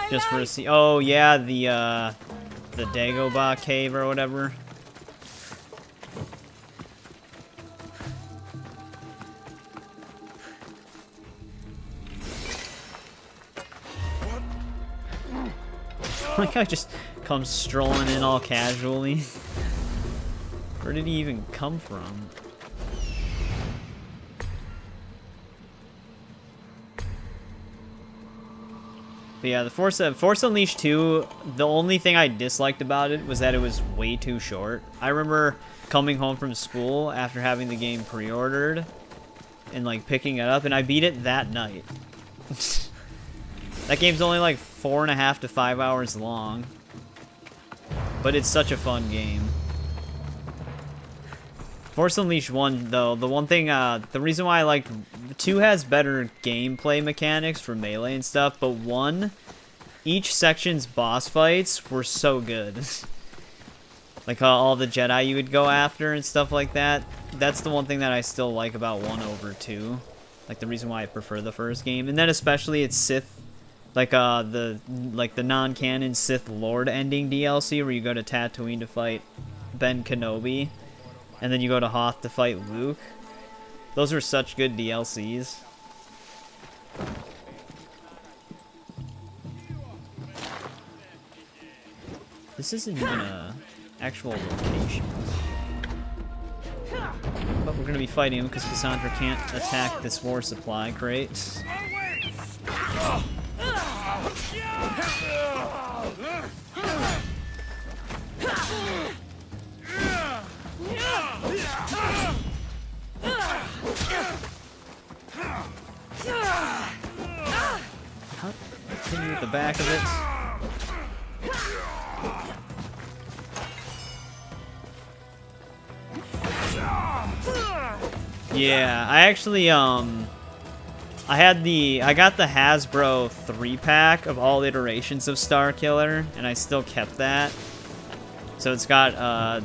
Just for a see. Oh yeah, the Dagobah cave or whatever. Like I just comes strolling in all casually. Where did he even come from? But yeah, the Force Unleashed 2, the only thing I disliked about it was that it was way too short. I remember coming home from school after having the game pre-ordered and like picking it up, and I beat it that night. That game's only like 4.5 to 5 hours long, but it's such a fun game. Force Unleashed 1, though, the one thing, the reason why I liked 2 has better gameplay mechanics for melee and stuff, but 1, each section's boss fights were so good. Like all the Jedi you would go after and stuff like that. That's the one thing that I still like about 1 over 2. Like the reason why I prefer the first game. And then especially it's Sith, like the non-canon Sith Lord ending DLC where you go to Tatooine to fight Ben Kenobi. And then you go to Hoth to fight Luke. Those were such good DLCs. This isn't even a actual location. But we're gonna be fighting him because Kassandra can't attack this war supply crate. Hit me with the back of it. Yeah, I actually I got the Hasbro 3-pack of all iterations of Starkiller, and I still kept that. So it's got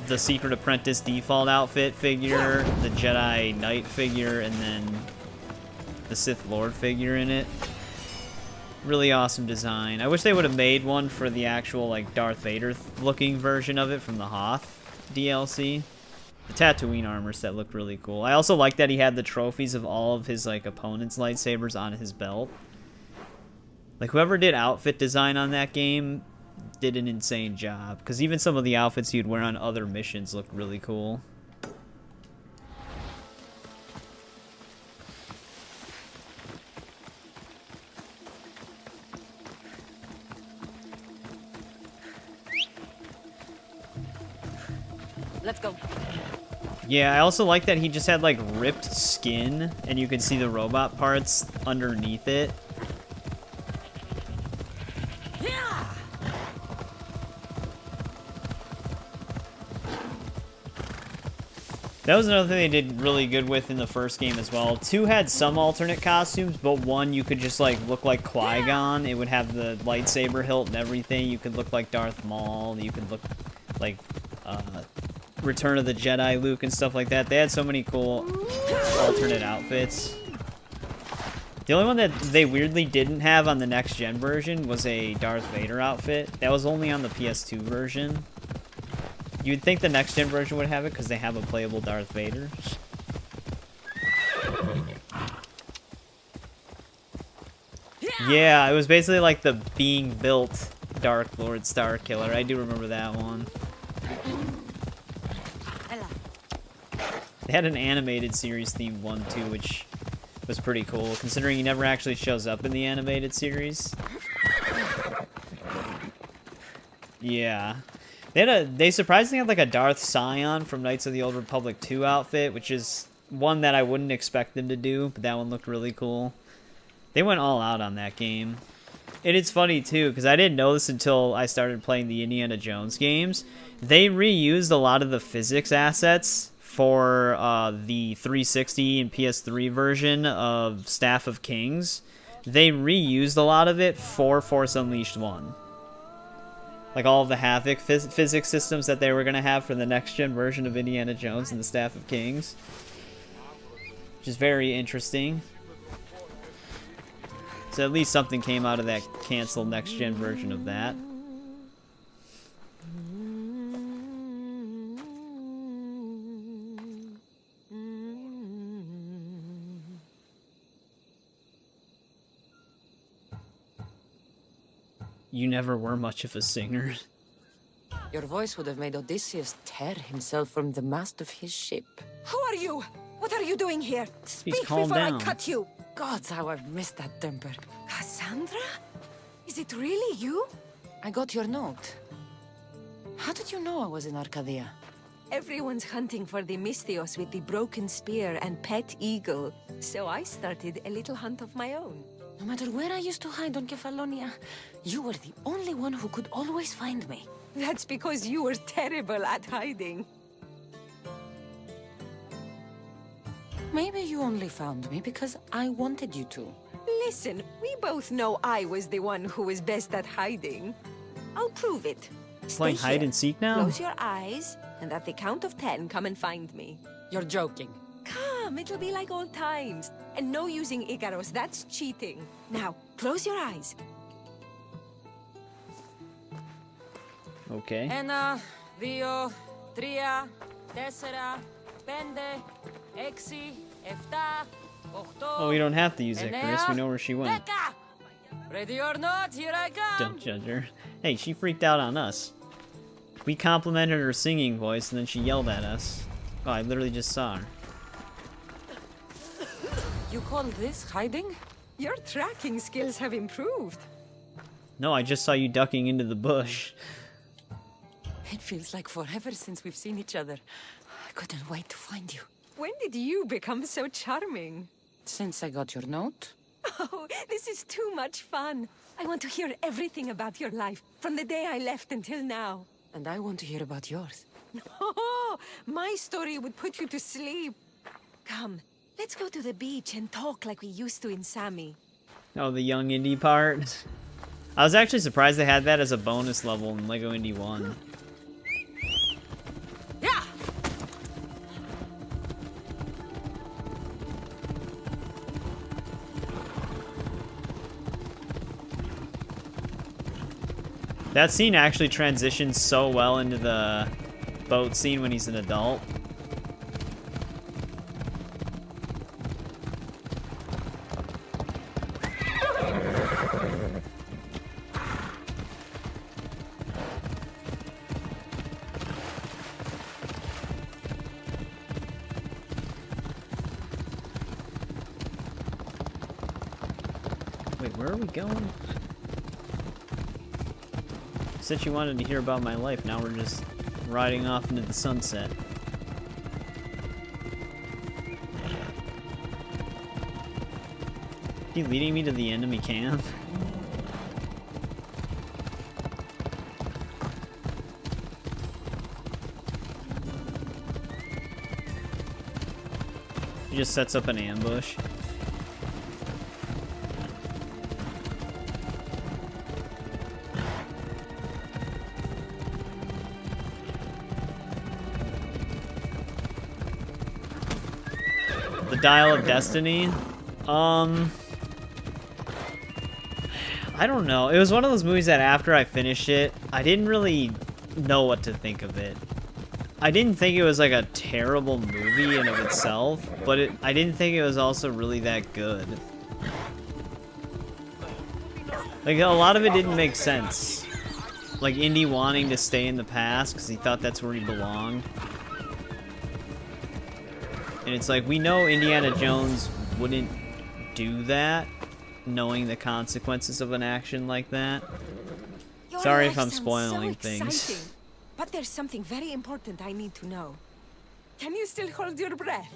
the Secret Apprentice default outfit figure, the Jedi Knight figure, and then the Sith Lord figure in it. Really awesome design. I wish they would have made one for the actual like Darth Vader looking version of it from the Hoth DLC. The Tatooine armor set looked really cool. I also like that he had the trophies of all of his like opponents' lightsabers on his belt. Like whoever did outfit design on that game did an insane job, because even some of the outfits you'd wear on other missions looked really cool. Let's go. Yeah, I also like that he just had like ripped skin and you could see the robot parts underneath it. That was another thing they did really good with in the first game as well. 2 had some alternate costumes, but 1 you could just like look like Qui-Gon. It would have the lightsaber hilt and everything. You could look like Darth Maul. You could look like Return of the Jedi Luke and stuff like that. They had so many cool alternate outfits. The only one that they weirdly didn't have on the next gen version was a Darth Vader outfit. That was only on the PS2 version. You'd think the next gen version would have it because they have a playable Darth Vader. Yeah, it was basically like the being built Dark Lord Starkiller. I do remember that one. They had an animated series themed one too, which was pretty cool, considering he never actually shows up in the animated series. Yeah. They surprisingly had like a Darth Scion from Knights of the Old Republic 2 outfit, which is one that I wouldn't expect them to do, but that one looked really cool. They went all out on that game. And it's funny too, because I didn't know this until I started playing the Indiana Jones games. They reused a lot of the physics assets for the 360 and PS3 version of Staff of Kings. They reused a lot of it for Force Unleashed 1. Like all of the Havoc physics systems that they were going to have for the next-gen version of Indiana Jones and the Staff of Kings. Which is very interesting. So at least something came out of that canceled next-gen version of that. You never were much of a singer. Your voice would have made Odysseus tear himself from the mast of his ship. Who are you? What are you doing here? Speak calm before down. I cut you. Gods, how I've missed that temper. Kassandra? Is it really you? I got your note. How did you know I was in Arcadia? Everyone's hunting for the Misthios with the broken spear and pet eagle. So I started a little hunt of my own. No matter where I used to hide on Kefalonia, you were the only one who could always find me. That's because you were terrible at hiding. Maybe you only found me because I wanted you to. Listen, we both know I was the one who was best at hiding. I'll prove it. Playing Stay hide here. and seek now? Close your eyes, and at the count of 10, come and find me. You're joking. Come, it'll be like old times. And no using Icaros, that's cheating. Now, close your eyes. Okay. Ένα, δύο, τρία, τέσσερα, πέντε, έξι, εφτά, οχτώ. Oh, we don't have to use Icarus. We know where she went. Ready or not, here I come. Don't judge her. Hey, she freaked out on us. We complimented her singing voice, and then she yelled at us. Oh, I literally just saw her. You call this hiding? Your tracking skills have improved. No, I just saw you ducking into the bush. It feels like forever since we've seen each other. I couldn't wait to find you. When did you become so charming? Since I got your note. Oh, this is too much fun. I want to hear everything about your life, from the day I left until now. And I want to hear about yours. Oh, my story would put you to sleep. Come, let's go to the beach and talk like we used to in Sami. Oh, the young indie part. I was actually surprised they had that as a bonus level in LEGO Indy 1. Yeah. That scene actually transitions so well into the boat scene when he's an adult. Wait, where are we going? Said you wanted to hear about my life, now we're just riding off into the sunset. He leading me to the enemy camp? He just sets up an ambush. The Dial of Destiny. I don't know. It was one of those movies that after I finished it, I didn't really know what to think of it. I didn't think it was like a terrible movie in of itself, but I didn't think it was also really that good. Like, a lot of it didn't make sense. Like, Indy wanting to stay in the past because he thought that's where he belonged. And it's like, we know Indiana Jones wouldn't do that, knowing the consequences of an action like that. Your Sorry life if I'm sounds spoiling so things. exciting. But there's something very important I need to know. Can you still hold your breath?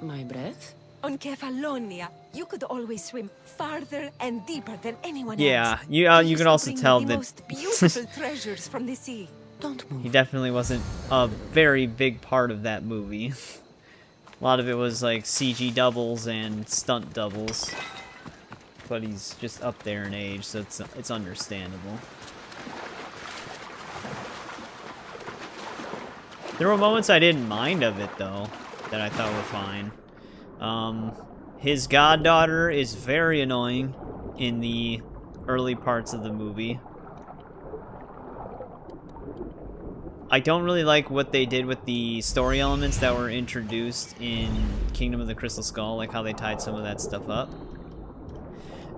My breath? On Kefalonia, you could always swim farther and deeper than anyone Yeah, else. you can also Bring tell the that most beautiful treasures from the sea. Don't move. he definitely wasn't a very big part of that movie. A lot of it was like CG doubles and stunt doubles. But he's just up there in age, so it's understandable. There were moments I didn't mind of it, though, that I thought were fine. His goddaughter is very annoying in the early parts of the movie. I don't really like what they did with the story elements that were introduced in Kingdom of the Crystal Skull, like how they tied some of that stuff up.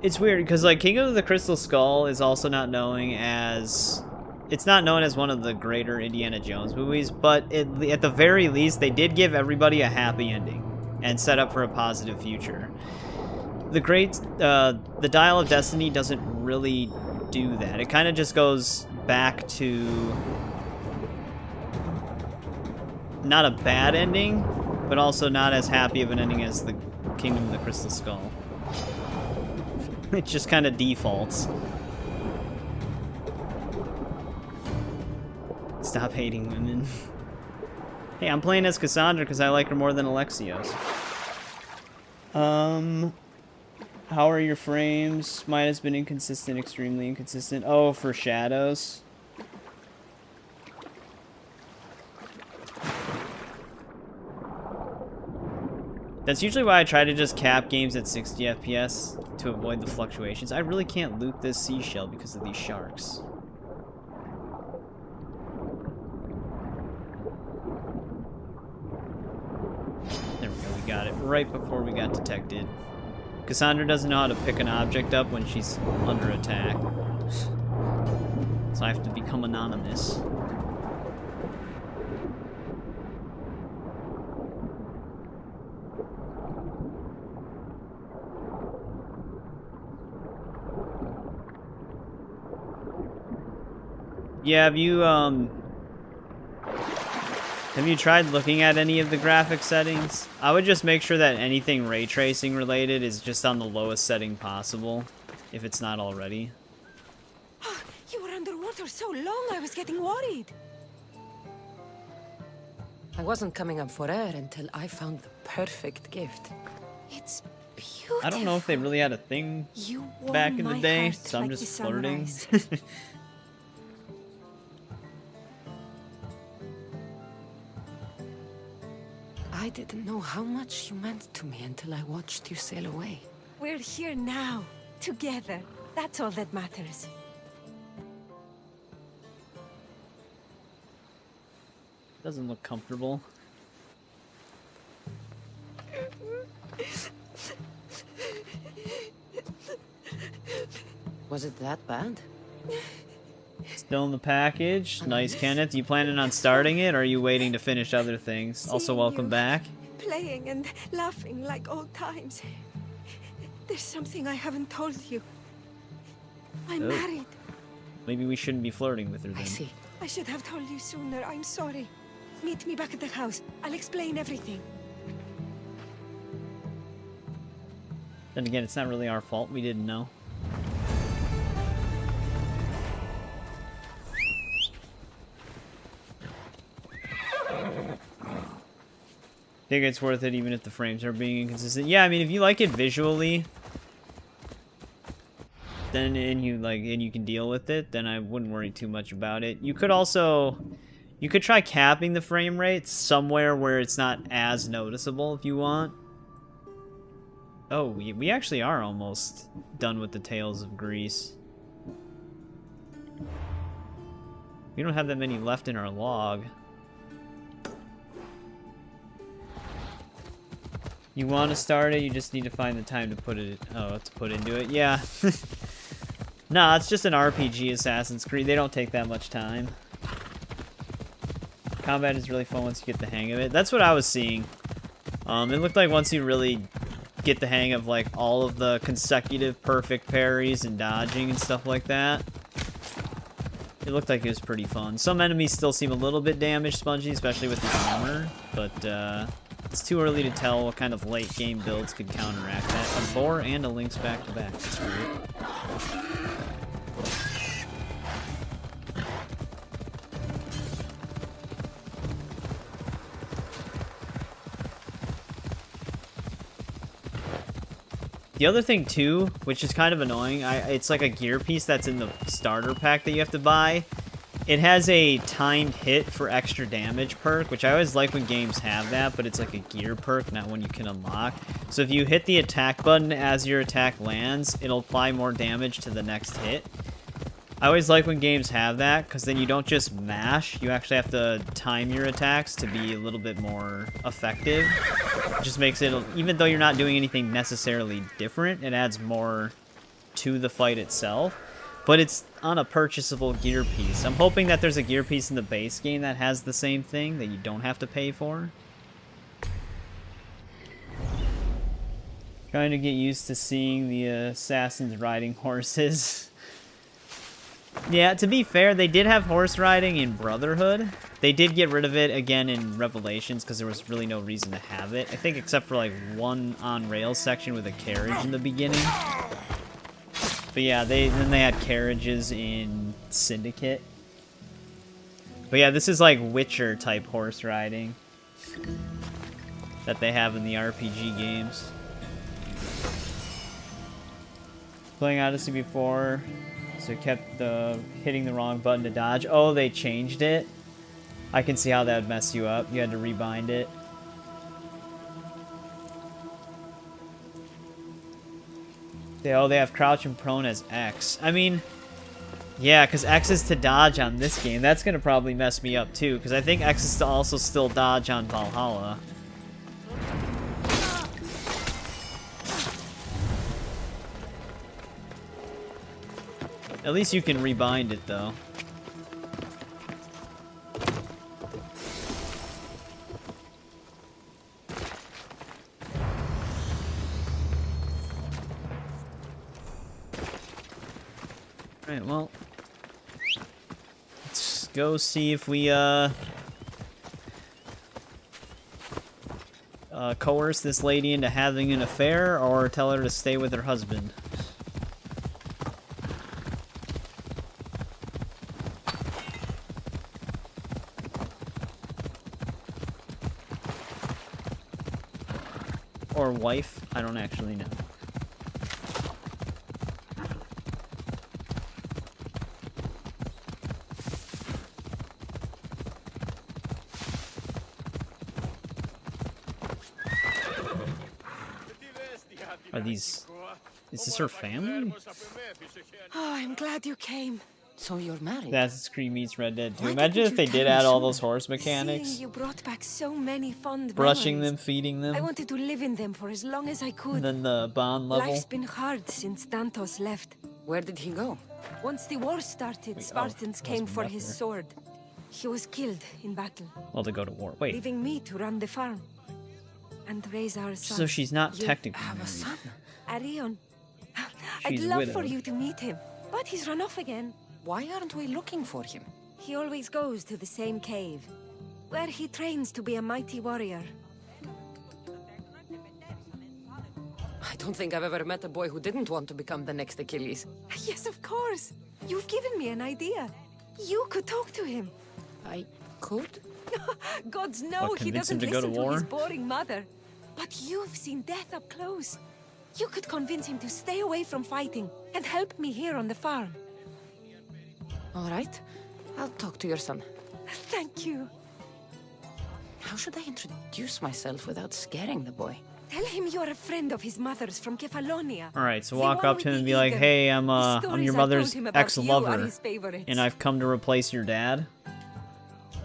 It's weird, because like Kingdom of the Crystal Skull is also not known as... It's not known as one of the greater Indiana Jones movies, but at the very least, they did give everybody a happy ending and set up for a positive future. The Dial of Destiny doesn't really do that. It kind of just goes back to not a bad ending, but also not as happy of an ending as the Kingdom of the Crystal Skull. It just kind of defaults. Stop hating women. Hey, I'm playing as Kassandra because I like her more than Alexios. How are your frames? Mine has been inconsistent, extremely inconsistent. Oh, for shadows. That's usually why I try to just cap games at 60 FPS to avoid the fluctuations. I really can't loot this seashell because of these sharks. There we go, we got it right before we got detected. Kassandra doesn't know how to pick an object up when she's under attack. So I have to become anonymous. Yeah, have you tried looking at any of the graphic settings? I would just make sure that anything ray tracing related is just on the lowest setting possible, if it's not already. You were underwater so long, I was getting worried. I wasn't coming up for air until I found the perfect gift. It's beautiful. I don't know if they really had a thing You back warm in the my day, heart so I'm like just the flirting. sunrise. I didn't know how much you meant to me until I watched you sail away. We're here now, together. That's all that matters. Doesn't look comfortable. Was it that bad? Still in the package. Nice, Kenneth. You planning on starting it, or are you waiting to finish other things? Also, Seeing welcome you back. Playing and laughing like old times. There's something I haven't told you. I'm Oh. married. Maybe we shouldn't be flirting with her then. I see. I should have told you sooner. I'm sorry. Meet me back at the house. I'll explain everything. Then again, it's not really our fault. We didn't know. Think it's worth it even if the frames are being inconsistent. Yeah, I mean, if you like it visually, then and you can deal with it, then I wouldn't worry too much about it. You could try capping the frame rate somewhere where it's not as noticeable if you want. Oh, we actually are almost done with the Tales of Greece. We don't have that many left in our log. You want to start it, you just need to find the time to put into it. Yeah. Nah, it's just an RPG Assassin's Creed. They don't take that much time. Combat is really fun once you get the hang of it. That's what I was seeing. It looked like once you really get the hang of like all of the consecutive perfect parries and dodging and stuff like that, it looked like it was pretty fun. Some enemies still seem a little bit damage spongy, especially with the armor, but it's too early to tell what kind of late game builds could counteract that. A boar and a Lynx back to back. That's great. The other thing too, which is kind of annoying, it's like a gear piece that's in the starter pack that you have to buy. It has a timed hit for extra damage perk, which I always like when games have that, but it's like a gear perk, not one you can unlock. So if you hit the attack button as your attack lands, it'll apply more damage to the next hit. I always like when games have that, because then you don't just mash, you actually have to time your attacks to be a little bit more effective. It just makes it, even though you're not doing anything necessarily different, it adds more to the fight itself. But it's on a purchasable gear piece. I'm hoping that there's a gear piece in the base game that has the same thing, that you don't have to pay for. Trying to get used to seeing the assassins riding horses. Yeah, to be fair, they did have horse riding in Brotherhood. They did get rid of it again in Revelations because there was really no reason to have it. I think except for like one on-rails section with a carriage in the beginning. But yeah, then they had carriages in Syndicate. But yeah, this is like Witcher type horse riding that they have in the RPG games. Playing Odyssey before, so it kept hitting the wrong button to dodge. Oh, they changed it? I can see how that would mess you up. You had to rebind it. They have crouch and prone as X. I mean, yeah, because X is to dodge on this game. That's going to probably mess me up too, because I think X is to also still dodge on Valhalla. At least you can rebind it, though. Alright, well, let's go see if we, coerce this lady into having an affair, or tell her to stay with her husband. Or wife, I don't actually know. Is this her family? Oh, I'm glad you came. So you're married? Assassin's Creed meets Red Dead 2. Imagine if they did add all those horse mechanics. Seeing you brought back so many fond Brushing memories. them, feeding them. I wanted to live in them for as long as I could. And then the bond level. Life's been hard since Dantos left. Where did he go? Once the war started, Spartans came for his sword. He was killed in battle. Well, to go to war. Wait. Leaving me to run the farm and raise our son. So she's not You technically have married. a son? Arion. She's I'd love widowed. for you to meet him, but he's run off again. Why aren't we looking for him? He always goes to the same cave, where he trains to be a mighty warrior. I don't think I've ever met a boy who didn't want to become the next Achilles. Yes, of course. You've given me an idea. You could talk to him. I could? Gods know What, he convince him doesn't to go to listen to his war? boring mother. But you've seen death up close. You could convince him to stay away from fighting and help me here on the farm. All right. I'll talk to your son. Thank you. How should I introduce myself without scaring the boy? Tell him you're a friend of his mother's from Kefalonia. Alright, so The walk one up with to him and the be like, eagle. hey, I'm The stories your I mother's told him about you are ex-lover, his favorites. and I've come to replace your dad.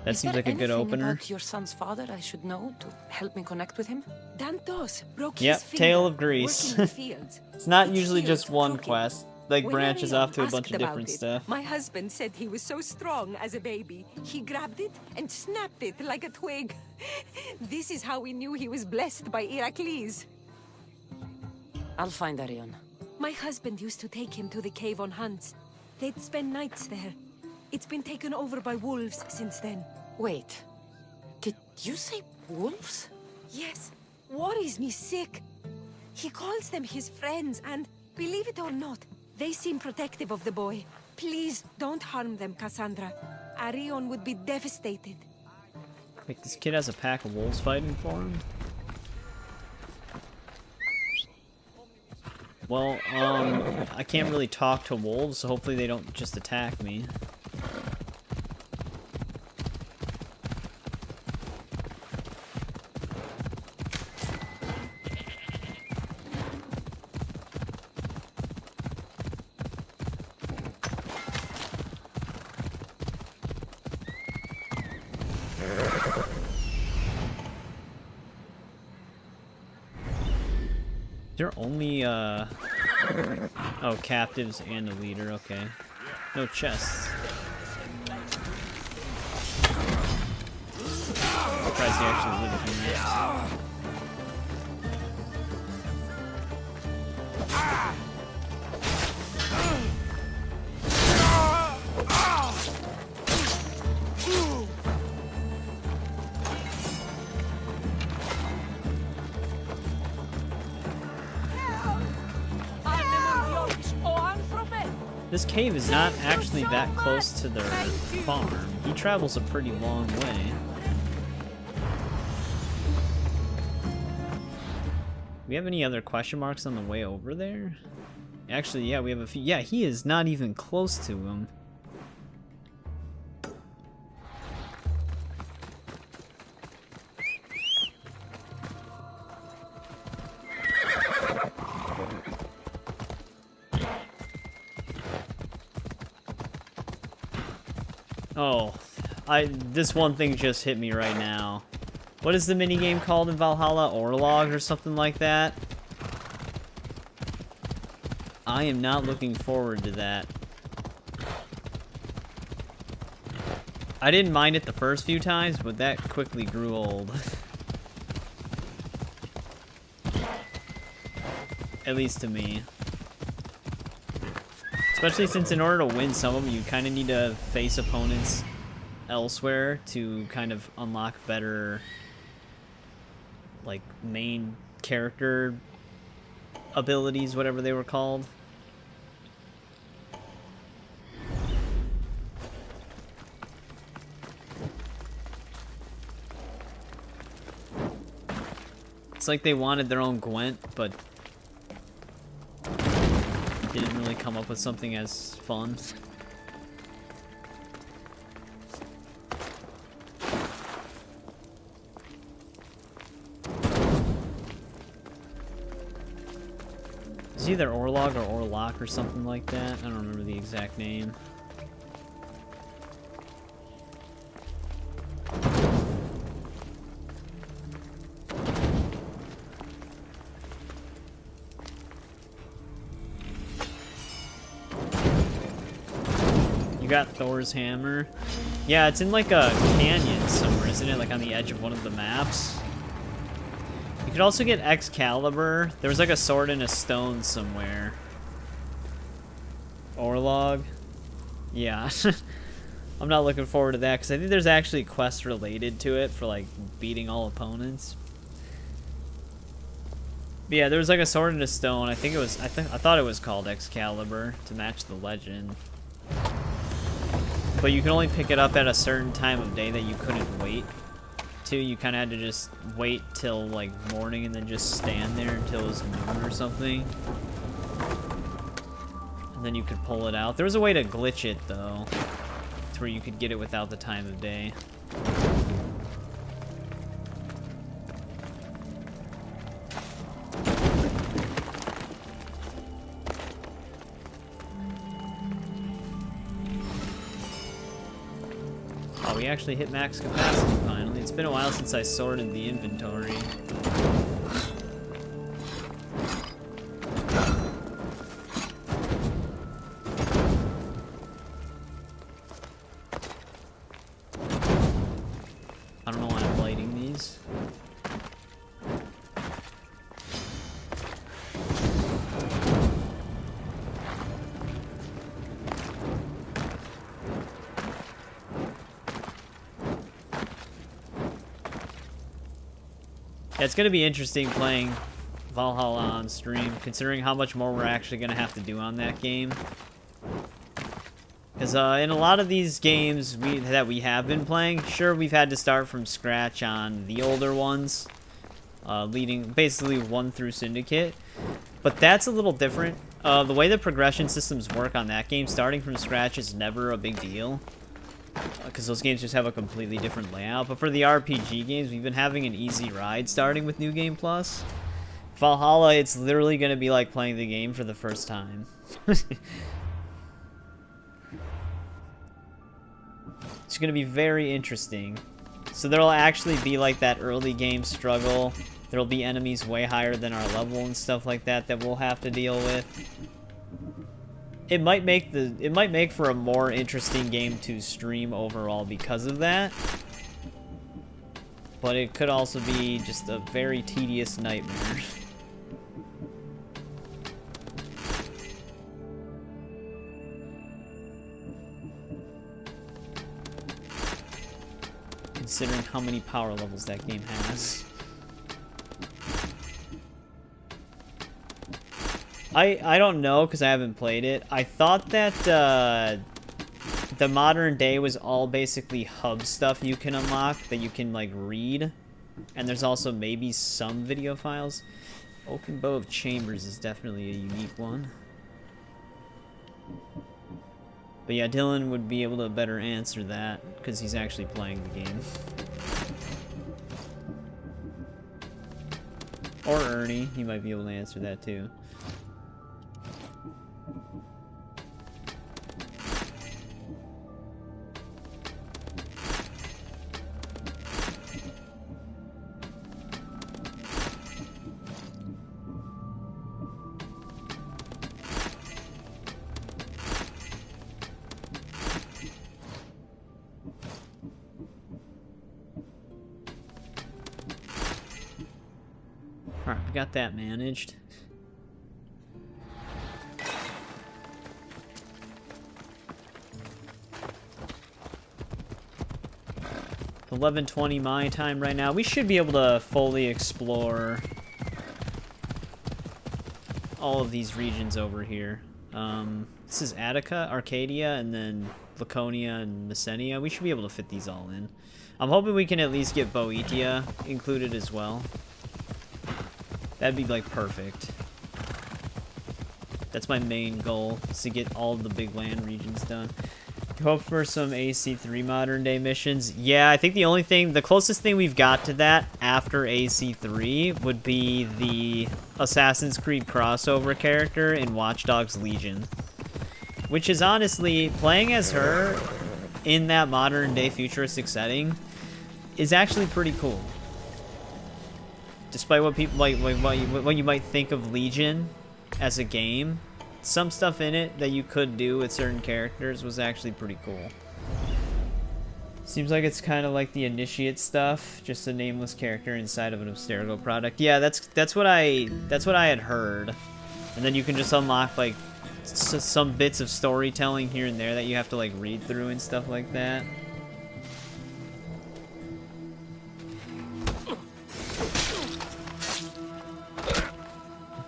That Is seems there like a good anything opener. about your son's father I should know to help me connect with him? Dantos broke Yep, his finger Tale of Greece. working the fields. It's not It usually healed just one broken. quest. like When branches Arion off to a bunch asked of about different it, stuff. My husband said he was so strong as a baby. He grabbed it and snapped it like a twig. This is how we knew he was blessed by Heracles. I'll find Arion. My husband used to take him to the cave on hunts. They'd spend nights there. It's been taken over by wolves since then. Wait. Did you say wolves? Yes. Worries me sick. He calls them his friends, and believe it or not, they seem protective of the boy. Please don't harm them, Kassandra. Arion would be devastated. Wait, this kid has a pack of wolves fighting for him? Well, I can't really talk to wolves, so hopefully they don't just attack me. They're only, oh, captives and a leader, okay. No chests. Surprised he actually lived in that. This cave is not actually that close to their farm. He travels a pretty long way. We have any other question marks on the way over there? Actually, yeah, we have a few. Yeah, he is not even close to him. Oh, this one thing just hit me right now. What is the minigame called in Valhalla? Orlog or something like that? I am not looking forward to that. I didn't mind it the first few times, but that quickly grew old. At least to me. Especially since in order to win some of them, you kind of need to face opponents elsewhere to kind of unlock better, like, main character abilities, whatever they were called. It's like they wanted their own Gwent, but didn't really come up with something as fun. It's either Orlog or Orlok or something like that. I don't remember the exact name. Got Thor's hammer. Yeah, it's in like a canyon somewhere, isn't it? Like on the edge of one of the maps. You could also get Excalibur. There was like a sword and a stone somewhere. Orlog. Yeah. I'm not looking forward to that because I think there's actually quests related to it for like beating all opponents. But yeah, there was like a sword and a stone. I think it was. I thought it was called Excalibur to match the legend. But you can only pick it up at a certain time of day that you couldn't wait to. You kind of had to just wait till like morning and then just stand there until it was noon or something. And then you could pull it out. There was a way to glitch it though, to where you could get it without the time of day. Oh, we actually hit max capacity finally. It's been a while since I sorted the inventory. Yeah, it's gonna be interesting playing Valhalla on stream, considering how much more we're actually gonna have to do on that game. Because in a lot of these games that we have been playing, sure, we've had to start from scratch on the older ones, leading basically 1 through Syndicate. But that's a little different. The way the progression systems work on that game, starting from scratch is never a big deal. Because those games just have a completely different layout. But for the RPG games, we've been having an easy ride starting with New Game Plus. Valhalla, it's literally going to be like playing the game for the first time. It's going to be very interesting. So there'll actually be like that early game struggle. There'll be enemies way higher than our level and stuff like that that we'll have to deal with. It might make for a more interesting game to stream overall because of that. But it could also be just a very tedious nightmare. Considering how many power levels that game has. I don't know because I haven't played it. I thought that the modern day was all basically hub stuff you can unlock that you can like read, and there's also maybe some video files. Oaken Bow of Chambers is definitely a unique one. But yeah, Dylan would be able to better answer that because he's actually playing the game. Or Ernie, he might be able to answer that too. Alright, we got that managed. It's 11:20 my time right now. We should be able to fully explore all of these regions over here. This is Attica, Arcadia, and then Laconia and Messenia. We should be able to fit these all in. I'm hoping we can at least get Boeotia included as well. That'd be, like, perfect. That's my main goal, is to get all the big land regions done. Hope for some AC3 modern day missions. Yeah, I think the closest thing we've got to that after AC3 would be the Assassin's Creed crossover character in Watch Dogs Legion. Which is honestly, playing as her in that modern day futuristic setting is actually pretty cool. Despite what people what you might think of Legion as a game, some stuff in it that you could do with certain characters was actually pretty cool. Seems like it's kind of like the Initiate stuff, just a nameless character inside of an Abstergo product. Yeah, that's what I had heard. And then you can just unlock like some bits of storytelling here and there that you have to like read through and stuff like that.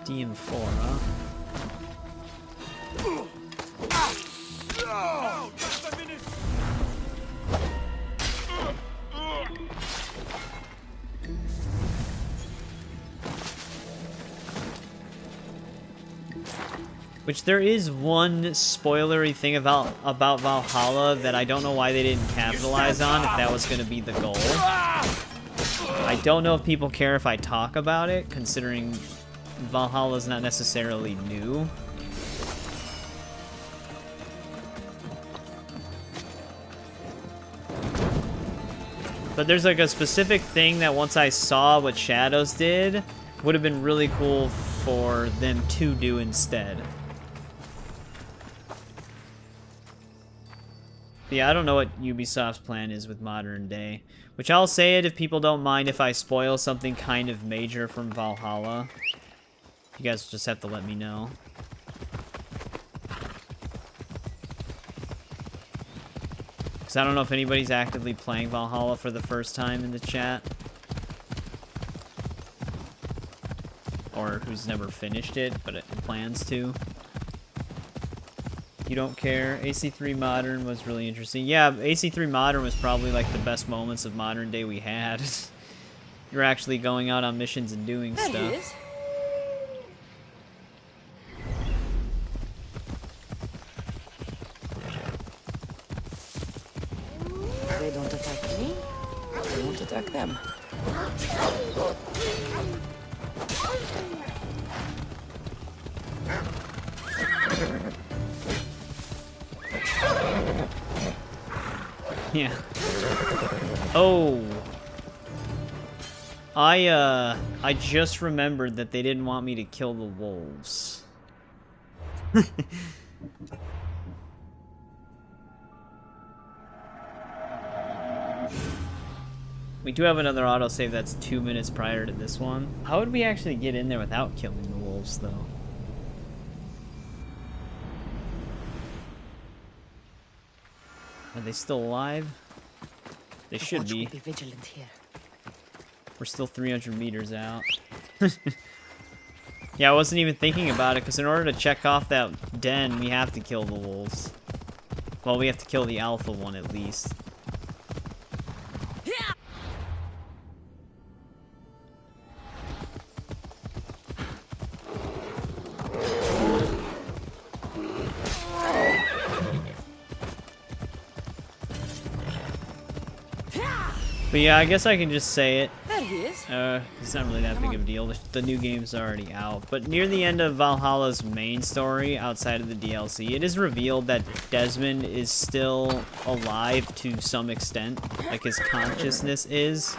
DM4, huh? Which there is one spoilery thing about Valhalla that I don't know why they didn't capitalize on, if that was going to be the goal. I don't know if people care if I talk about it, considering Valhalla's not necessarily new. But there's like a specific thing that once I saw what Shadows did, would have been really cool for them to do instead. But yeah, I don't know what Ubisoft's plan is with modern day. Which I'll say it if people don't mind if I spoil something kind of major from Valhalla. You guys just have to let me know. Because I don't know if anybody's actively playing Valhalla for the first time in the chat. who's never finished it, but it plans to. You don't care. AC3 Modern was really interesting. Yeah, AC3 Modern was probably like the best moments of modern day we had. You're actually going out on missions and doing There stuff. he is. They don't attack me, I won't attack them. Yeah. Oh. I just remembered that they didn't want me to kill the wolves. We do have another autosave that's 2 minutes prior to this one. How would we actually get in there without killing the wolves, though? Are they still alive? They should be. Be vigilant here. We're still 300 meters out. Yeah, I wasn't even thinking about it, because in order to check off that den, we have to kill the wolves. Well, we have to kill the alpha one at least. But yeah, I guess I can just say it. There he is. It's not really that big of a deal. The new game's already out. But near the end of Valhalla's main story, outside of the DLC, it is revealed that Desmond is still alive to some extent. Like, his consciousness is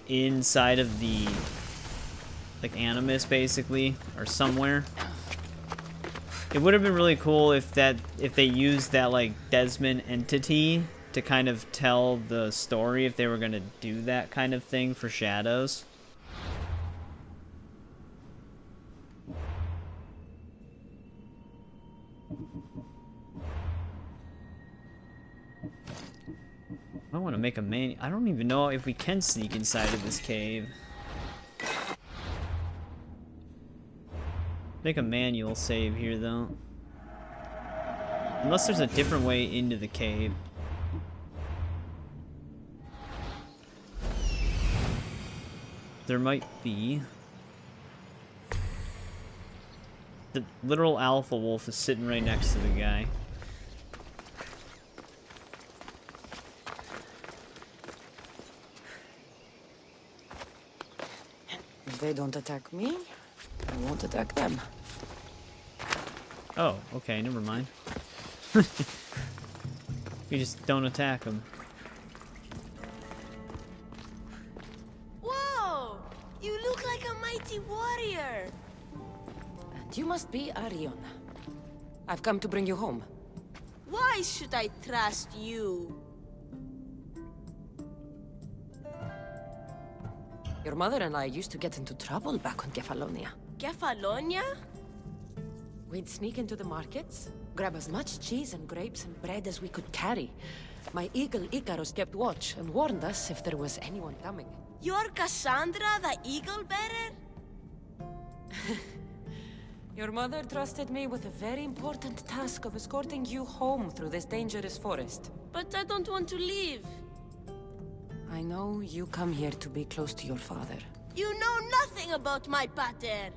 inside of the, like, Animus, basically, or somewhere. It would have been really cool if they used that, like, Desmond entity to kind of tell the story, if they were going to do that kind of thing for Shadows. I want to make a main. I don't even know if we can sneak inside of this cave. Make a manual save here, though. Unless there's a different way into the cave. There might be. The literal alpha wolf is sitting right next to the guy. If they don't attack me, I won't attack them. Oh, okay, never mind. We just don't attack them. Whoa! You look like a mighty warrior! And you must be Arion. I've come to bring you home. Why should I trust you? Your mother and I used to get into trouble back on Kefalonia. Kefalonia? We'd sneak into the markets, grab as much cheese and grapes and bread as we could carry. My eagle Icarus kept watch and warned us if there was anyone coming. You're Kassandra, the eagle bearer? Your mother trusted me with a very important task of escorting you home through this dangerous forest. But I don't want to leave. I know you come here to be close to your father. You know nothing about my pater.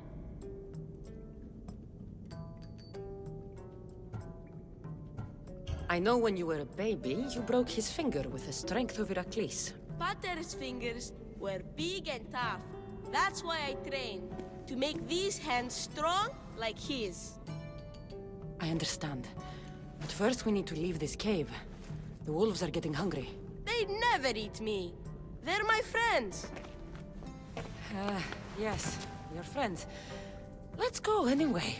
I know when you were a baby, you broke his finger with the strength of Heracles. Pater's fingers were big and tough. That's why I trained. To make these hands strong like his. I understand. But first we need to leave this cave. The wolves are getting hungry. They never eat me. They're my friends. Yes, your friends. Let's go anyway.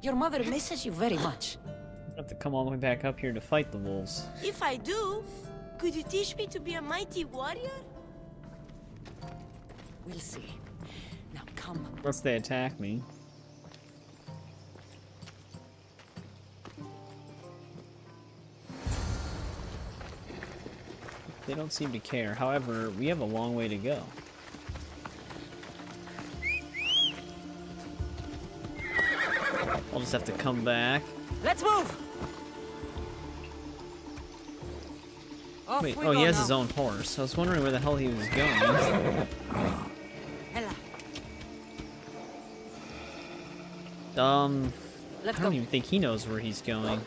Your mother misses you very much. I have to come all the way back up here to fight the wolves. If I do, could you teach me to be a mighty warrior? We'll see. Now come. Unless they attack me. They don't seem to care. However, we have a long way to go. just have to come back. Let's move! Off Wait, we oh, go he has now. his own horse. I was wondering where the hell he was going. Ella, I don't even think he knows where he's going.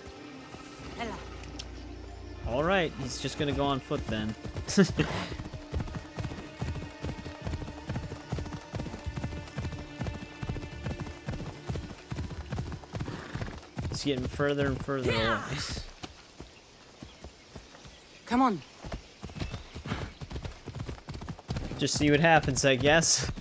Ella. Alright, he's just gonna go on foot then. He's getting further and further away. Come on. Just see what happens, I guess.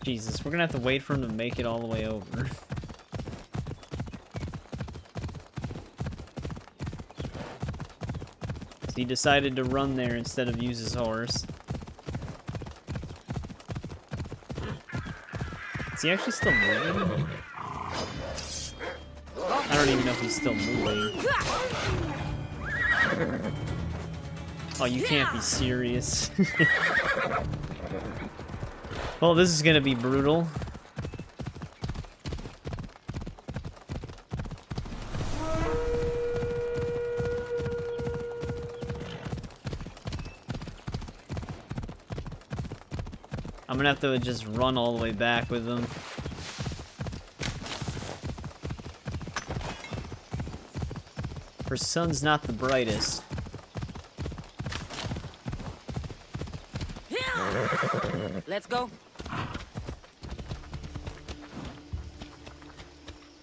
Jesus, we're gonna have to wait for him to make it all the way over. He decided to run there instead of use his horse. Is he actually still moving? I don't even know if he's still moving. Oh, you can't be serious. Well, this is gonna be brutal. I'm gonna have to just run all the way back with him. Her sun's not the brightest. Let's go.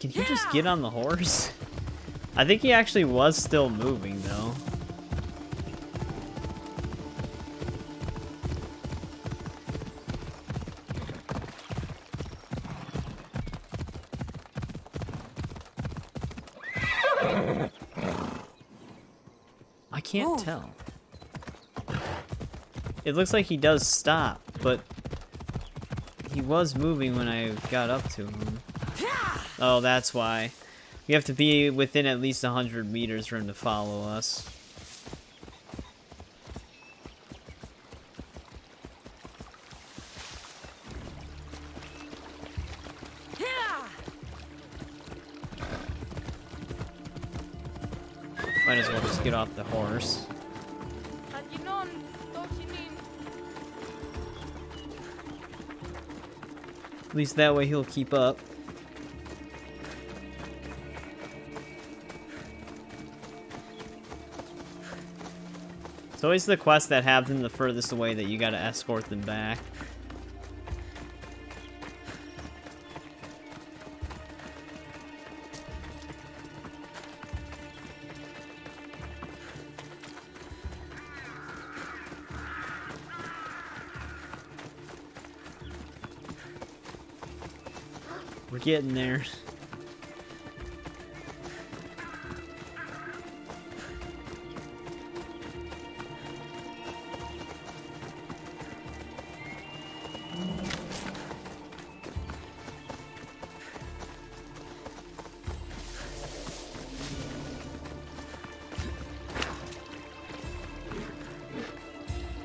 Can he just get on the horse? I think he actually was still moving, though. I can't tell. It looks like he does stop, but he was moving when I got up to him. Oh, that's why. You have to be within at least 100 meters for him to follow us. Might as well just get off the horse. At least that way he'll keep up. It's always the quests that have them the furthest away that you gotta escort them back. We're getting there.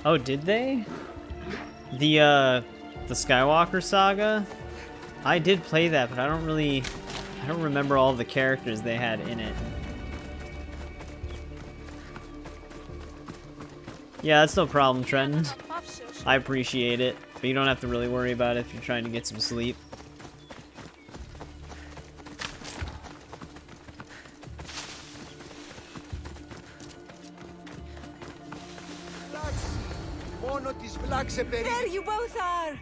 Oh, did they? The Skywalker saga? I did play that, but I don't remember all the characters they had in it. Yeah, that's no problem, Trenton. I appreciate it, but you don't have to really worry about it if you're trying to get some sleep. There you both are!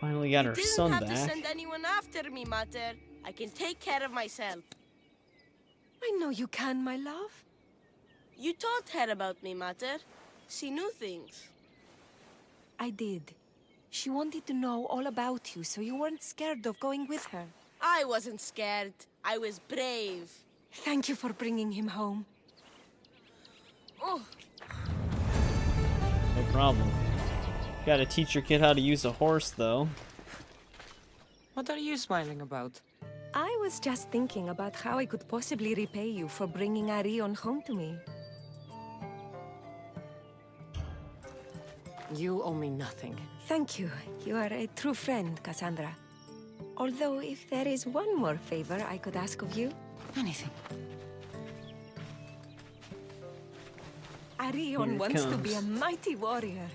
Finally got her son Didn't have back. to send anyone after me, Mater. I can take care of myself. I know you can, my love. You told her about me, Mater. She knew things. I did. She wanted to know all about you, so you weren't scared of going with her. I wasn't scared. I was brave. Thank you for bringing him home. Oh. No problem. Gotta teach your kid how to use a horse, though. What are you smiling about? I was just thinking about how I could possibly repay you for bringing Arion home to me. You owe me nothing. Thank you. You are a true friend, Kassandra. Although, if there is one more favor I could ask of you... Anything. Arion wants to be a mighty warrior.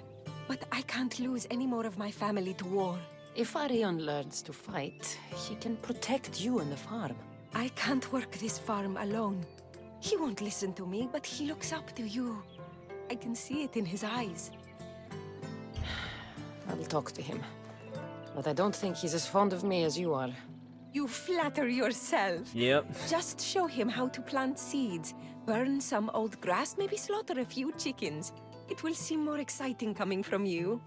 But I can't lose any more of my family to war. If Arion learns to fight, he can protect you and the farm. I can't work this farm alone. He won't listen to me, but he looks up to you. I can see it in his eyes. I'll talk to him. But I don't think he's as fond of me as you are. You flatter yourself. Yep. Just show him how to plant seeds. Burn some old grass, maybe slaughter a few chickens. It will seem more exciting coming from you.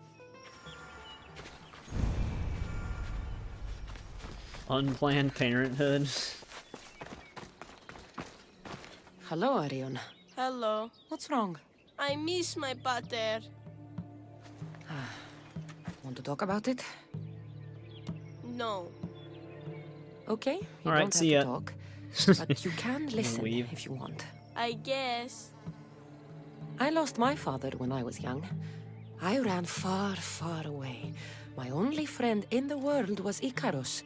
Unplanned parenthood. Hello, Arion. Hello. What's wrong? I miss my pater. Want to talk about it? No. Okay, you Alright, don't see have ya. to talk. But you can listen leave. if you want. I guess. I lost my father when I was young. I ran far, far away. My only friend in the world was Icarus.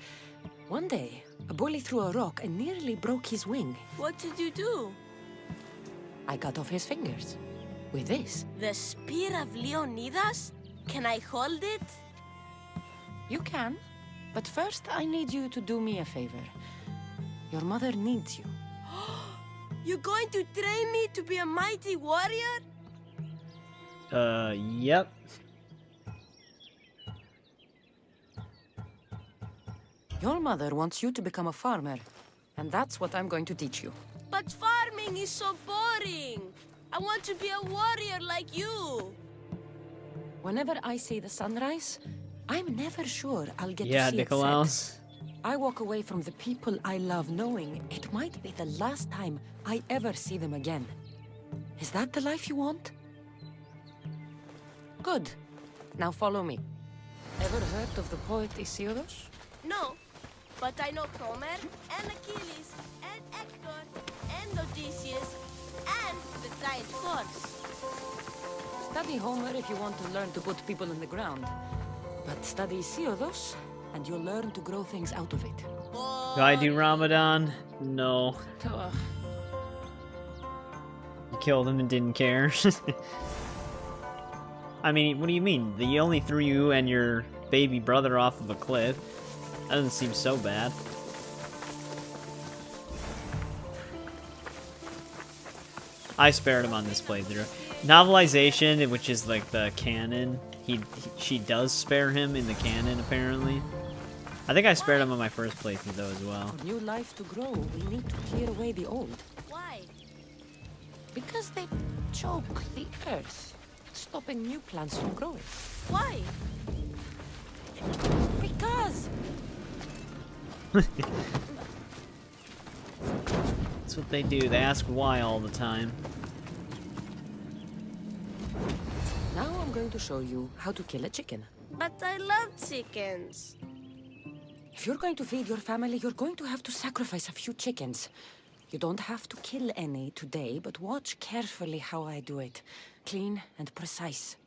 One day, a bully threw a rock and nearly broke his wing. What did you do? I cut off his fingers. With this. The spear of Leonidas? Can I hold it? You can. But first, I need you to do me a favor. Your mother needs you. You're going to train me to be a mighty warrior? Yep. Your mother wants you to become a farmer. And that's what I'm going to teach you. But farming is so boring. I want to be a warrior like you. Whenever I see the sunrise, I'm never sure I'll get Yeah, to see it Nikolaos. set. I walk away from the people I love knowing it might be the last time I ever see them again. Is that the life you want? Good. Now follow me. Ever heard of the poet Isildos? No, but I know Homer and Achilles and Hector and Odysseus and the giant horse. Study Homer if you want to learn to put people in the ground. But study Isildos and you'll learn to grow things out of it. Do I do Ramadan? No. Ugh. You killed him and didn't care. I mean, what do you mean? He only threw you and your baby brother off of a cliff. That doesn't seem so bad. I spared him on this playthrough. Novelization, which is like the canon, she does spare him in the canon, apparently. I think I spared him on my first playthrough, though, as well. For new life to grow, we need to clear away the old. Why? Because they choke the earth, stopping new plants from growing. Why? Because! That's what they do. They ask why all the time. Now I'm going to show you how to kill a chicken. But I love chickens. If you're going to feed your family, you're going to have to sacrifice a few chickens. You don't have to kill any today, but watch carefully how I do it. Clean and precise.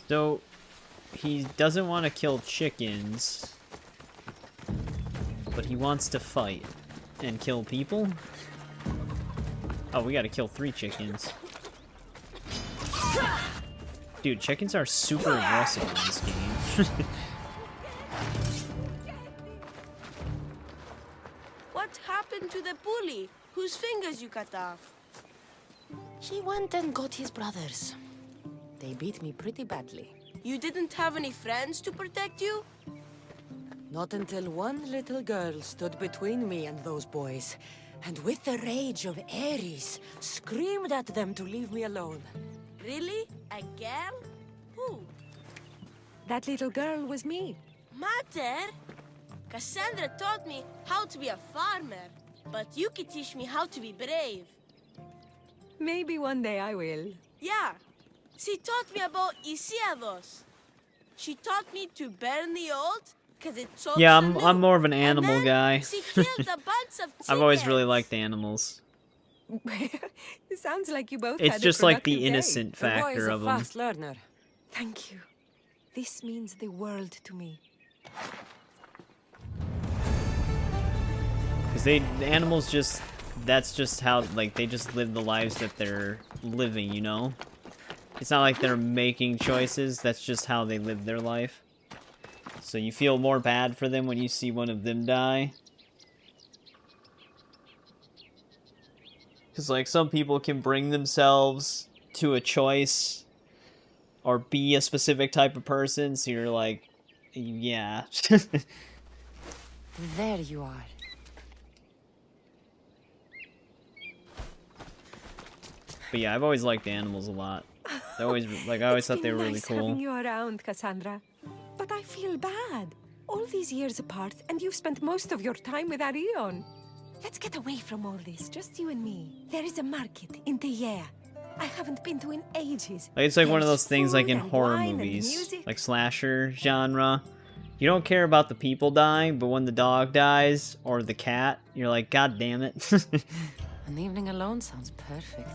So, he doesn't want to kill chickens, but he wants to fight and kill people? Oh, we gotta kill 3 chickens. Dude, chickens are super aggressive in this game. What happened to the bully whose fingers you cut off? She went and got his brothers. They beat me pretty badly. You didn't have any friends to protect you? Not until one little girl stood between me and those boys, and with the rage of Ares, screamed at them to leave me alone. Really? A girl? Who? That little girl was me. Mater? Kassandra taught me how to be a farmer, but you could teach me how to be brave. Maybe one day I will. Yeah, she taught me about Isildos. She taught me to burn the old 'cause it chokes Yeah, anew. I'm more of an And animal then guy. she killed a bunch of I've always really chickens. liked animals. It sounds like you both It's had just a like productive the innocent The boy is factor a of them. fast learner. Thank you. This means the world to me. Because the animals just, that's just how, like, they just live the lives that they're living, you know? It's not like they're making choices, that's just how they live their life. So you feel more bad for them when you see one of them die. Because, like, some people can bring themselves to a choice or be a specific type of person, so you're like, yeah. There you are. But yeah, I've always liked animals a lot. I always, like, I always thought they were really Nice having cool. you around, Kassandra. But I feel bad. All these years apart, and you've spent most of your time with Arion. Let's get away from all this, just you and me. There is a market in Teyea I haven't been to in ages. Like, it's like one of There's those things like in food and horror wine and movies, music. like slasher genre. You don't care about the people dying, but when the dog dies or the cat, you're like, God damn it. An evening alone sounds perfect.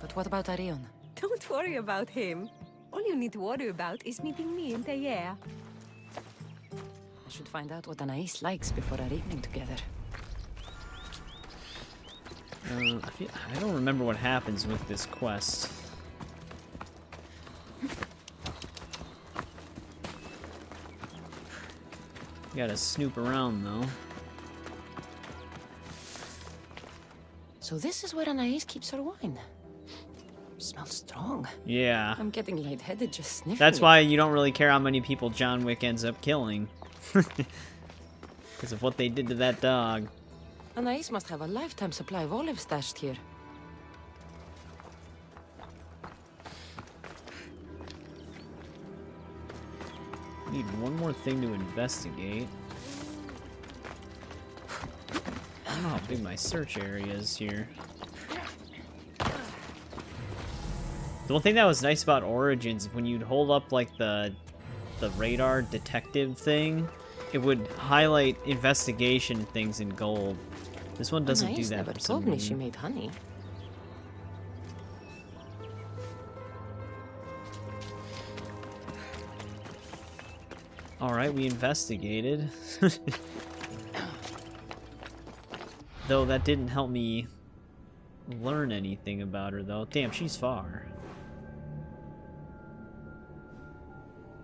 But what about Arion? Don't worry about him. All you need to worry about is meeting me in Teyea. I should find out what Anais likes before our evening together. I don't remember what happens with this quest. You gotta snoop around, though. So this is where Anais keeps her wine. Smells strong. Yeah. I'm getting lightheaded just sniffing That's it. why you don't really care how many people John Wick ends up killing. Because of what they did to that dog. Anais must have a lifetime supply of olives stashed here. Need one more thing to investigate. I don't know how big my search area is here. The one thing that was nice about Origins, when you'd hold up like the radar detective thing, it would highlight investigation things in gold. This one doesn't do Anais that never for some told me she reason. made honey. Alright, we investigated. Though that didn't help me learn anything about her, though. Damn, she's far.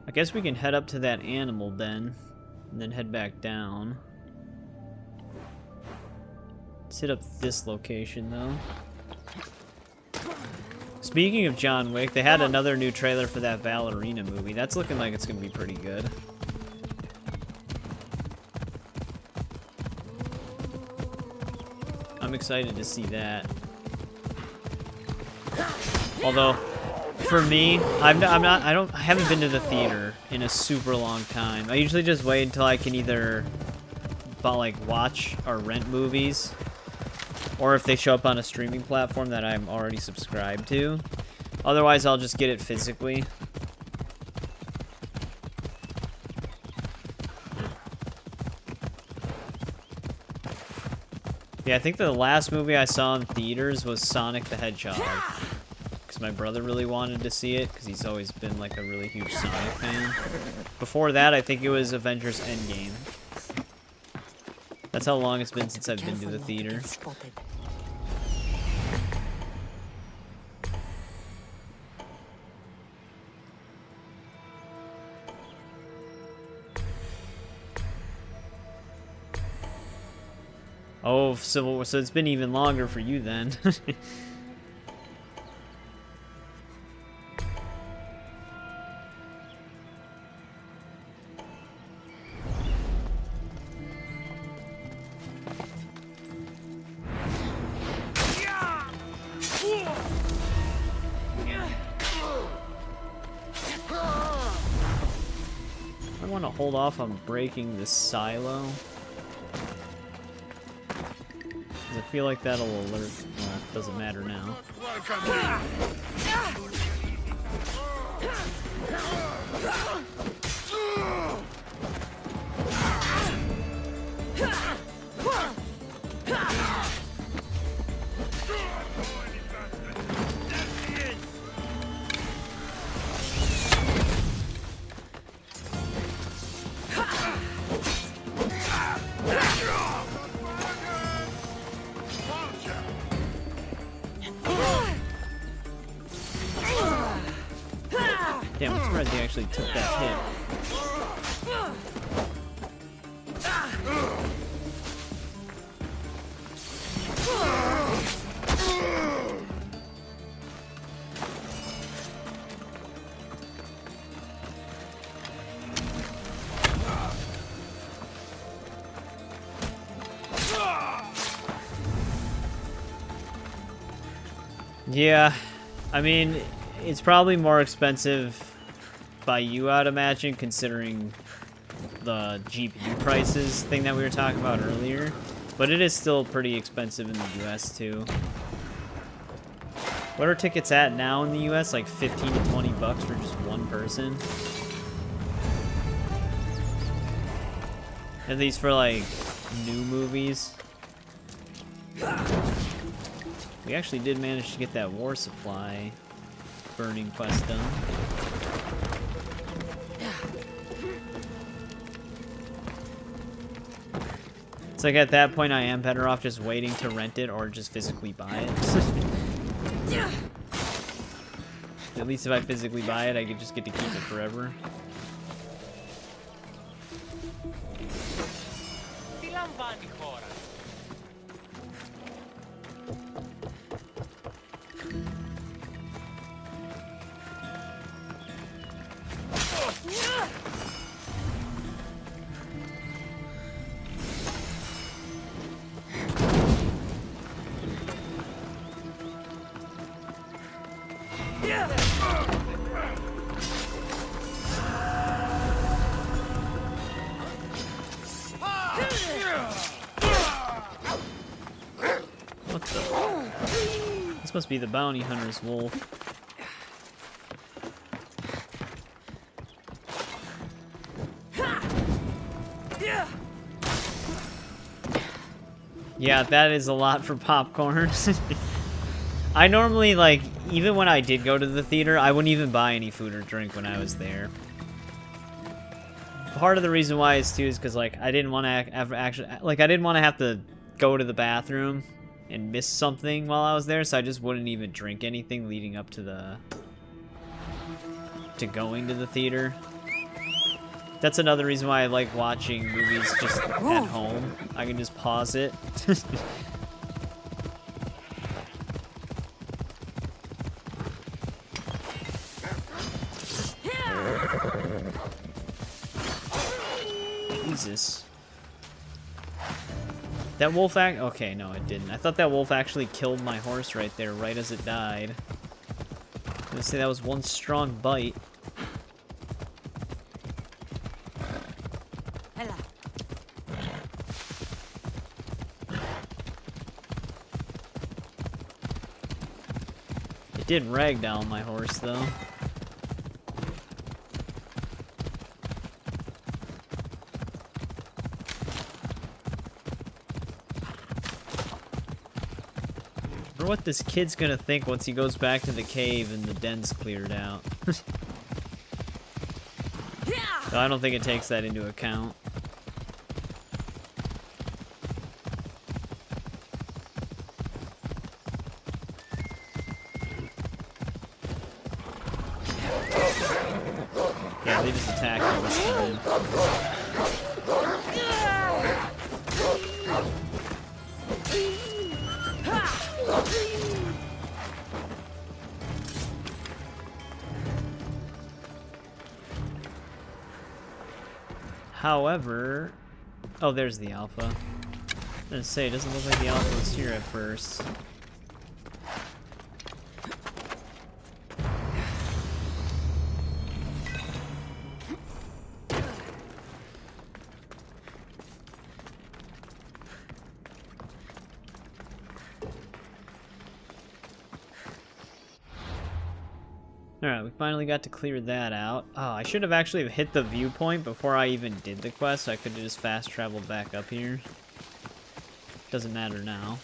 I guess we can head up to that animal den, and then head back down. Let's hit up this location, though. Speaking of John Wick, they had another new trailer for that ballerina movie. That's looking like it's gonna be pretty good. I'm excited to see that. Although, for me, I haven't been to the theater in a super long time. I usually just wait until I can either watch or rent movies, or if they show up on a streaming platform that I'm already subscribed to. Otherwise, I'll just get it physically. Yeah, I think the last movie I saw in theaters was Sonic the Hedgehog. Because my brother really wanted to see it, because he's always been like a really huge Sonic fan. Before that, I think it was Avengers Endgame. That's how long it's been since I've been to the theater. Oh, Civil War, so it's been even longer for you then. I want to hold off on breaking this silo. I feel like that'll alert. Well, it doesn't matter now. Damn, I'm surprised he actually took that hit. Yeah, I mean, it's probably more expensive by you, I'd imagine, considering the GPU prices thing that we were talking about earlier. But it is still pretty expensive in the US too. What are tickets at now in the US? Like 15 to 20 bucks for just one person? At least for like new movies. We actually did manage to get that war supply burning quest done. It's like at that point I am better off just waiting to rent it or just physically buy it. At least if I physically buy it, I could just get to keep it forever. What the? This must be the bounty hunter's wolf. Yeah, that is a lot for popcorn. I normally, like, even when I did go to the theater, I wouldn't even buy any food or drink when I was there. Part of the reason why is too is because, like, I didn't want to actually, like, I didn't want to have to go to the bathroom and miss something while I was there, so I just wouldn't even drink anything leading up to going to the theater. That's another reason why I like watching movies just at home. I can just pause it. Jesus. That wolf okay, no, it didn't. I thought that wolf actually killed my horse right there, right as it died. I'm gonna say that was one strong bite. It did ragdoll my horse, though. I wonder what this kid's gonna think once he goes back to the cave and the den's cleared out. So I don't think it takes that into account. Yeah, they just attacked me this time. However, oh, there's the alpha. I was gonna say, it doesn't look like the alpha was here at first. Alright, we finally got to clear that out. Oh, I should have actually hit the viewpoint before I even did the quest, so I could have just fast traveled back up here. Doesn't matter now.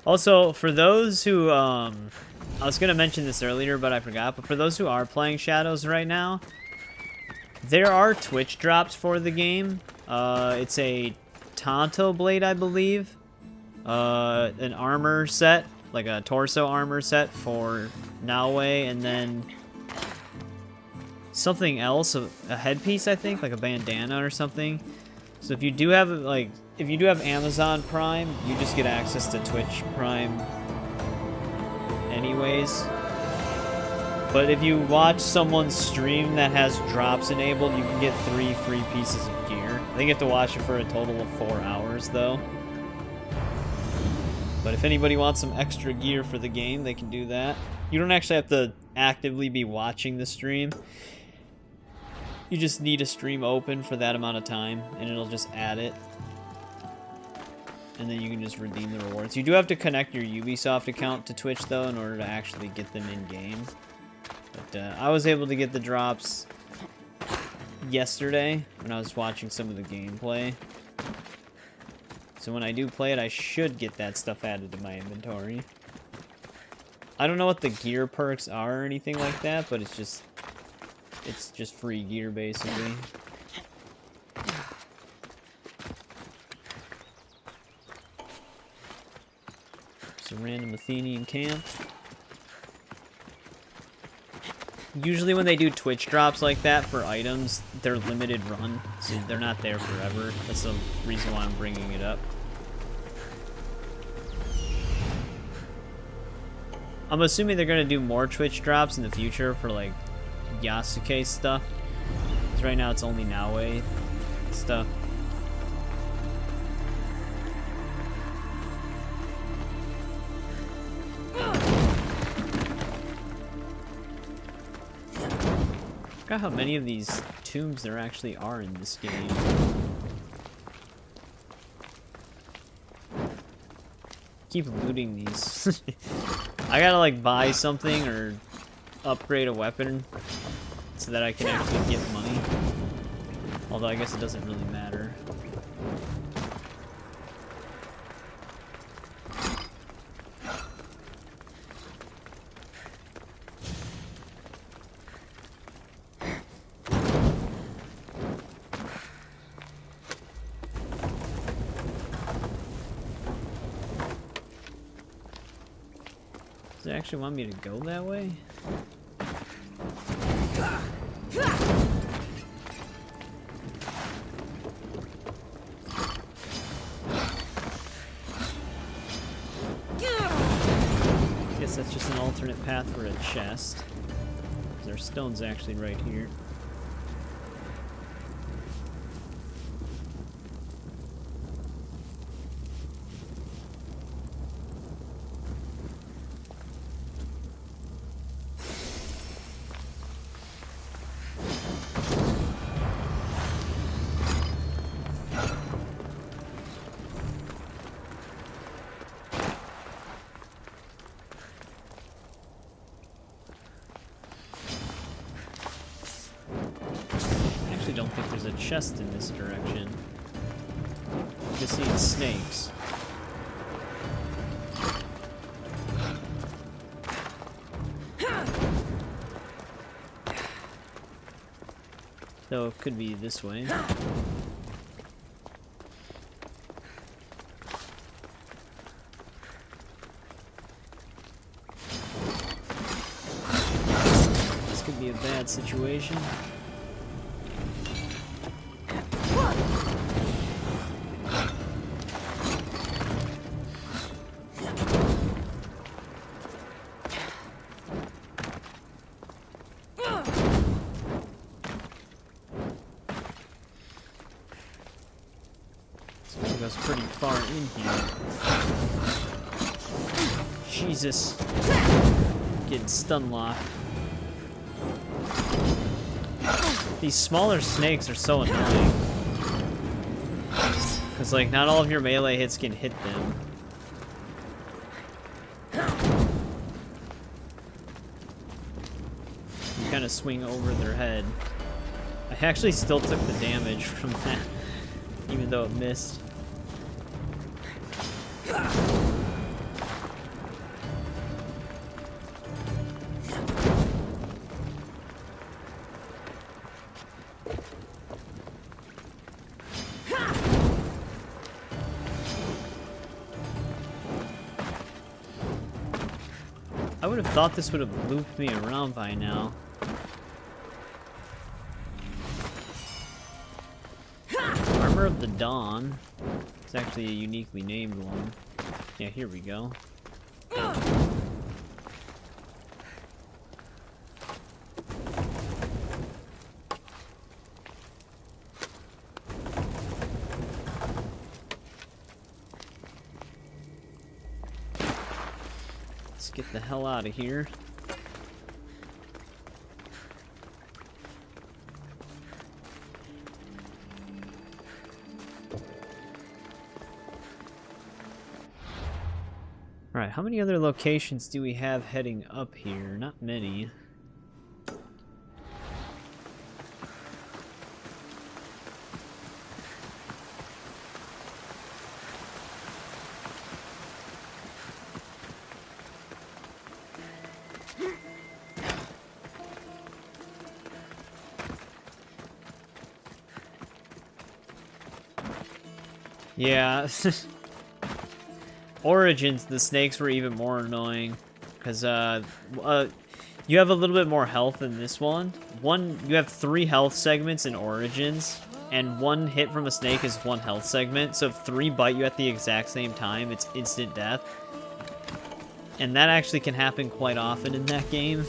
Also, for those who, I was gonna mention this earlier, but I forgot, but for those who are playing Shadows right now, There are Twitch drops for the game. It's a Tonto blade, I believe. An armor set, like a torso armor set for Naue, and then something else, a headpiece, I think, like a bandana or something. So if you do have Amazon Prime, you just get access to Twitch Prime anyways. But if you watch someone's stream that has drops enabled, you can get 3 free pieces of gear. I think you have to watch it for a total of 4 hours, though. But if anybody wants some extra gear for the game, they can do that. You don't actually have to actively be watching the stream. You just need a stream open for that amount of time, and it'll just add it. And then you can just redeem the rewards. You do have to connect your Ubisoft account to Twitch, though, in order to actually get them in-game. But I was able to get the drops yesterday when I was watching some of the gameplay. So when I do play it, I should get that stuff added to my inventory. I don't know what the gear perks are or anything like that, but it's just free gear, basically. It's a random Athenian camp. Usually when they do Twitch drops like that for items, they're limited run, so they're not there forever. That's the reason why I'm bringing it up. I'm assuming they're going to do more Twitch drops in the future for, like, Yasuke stuff. Because right now it's only Naue stuff. Look at how many of these tombs there actually are in this game. Keep looting these. I gotta like buy something or upgrade a weapon so that I can actually get money. Although I guess it doesn't really matter. Does it actually want me to go that way? Guess that's just an alternate path for a chest. There's stones actually right here. Chest in this direction. Just seeing snakes. So it could be this way. This could be a bad situation. Pretty far in here. Jesus. Getting stun locked. These smaller snakes are so annoying. Because, like, not all of your melee hits can hit them. You kind of swing over their head. I actually still took the damage from that, even though it missed. would have thought this would have looped me around by now. Armor of the Dawn. It's actually a uniquely named one. Yeah, here we go. Let's get the hell out of here. Alright, how many other locations do we have heading up here? Not many. Yeah. Origins, the snakes were even more annoying, because you have a little bit more health in this one. You have 3 health segments in Origins, and 1 hit from a snake is 1 health segment, so if 3 bite you at the exact same time, it's instant death. And that actually can happen quite often in that game.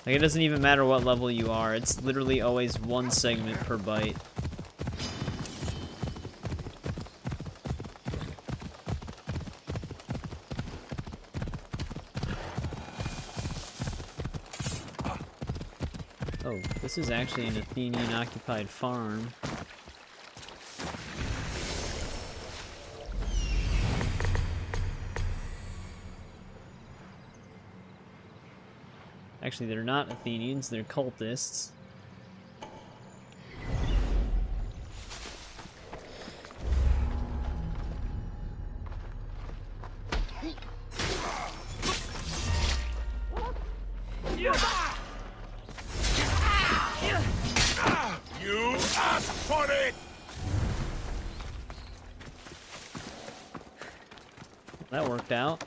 Like, it doesn't even matter what level you are, it's literally always 1 segment per bite. Oh, this is actually an Athenian-occupied farm. Actually, they're not Athenians, they're cultists. You asked for it! That worked out.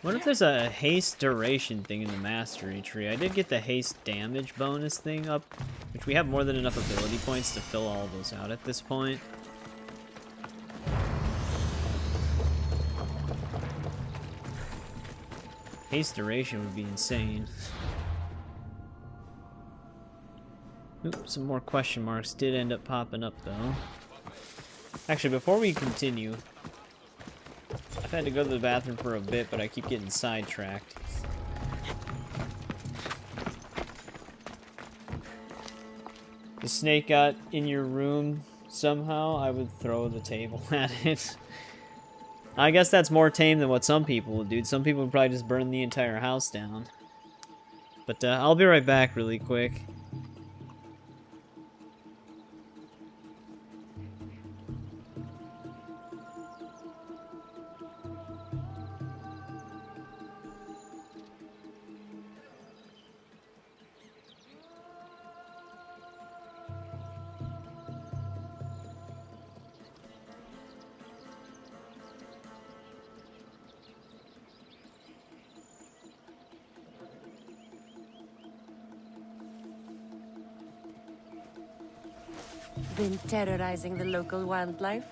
What if there's a haste duration thing in the mastery tree? I did get the haste damage bonus thing up, which we have more than enough ability points to fill all those out at this point. Haste duration would be insane. Oop, some more question marks did end up popping up though. Actually, before we continue, I've had to go to the bathroom for a bit, but I keep getting sidetracked. The snake got in your room somehow, I would throw the table at it. I guess that's more tame than what some people would do. Some people would probably just burn the entire house down. But I'll be right back really quick. Been terrorizing the local wildlife?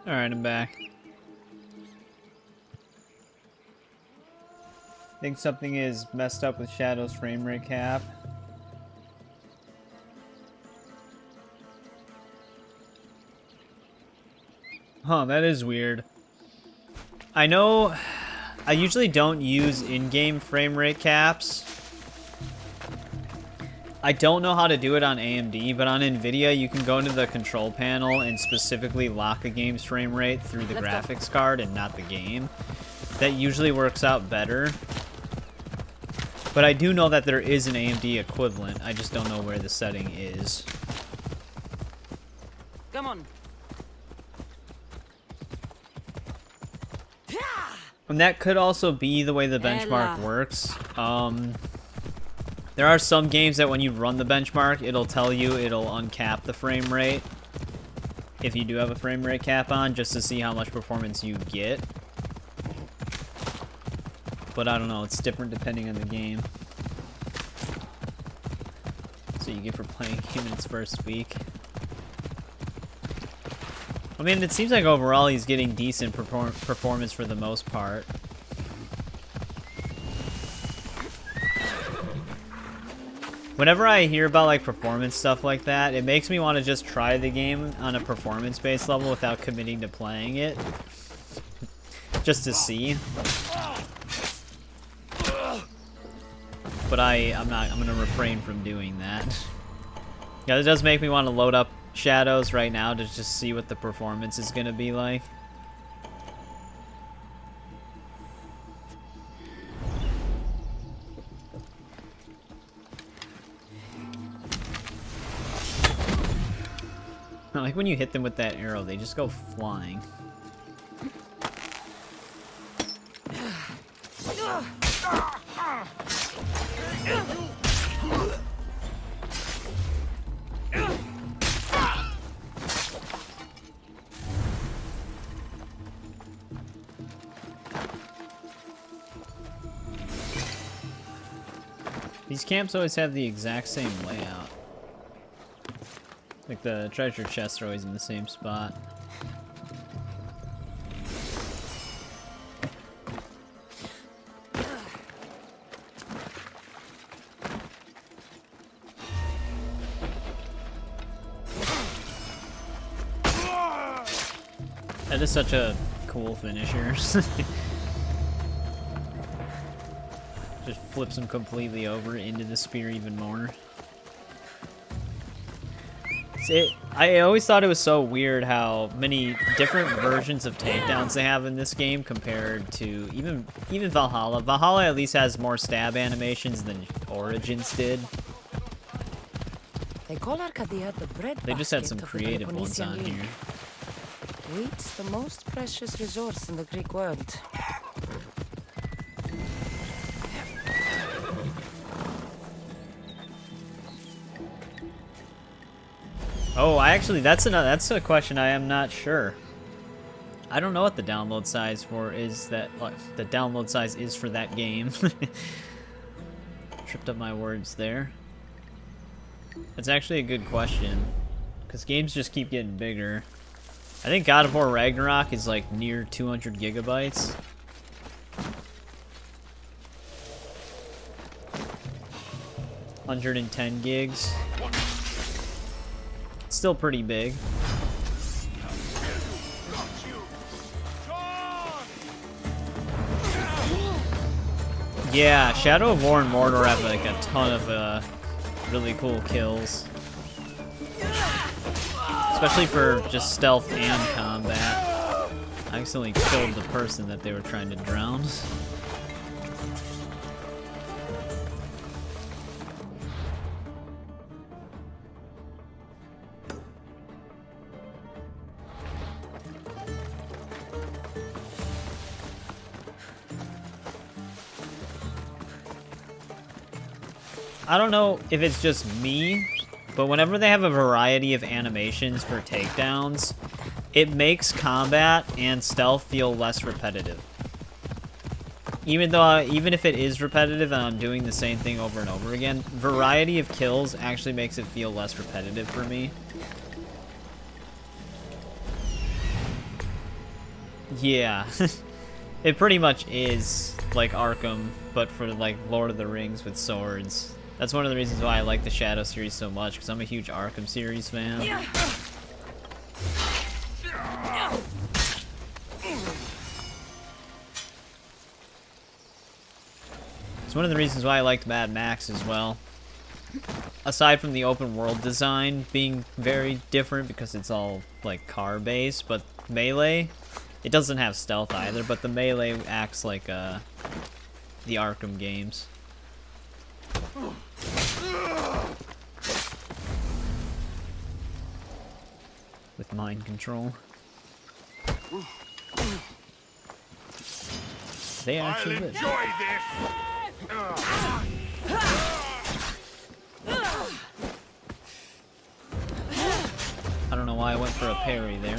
Alright, I'm back. Think something is messed up with Shadow's frame rate cap. Huh, that is weird. I know I usually don't use in-game frame rate caps. I don't know how to do it on AMD, but on NVIDIA you can go into the control panel and specifically lock a game's frame rate through the graphics card and not the game. That usually works out better. But I do know that there is an AMD equivalent. I just don't know where the setting is. Come on. And that could also be the way the benchmark works. There are some games that when you run the benchmark, it'll tell you it'll uncap the frame rate. If you do have a frame rate cap on, just to see how much performance you get. But I don't know, it's different depending on the game. So you get for playing a game in its first week. I mean, it seems like overall he's getting decent performance for the most part. Whenever I hear about like performance stuff like that, it makes me want to just try the game on a performance-based level without committing to playing it. Just to see. But I'm gonna refrain from doing that. Yeah, it does make me want to load up Shadows right now to just see what the performance is gonna be like. Like when you hit them with that arrow, they just go flying. These camps always have the exact same layout. Like the treasure chests are always in the same spot. That is such a cool finisher. Just flips him completely over into the spear even more. I always thought it was so weird how many different versions of takedowns they have in this game compared to even Valhalla. Valhalla at least has more stab animations than Origins did. They call Arcadia the bread They just had some basket of the creative ones on Peloponnesian here. League. Wheat's the most precious resource in the Greek world. Oh, that's a question I am not sure. I don't know what the download size for is that the download size is for that game. Tripped up my words there. That's actually a good question, because games just keep getting bigger. I think God of War Ragnarok is like near 200 gigabytes. $110 gigs. Still pretty big. Yeah, Shadow of War and Mordor have like a ton of really cool kills. Especially for just stealth and combat. I accidentally killed the person that they were trying to drown. I don't know if it's just me, but whenever they have a variety of animations for takedowns, it makes combat and stealth feel less repetitive. Even if it is repetitive and I'm doing the same thing over and over again, variety of kills actually makes it feel less repetitive for me. Yeah. It pretty much is like Arkham, but for like Lord of the Rings with swords. That's one of the reasons why I like the Shadow series so much, because I'm a huge Arkham series fan. It's one of the reasons why I liked Mad Max as well. Aside from the open world design being very different because it's all like car based, but Melee, it doesn't have stealth either, but the Melee acts like the Arkham games. With mind control. They actually I'll live. enjoy this. I don't know why I went for a parry there.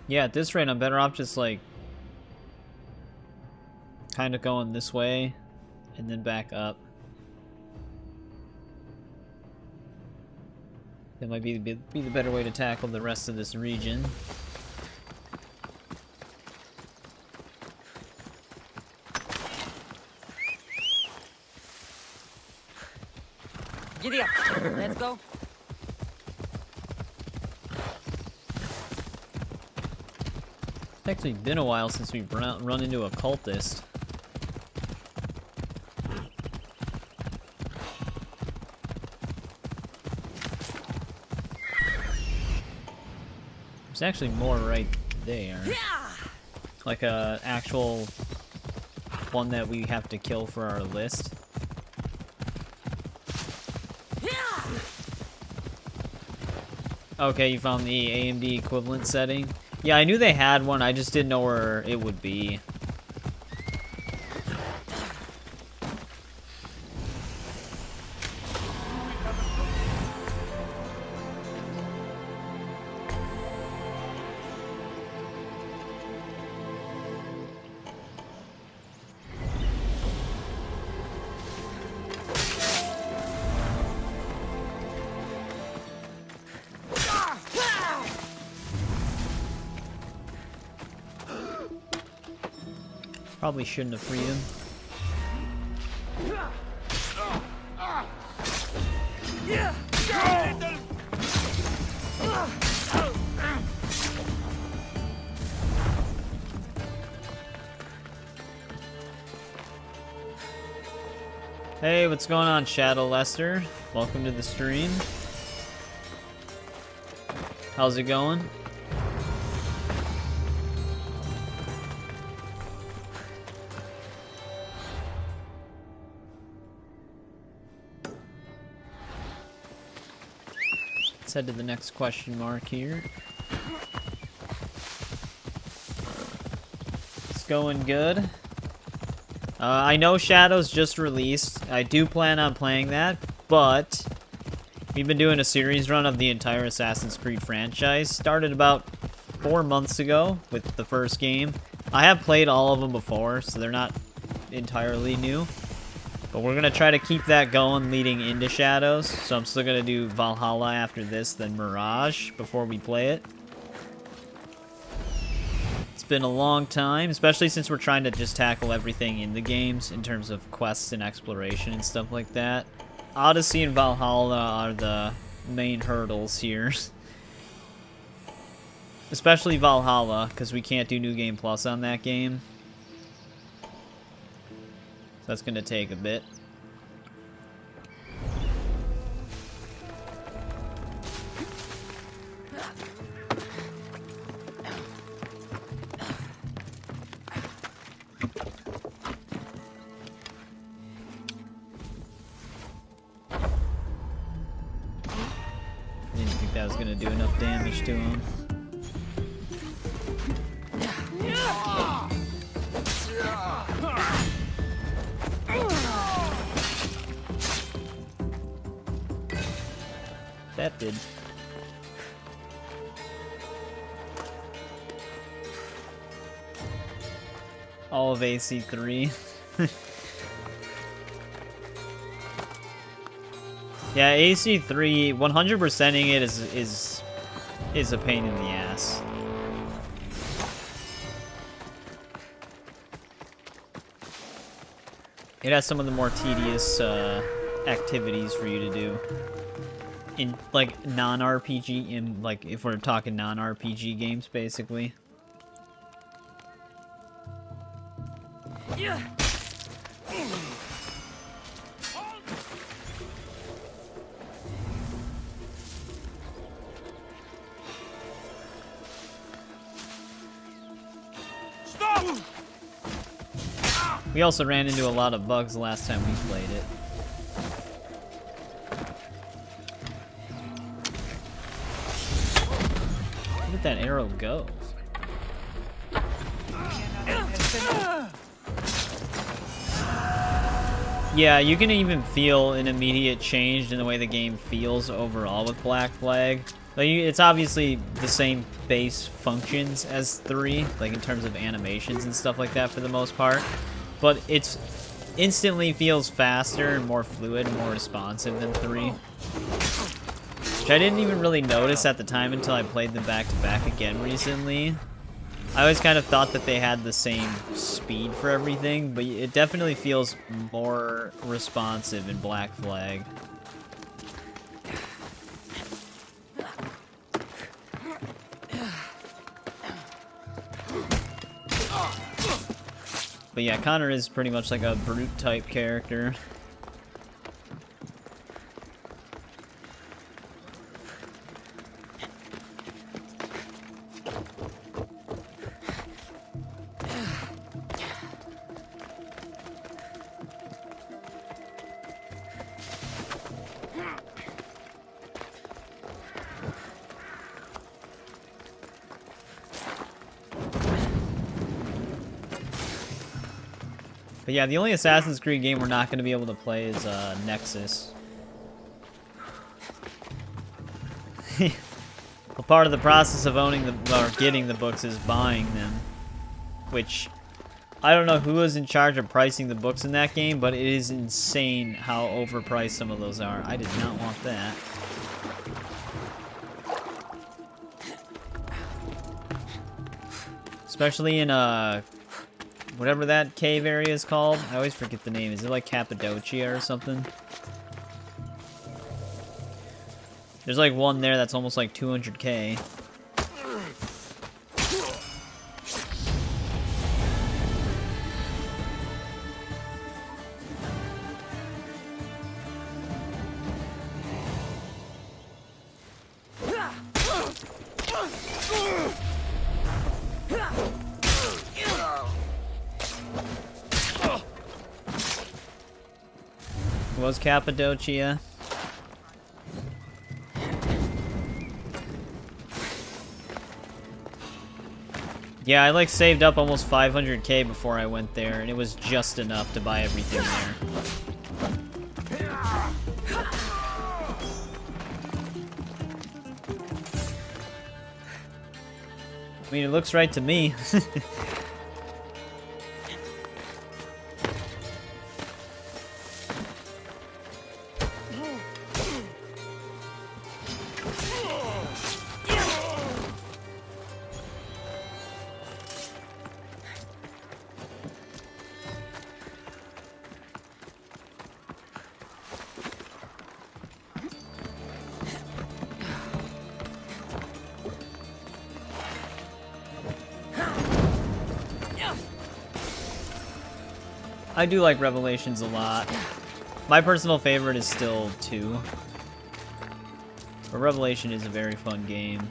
Yeah, at this rate, I'm better off just like kind of going this way and then back up. That might be the better way to tackle the rest of this region. Giddy up. Let's go. It's actually been a while since we've run into a cultist. There's actually more right there. Like a actual one that we have to kill for our list. Okay, you found the AMD equivalent setting. Yeah, I knew they had one, I just didn't know where it would be. Probably shouldn't have freed him. Hey, what's going on, Shadow Lester? Welcome to the stream. How's it going? Let's head to the next question mark here. It's going good. I know Shadow's just released. I do plan on playing that, but we've been doing a series run of the entire Assassin's Creed franchise. Started about 4 months ago with the first game. I have played all of them before, so they're not entirely new. But we're going to try to keep that going leading into Shadows. So I'm still going to do Valhalla after this, then Mirage before we play it. It's been a long time, especially since we're trying to just tackle everything in the games in terms of quests and exploration and stuff like that. Odyssey and Valhalla are the main hurdles here. Especially Valhalla, because we can't do New Game Plus on that game. So that's going to take a bit. Didn't think that was going to do enough damage to him. That did. All of AC3. Yeah, AC3, 100%ing it is a pain in the ass. It has some of the more tedious activities for you to do. In, like, non-RPG, in, like, if we're talking non-RPG games, basically. Yeah. We also ran into a lot of bugs last time we played it. Where did that arrow go? Yeah, you can even feel an immediate change in the way the game feels overall with Black Flag. Like, it's obviously the same base functions as 3, like in terms of animations and stuff like that for the most part. But it's instantly feels faster and more fluid and more responsive than 3. Which I didn't even really notice at the time until I played them back-to-back again recently. I always kind of thought that they had the same speed for everything, but it definitely feels more responsive in Black Flag. But yeah, Connor is pretty much like a brute type character. But yeah, the only Assassin's Creed game we're not going to be able to play is Nexus. Well, part of the process of owning or getting the books is buying them. Which, I don't know who is in charge of pricing the books in that game, but it is insane how overpriced some of those are. I did not want that. Especially in whatever that cave area is called. I always forget the name. Is it like Cappadocia or something? There's like one there that's almost like 200k. Was Cappadocia? Yeah, I like saved up almost 500k before I went there, and it was just enough to buy everything there. I mean, it looks right to me. I do like Revelations a lot. My personal favorite is still 2. But Revelation is a very fun game.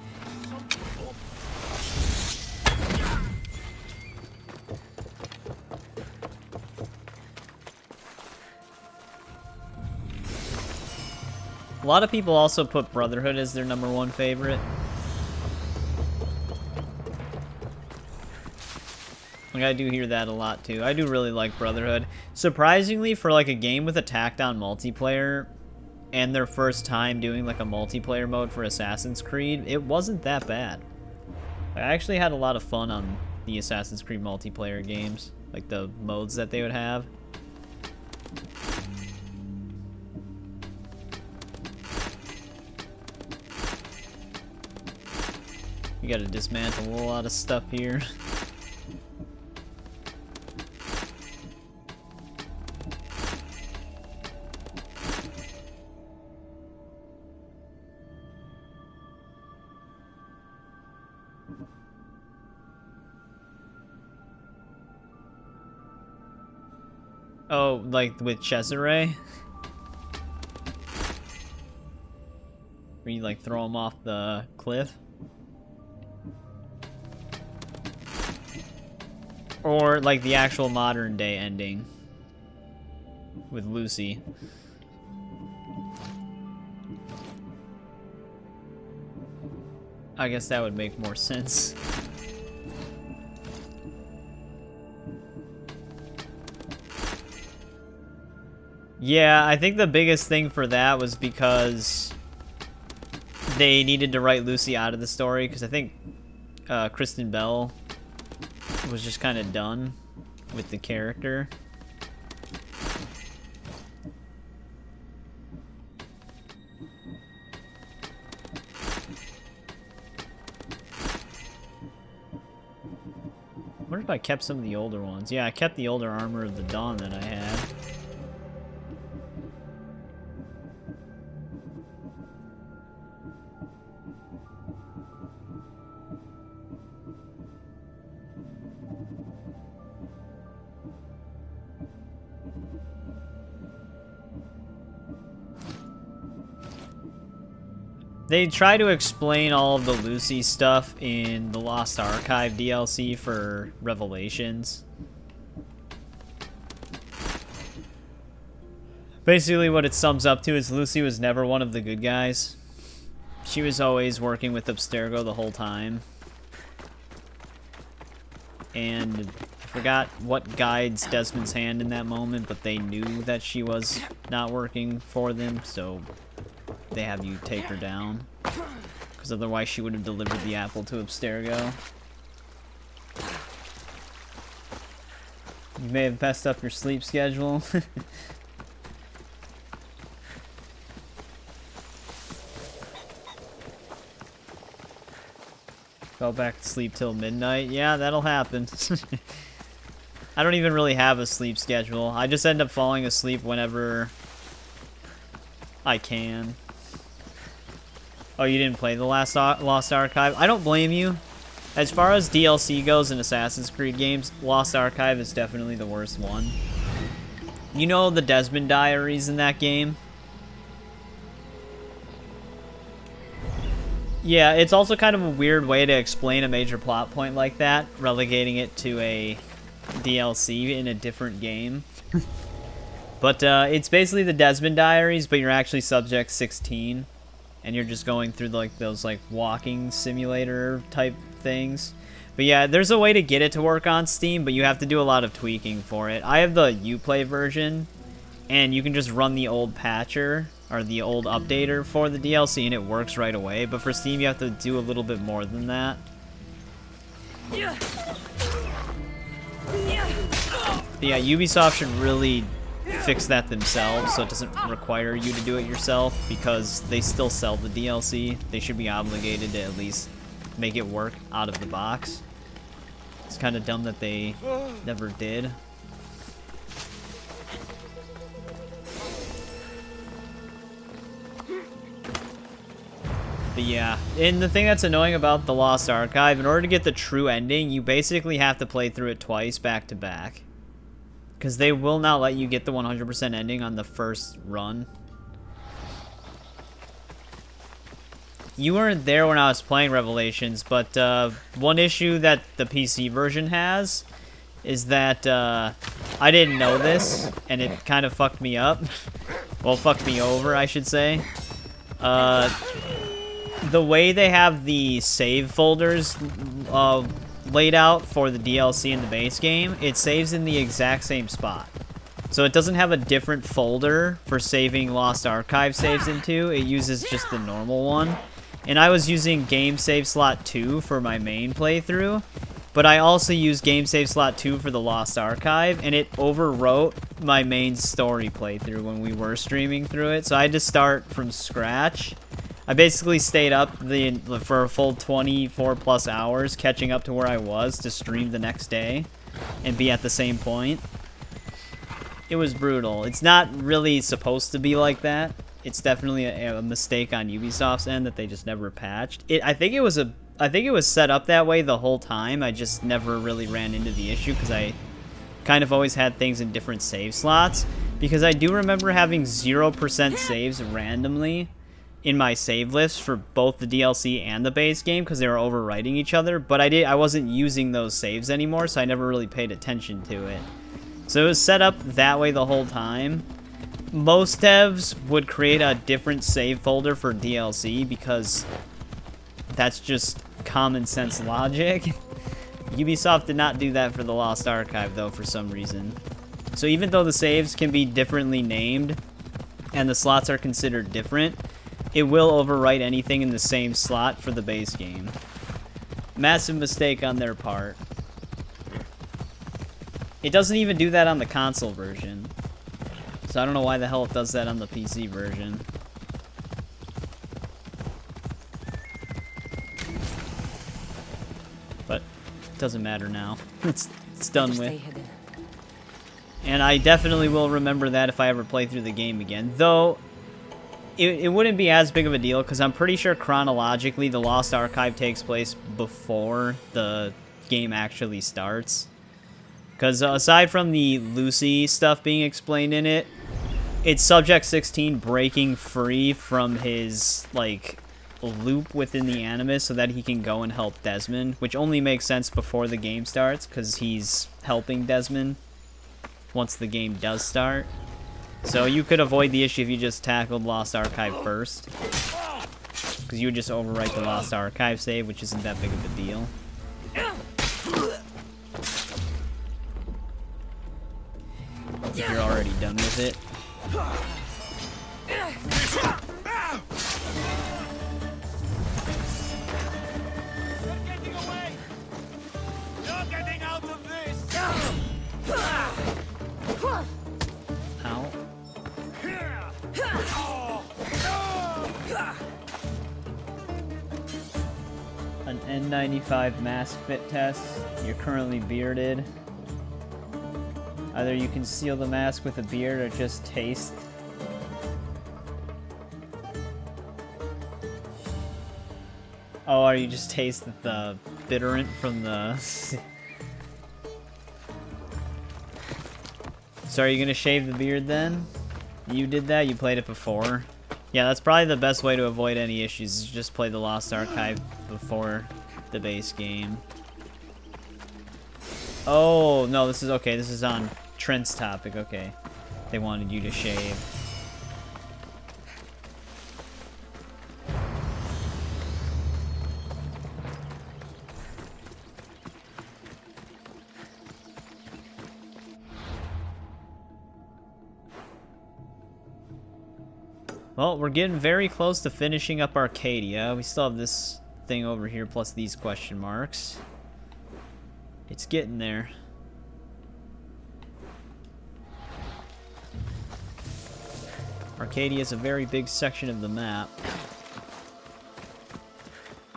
A lot of people also put Brotherhood as their #1 favorite. Like, I do hear that a lot, too. I do really like Brotherhood. Surprisingly, for, like, a game with a tacked-on multiplayer, and their first time doing, like, a multiplayer mode for Assassin's Creed, it wasn't that bad. I actually had a lot of fun on the Assassin's Creed multiplayer games. like the modes that they would have. You gotta dismantle a lot of stuff here. Oh, like with Cesare? Where you like throw him off the cliff? Or like the actual modern day ending with Lucy. I guess that would make more sense. Yeah, I think the biggest thing for that was because they needed to write Lucy out of the story, because I think Kristen Bell was just kind of done with the character. I wonder if I kept some of the older ones. Yeah, I kept the older Armor of the Dawn that I had. They try to explain all of the Lucy stuff in the Lost Archive DLC for Revelations. Basically what it sums up to is Lucy was never one of the good guys. She was always working with Abstergo the whole time. And I forgot what guides Desmond's hand in that moment, but they knew that she was not working for them, so they have you take her down, because otherwise she would have delivered the apple to Abstergo. You may have messed up your sleep schedule. Fell back to sleep till midnight. Yeah, that'll happen. I don't even really have a sleep schedule. I just end up falling asleep whenever I can. Oh, you didn't play the Lost Archive? I don't blame you. As far as DLC goes in Assassin's Creed games, Lost Archive is definitely the worst one. You know the Desmond Diaries in that game? Yeah, it's also kind of a weird way to explain a major plot point like that, relegating it to a DLC in a different game. But it's basically the Desmond Diaries, but you're actually Subject 16. And you're just going through like those like walking simulator type things. But yeah, there's a way to get it to work on Steam, but you have to do a lot of tweaking for it. I have the Uplay version, and you can just run the old patcher or the old updater for the DLC and it works right away. But for Steam you have to do a little bit more than that. But yeah, Ubisoft should really fix that themselves so it doesn't require you to do it yourself, because they still sell the DLC. They should be obligated to at least make it work out of the box. It's kind of dumb that they never did. But yeah, and the thing that's annoying about the Lost Archive, in order to get the true ending, you basically have to play through it twice back to back. Because they will not let you get the 100% ending on the first run. You weren't there when I was playing Revelations, but one issue that the PC version has is that I didn't know this, and it kind of fucked me up. Well, fucked me over, I should say. The way they have the save folders laid out for the DLC in the base game, it saves in the exact same spot. So it doesn't have a different folder for saving Lost Archive saves into. It uses just the normal one. And I was using game save slot 2 for my main playthrough, But I also used Game Save Slot 2 for the Lost Archive, and it overwrote my main story playthrough when we were streaming through it. So I had to start from scratch. I basically stayed up for a full 24 plus hours, catching up to where I was to stream the next day and be at the same point. It was brutal. It's not really supposed to be like that. It's definitely a mistake on Ubisoft's end that they just never patched. I think it was set up that way the whole time. I just never really ran into the issue because I kind of always had things in different save slots. Because I do remember having 0% saves randomly in my save list for both the DLC and the base game because they were overwriting each other. But I wasn't using those saves anymore, so I never really paid attention to it. So it was set up that way the whole time. Most devs would create a different save folder for DLC because that's just common sense logic. Ubisoft did not do that for the Lost Archive though for some reason. So even though the saves can be differently named and the slots are considered different, it will overwrite anything in the same slot for the base game. Massive mistake on their part. It doesn't even do that on the console version. So I don't know why the hell it does that on the PC version. But it doesn't matter now. It's done with. And I definitely will remember that if I ever play through the game again. Though, it wouldn't be as big of a deal because I'm pretty sure chronologically the Lost Archive takes place before the game actually starts. Because aside from the Lucy stuff being explained in it, it's Subject 16 breaking free from his, like, loop within the Animus so that he can go and help Desmond, which only makes sense before the game starts because he's helping Desmond once the game does start. So you could avoid the issue if you just tackled Lost Archive first, because you would just overwrite the Lost Archive save, which isn't that big of a deal. If you're already done with it. Ow. An N95 mask fit test. You're currently bearded. Either you conceal the mask with a beard or just taste. Oh, or you just taste the bitterant from the... So are you gonna shave the beard then? You did that? You played it before? Yeah, that's probably the best way to avoid any issues, is just play the Lost Archive before the base game. Oh, no, this is okay. This is on Trent's topic. Okay. They wanted you to shave. Well, we're getting very close to finishing up Arcadia. We still have this thing over here plus these question marks. It's getting there. Arcadia is a very big section of the map.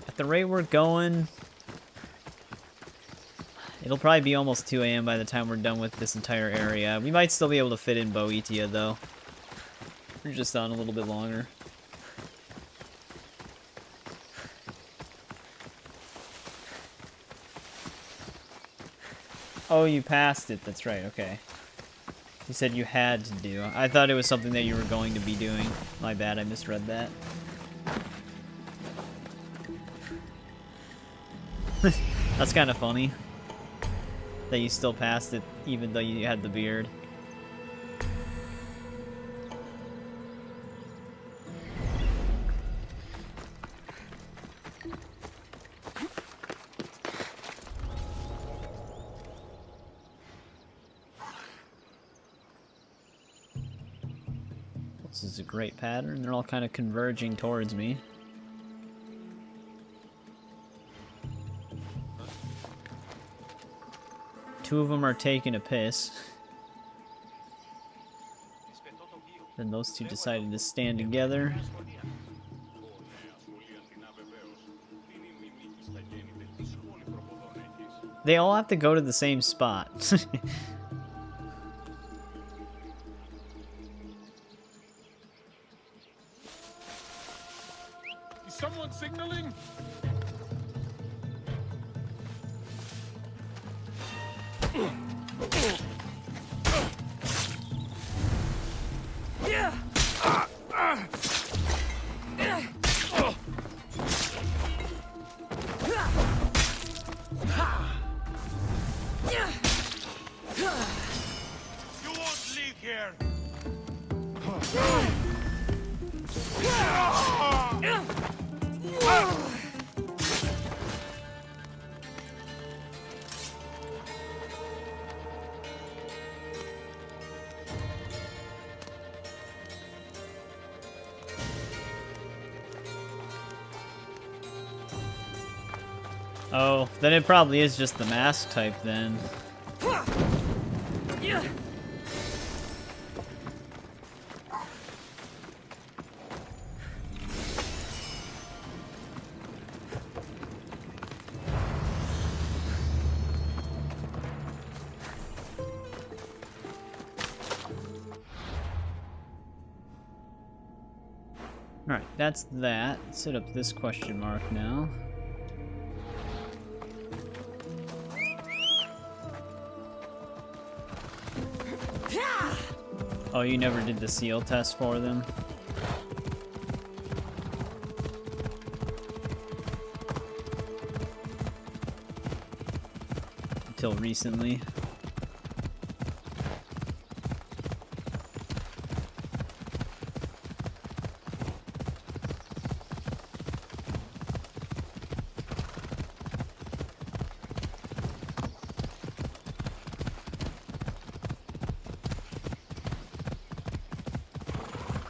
At the rate we're going, it'll probably be almost 2 AM by the time we're done with this entire area. We might still be able to fit in Boetia, though. We're just on a little bit longer. Oh, you passed it. That's right. Okay. You said you had to do. I thought it was something that you were going to be doing. My bad. I misread that. That's kind of funny. That you still passed it, even though you had the beard. This is a great pattern. They're all kind of converging towards me. 2 of them are taking a piss. Then those 2 decided to stand together. They all have to go to the same spot. Is someone signaling? You won't leave here. Oh, then it probably is just the mask type then. Alright, that's that. Set up this question mark now. Oh, you never did the seal test for them? Until recently.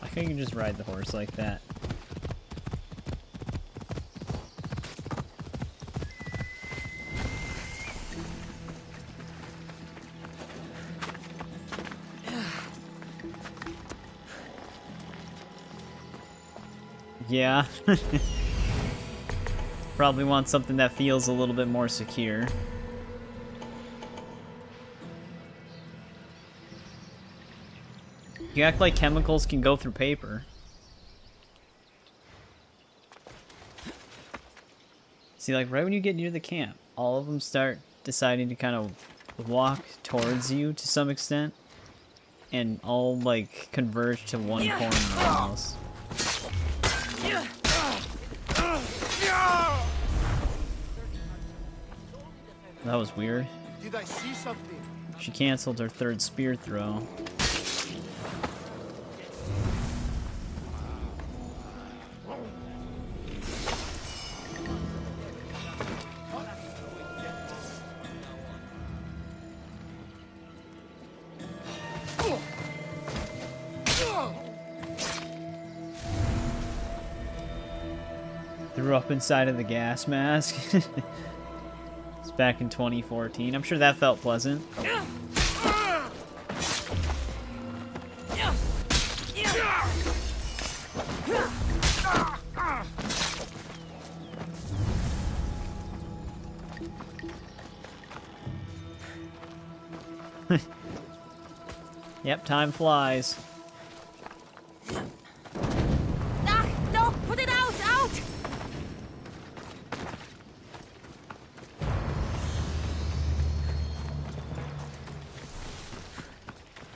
I think you can just ride the horse like that. Yeah. Probably want something that feels a little bit more secure. You act like chemicals can go through paper. See, like, right when you get near the camp, all of them start deciding to kind of walk towards you to some extent. And all, like, converge to one corner almost. That was weird. Did I see something? She canceled her 3rd spear throw. Threw up inside of the gas mask. It's back in 2014. I'm sure that felt pleasant. Yep, time flies. No! Put it out! Out!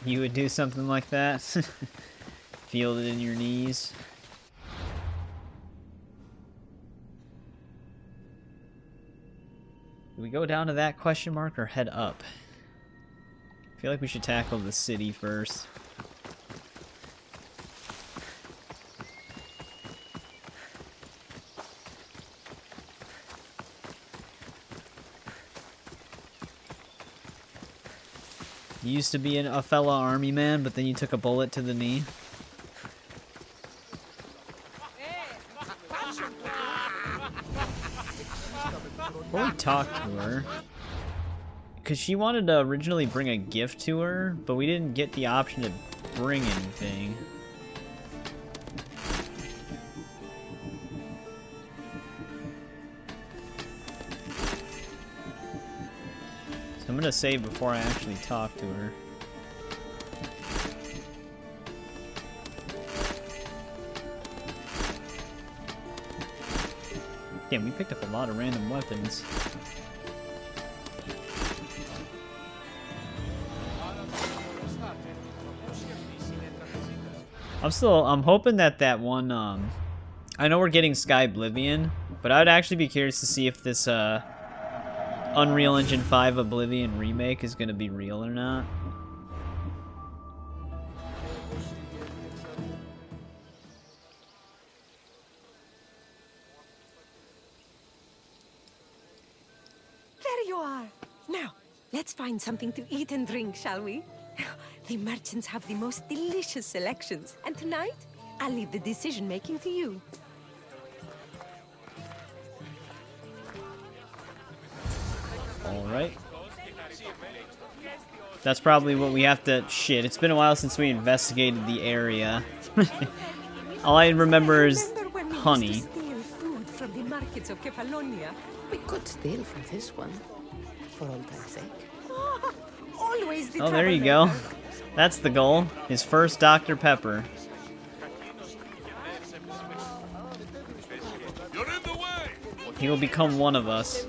You would do something like that? Feel it in your knees? Do we go down to that question mark or head up? I feel like we should tackle the city first. You used to be a fellow army man, but then you took a bullet to the knee. Or we talk to her. because she wanted to originally bring a gift to her, but we didn't get the option to bring anything. So I'm gonna save before I actually talk to her. Damn, we picked up a lot of random weapons. I'm hoping that one, I know we're getting Sky Oblivion, but I would actually be curious to see if this, Unreal Engine 5 Oblivion remake is gonna be real or not. There you are. Now, let's find something to eat and drink, shall we? The merchants have the most delicious selections, and tonight, I'll leave the decision-making to you. Alright. That's probably what we have to... Shit, it's been a while since we investigated the area. All I remember is honey. Steal food from the markets of Kefalonia. We could steal from this one, for old time's sake. Always the Oh, there you go. That's the goal. His first Dr. Pepper. He will become one of us.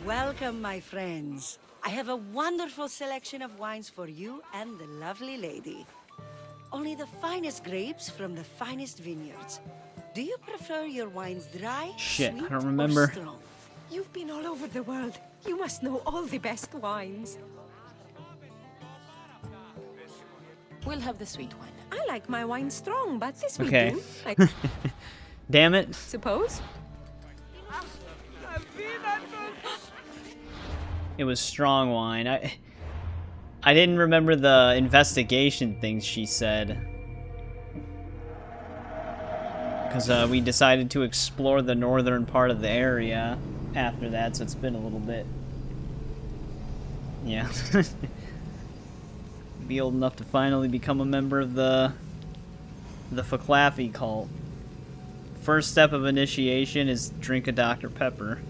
Welcome, my friends. I have a wonderful selection of wines for you and the lovely lady. Only the finest grapes from the finest vineyards. Do you prefer your wines dry, Shit, sweet, I don't remember. or strong? You've been all over the world. You must know all the best wines. We'll have the sweet wine. I like my wine strong, but this will Okay. do. Damn it. Suppose? It was strong wine. I didn't remember the investigation things she said. Because we decided to explore the northern part of the area after that, so it's been a little bit... Yeah. Be old enough to finally become a member of the flclafi cult. First step of initiation is drink a Dr. Pepper.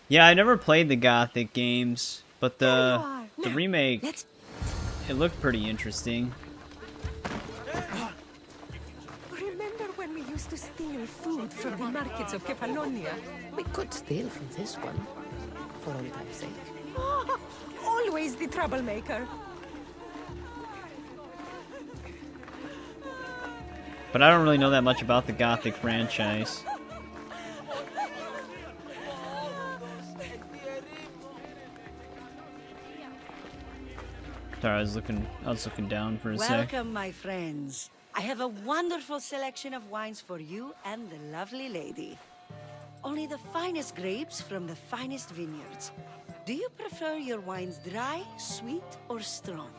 Yeah, I never played the Gothic games, but the remake, it looked pretty interesting. Remember when we used to steal food from the markets of Kefalonia? We could steal from this one, for old time's sake. Always the troublemaker. But I don't really know that much about the Gothic franchise. Sorry, I was looking down for a sec. Welcome, my friends. I have a wonderful selection of wines for you and the lovely lady. Only the finest grapes from the finest vineyards. Do you prefer your wines dry, sweet, or strong?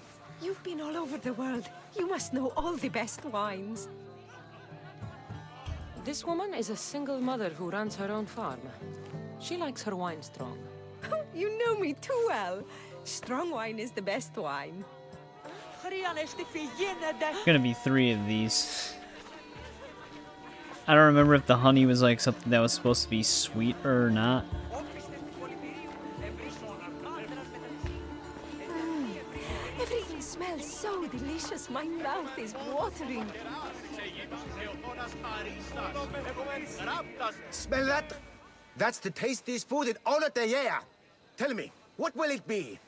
You've been all over the world. You must know all the best wines. This woman is a single mother who runs her own farm. She likes her wine strong. You know me too well. Strong wine is the best wine. There's gonna be 3 of these. I don't remember if the honey was like something that was supposed to be sweet or not. Everything smells so delicious. My mouth is watering. Smell that? That's the tastiest food in all of the year. Tell me, what will it be?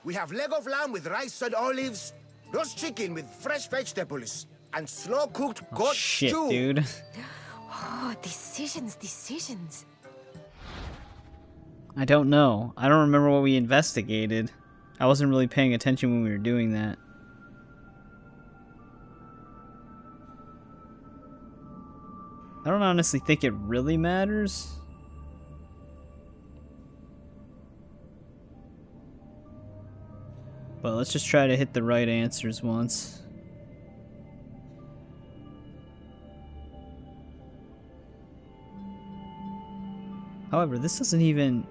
We have leg of lamb with rice and olives, roast chicken with fresh vegetables, and slow-cooked goat Shit, stew. dude. Oh, decisions. I don't know. I don't remember what we investigated. I wasn't really paying attention when we were doing that. I don't honestly think it really matters. Well, let's just try to hit the right answers once. However, this doesn't even...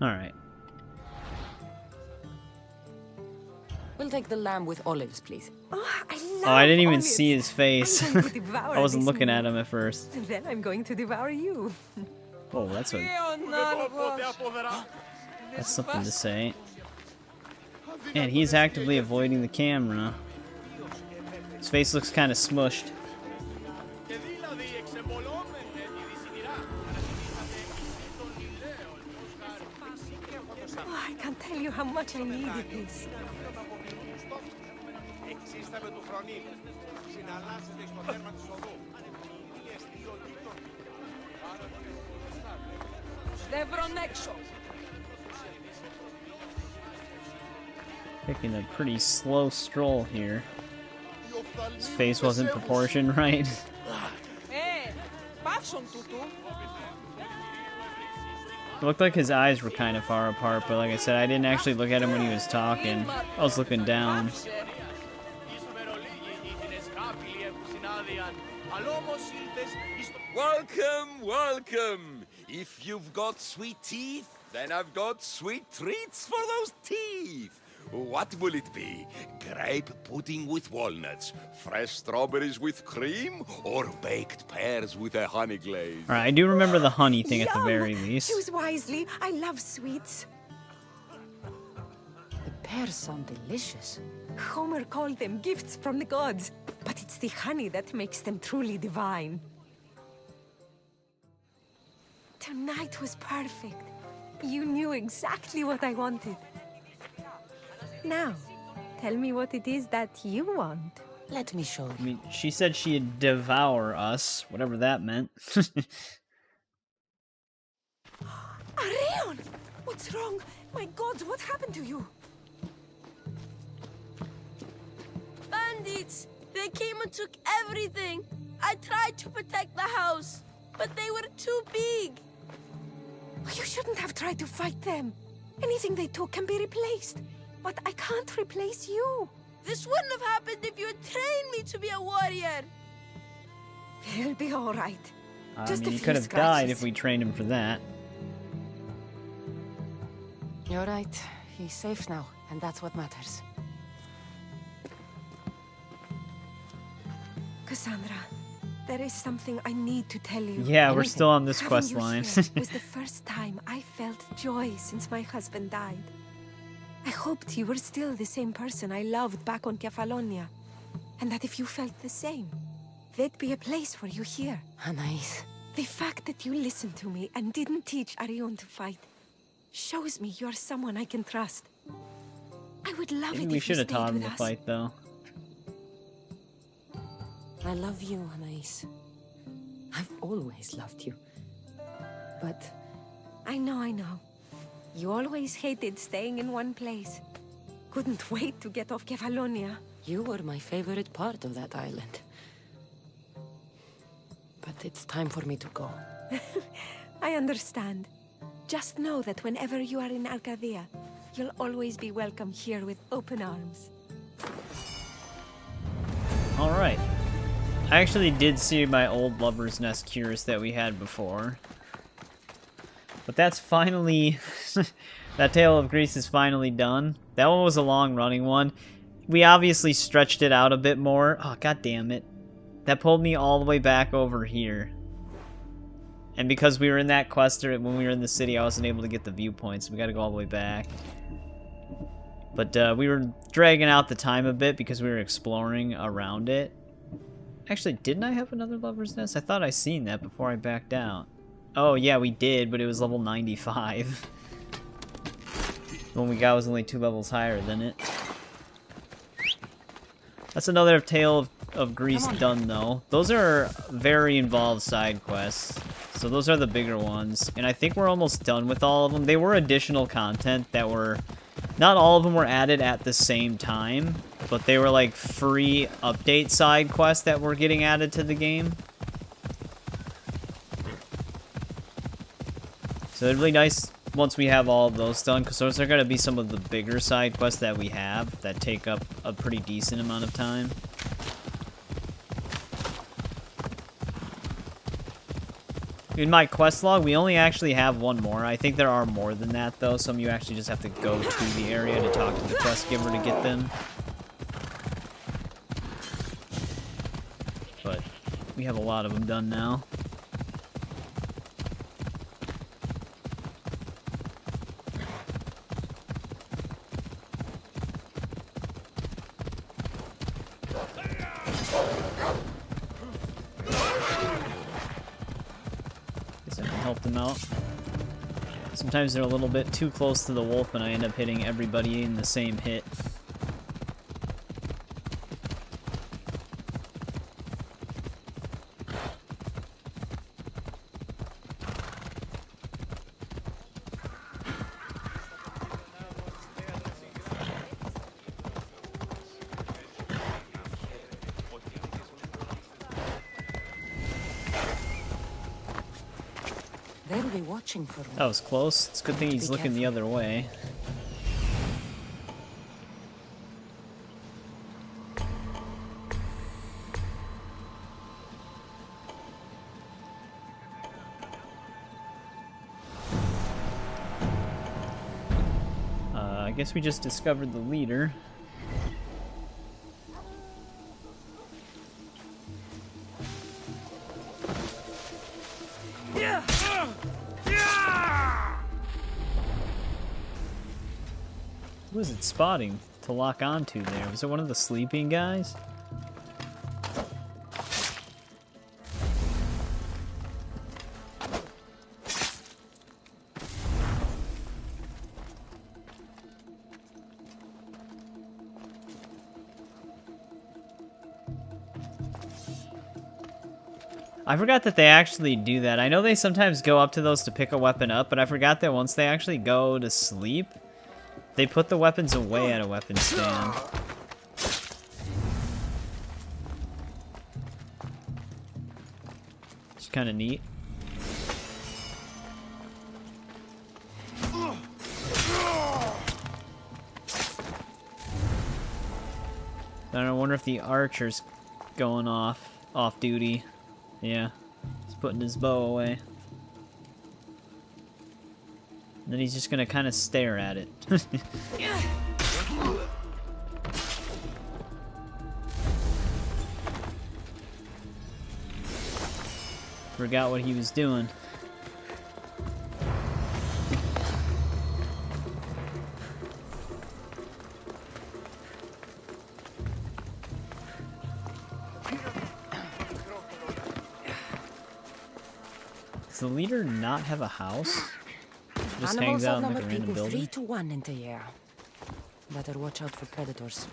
Alright. We'll take the lamb with olives, please. Oh, Oh, I didn't even see his face. I'm going to devour I wasn't this looking at meal. him at first. And then I'm going to devour you. Oh, that's something to say. And he's actively avoiding the camera. His face looks kind of smushed. Oh, I can't tell you how much I needed this. Taking a pretty slow stroll here. His face wasn't proportioned right. It looked like his eyes were kind of far apart, but like I said, I didn't actually look at him when he was talking. I was looking down. Welcome, welcome! If you've got sweet teeth, then I've got sweet treats for those teeth! What will it be? Grape pudding with walnuts, fresh strawberries with cream, or baked pears with a honey glaze? Alright, I do remember the honey thing at the Yum! very least. Choose wisely. I love sweets. The pears sound delicious. Homer called them gifts from the gods, but it's the honey that makes them truly divine. Tonight was perfect. You knew exactly what I wanted. Now, tell me what it is that you want. Let me show you. I mean, she said she'd devour us, whatever that meant. Arion! What's wrong? My gods, what happened to you? Bandits! They came and took everything. I tried to protect the house, but they were too big. You shouldn't have tried to fight them. Anything they took can be replaced. But I can't replace you. This wouldn't have happened if you had trained me to be a warrior. He'll be all right. I Just mean, a he few could have scratches. died if we trained him for that. You're right. He's safe now, and that's what matters. Cassandra, there is something I need to tell you. Yeah, we're still on this Having quest you line. here was the first time I felt joy since my husband died. I hoped you were still the same person I loved back on Kefalonia, and that if you felt the same, there'd be a place for you here. Anais. The fact that you listened to me and didn't teach Arion to fight shows me you're someone I can trust. I would love Maybe it we if should you have taught stayed him with to us. fight, though. I love you, Anais. I've always loved you. But I know. You always hated staying in one place. Couldn't wait to get off Kefalonia. you were my favorite part of that island. But it's time for me to go. I understand. Just know that whenever you are in Arcadia, you'll always be welcome here with open arms. Alright. I actually did see my old Lover's Nest cures that we had before. But that's finally... that Tale of Greece is finally done. That one was a long-running one. We obviously stretched it out a bit more. Oh, god damn it. That pulled me all the way back over here. And because we were in that quest, when we were in the city, I wasn't able to get the viewpoints. So we gotta go all the way back. But we were dragging out the time a bit because we were exploring around it. Actually, didn't I have another Lover's Nest? I thought I seen that before I backed out. Oh, yeah, we did, but it was level 95. The one we got was only 2 levels higher than it. That's another Tale of Greece done, though. Those are very involved side quests. So those are the bigger ones. And I think we're almost done with all of them. They were additional content that were... Not all of them were added at the same time. but they were like free update side quests that were getting added to the game. So it'd be nice once we have all of those done, because those are going to be some of the bigger side quests that we have that take up a pretty decent amount of time. In my quest log, we only actually have one more. I think there are more than that, though. Some of you actually just have to go to the area to talk to the quest giver to get them. But we have a lot of them done now. Help them out. Sometimes they're a little bit too close to the wolf and I end up hitting everybody in the same hit. They'll be watching for me. That was close. It's a good thing he's looking the other way. I guess we just discovered the leader. Who was it spotting to lock onto there? Was it one of the sleeping guys? I forgot that they actually do that. I know they sometimes go up to those to pick a weapon up, but I forgot that once they actually go to sleep, they put the weapons away at a weapon stand. It's kind of neat. I wonder if the archer's going off duty. Yeah, he's putting his bow away. And then he's just gonna kind of stare at it. Forgot what he was doing. Does the leader not have a house? Just hangs out in like a random building? 3-1 in the air. Better watch out for predators.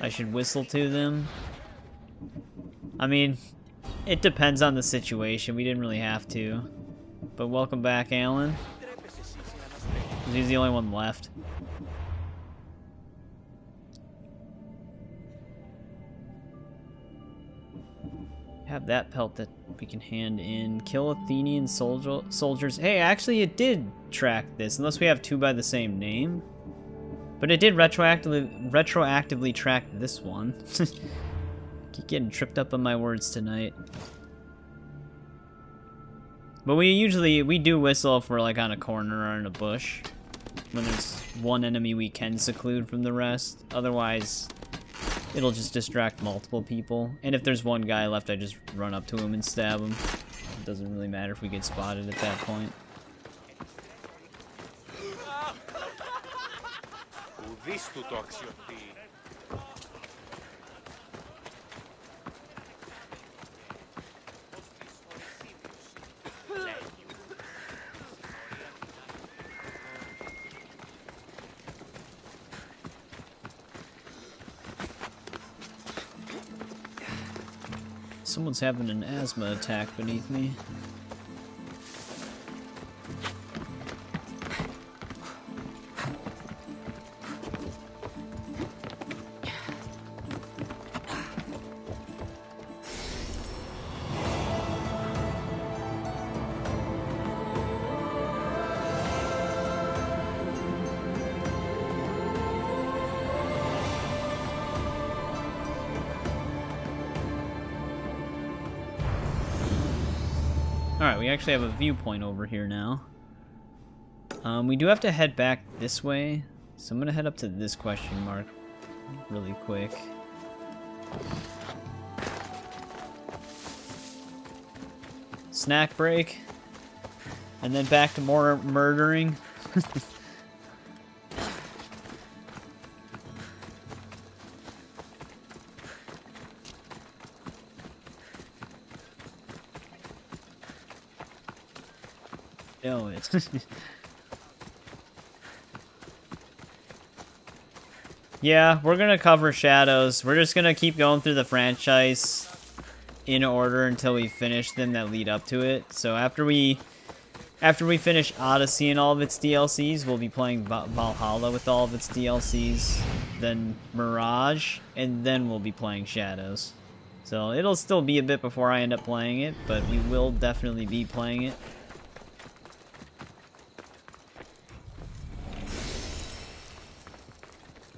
I should whistle to them. I mean, it depends on the situation. We didn't really have to. But welcome back, Alan. He's the only one left. Have that pelt that we can hand in. Kill Athenian soldiers. Hey, actually it did track this, unless we have two by the same name. But it did retroactively track this one. Keep getting tripped up on my words tonight. But we do whistle if we're like on a corner or in a bush. When there's one enemy we can seclude from the rest. Otherwise, it'll just distract multiple people. And if there's one guy left, I just run up to him and stab him. It doesn't really matter if we get spotted at that point. Someone's having an asthma attack beneath me. Alright, we actually have a viewpoint over here now. We do have to head back this way, so I'm gonna head up to this question mark really quick. Snack break, and then back to more murdering. No, it's yeah, we're gonna cover Shadows. We're just gonna keep going through the franchise in order until we finish them that lead up to it. So after we finish Odyssey and all of its DLCs, we'll be playing Valhalla with all of its DLCs, then Mirage, and then we'll be playing Shadows. So it'll still be a bit before I end up playing it, but we will definitely be playing it.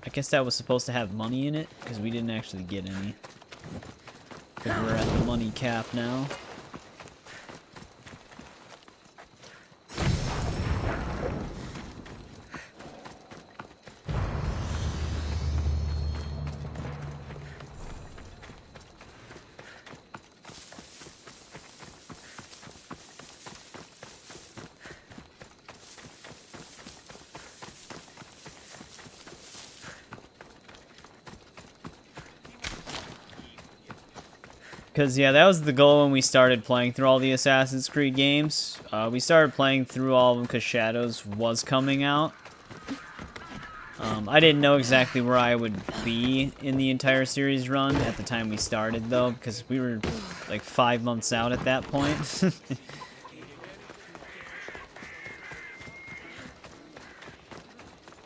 I guess that was supposed to have money in it, because we didn't actually get any. Because we're at the money cap now. Because, yeah, that was the goal when we started playing through all the Assassin's Creed games. We started playing through all of them because Shadows was coming out. I didn't know exactly where I would be in the entire series run at the time we started, though, because we were, like, 5 months out at that point.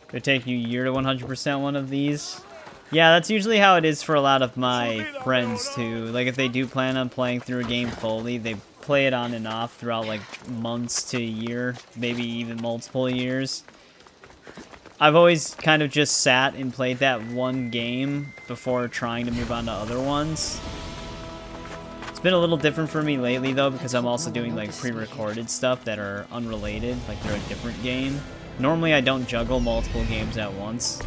It'd take you a year to 100% one of these. Yeah, that's usually how it is for a lot of my friends, too. Like, if they do plan on playing through a game fully, they play it on and off throughout, like, months to a year, maybe even multiple years. I've always kind of just sat and played that one game before trying to move on to other ones. It's been a little different for me lately, though, because I'm also doing, like, pre-recorded stuff that are unrelated, like they're a different game. Normally, I don't juggle multiple games at once.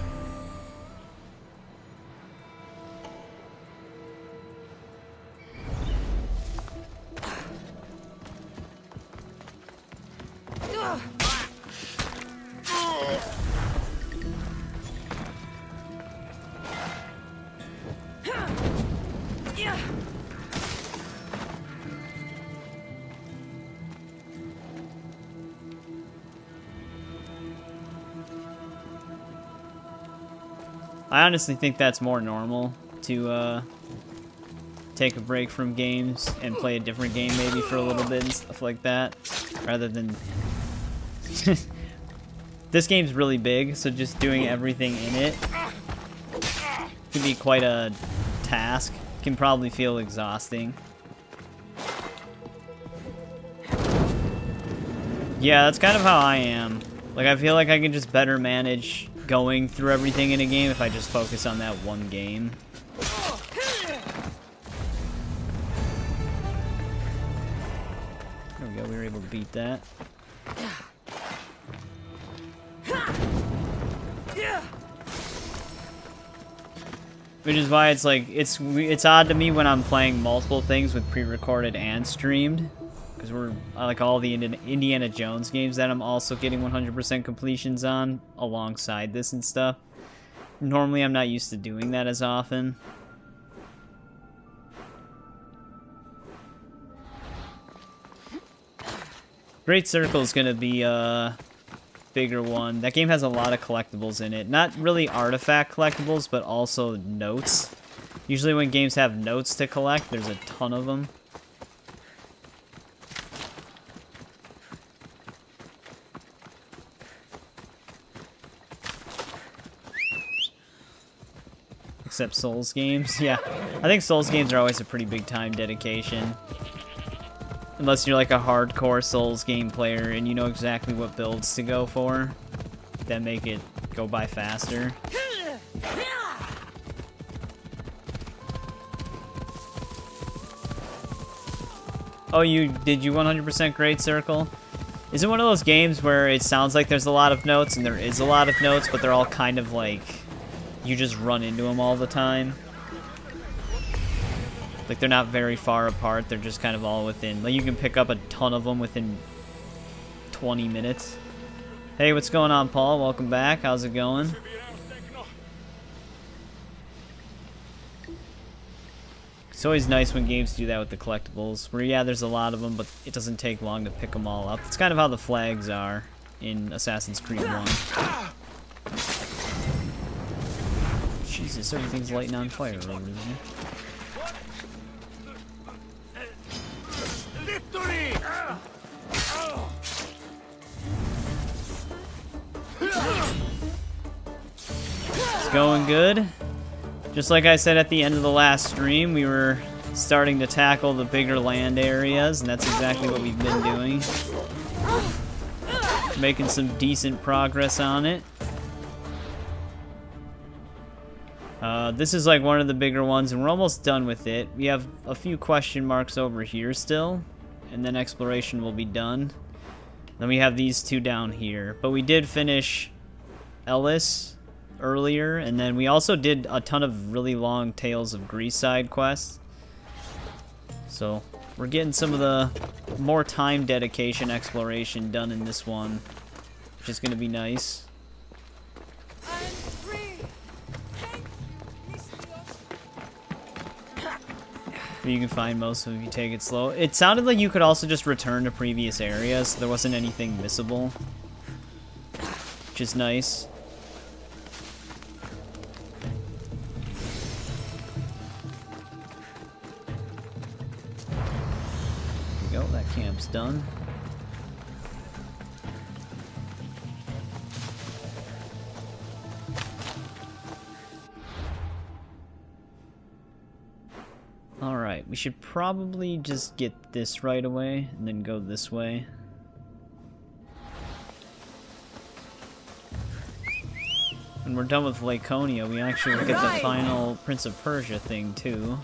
I honestly think that's more normal to take a break from games and play a different game maybe for a little bit and stuff like that, rather than... This game's really big, so just doing everything in it can be quite a task. Can probably feel exhausting. Yeah, that's kind of how I am. Like, I feel like I can just better manage going through everything in a game if I just focus on that one game. There we go, we were able to beat that. Which is why it's like, it's odd to me when I'm playing multiple things with pre-recorded and streamed. Because we're, like, all the Indiana Jones games that I'm also getting 100% completions on alongside this and stuff. Normally, I'm not used to doing that as often. Great Circle is going to be a bigger one. That game has a lot of collectibles in it. Not really artifact collectibles, but also notes. Usually when games have notes to collect, there's a ton of them. Except Souls games. Yeah, I think Souls games are always a pretty big time dedication. Unless you're like a hardcore Souls game player and you know exactly what builds to go for that make it go by faster. Oh, did you 100% Great Circle? Is it one of those games where it sounds like there's a lot of notes, and there is a lot of notes, but they're all kind of like, you just run into them all the time? Like, they're not very far apart, they're just kind of all within, like, you can pick up a ton of them within 20 minutes. Hey, what's going on, Paul? Welcome back. How's it going? It's always nice when games do that with the collectibles, where, yeah, there's a lot of them, but it doesn't take long to pick them all up. It's kind of how the flags are in Assassin's Creed 1. Jesus, everything's lighting on fire over there. Victory! It's going good. Just like I said at the end of the last stream, we were starting to tackle the bigger land areas, and that's exactly what we've been doing. Making some decent progress on it. This is like one of the bigger ones, and we're almost done with it. We have a few question marks over here still, and then exploration will be done. Then we have these two down here. But we did finish Ellis earlier, and then we also did a ton of really long Tales of Greece side quests. So we're getting some of the more time dedication exploration done in this one, which is going to be nice. You can find most of them if you take it slow. It sounded like you could also just return to previous areas, so there wasn't anything missable, which is nice. There we go, that camp's done. Alright, we should probably just get this right away, and then go this way. When we're done with Laconia, we actually will get the final Prince of Persia thing, too.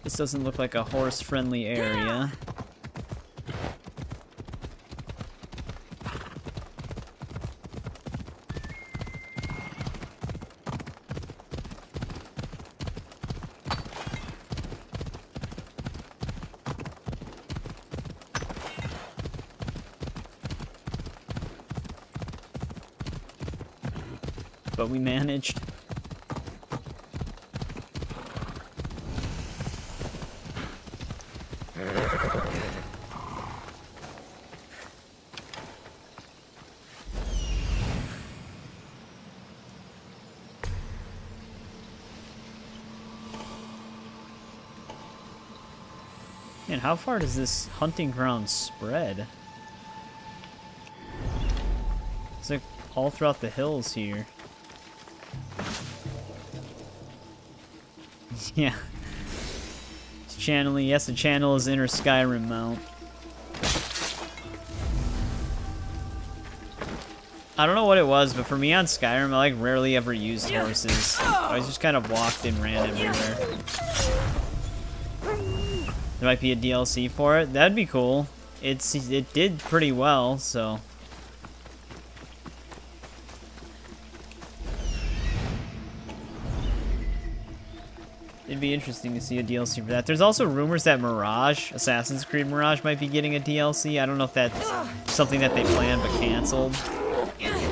This doesn't look like a horse-friendly area. But we managed. Man, how far does this hunting ground spread? It's like all throughout the hills here. Yeah. It's channeling. Yes, the channel is inner Skyrim mount. I don't know what it was, but for me on Skyrim, I like rarely ever used horses. I just kind of walked and ran everywhere. There might be a DLC for it. That'd be cool. It did pretty well, so. It'd be interesting to see a DLC for that. There's also rumors that Mirage, Assassin's Creed Mirage, might be getting a DLC. I don't know if that's something that they planned but canceled. There's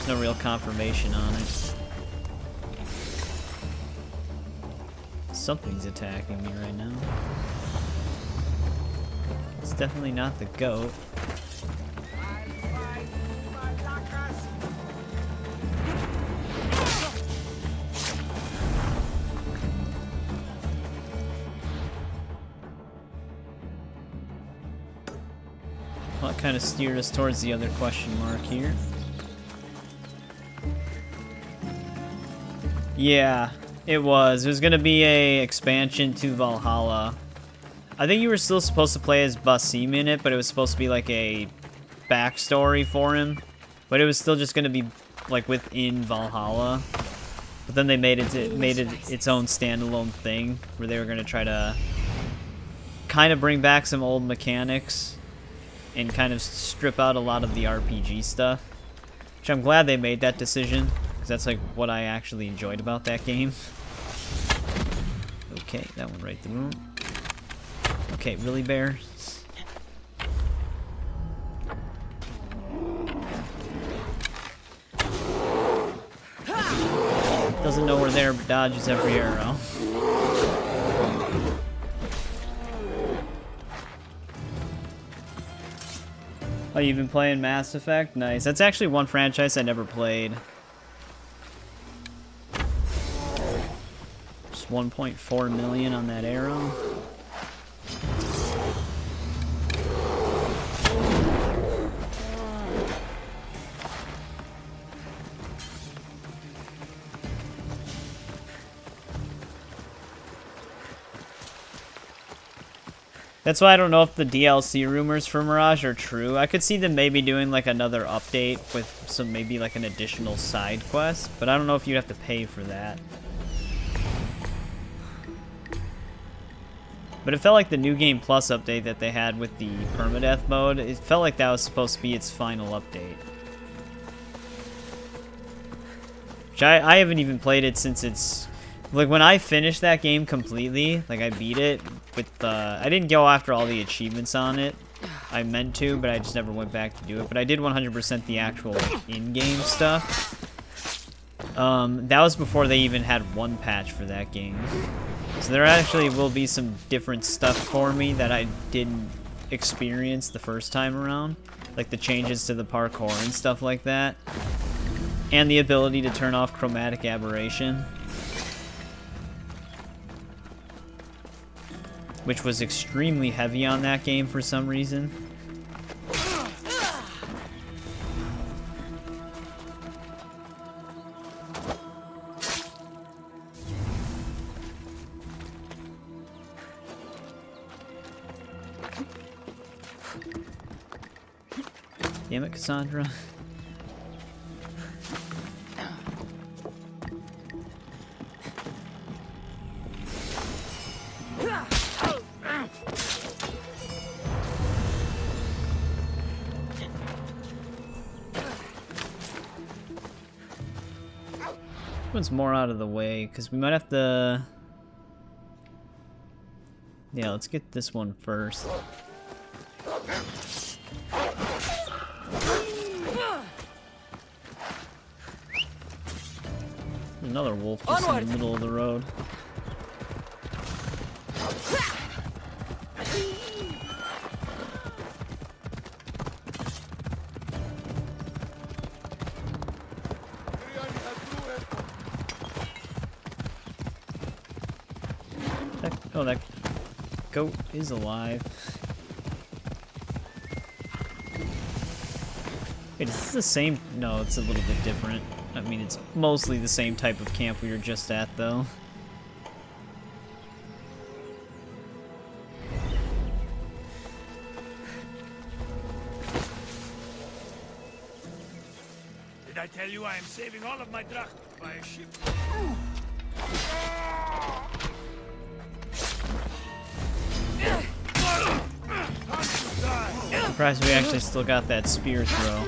no real confirmation on it. Something's attacking me right now. It's definitely not the goat. Well, that kind of steered us towards the other question mark here. Yeah, it was. It was gonna be a expansion to Valhalla. I think you were still supposed to play as Basim in it, but it was supposed to be like a backstory for him, but it was still just gonna be like within Valhalla. But then they made it its own standalone thing where they were gonna try to kind of bring back some old mechanics and kind of strip out a lot of the RPG stuff. Which I'm glad they made that decision, because that's like what I actually enjoyed about that game. Okay, that one right through. Okay, really, bear? Doesn't know we're there, but dodges every arrow. Oh, you've been playing Mass Effect? Nice. That's actually one franchise I never played. Just 1.4 million on that arrow. That's why I don't know if the DLC rumors for Mirage are true. I could see them maybe doing like another update with some maybe like an additional side quest, but I don't know if you'd have to pay for that. But it felt like the New Game Plus update that they had with the permadeath mode, it felt like that was supposed to be its final update. Which I haven't even played it since it's... Like, when I finished that game completely, like, I beat it with, I didn't go after all the achievements on it. I meant to, but I just never went back to do it. But I did 100% the actual in-game stuff. That was before they even had one patch for that game. So there actually will be some different stuff for me that I didn't experience the first time around. Like the changes to the parkour and stuff like that. And the ability to turn off chromatic aberration. Which was extremely heavy on that game for some reason. Damn it, Kassandra. One's more out of the way, because we might have to... Yeah, let's get this one first. Another wolf just in the middle of the road. Oh, that goat is alive. Wait, is this the same? No, it's a little bit different. I mean, it's mostly the same type of camp we were just at, though. Did I tell you I am saving all of my dracht by a ship? Surprised we actually still got that spear throw.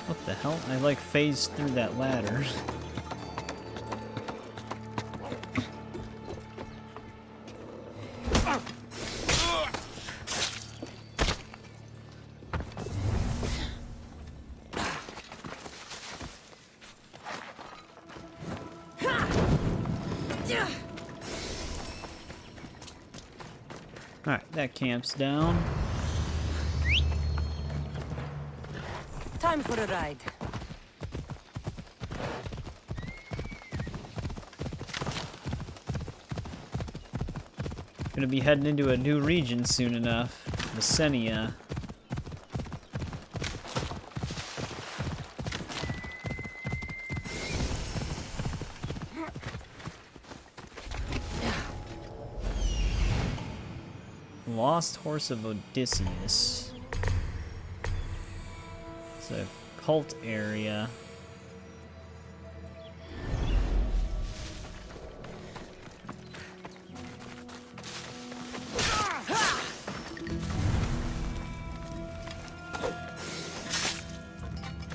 What the hell? I like phased through that ladder. Alright, that camp's down. Time for a ride. Gonna be heading into a new region soon enough. Messenia. Lost Horse of Odysseus. It's a cult area.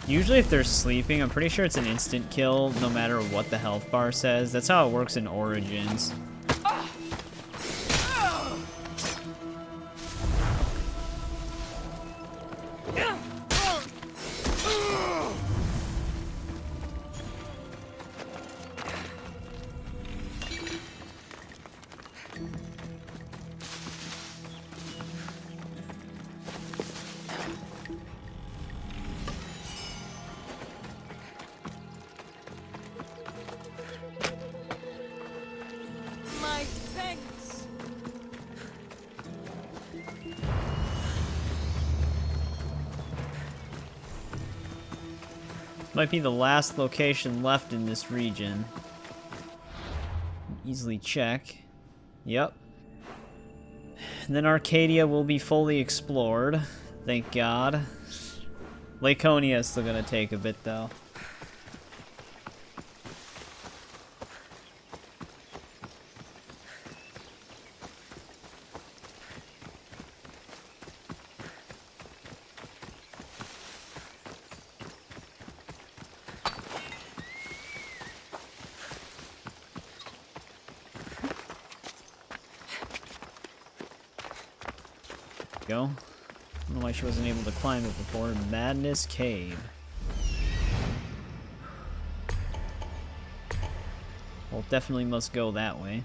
Usually if they're sleeping, I'm pretty sure it's an instant kill no matter what the health bar says. That's how it works in Origins. Might be the last location left in this region. Easily check. Yep. And then Arcadia will be fully explored. Thank God. Laconia is still gonna take a bit though. Go. I don't know why she wasn't able to climb it before. Madness Cave. Well, definitely must go that way.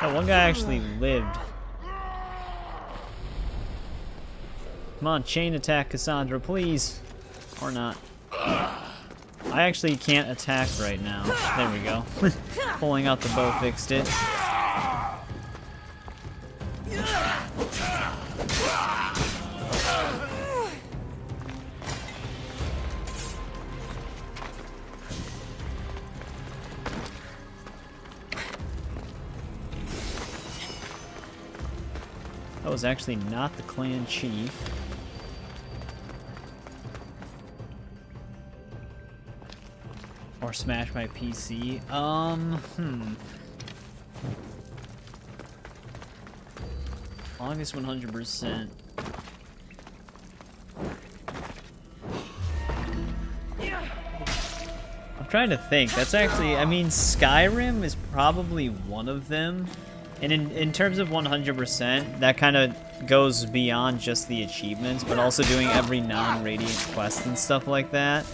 That one guy actually lived. Come on, chain attack Kassandra, please. Or not. I actually can't attack right now. There we go. Pulling out the bow fixed it. That was actually not the clan chief. Or smash my PC. Longest 100%. I'm trying to think. That's actually, I mean, Skyrim is probably one of them. And in terms of 100%, that kind of goes beyond just the achievements, but also doing every non-radiant quest and stuff like that.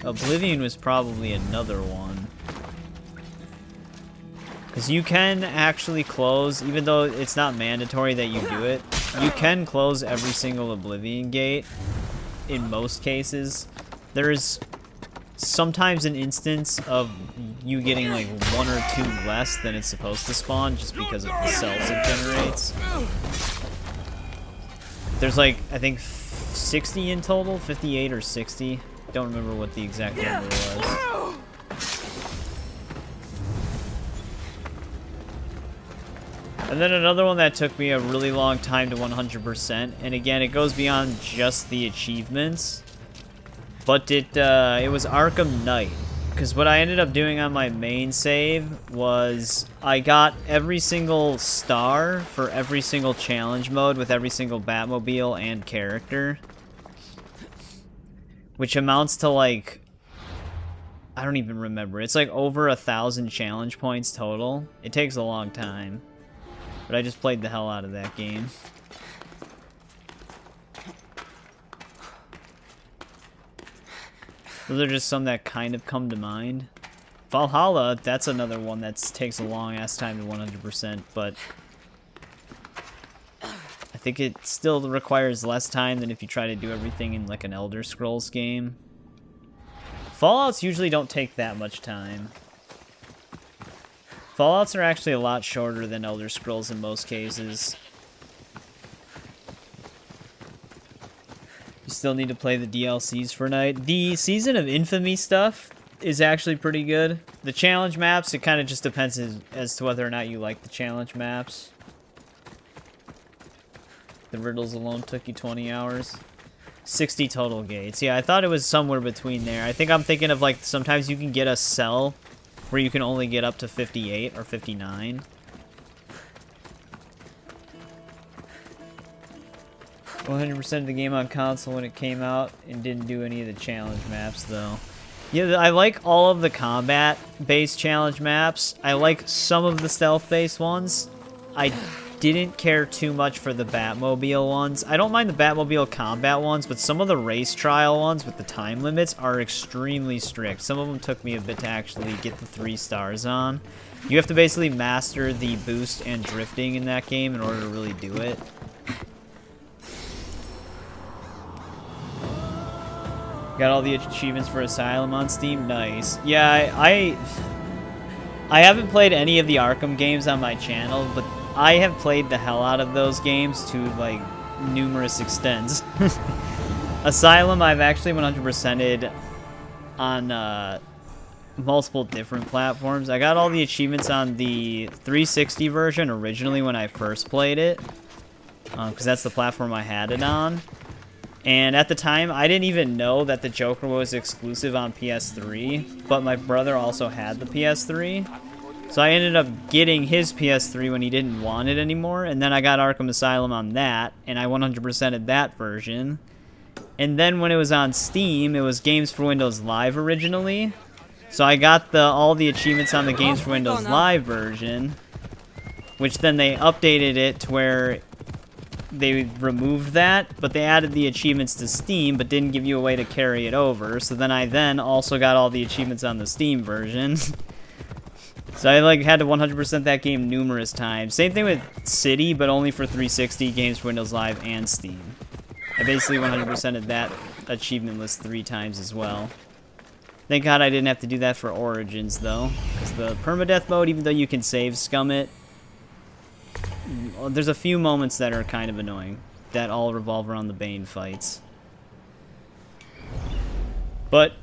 Oblivion was probably another one. Because you can actually close, even though it's not mandatory that you do it, you can close every single Oblivion gate in most cases. There's sometimes an instance of you getting like 1 or 2 less than it's supposed to spawn just because of the cells it generates. There's like, I think 60 in total, 58 or 60. Don't remember what the exact number was. And then another one that took me a really long time to 100%, and again, it goes beyond just the achievements, but it was Arkham Knight. Because what I ended up doing on my main save was I got every single star for every single challenge mode with every single Batmobile and character. Which amounts to like I don't even remember. It's like over 1,000 challenge points total. It takes a long time. But I just played the hell out of that game. Those are just some that kind of come to mind. Valhalla, that's another one that takes a long ass time to 100%, but I think it still requires less time than if you try to do everything in like an Elder Scrolls game. Fallouts usually don't take that much time. Fallouts are actually a lot shorter than Elder Scrolls in most cases. You still need to play the DLCs for Night. The Season of Infamy stuff is actually pretty good. The challenge maps, it kind of just depends as to whether or not you like the challenge maps. The riddles alone took you 20 hours. 60 total gates. Yeah, I thought it was somewhere between there. I think I'm thinking of like sometimes you can get a cell where you can only get up to 58 or 59. "100% of the game on console when it came out and didn't do any of the challenge maps though." Yeah, I like all of the combat-based challenge maps. I like some of the stealth-based ones. I didn't care too much for the Batmobile ones. I don't mind the Batmobile combat ones, but some of the race trial ones with the time limits are extremely strict. Some of them took me a bit to actually get the 3 stars on. You have to basically master the boost and drifting in that game in order to really do it. Got all the achievements for Asylum on Steam. Nice. Yeah, I haven't played any of the Arkham games on my channel, but I have played the hell out of those games to like numerous extents. Asylum I've actually 100%ed on multiple different platforms. I got all the achievements on the 360 version originally when I first played it, because that's the platform I had it on. And at the time, I didn't even know that the Joker was exclusive on PS3, but my brother also had the PS3. So I ended up getting his PS3 when he didn't want it anymore, and then I got Arkham Asylum on that, and I 100%ed that version. And then when it was on Steam, it was Games for Windows Live originally. So I got all the achievements on the Games for Windows Live version, which then they updated it to where they removed that, but they added the achievements to Steam, but didn't give you a way to carry it over. So then I also got all the achievements on the Steam version. So I like had to 100% that game numerous times. Same thing with City, but only for 360, Games for Windows Live, and Steam. I basically 100%ed that achievement list 3 times as well. Thank God I didn't have to do that for Origins, though. Because the permadeath mode, even though you can save scum it, there's a few moments that are kind of annoying. That all revolve around the Bane fights. But,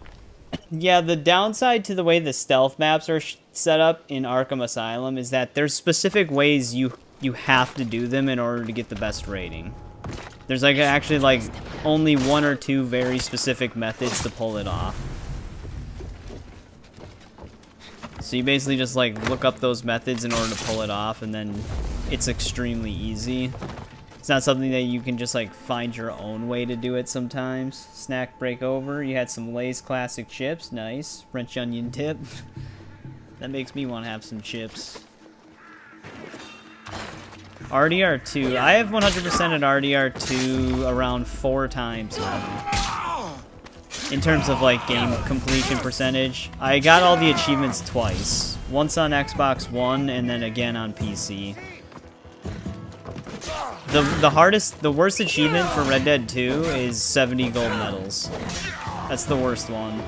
yeah, the downside to the way the stealth maps are set up in Arkham Asylum is that there's specific ways you have to do them in order to get the best rating. There's like actually like only 1 or 2 very specific methods to pull it off. So you basically just like look up those methods in order to pull it off, and then it's extremely easy. It's not something that you can just like find your own way to do it sometimes. Snack break over. You had some Lay's classic chips. Nice. French onion dip. That makes me want to have some chips. RDR2. I have 100% at RDR2 around 4 times now. In terms of like game completion percentage. I got all the achievements twice. Once on Xbox One and then again on PC. The worst achievement for Red Dead 2 is 70 gold medals. That's the worst one.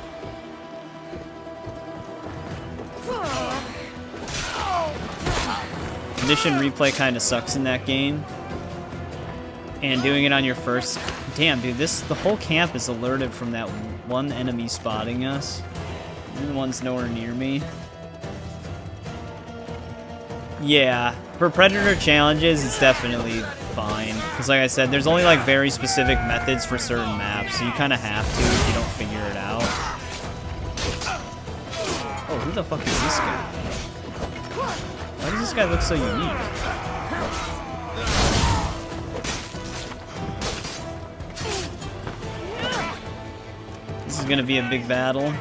Mission replay kind of sucks in that game. And doing it on your first... Damn, dude, the whole camp is alerted from that one enemy spotting us. The one's nowhere near me. Yeah, for Predator challenges, it's definitely fine. Because like I said, there's only like very specific methods for certain maps, so you kind of have to if you don't figure it out. Oh, who the fuck is this guy? Why does this guy look so unique? This is gonna be a big battle.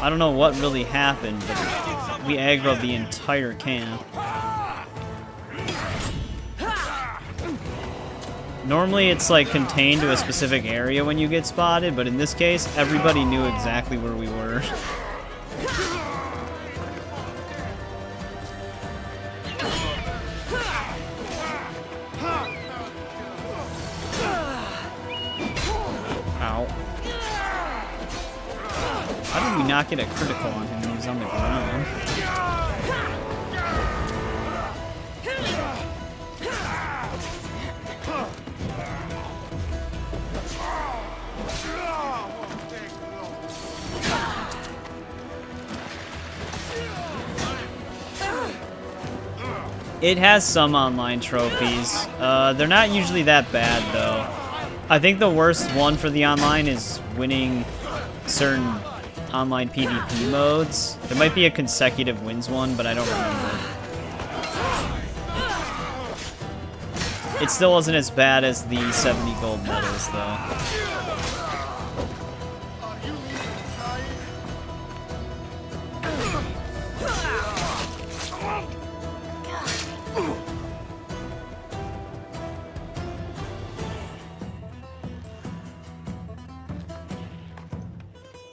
I don't know what really happened, but we aggroed the entire camp. Normally it's like contained to a specific area when you get spotted, but in this case, everybody knew exactly where we were. Ow. How did we not get a critical on him when he was on the ground? It has some online trophies. They're not usually that bad, though. I think the worst one for the online is winning certain online PvP modes. There might be a consecutive wins one, but I don't remember. It still wasn't as bad as the 70 gold medals, though.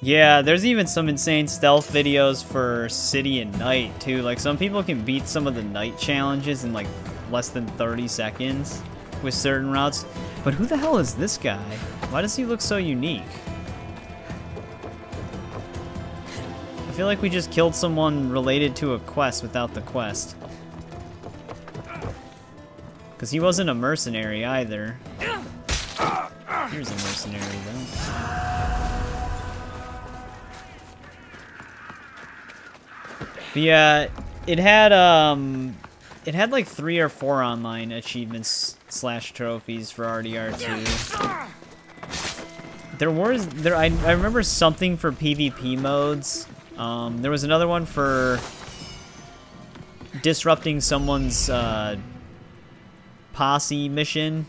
Yeah, there's even some insane stealth videos for City and Night, too. Like, some people can beat some of the night challenges in, like, less than 30 seconds with certain routes. But who the hell is this guy? Why does he look so unique? I feel like we just killed someone related to a quest without the quest. Because he wasn't a mercenary either. Here's a mercenary, though. But yeah, it had like 3 or 4 online achievements / trophies for RDR2. I remember something for PvP modes. There was another one for disrupting someone's posse mission.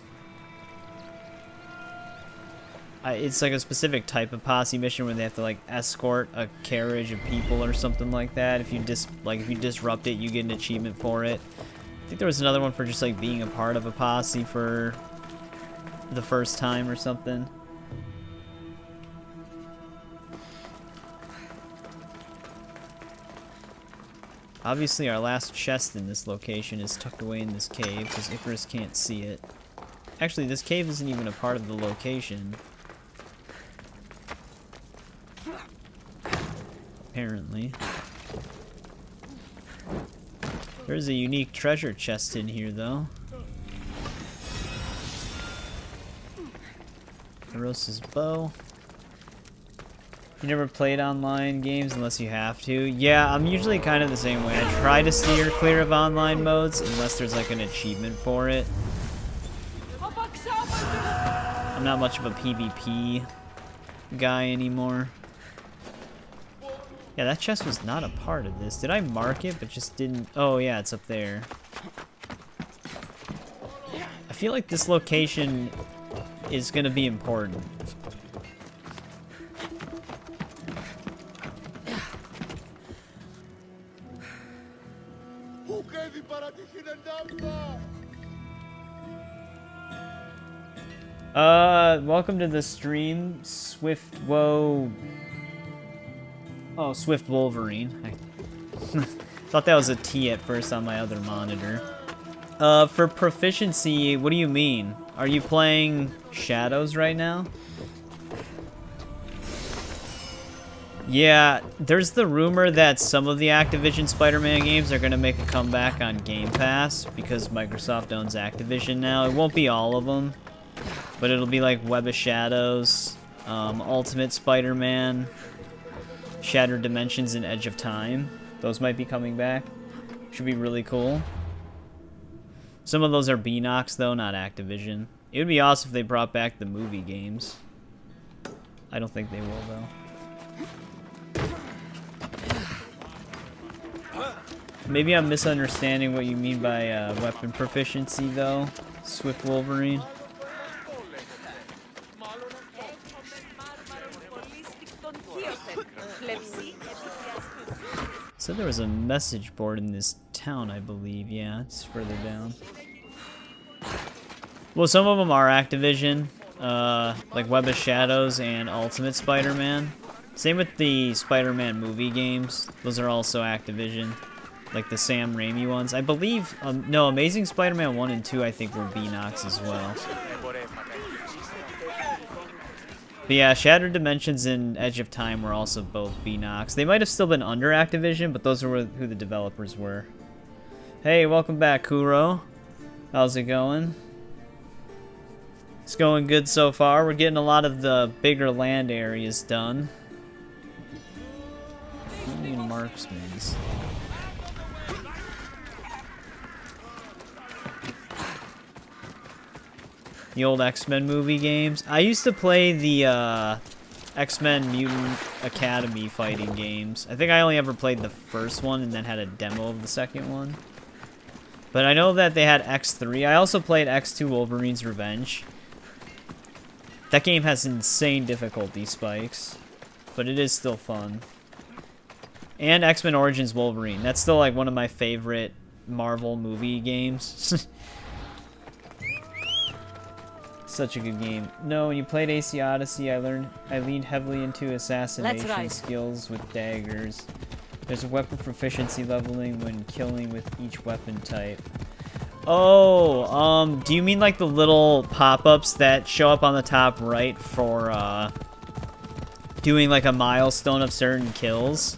It's like a specific type of posse mission where they have to like escort a carriage of people or something like that. If you disrupt it, you get an achievement for it. I think there was another one for just like being a part of a posse for the first time or something. Obviously our last chest in this location is tucked away in this cave because Icarus can't see it. Actually, this cave isn't even a part of the location. Apparently. There's a unique treasure chest in here, though. Erosa's bow. You never played online games unless you have to? Yeah, I'm usually kind of the same way. I try to steer clear of online modes unless there's like an achievement for it. I'm not much of a PvP guy anymore. Yeah, that chest was not a part of this. Did I mark it but just didn't? Oh yeah, it's up there. I feel like this location is gonna be important. Welcome to the stream, Swift Wolverine. I thought that was a T at first on my other monitor. For proficiency, what do you mean? Are you playing Shadows right now? Yeah, there's the rumor that some of the Activision Spider-Man games are going to make a comeback on Game Pass because Microsoft owns Activision now. It won't be all of them, but it'll be like Web of Shadows, Ultimate Spider-Man, Shattered Dimensions, and Edge of Time. Those might be coming back. Should be really cool. Some of those are Beanox, though, not Activision. It would be awesome if they brought back the movie games. I don't think they will, though. Maybe I'm misunderstanding what you mean by weapon proficiency, though, Swift Wolverine. Said there was a message board in this town, I believe. Yeah, it's further down. Well, some of them are Activision, like Web of Shadows and Ultimate Spider-Man. Same with the Spider-Man movie games. Those are also Activision, like the Sam Raimi ones. I believe, no, Amazing Spider-Man 1 and 2 I think were Beanox as well. But yeah, Shattered Dimensions and Edge of Time were also both Beanox. They might have still been under Activision, but those are who the developers were. Hey, welcome back, Kuro. How's it going? It's going good so far. We're getting a lot of the bigger land areas done. Marksmans. The old X-Men movie games. I used to play the X-Men Mutant Academy fighting games. I think I only ever played the first one and then had a demo of the second one. But I know that they had X3. I also played X2 Wolverine's Revenge. That game has insane difficulty spikes, but it is still fun. And X-Men Origins Wolverine. That's still like one of my favorite Marvel movie games. Such a good game. No, when you played AC Odyssey, I leaned heavily into assassination skills with daggers. There's a weapon proficiency leveling when killing with each weapon type. Oh, do you mean like the little pop-ups that show up on the top right for, doing like a milestone of certain kills?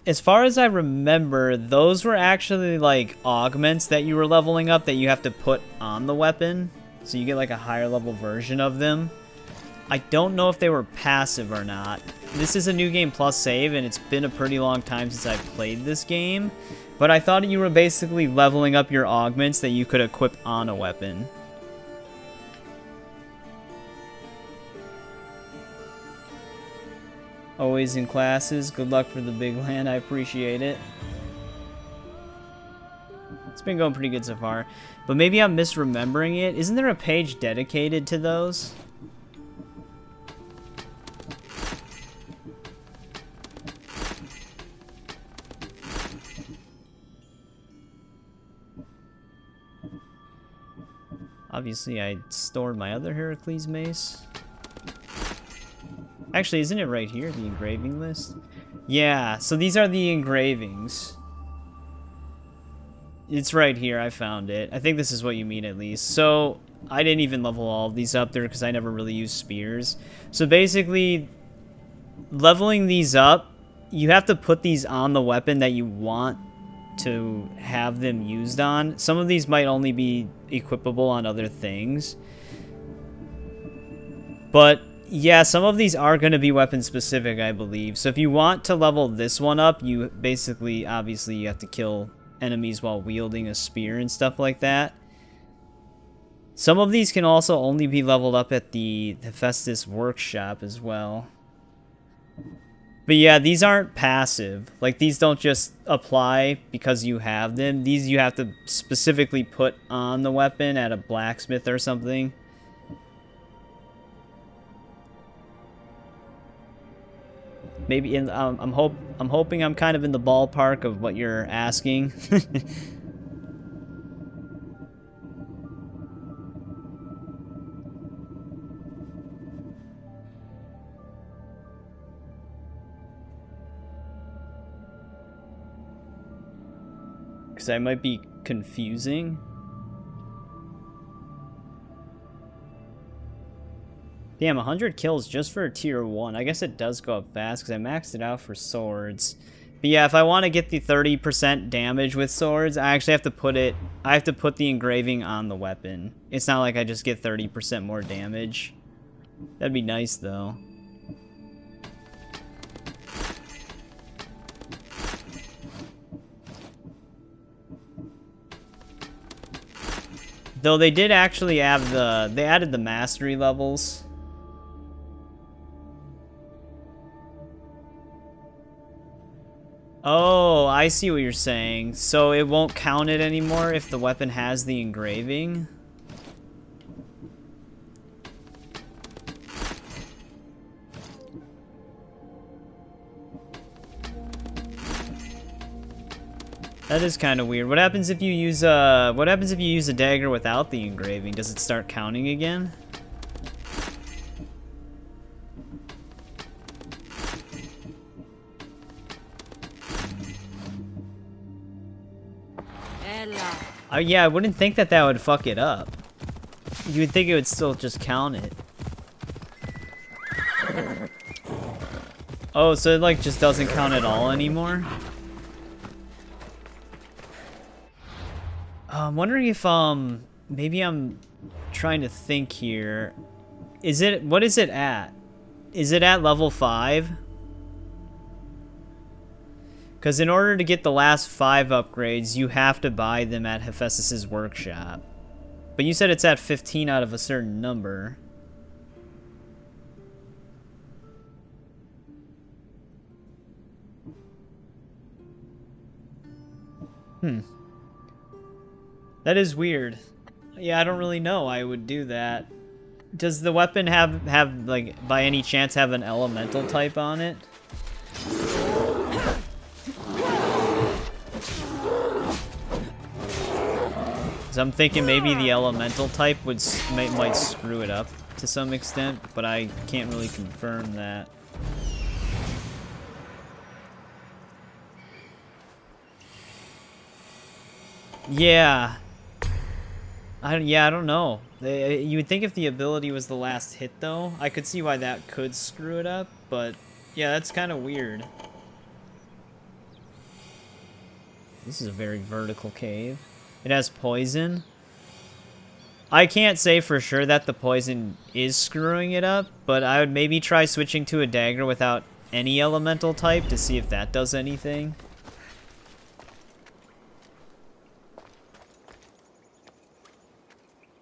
As far as I remember, those were actually like augments that you were leveling up that you have to put on the weapon. So you get like a higher level version of them. I don't know if they were passive or not. This is a New Game Plus save, and it's been a pretty long time since I've played this game. But I thought you were basically leveling up your augments that you could equip on a weapon. Always in classes. Good luck for the big land. I appreciate it. It's been going pretty good so far. But maybe I'm misremembering it. Isn't there a page dedicated to those? Obviously, I stored my other Heracles mace. Actually, isn't it right here, the engraving list? Yeah, so these are the engravings. It's right here, I found it. I think this is what you mean, at least. So, I didn't even level all of these up there because I never really used spears. So basically, leveling these up, you have to put these on the weapon that you want to have them used on. Some of these might only be equipable on other things. But yeah, some of these are going to be weapon specific, I believe. So if you want to level this one up, you basically, obviously, you have to kill enemies while wielding a spear and stuff like that. Some of these can also only be leveled up at the Hephaestus workshop as well. But yeah, these aren't passive. Like, these don't just apply because you have them. These you have to specifically put on the weapon at a blacksmith or something. Maybe in I'm hoping I'm kind of in the ballpark of what you're asking. Because I might be confusing. Damn, 100 kills just for a tier 1. I guess it does go up fast because I maxed it out for swords. But yeah, if I want to get the 30% damage with swords, I actually have to put it... I have to put the engraving on the weapon. It's not like I just get 30% more damage. That'd be nice, though. Though they did actually have the... They added the mastery levels. Oh, I see what you're saying. So it won't count it anymore if the weapon has the engraving? That is kind of weird. What happens if you use a dagger without the engraving? Does it start counting again? Yeah, I wouldn't think that would fuck it up. You would think it would still just count it. Oh, so it like just doesn't count at all anymore? I'm wondering if maybe I'm trying to think here. What is it at? Is it at level 5? Because in order to get the last 5 upgrades, you have to buy them at Hephaestus' workshop. But you said it's at 15 out of a certain number. That is weird. Yeah, I don't really know I would do that. Does the weapon have like, by any chance, have an elemental type on it? So I'm thinking maybe the elemental type might screw it up to some extent, but I can't really confirm that. Yeah. I don't know. You would think if the ability was the last hit, though, I could see why that could screw it up, but yeah, that's kind of weird. This is a very vertical cave. It has poison. I can't say for sure that the poison is screwing it up, but I would maybe try switching to a dagger without any elemental type to see if that does anything.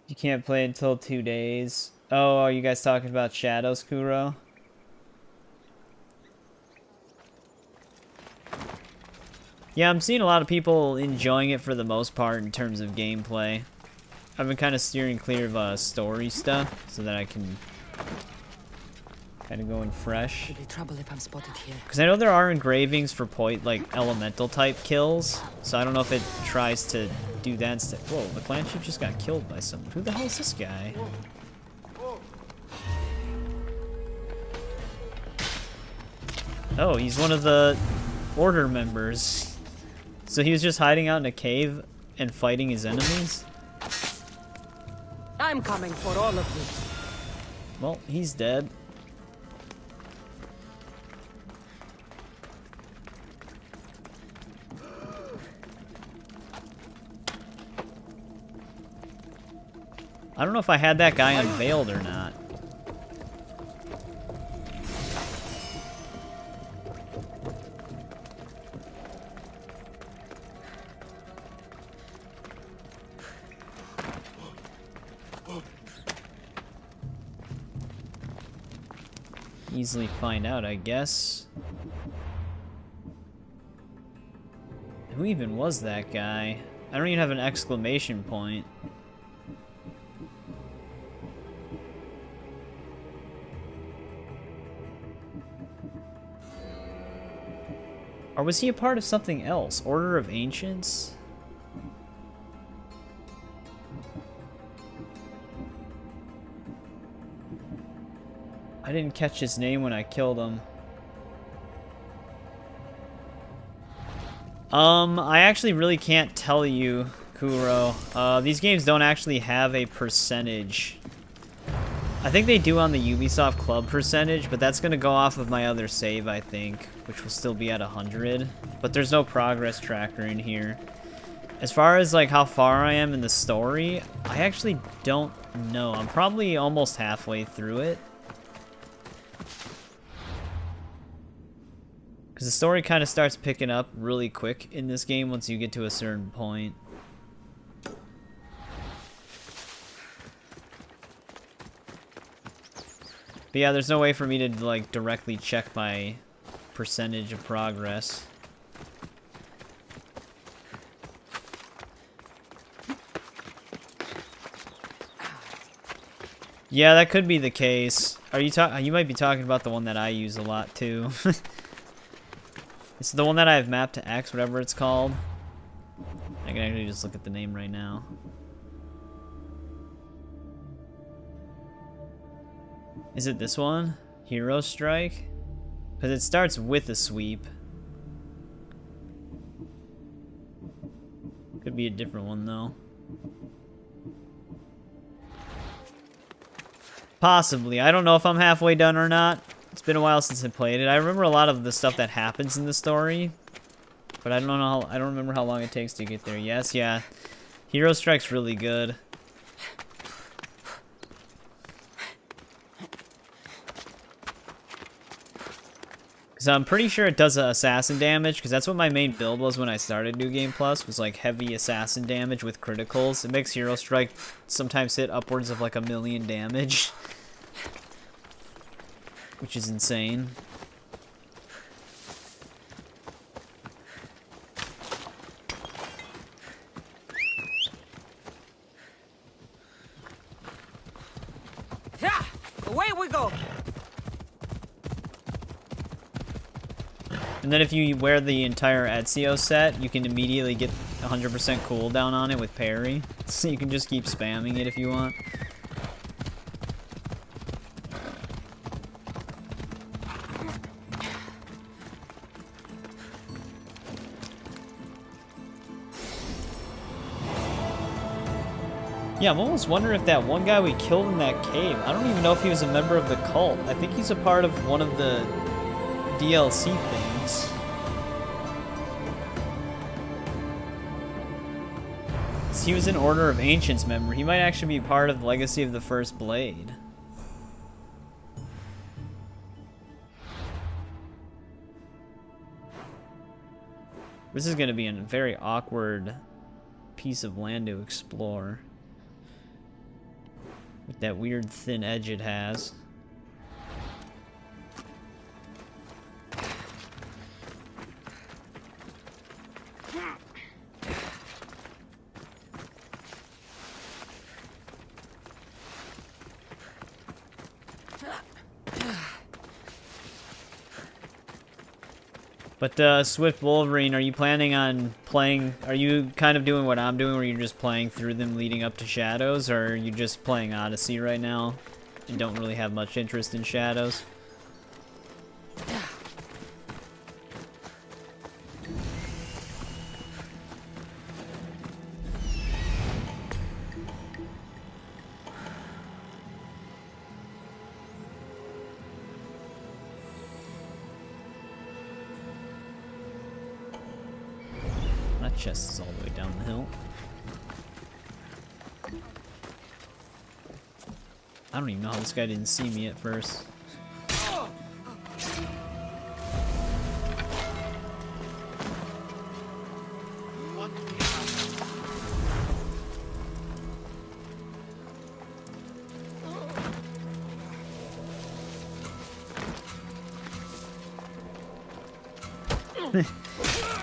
You can't play until 2 days. Oh, are you guys talking about Shadows, Kuro? Yeah, I'm seeing a lot of people enjoying it for the most part in terms of gameplay. I've been kind of steering clear of story stuff so that I can kind of go in fresh. Could be trouble if I'm spotted here. Because I know there are engravings for like elemental type kills, so I don't know if it tries to do that instead. Whoa, the clan chief just got killed by someone. Who the hell is this guy? Oh, he's one of the order members. So he was just hiding out in a cave and fighting his enemies? I'm coming for all of you. Well, he's dead. I don't know if I had that guy unveiled or not. Easily find out, I guess. Who even was that guy? I don't even have an exclamation point. Or was he a part of something else? Order of Ancients? I didn't catch his name when I killed him. I actually really can't tell you, Kuro. These games don't actually have a percentage. I think they do on the Ubisoft Club percentage, but that's gonna go off of my other save, I think, which will still be at 100. But there's no progress tracker in here. As far as like how far I am in the story, I actually don't know. I'm probably almost halfway through it. Because the story kind of starts picking up really quick in this game once you get to a certain point. But yeah, there's no way for me to like directly check my percentage of progress. Yeah, that could be the case. You might be talking about the one that I use a lot too. It's the one that I have mapped to X, whatever it's called. I can actually just look at the name right now. Is it this one? Hero Strike? Because it starts with a sweep. Could be a different one though. Possibly. I don't know if I'm halfway done or not. It's been a while since I played it. I remember a lot of the stuff that happens in the story, but I don't know. I don't remember how long it takes to get there. Yes, yeah. Hero Strike's really good. Because I'm pretty sure it does assassin damage, because that's what my main build was when I started New Game Plus, was like heavy assassin damage with criticals. It makes Hero Strike sometimes hit upwards of like 1,000,000 damage. Which is insane. Yeah, away we go. And then if you wear the entire Ezio set, you can immediately get 100% cooldown on it with parry. So you can just keep spamming it if you want. Yeah, I'm almost wondering if that one guy we killed in that cave, I don't even know if he was a member of the cult. I think he's a part of one of the DLC things. He was an Order of Ancients member. He might actually be part of the Legacy of the First Blade. This is going to be a very awkward piece of land to explore. With that weird thin edge it has. But, Swift Wolverine, are you planning on playing... Are you kind of doing what I'm doing, where you're just playing through them leading up to Shadows? Or are you just playing Odyssey right now and don't really have much interest in Shadows? Chest is all the way down the hill. I don't even know how this guy didn't see me at first.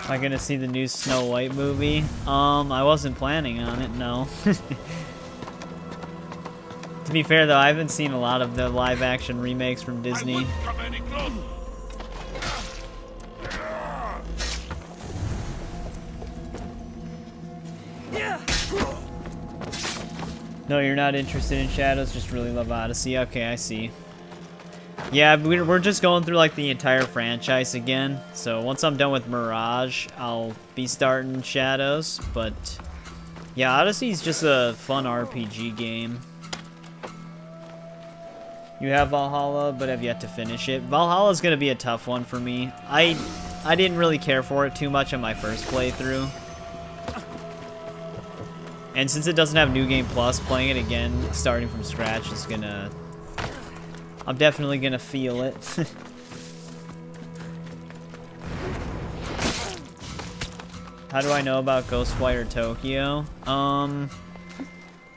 Am I gonna see the new Snow White movie? I wasn't planning on it, no. To be fair though, I haven't seen a lot of the live action remakes from Disney. No, you're not interested in Shadows, just really love Odyssey. Okay, I see. Yeah, we're just going through like the entire franchise again. So once I'm done with Mirage, I'll be starting Shadows. But yeah, Odyssey's just a fun RPG game. You have Valhalla, but have yet to finish it. Valhalla's gonna be a tough one for me. I didn't really care for it too much on my first playthrough. And since it doesn't have New Game Plus, playing it again, starting from scratch is gonna... I'm definitely gonna feel it. How do I know about Ghostwire Tokyo? I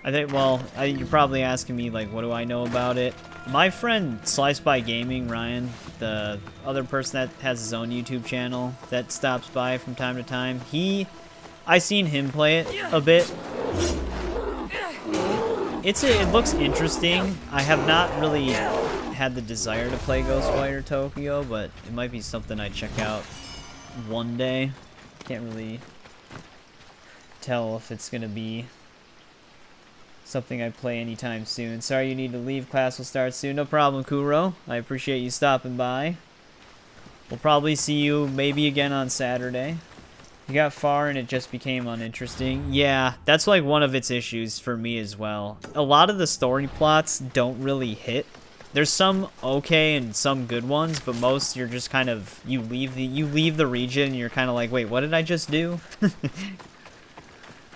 think, well, you're probably asking me, like, what do I know about it? My friend Slice by Gaming, Ryan, the other person that has his own YouTube channel that stops by from time to time, I seen him play it a bit. It looks interesting. I have not really had the desire to play Ghostwire Tokyo, but it might be something I check out one day. Can't really tell if it's gonna be something I play anytime soon. Sorry you need to leave. Class will start soon. No problem, Kuro. I appreciate you stopping by. We'll probably see you maybe again on Saturday. You got far and it just became uninteresting. Yeah, that's like one of its issues for me as well. A lot of the story plots don't really hit. There's some okay and some good ones, but most you're just kind of, you leave the region and you're kind of like, wait, what did I just do?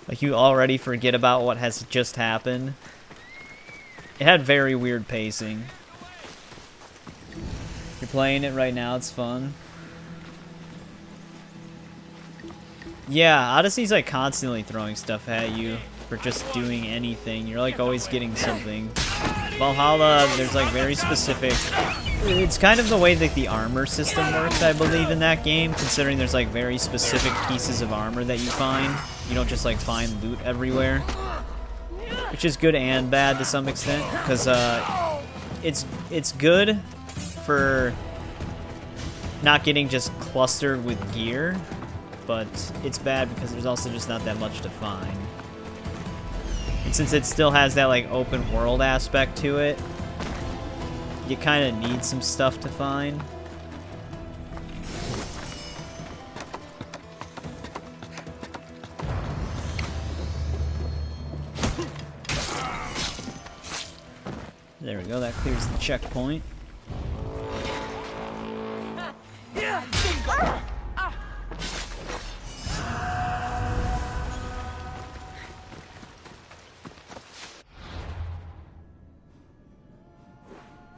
Like you already forget about what has just happened. It had very weird pacing. You're playing it right now, it's fun. Yeah, Odyssey's like constantly throwing stuff at you for just doing anything. You're like always getting something. Valhalla, there's like very specific... It's kind of the way that the armor system works, I believe, in that game, considering there's like very specific pieces of armor that you find. You don't just like find loot everywhere. Which is good and bad to some extent, because it's good for not getting just clustered with gear, but it's bad because there's also just not that much to find. And since it still has that like open world aspect to it, you kind of need some stuff to find. There we go, that clears the checkpoint.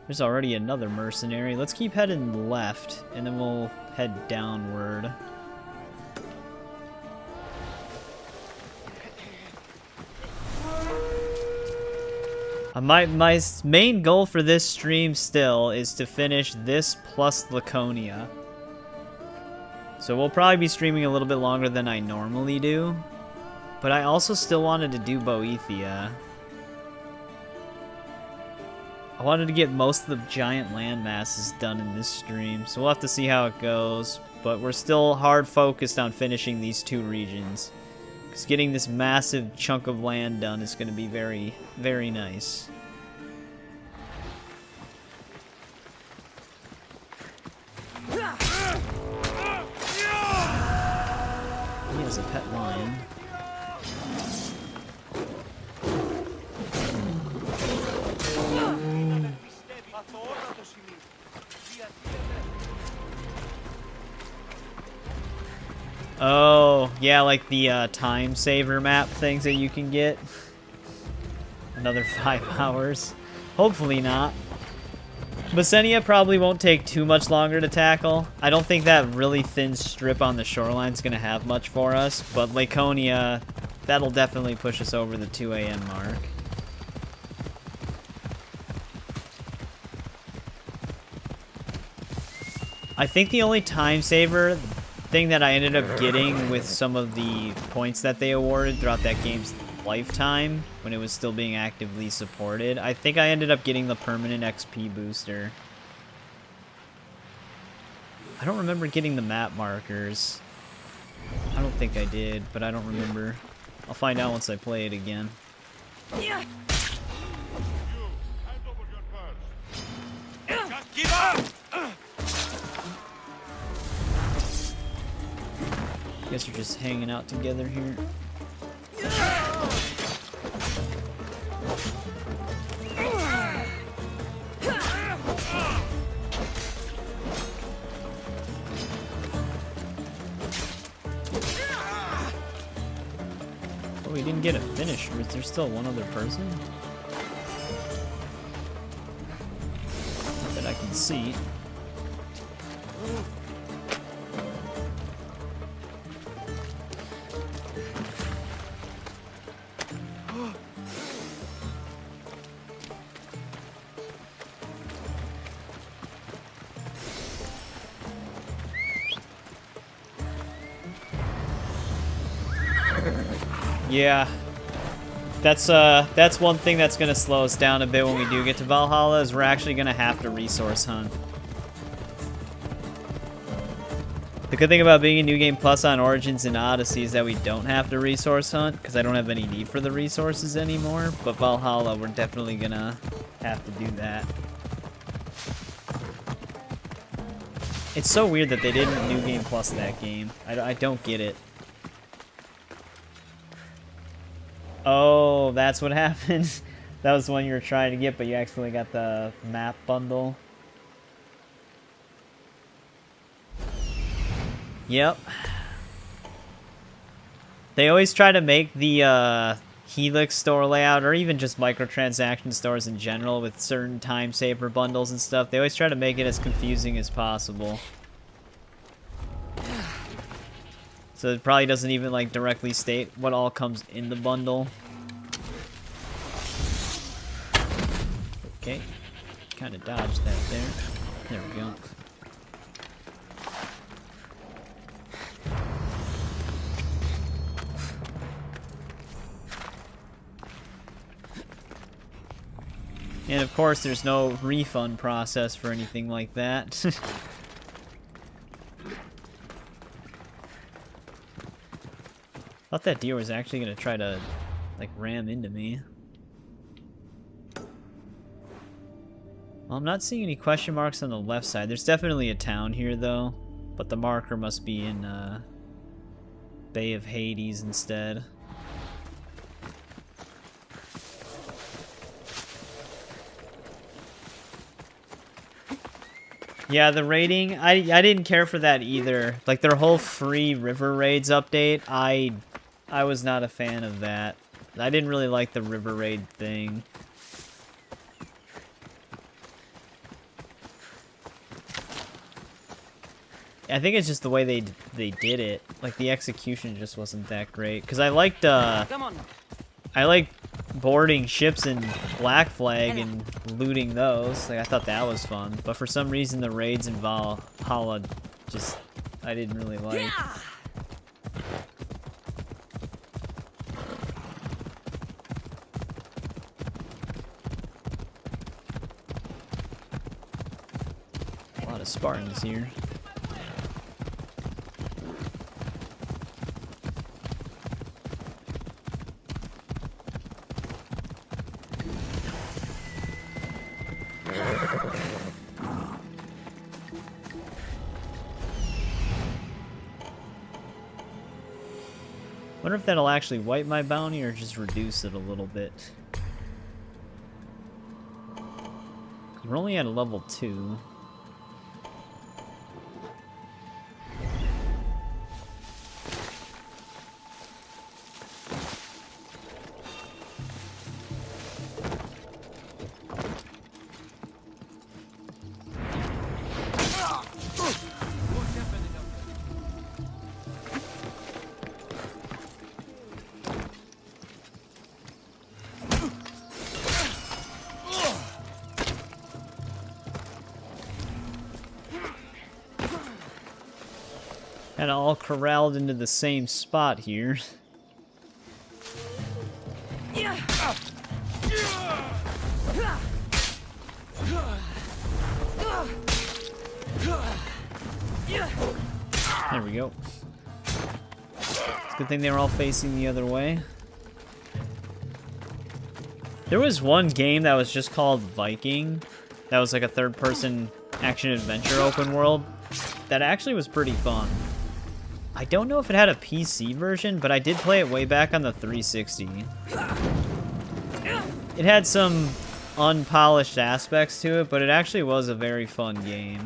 There's already another mercenary. Let's keep heading left, and then we'll head downward. My main goal for this stream still is to finish this plus Laconia. So we'll probably be streaming a little bit longer than I normally do. But I also still wanted to do Boethia. I wanted to get most of the giant land masses done in this stream, so we'll have to see how it goes. But we're still hard focused on finishing these two regions, because getting this massive chunk of land done is going to be very, very nice. He has a pet lion. Oh, yeah, like the time saver map things that you can get. Another 5 hours. Hopefully not. Basenia probably won't take too much longer to tackle. I don't think that really thin strip on the shoreline is going to have much for us, but Laconia, that'll definitely push us over the 2 a.m. mark. I think the only time saver thing that I ended up getting with some of the points that they awarded throughout that game's lifetime, when it was still being actively supported, I think I ended up getting the permanent XP booster. I don't remember getting the map markers. I don't think I did, but I don't remember. I'll find out once I play it again. Yeah. Give up! Guess we're just hanging out together here. Oh, we didn't get a finisher. Is there still one other person? Not that I can see. Yeah, that's one thing that's gonna slow us down a bit when we do get to Valhalla, is we're actually gonna have to resource hunt. The good thing about being a New Game Plus on Origins and Odyssey is that we don't have to resource hunt, because I don't have any need for the resources anymore. But Valhalla, we're definitely gonna have to do that. It's so weird that they didn't New Game Plus that game. I don't get it. Oh, that's what happened. That was the one you were trying to get, but you accidentally got the map bundle. Yep. They always try to make the Helix store layout, or even just microtransaction stores in general, with certain time saver bundles and stuff. They always try to make it as confusing as possible. So it probably doesn't even like directly state what all comes in the bundle. Okay, kind of dodged that there. There we go. And of course, there's no refund process for anything like that. Thought that deer was actually gonna try to, like, ram into me. Well, I'm not seeing any question marks on the left side. There's definitely a town here, though. But the marker must be in, Bay of Hades instead. Yeah, the raiding, I didn't care for that either. Like, their whole free river raids update, I was not a fan of that. I didn't really like the river raid thing. I think it's just the way they did it. Like, the execution just wasn't that great. Because I liked, boarding ships in Black Flag and looting those. Like, I thought that was fun. But for some reason, the raids in Valhalla just, I didn't really like. A lot of Spartans here. Wonder if that'll actually wipe my bounty or just reduce it a little bit. We're only at a level 2. And all corralled into the same spot here. There we go. It's a good thing they were all facing the other way. There was one game that was just called Viking. That was like a third-person action-adventure open world. That actually was pretty fun. I don't know if it had a PC version, but I did play it way back on the 360. It had some unpolished aspects to it, but it actually was a very fun game.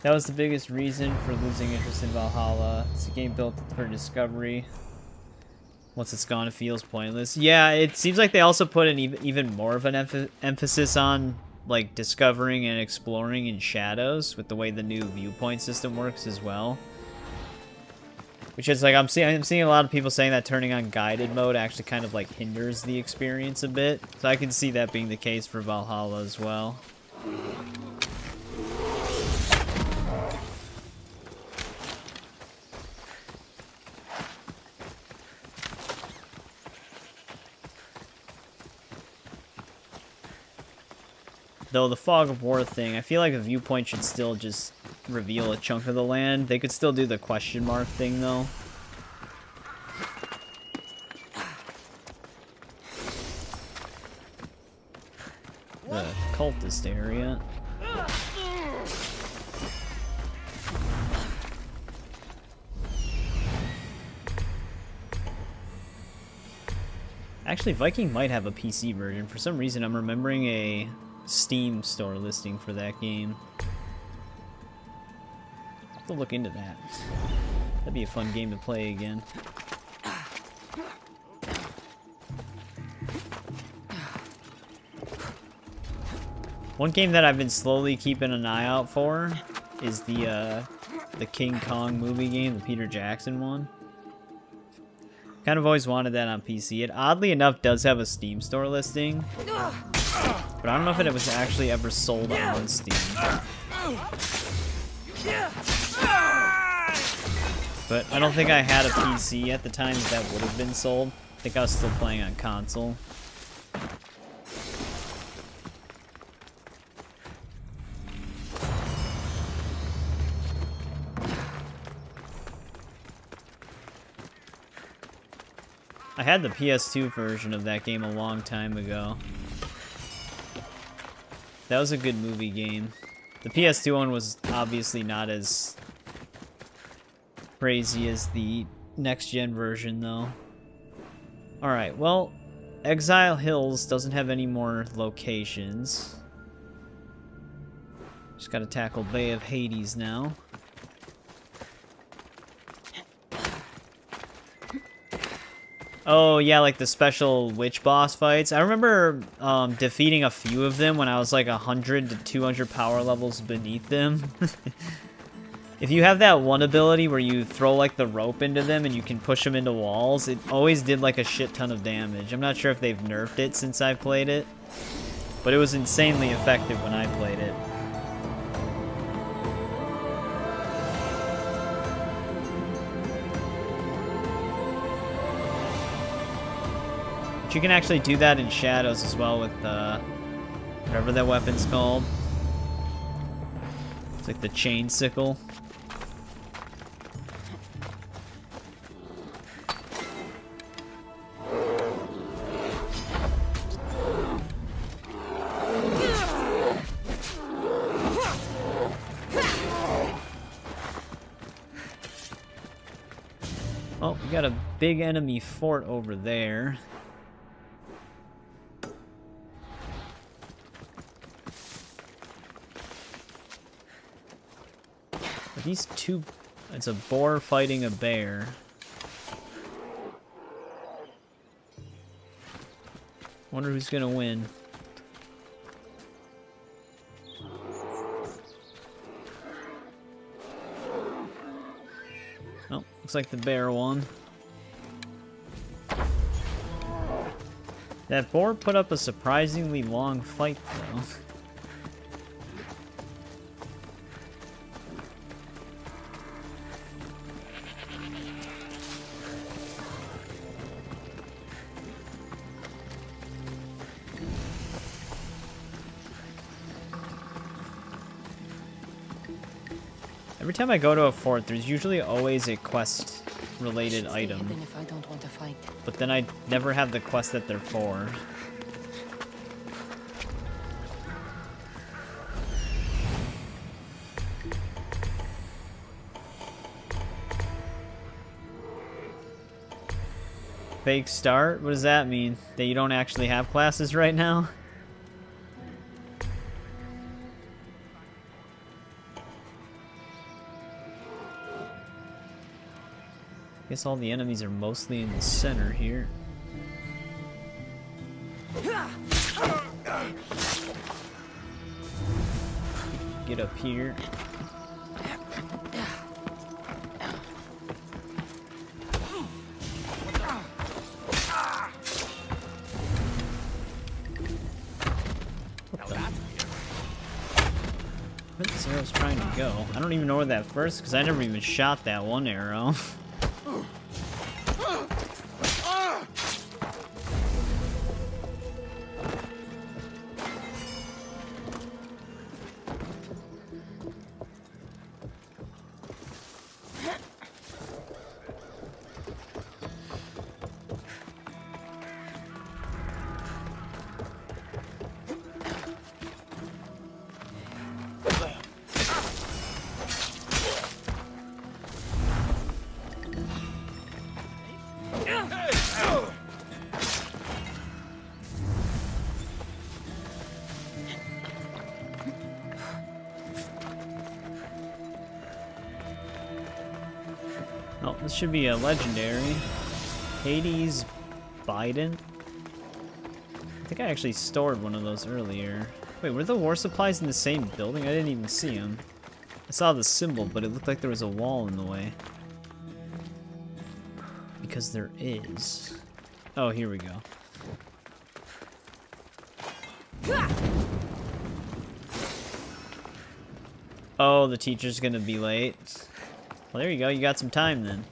That was the biggest reason for losing interest in Valhalla. It's a game built for discovery. Once it's gone, it feels pointless. Yeah, it seems like they also put an even more of an emphasis on like discovering and exploring in shadows with the way the new viewpoint system works as well. Which is like I'm seeing a lot of people saying that turning on guided mode actually kind of like hinders the experience a bit. So I can see that being the case for Valhalla as well. Though the Fog of War thing, I feel like a viewpoint should still just reveal a chunk of the land. They could still do the question mark thing, though. The cultist area. Actually, Viking might have a PC version. For some reason, I'm remembering a Steam store listing for that game. I'll have to look into that. That'd be a fun game to play again. One game that I've been slowly keeping an eye out for is the King Kong movie game, the Peter Jackson one. Kind of always wanted that on PC. It oddly enough does have a Steam store listing, but I don't know if it was actually ever sold on Steam. But I don't think I had a PC at the time that would have been sold. I think I was still playing on console. I had the PS2 version of that game a long time ago. That was a good movie game. The PS2 one was obviously not as crazy as the next-gen version, though. Alright, well, Exile Hills doesn't have any more locations. Just gotta tackle Bay of Hades now. Oh, yeah, like the special witch boss fights. I remember defeating a few of them when I was like 100 to 200 power levels beneath them. If you have that one ability where you throw like the rope into them and you can push them into walls, it always did like a shit ton of damage. I'm not sure if they've nerfed it since I played it, but it was insanely effective when I played it. But you can actually do that in Shadows as well with whatever that weapon's called. It's like the chain sickle. Oh, we got a big enemy fort over there. These two... It's a boar fighting a bear. Wonder who's gonna win. Oh, looks like the bear won. That boar put up a surprisingly long fight, though. Every time I go to a fort, there's usually always a quest-related item. If I don't want to fight. But then I never have the quest that they're for. Fake start? What does that mean? That you don't actually have classes right now? Guess all the enemies are mostly in the center here. Get up here. What the? Where this arrow's trying to go? I don't even know where that first, because I never even shot that one arrow. Oh, this should be a legendary. Hades Bident. I think I actually stored one of those earlier. Wait, were the war supplies in the same building? I didn't even see them. I saw the symbol, but it looked like there was a wall in the way. Because there is. Oh, here we go. Oh, the teacher's gonna be late. Well, there you go. You got some time then.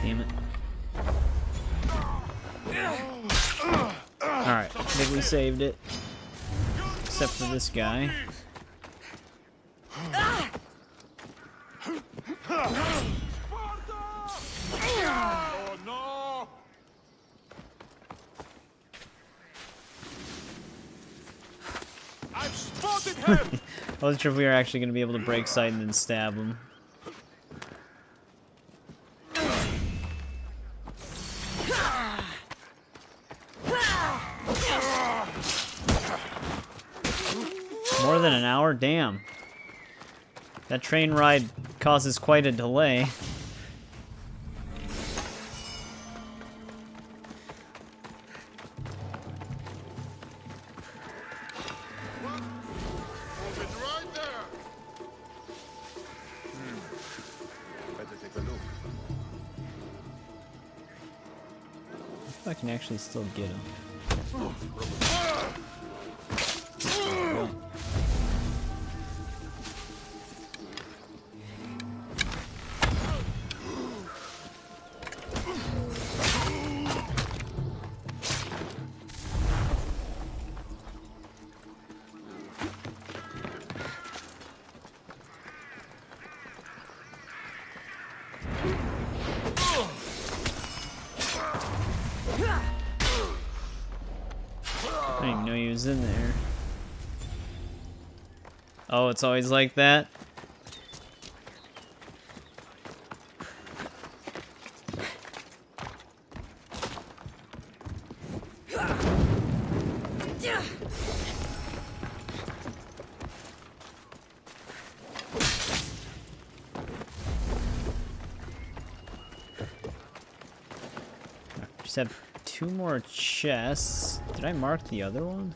Damn it. Alright, I think we saved it. Except for this guy. Oh no! I've spotted him! I wasn't sure if we were actually going to be able to break sight and then stab him. More than an hour? Damn. That train ride causes quite a delay. Better take a look. If I can actually still get him. I didn't even know he was in there. Oh, it's always like that? Just have 2 more chests. Did I mark the other one?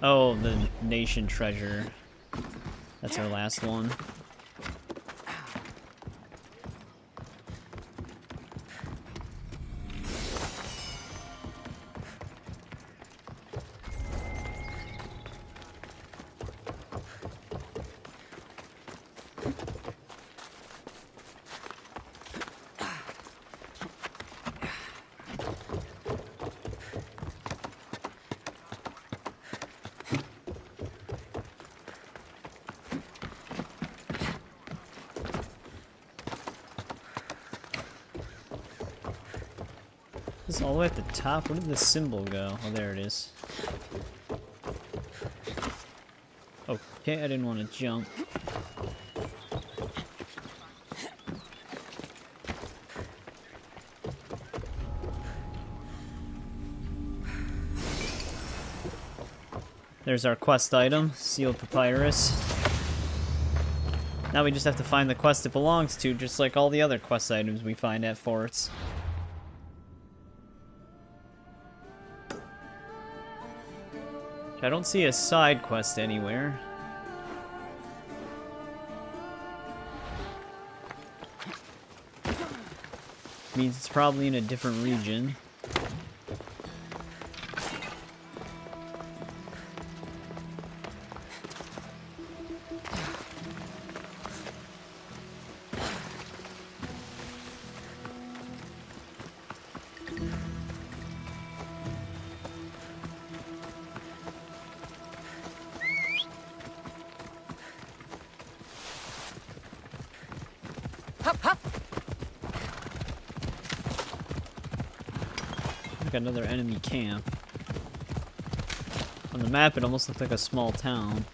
Oh, the nation treasure. That's our last one. This is all the way at the top. Where did the symbol go? Oh, there it is. Okay, I didn't want to jump. There's our quest item, sealed papyrus. Now we just have to find the quest it belongs to, just like all the other quest items we find at forts. I don't see a side quest anywhere. Means it's probably in a different region. like another enemy camp. On the map, it almost looked like a small town.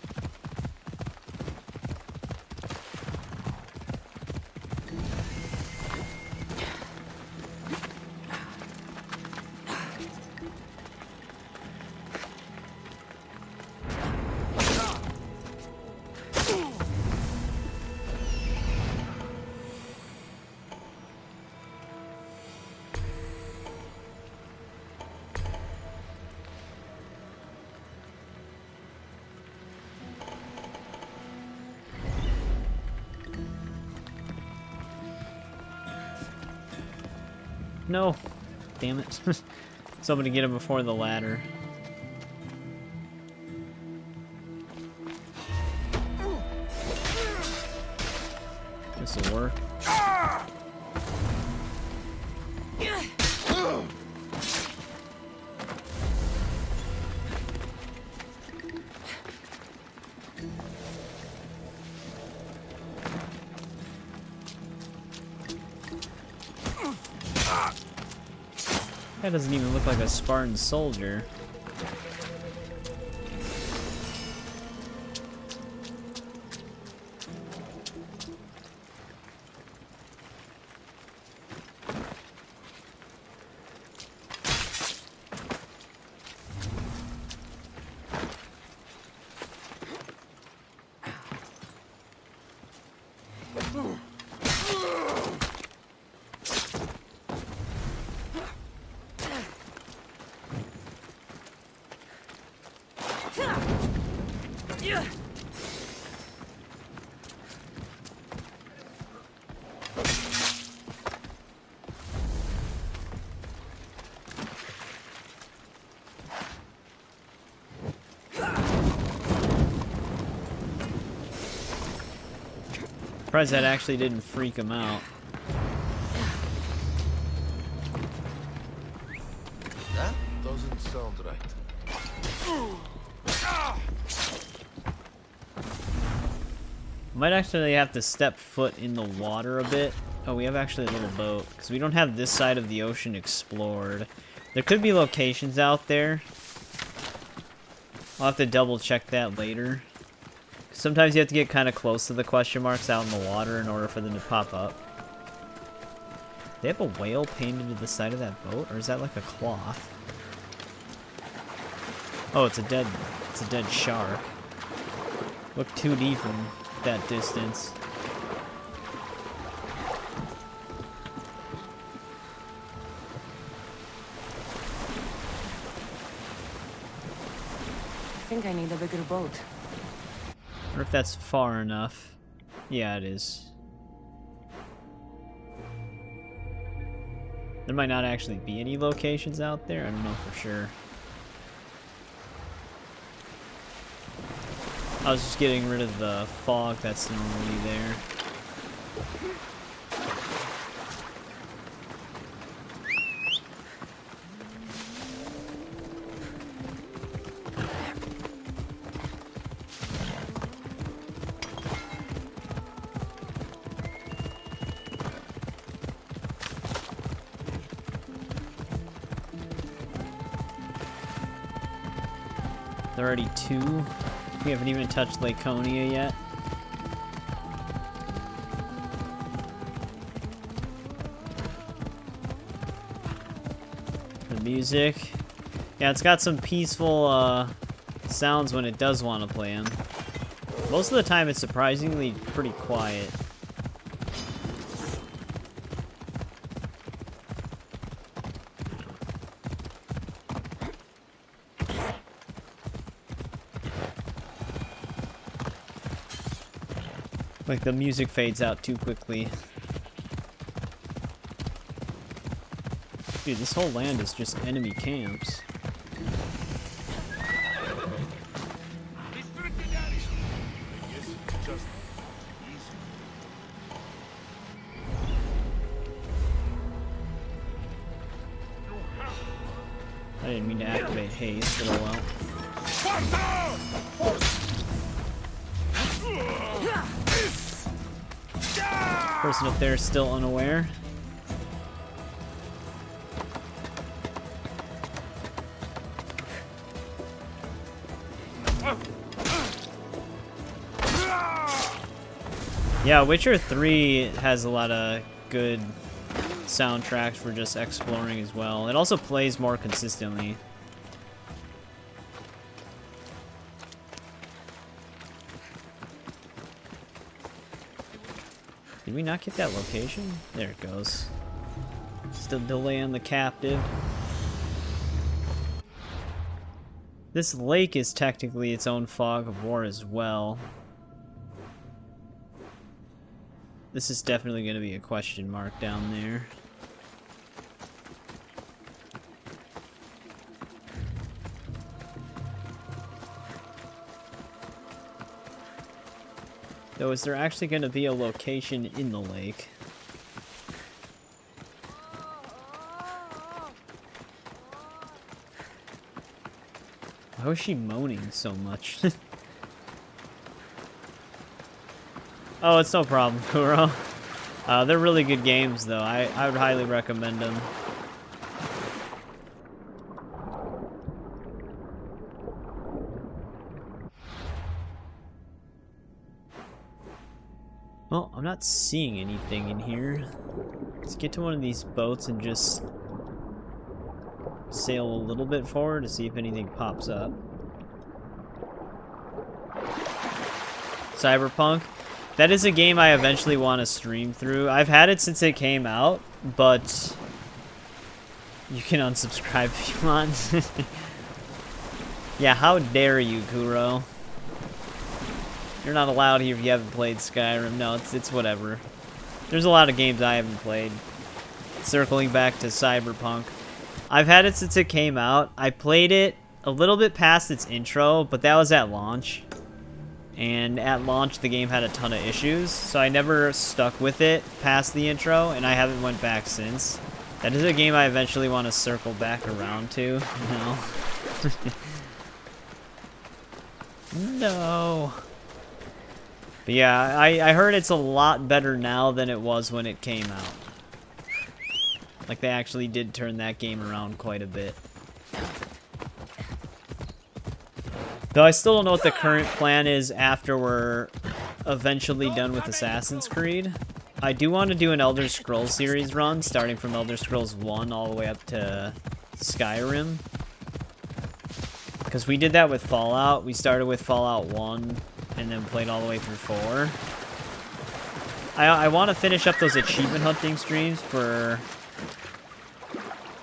No. Damn it. Somebody get him before the ladder. This'll work. That doesn't even look like a Spartan soldier. Surprised that actually didn't freak him out. That doesn't sound right. Might actually have to step foot in the water a bit. Oh, we have actually a little boat, because we don't have this side of the ocean explored. There could be locations out there. I'll have to double check that later. Sometimes you have to get kind of close to the question marks out in the water in order for them to pop up. They have a whale painted to the side of that boat, or is that like a cloth? Oh, it's a dead shark. Look 2D from that distance. I think I need a bigger boat. I wonder if that's far enough. Yeah, it is. There might not actually be any locations out there. I don't know for sure. I was just getting rid of the fog that's normally there. There are already 2. We haven't even touched Laconia yet. The music. Yeah, it's got some peaceful sounds when it does want to play them. Most of the time it's surprisingly pretty quiet. Like the music fades out too quickly. Dude, this whole land is just enemy camps. I didn't mean to activate haste, but oh well. Person up there is still unaware. Yeah, Witcher 3 has a lot of good soundtracks for just exploring as well. It also plays more consistently. Did we not get that location? There it goes. Still delay on the captive. This lake is technically its own fog of war as well. This is definitely going to be a question mark down there. Though, is there actually going to be a location in the lake? Why was she moaning so much? Oh, it's no problem, Kuro. They're really good games, though. I would highly recommend them. Well, I'm not seeing anything in here. Let's get to one of these boats and just sail a little bit forward to see if anything pops up. Cyberpunk. That is a game I eventually want to stream through. I've had it since it came out, but you can unsubscribe if you want. Yeah, how dare you, Kuro? You're not allowed here if you haven't played Skyrim. No, it's whatever. There's a lot of games I haven't played. Circling back to Cyberpunk. I've had it since it came out. I played it a little bit past its intro, but that was at launch. And at launch, the game had a ton of issues, so I never stuck with it past the intro, and I haven't went back since. That is a game I eventually want to circle back around to. No. No. But yeah, I heard it's a lot better now than it was when it came out. Like, they actually did turn that game around quite a bit. Though I still don't know what the current plan is after we're eventually done with Assassin's Creed. I do want to do an Elder Scrolls series run, starting from Elder Scrolls 1 all the way up to Skyrim. Because we did that with Fallout. We started with Fallout 1 and then played all the way through 4. I want to finish up those achievement hunting streams for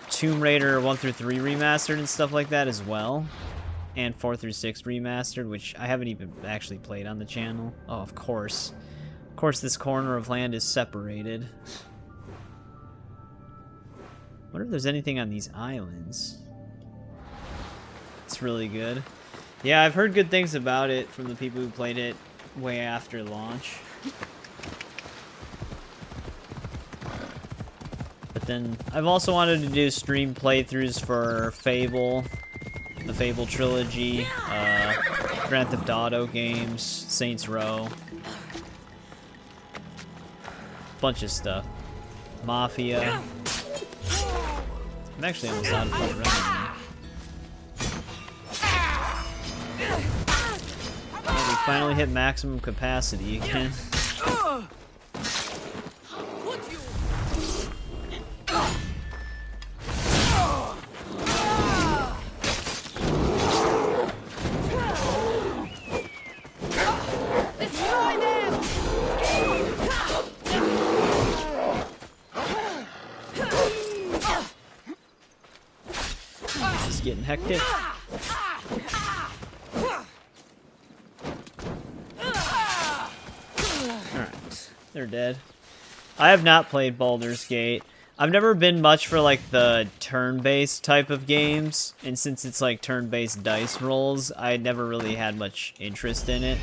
Tomb Raider 1 through 3 remastered and stuff like that as well. And 4 through 6 remastered, which I haven't even actually played on the channel. Oh, of course. Of course this corner of land is separated. Wonder if there's anything on these islands. It's really good. Yeah, I've heard good things about it from the people who played it way after launch. But then I've also wanted to do stream playthroughs for Fable, the Fable trilogy, Grand Theft Auto games, Saints Row, bunch of stuff. Mafia. I'm actually almost out of revenue. Oh, we finally hit maximum capacity again. This is getting hectic. Alright, they're dead. I have not played Baldur's Gate. I've never been much for like the turn-based type of games, and since it's like turn-based dice rolls, I never really had much interest in it.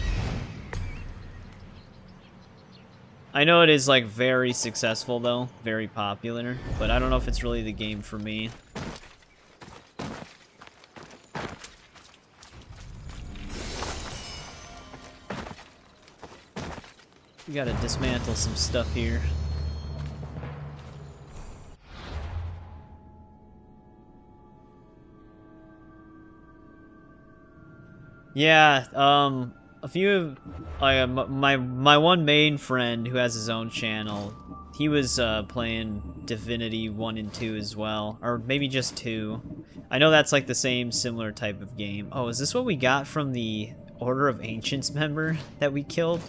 I know it is like very successful though, very popular, but I don't know if it's really the game for me. We gotta dismantle some stuff here. Yeah, a few of my one main friend who has his own channel, he was playing Divinity 1 and 2 as well, or maybe just 2. I know that's like the same similar type of game. Oh, is this what we got from the Order of Ancients member that we killed?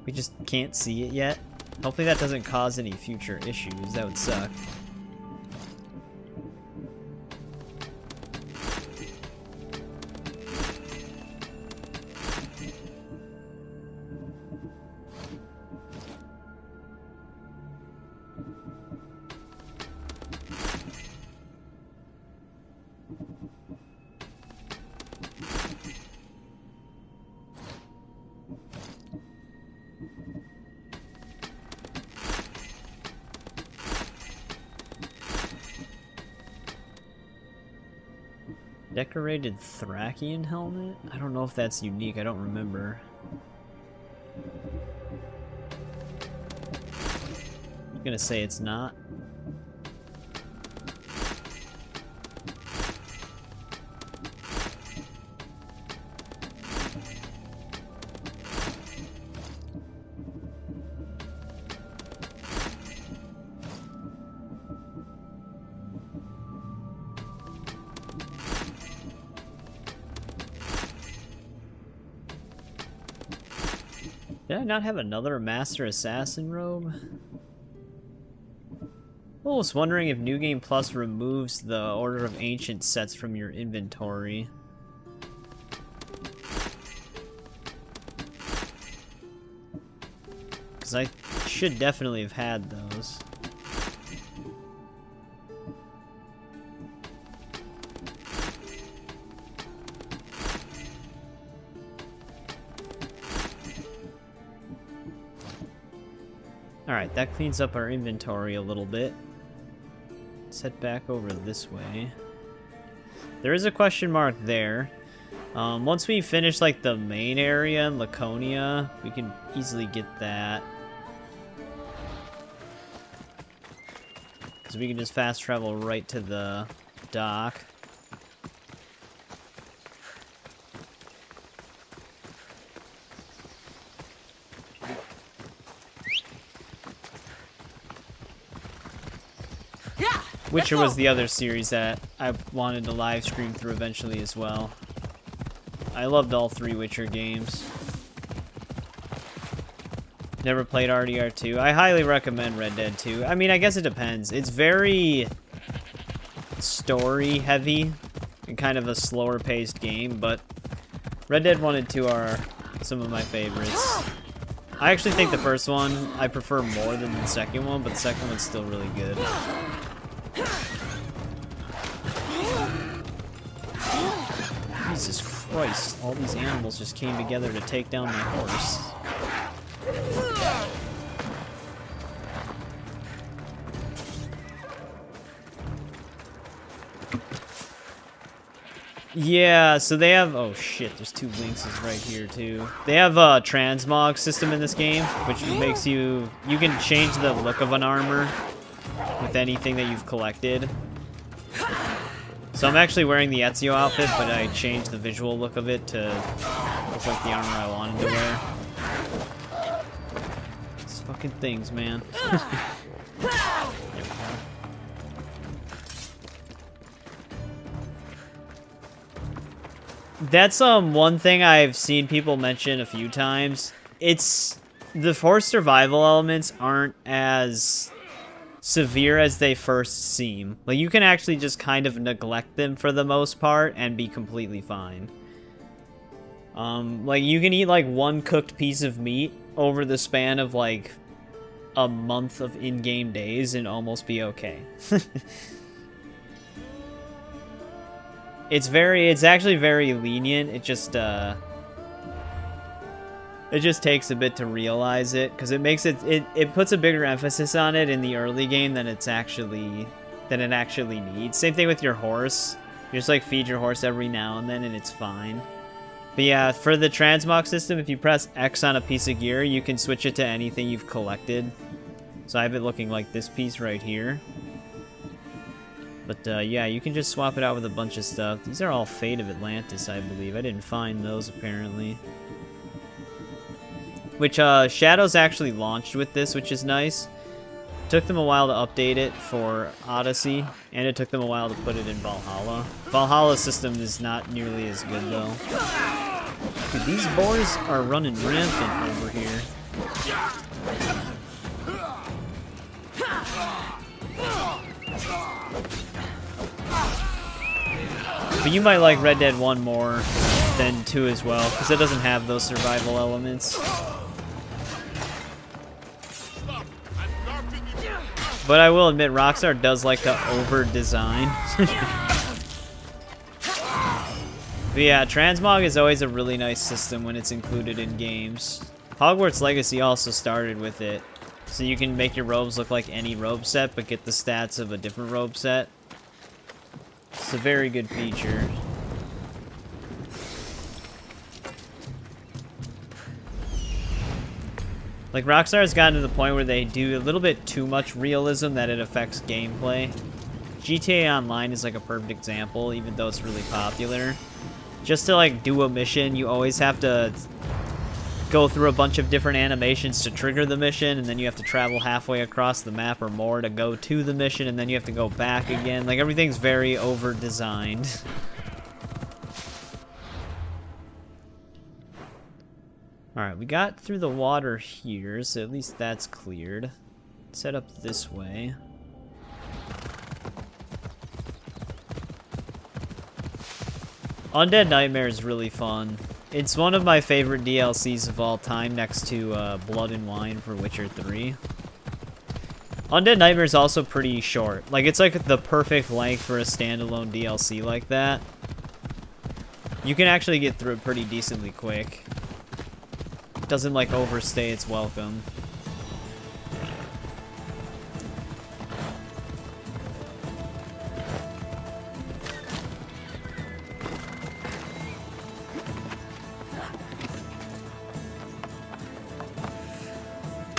We just can't see it yet. Hopefully that doesn't cause any future issues. That would suck. Decorated Thracian helmet? I don't know if that's unique, I don't remember. I'm gonna say it's not. Did I not have another Master Assassin robe? I was wondering if New Game Plus removes the Order of Ancient sets from your inventory. Because I should definitely have had those. Alright, that cleans up our inventory a little bit. Let's head back over this way. There is a question mark there. Once we finish like the main area in Laconia, we can easily get that. Because we can just fast travel right to the dock. Witcher was the other series that I wanted to live stream through eventually as well. I loved all 3 Witcher games. Never played RDR2. I highly recommend Red Dead 2. I mean, I guess it depends. It's very story heavy and kind of a slower paced game, but Red Dead 1 and 2 are some of my favorites. I actually think the first one I prefer more than the second one, but the second one's still really good. Jesus Christ, all these animals just came together to take down my horse. Yeah, so they have... Oh shit, there's 2 lynxes right here too. They have a transmog system in this game, which makes you... You can change the look of an armor with anything that you've collected. So I'm actually wearing the Ezio outfit, but I changed the visual look of it to look like the armor I wanted to wear. These fucking things, man. That's one thing I've seen people mention a few times. It's the forced survival elements aren't as severe as they first seem. Like, you can actually just kind of neglect them for the most part and be completely fine. Like, you can eat like 1 cooked piece of meat over the span of like a month of in-game days and almost be okay. It's actually very lenient. It just takes a bit to realize it, because it makes it puts a bigger emphasis on it in the early game than it actually needs. Same thing with your horse. You just like feed your horse every now and then and it's fine. But yeah, for the transmog system, if you press X on a piece of gear, you can switch it to anything you've collected. So I have it looking like this piece right here. But yeah, you can just swap it out with a bunch of stuff. These are all Fate of Atlantis, I believe. I didn't find those apparently. which Shadows actually launched with this, which is nice. Took them a while to update it for Odyssey, and it took them a while to put it in Valhalla. Valhalla's system is not nearly as good, though. Dude, these boys are running rampant over here. But you might like Red Dead 1 more than 2 as well, because it doesn't have those survival elements. But I will admit, Rockstar does like to over-design. But yeah, Transmog is always a really nice system when it's included in games. Hogwarts Legacy also started with it, so you can make your robes look like any robe set, but get the stats of a different robe set. It's a very good feature. Like, Rockstar has gotten to the point where they do a little bit too much realism that it affects gameplay. GTA Online is like a perfect example, even though it's really popular. Just to like do a mission, you always have to go through a bunch of different animations to trigger the mission, and then you have to travel halfway across the map or more to go to the mission, and then you have to go back again. Like, everything's very over-designed. Alright, we got through the water here, so at least that's cleared. Set up this way. Undead Nightmare is really fun. It's one of my favorite DLCs of all time, next to Blood and Wine for Witcher 3. Undead Nightmare is also pretty short. Like, it's like the perfect length for a standalone DLC like that. You can actually get through it pretty decently quick. It doesn't, like, overstay its welcome.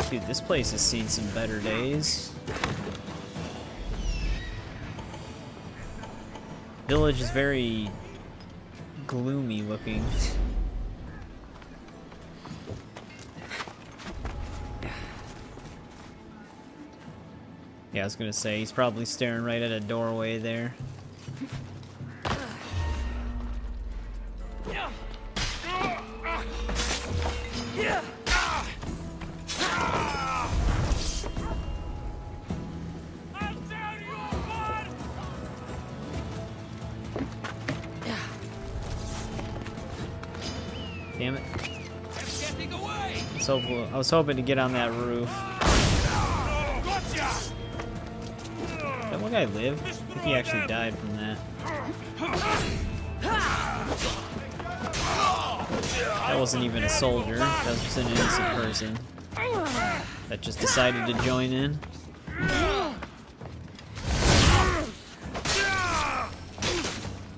Dude, this place has seen some better days. Village is very gloomy looking. Yeah, I was gonna say, he's probably staring right at a doorway there. Damn it. So I was hoping to get on that roof. Did that one guy live? I think he actually died from that. That wasn't even a soldier. That was just an innocent person that just decided to join in.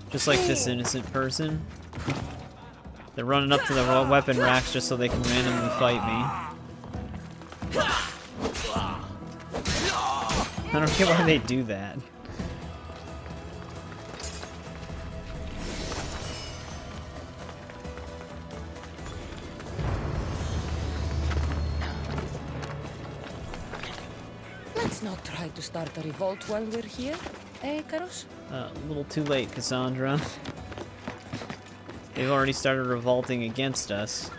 Just like this innocent person. They're running up to the weapon racks just so they can randomly fight me. I don't get why they do that. Let's not try to start a revolt while we're here, eh, Karos? A little too late, Kassandra. They've already started revolting against us.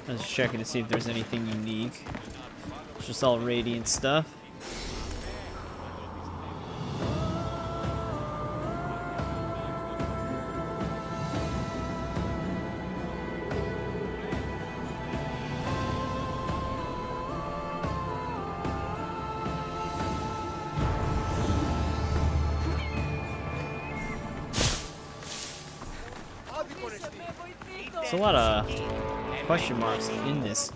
I was checking to see if there's anything unique. It's just all radiant stuff. There's a lot of question marks in this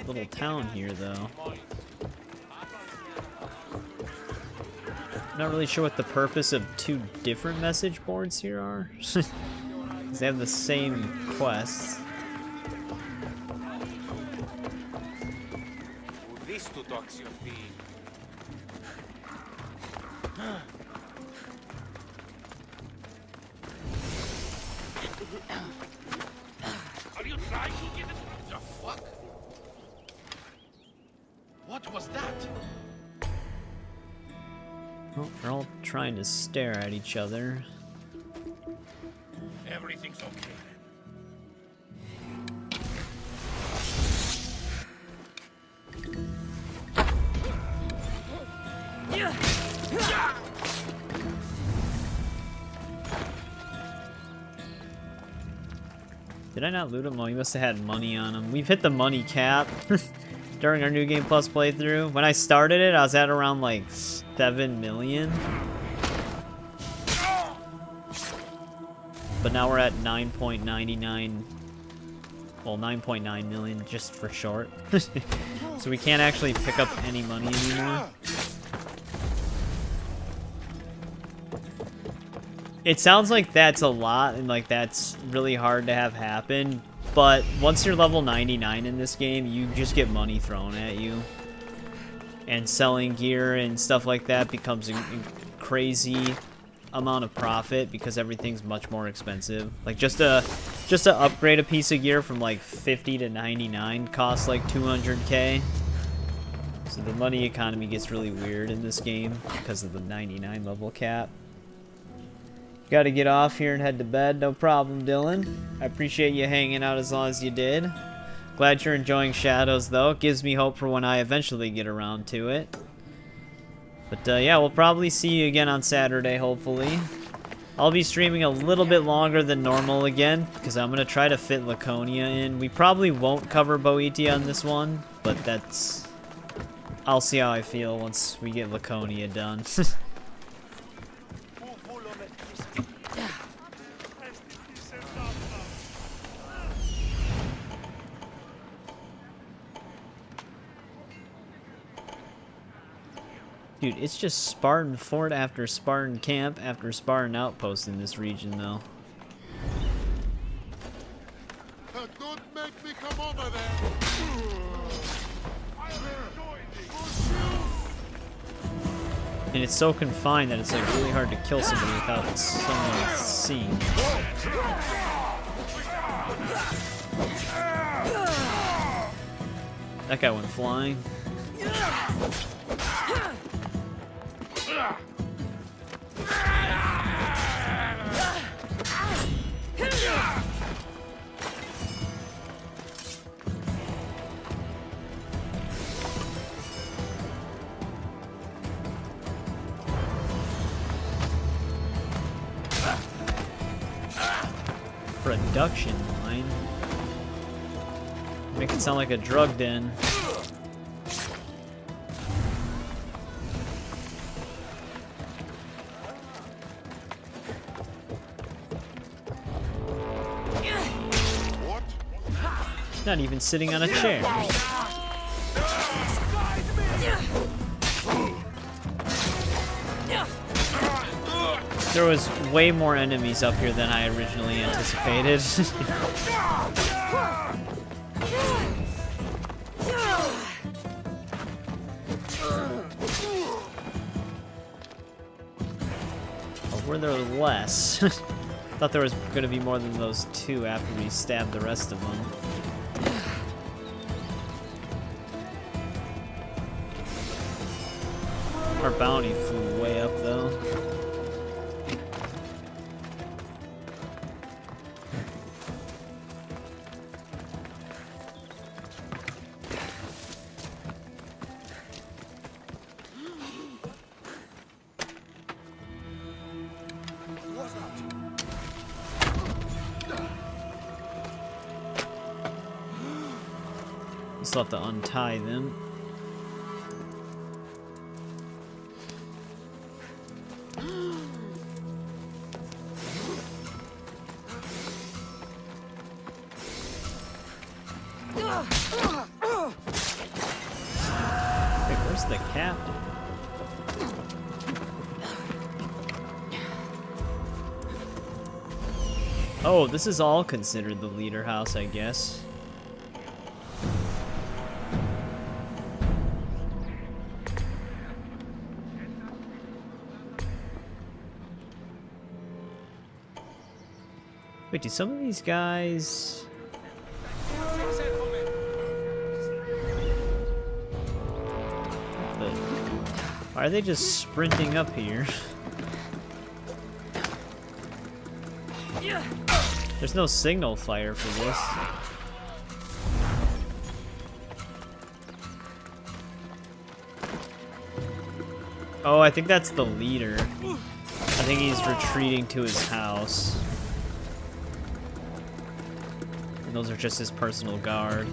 little town here, though. Not really sure what the purpose of two different message boards here are. Because they have the same quests. This to talks your fee. Are you trying to get it? The fuck? What was that? Oh, they're all trying to stare at each other. Everything's okay. Did I not loot him? Well, he must have had money on him. We've hit the money cap during our New Game Plus playthrough. When I started it, I was at around like 7 million. But now we're at 9.99. Well, 9.9 million just for short. So we can't actually pick up any money anymore. It sounds like that's a lot and like that's really hard to have happen, but once you're level 99 in this game, you just get money thrown at you. And selling gear and stuff like that becomes a crazy amount of profit because everything's much more expensive. Like just to upgrade a piece of gear from like 50 to 99 costs like 200k. So the money economy gets really weird in this game because of the 99 level cap. Gotta get off here and head to bed. No problem, Dylan. I appreciate you hanging out as long as you did. Glad you're enjoying Shadows, though. It gives me hope for when I eventually get around to it. But, yeah, we'll probably see you again on Saturday, hopefully. I'll be streaming a little bit longer than normal again, because I'm going to try to fit Laconia in. We probably won't cover Boetia on this one, but that's... I'll see how I feel once we get Laconia done. Dude, it's just Spartan fort after Spartan camp after Spartan outpost in this region, though. Don't make me come over there. And it's so confined that it's like really hard to kill somebody without someone seeing. That guy went flying. Production line. Make it sound like a drug den. Not even sitting on a chair. There was way more enemies up here than I originally anticipated. Or were there less? Thought there was going to be more than those two after we stabbed the rest of them. Our bounty flew way up, though. Still have to untie them. Wait, where's the captain? Oh, this is all considered the leader house, I guess. Wait, do some of these guys... Why are they just sprinting up here? There's no signal fire for this. Oh, I think that's the leader. I think he's retreating to his house. And those are just his personal guard.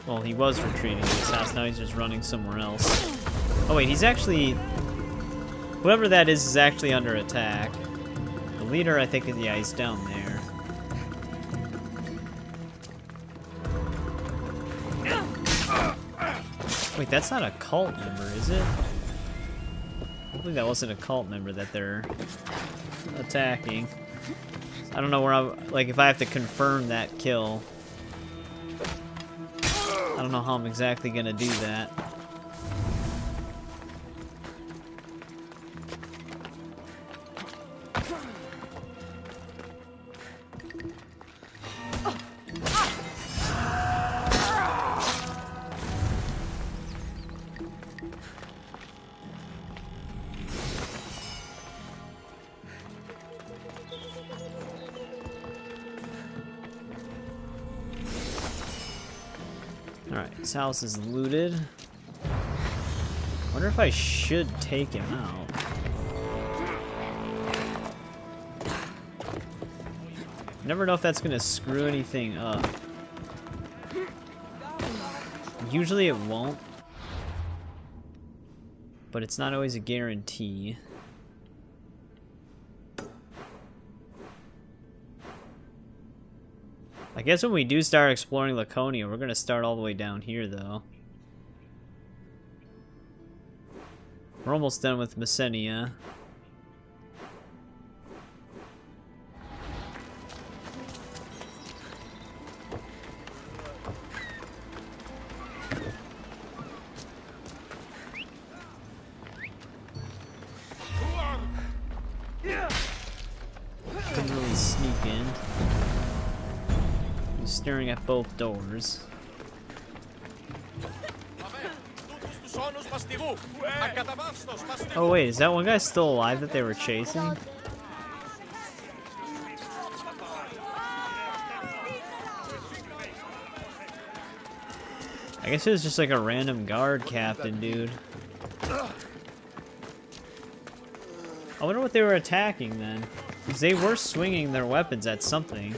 Well, he was retreating to his house, now he's just running somewhere else. Oh wait, he's actually... Whoever that is actually under attack. The leader, I think, is, yeah, he's down there. Wait, that's not a cult member, is it? Hopefully that wasn't a cult member that they're attacking. I don't know where I'm... Like, if I have to confirm that kill... I don't know how I'm exactly gonna do that. Alright, his house is looted. Wonder if I should take him out. Never know if that's gonna screw anything up. Usually it won't. But it's not always a guarantee. I guess when we do start exploring Laconia, we're gonna start all the way down here, though. We're almost done with Messenia. Couldn't really sneak in. Staring at both doors. Oh wait, is that one guy still alive that they were chasing? I guess it was just like a random guard captain, dude. I wonder what they were attacking then. Because they were swinging their weapons at something.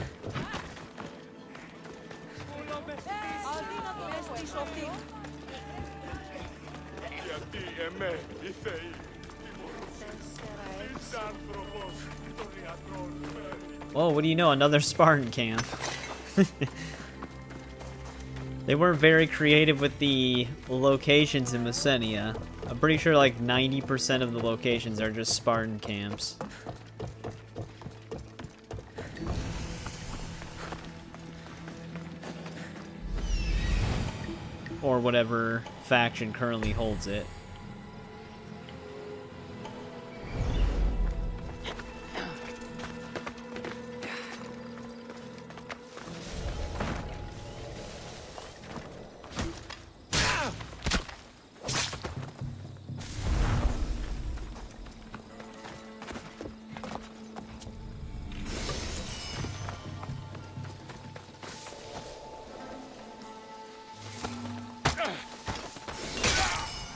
Whoa, what do you know? Another Spartan camp. They weren't very creative with the locations in Messenia. I'm pretty sure like 90% of the locations are just Spartan camps. Or whatever faction currently holds it.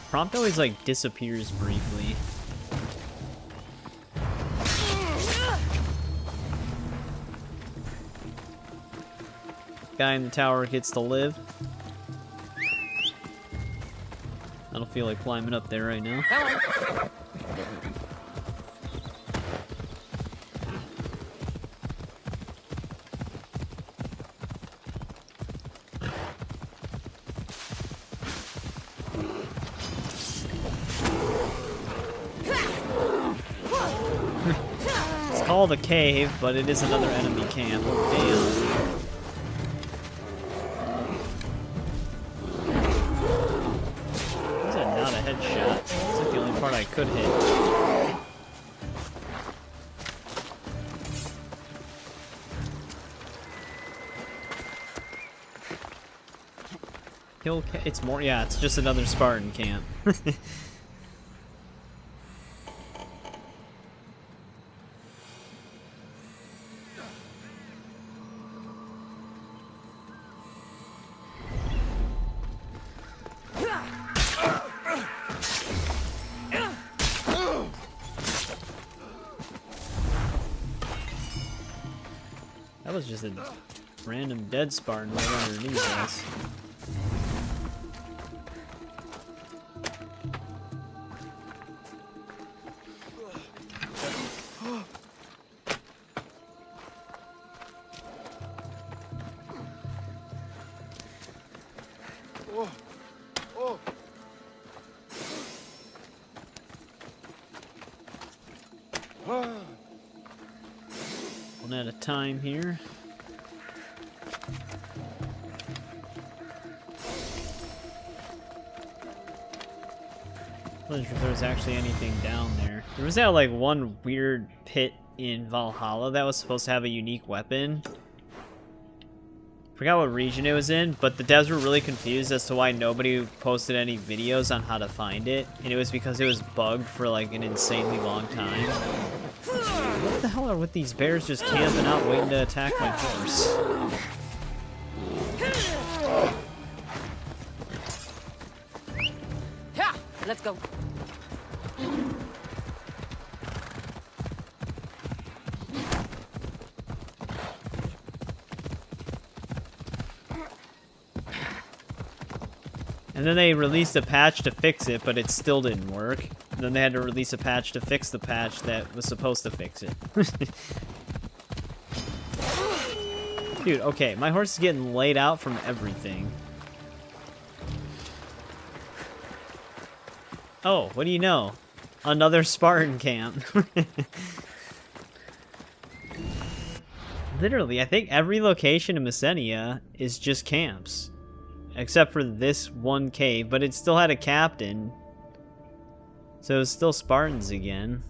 Prompt always like disappears briefly. Guy in the tower gets to live. I don't feel like climbing up there right now. Called a cave, but it is another enemy camp. Damn. could hit. It's more, yeah, it's just another Spartan camp. That was just a random dead Spartan right underneath us. One at a time here. I wasn't sure if there was actually anything down there. There was that like one weird pit in Valhalla that was supposed to have a unique weapon. Forgot what region it was in, but the devs were really confused as to why nobody posted any videos on how to find it, and it was because it was bugged for like an insanely long time. What the hell are with these bears just camping out waiting to attack my horse? Yeah, let's go. And then they released a patch to fix it, but it still didn't work. And then they had to release a patch to fix the patch that was supposed to fix it. Dude, okay, my horse is getting laid out from everything. Oh, what do you know? Another Spartan camp. Literally, I think every location in Messenia is just camps. Except for this one cave, but it still had a captain. So it's still Spartans again.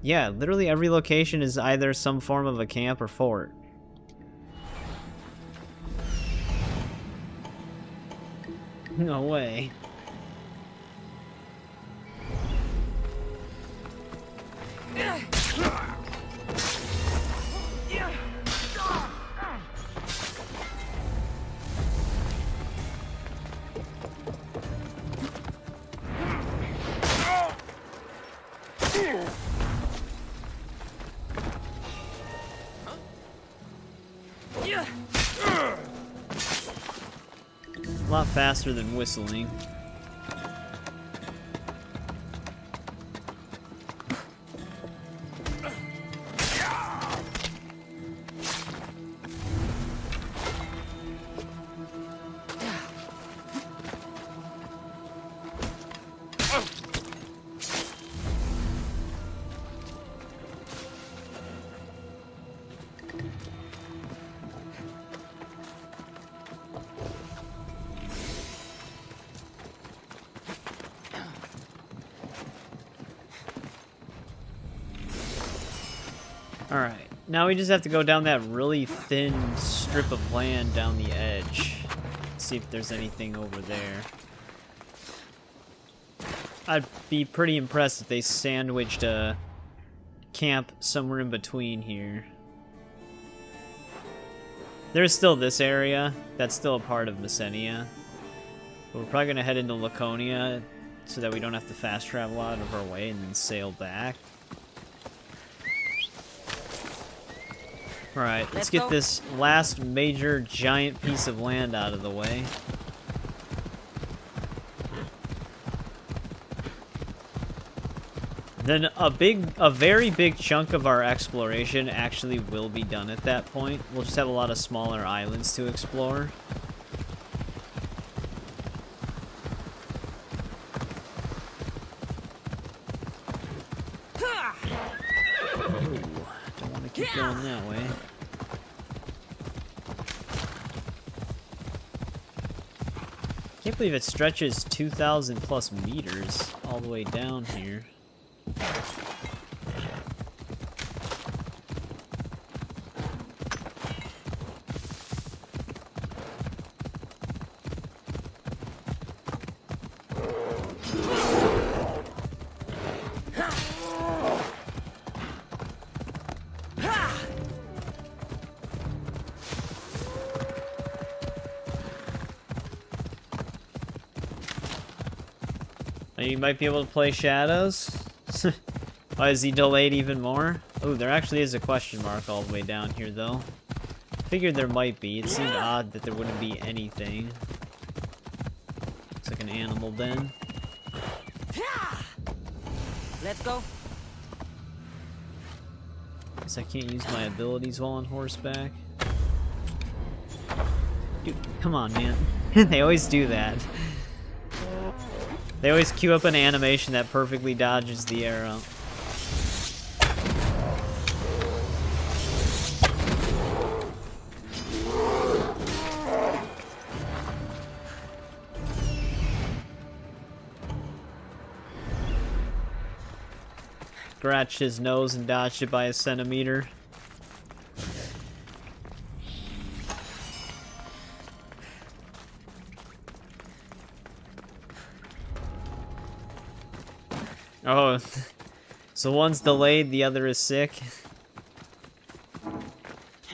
Yeah, literally every location is either some form of a camp or fort. No way. A lot faster than whistling. Alright, now we just have to go down that really thin strip of land down the edge. See if there's anything over there. I'd be pretty impressed if they sandwiched a camp somewhere in between here. There's still this area. That's still a part of Messenia. But we're probably going to head into Laconia so that we don't have to fast travel out of our way and then sail back. Alright, let's get this last major giant piece of land out of the way. Then a very big chunk of our exploration actually will be done at that point. We'll just have a lot of smaller islands to explore. Don't want to keep going that way. Can't believe it stretches 2,000 plus meters all the way down here. You might be able to play Shadows. Why is he delayed even more? Oh, there actually is a question mark all the way down here, though. Figured there might be. It seemed odd that there wouldn't be anything. Looks like an animal den. Let's go. Guess I can't use my abilities while on horseback. Dude, come on, man. They always do that. They always queue up an animation that perfectly dodges the arrow. Scratched his nose and dodged it by a centimeter. Oh, so one's delayed, the other is sick.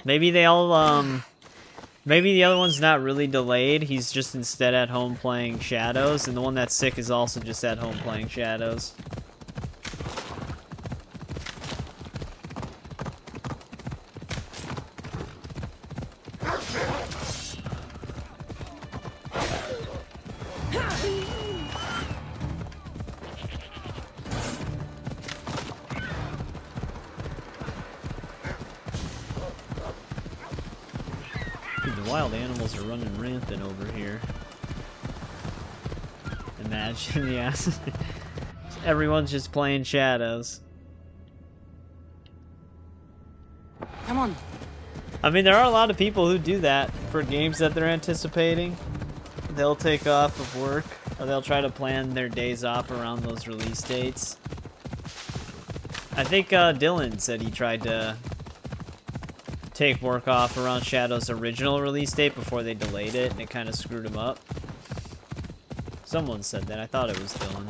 Maybe they all, maybe the other one's not really delayed, he's just instead at home playing Shadows, and the one that's sick is also just at home playing Shadows. Wild animals are running rampant over here. Imagine, yeah. Everyone's just playing Shadows. Come on. I mean, there are a lot of people who do that for games that they're anticipating. They'll take off of work, or they'll try to plan their days off around those release dates. I think Dylan said he tried to take work off around Shadow's original release date before they delayed it, and it kind of screwed him up. Someone said that. I thought it was Dylan.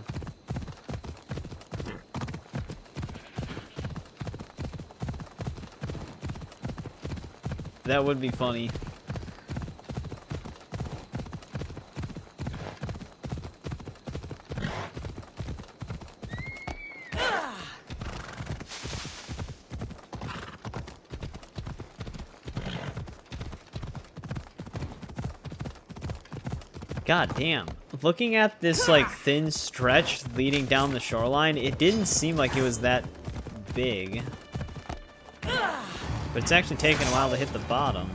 That would be funny. God damn. Looking at this, like, thin stretch leading down the shoreline, it didn't seem like it was that big. But it's actually taken a while to hit the bottom.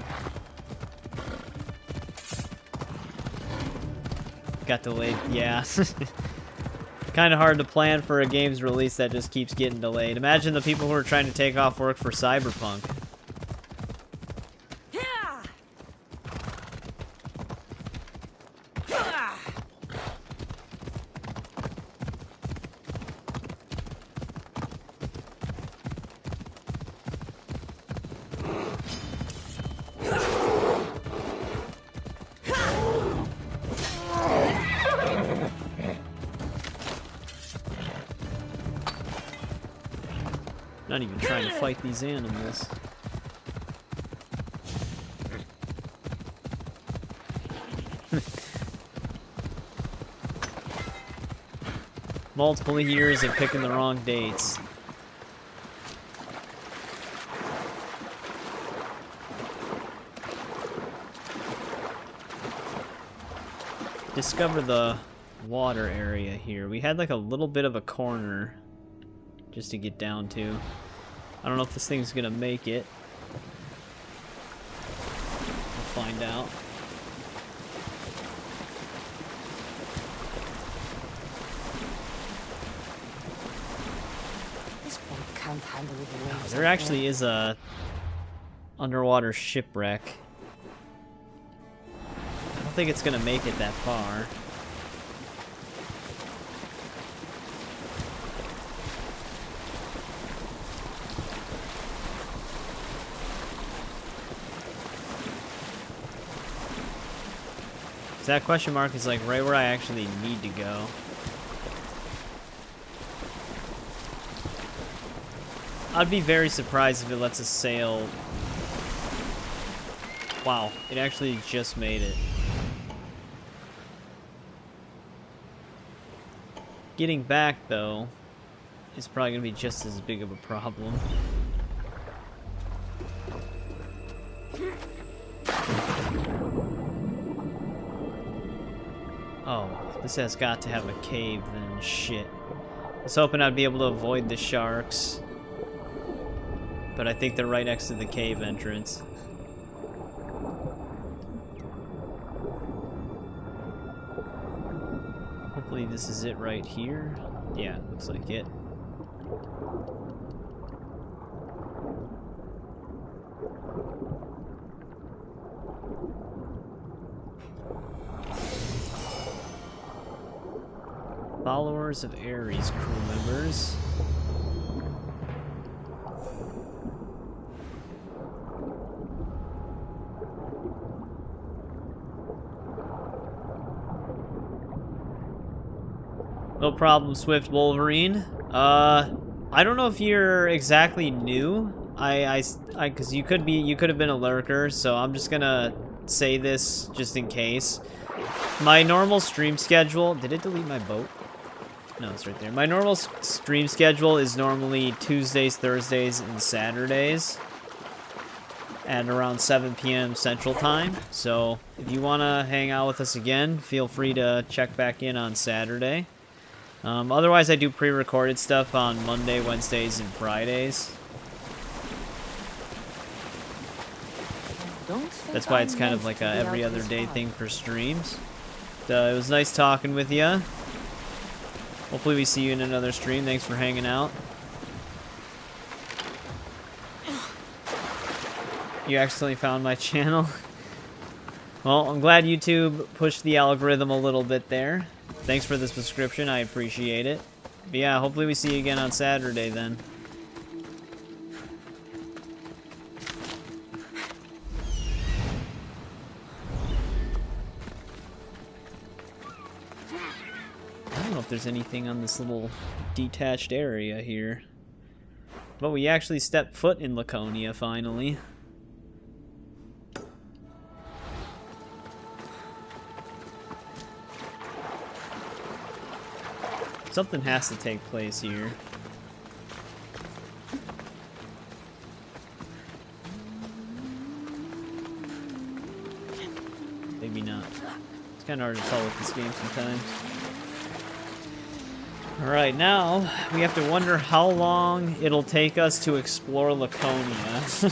Got delayed, yeah. Kind of hard to plan for a game's release that just keeps getting delayed. Imagine the people who are trying to take off work for Cyberpunk. Not even trying to fight these animals. Multiple years of picking the wrong dates. Discover the water area here. We had like a little bit of a corner just to get down to. I don't know if this thing's gonna make it. We'll find out. This boat can't handle the waves. There actually is a underwater shipwreck. I don't think it's gonna make it that far. That question mark is like right where I actually need to go. I'd be very surprised if it lets us sail. Wow, it actually just made it. Getting back, though, is probably going to be just as big of a problem. Oh, this has got to have a cave then. Shit. I was hoping I'd be able to avoid the sharks. But I think they're right next to the cave entrance. Hopefully this is it right here. Yeah, looks like it. Followers of Ares crew members. No problem, Swift Wolverine. I don't know if you're exactly new. Because you could have been a lurker, so I'm just gonna say this just in case. My normal stream schedule. Did it delete my boat? No, it's right there. My normal stream schedule is normally Tuesdays, Thursdays, and Saturdays at around 7 p.m. Central Time. So if you want to hang out with us again, feel free to check back in on Saturday. Otherwise, I do pre-recorded stuff on Monday, Wednesdays, and Fridays. That's why it's kind of like a every other day thing for streams. It was nice talking with you. Hopefully we see you in another stream. Thanks for hanging out. You accidentally found my channel. Well, I'm glad YouTube pushed the algorithm a little bit there. Thanks for the subscription. I appreciate it. But yeah, hopefully we see you again on Saturday then. I don't know if there's anything on this little detached area here. But we actually stepped foot in Laconia finally. Something has to take place here. Maybe not. It's kind of hard to tell with this game sometimes. Alright, now we have to wonder how long it'll take us to explore Laconia. It's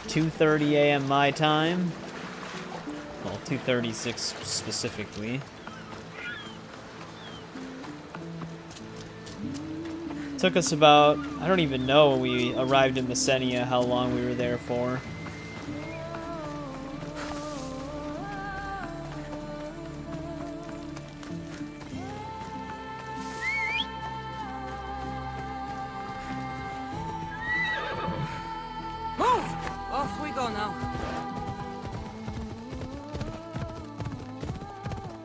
2:30 a.m. my time. Well, 2:36 specifically. Took us about, I don't even know when we arrived in Messenia how long we were there for. Move! Off we go now.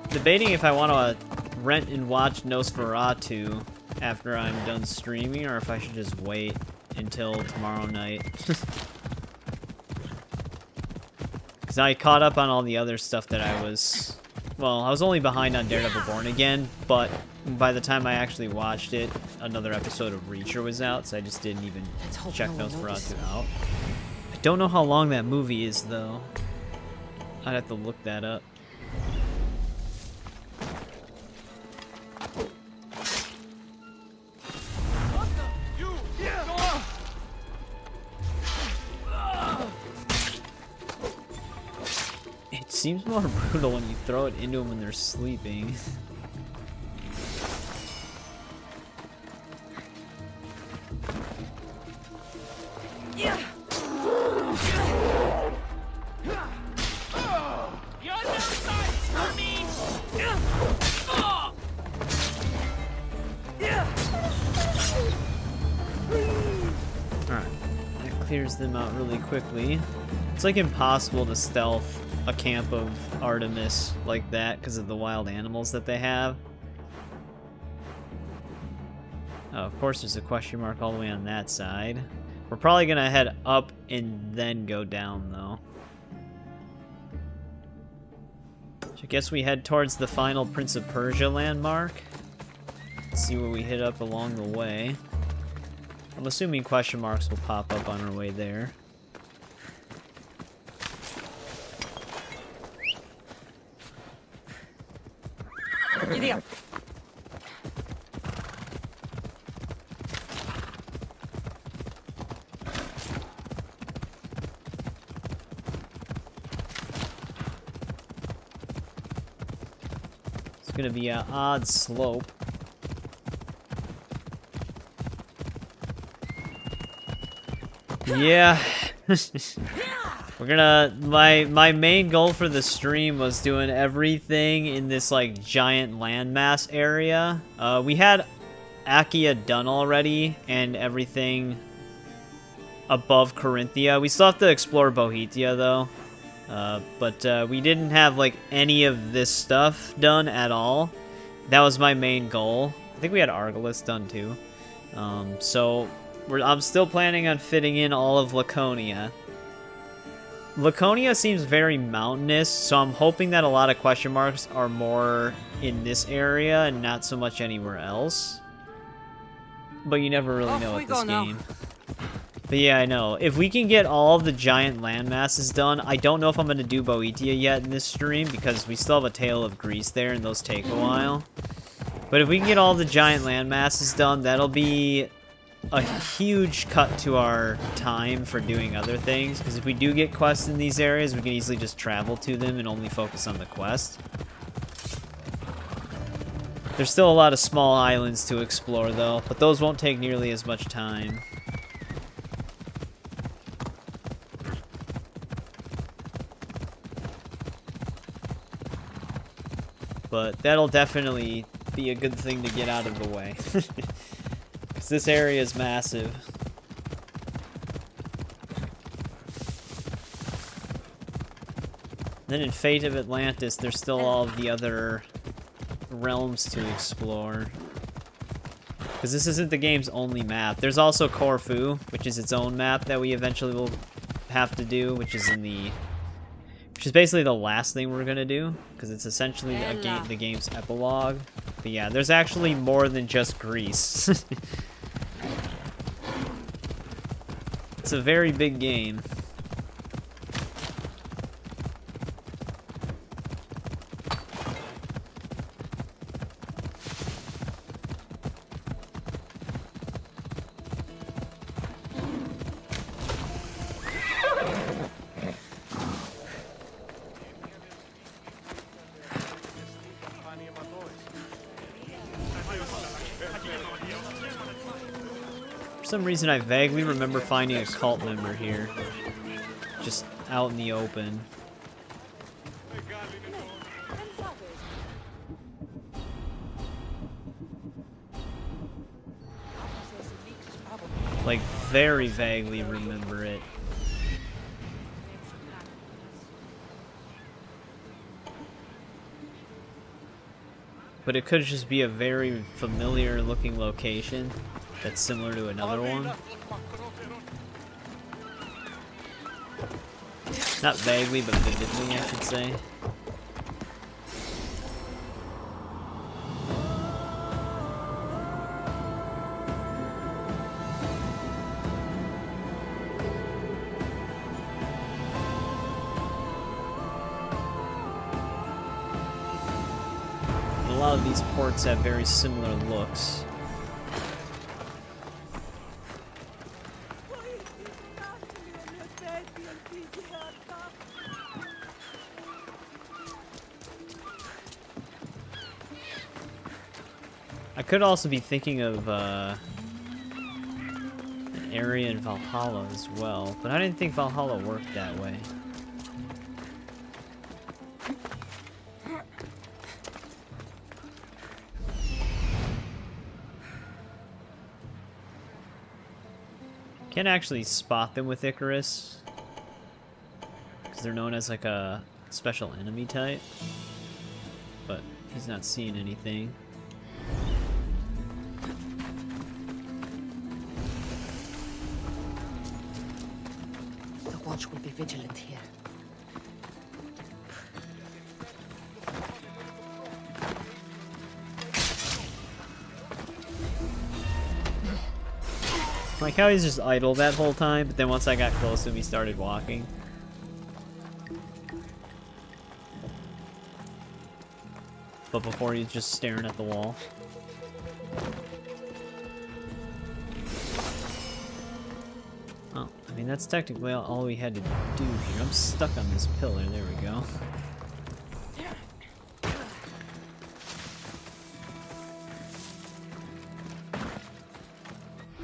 Debating if I want to rent and watch Nosferatu after I'm done streaming, or if I should just wait until tomorrow night. Because I caught up on all the other stuff that I was... Well, I was only behind on Daredevil Born Again, but by the time I actually watched it, another episode of Reacher was out, so I just didn't even check Nosferatu out. I don't know how long that movie is, though. I'd have to look that up. It seems more brutal when you throw it into them when they're sleeping. clears them out really quickly. It's like impossible to stealth a camp of Artemis like that because of the wild animals that they have. Oh, of course there's a question mark all the way on that side. We're probably gonna head up and then go down though. So I guess we head towards the final Prince of Persia landmark. Let's see what we hit up along the way. I'm assuming question marks will pop up on our way there. Giddy up. It's gonna be an odd slope. Yeah. We're gonna, my main goal for the stream was doing everything in this like giant landmass area. We had Achaea done already and everything above Corinthia. We still have to explore Boeotia though. But we didn't have like any of this stuff done at all. That was my main goal. I think we had Argolis done too. So I'm still planning on fitting in all of Laconia. Laconia seems very mountainous, so I'm hoping that a lot of question marks are more in this area and not so much anywhere else. But you never really know with this game. But yeah, I know. If we can get all of the giant land masses done, I don't know if I'm going to do Boeotia yet in this stream, because we still have a Tale of Greece there, and those take a while. But if we can get all the giant land masses done, that'll be a huge cut to our time for doing other things, because if we do get quests in these areas, we can easily just travel to them and only focus on the quest. There's still a lot of small islands to explore though, but those won't take nearly as much time. But that'll definitely be a good thing to get out of the way. Because this area is massive. Then in Fate of Atlantis, there's still all of the other realms to explore. Because this isn't the game's only map. There's also Corfu, which is its own map that we eventually will have to do, which is basically the last thing we're gonna do, because it's essentially the game's epilogue. But yeah, there's actually more than just Greece. It's a very big game. For some reason, I vaguely remember finding a cult member here. Just out in the open. Like, very vaguely remember it. But it could just be a very familiar looking location that's similar to another one. Not vaguely, but vividly, I should say. And a lot of these ports have very similar looks. I could also be thinking of an area in Valhalla as well, but I didn't think Valhalla worked that way. Can't actually spot them with Icarus, because they're known as like a special enemy type. But he's not seeing anything. The watch will be vigilant here. Like how he's just idle that whole time, but then once I got close to him, he started walking. But before he's just staring at the wall. Oh, I mean that's technically all we had to do here. I'm stuck on this pillar, there we go.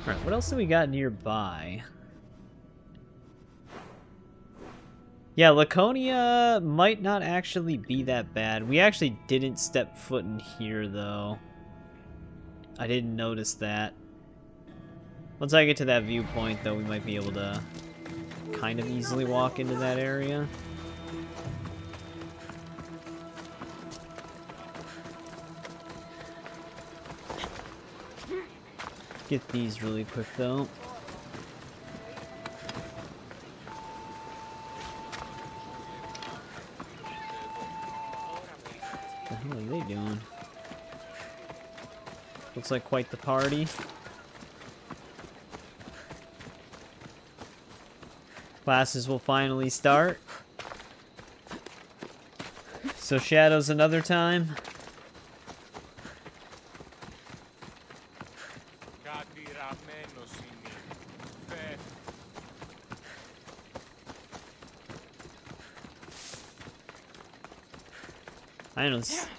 Alright, what else do we got nearby? Yeah, Laconia might not actually be that bad. We actually didn't step foot in here, though. I didn't notice that. Once I get to that viewpoint, though, we might be able to kind of easily walk into that area. Get these really quick, though. What the hell are they doing? Looks like quite the party. Classes will finally start. So shadows another time.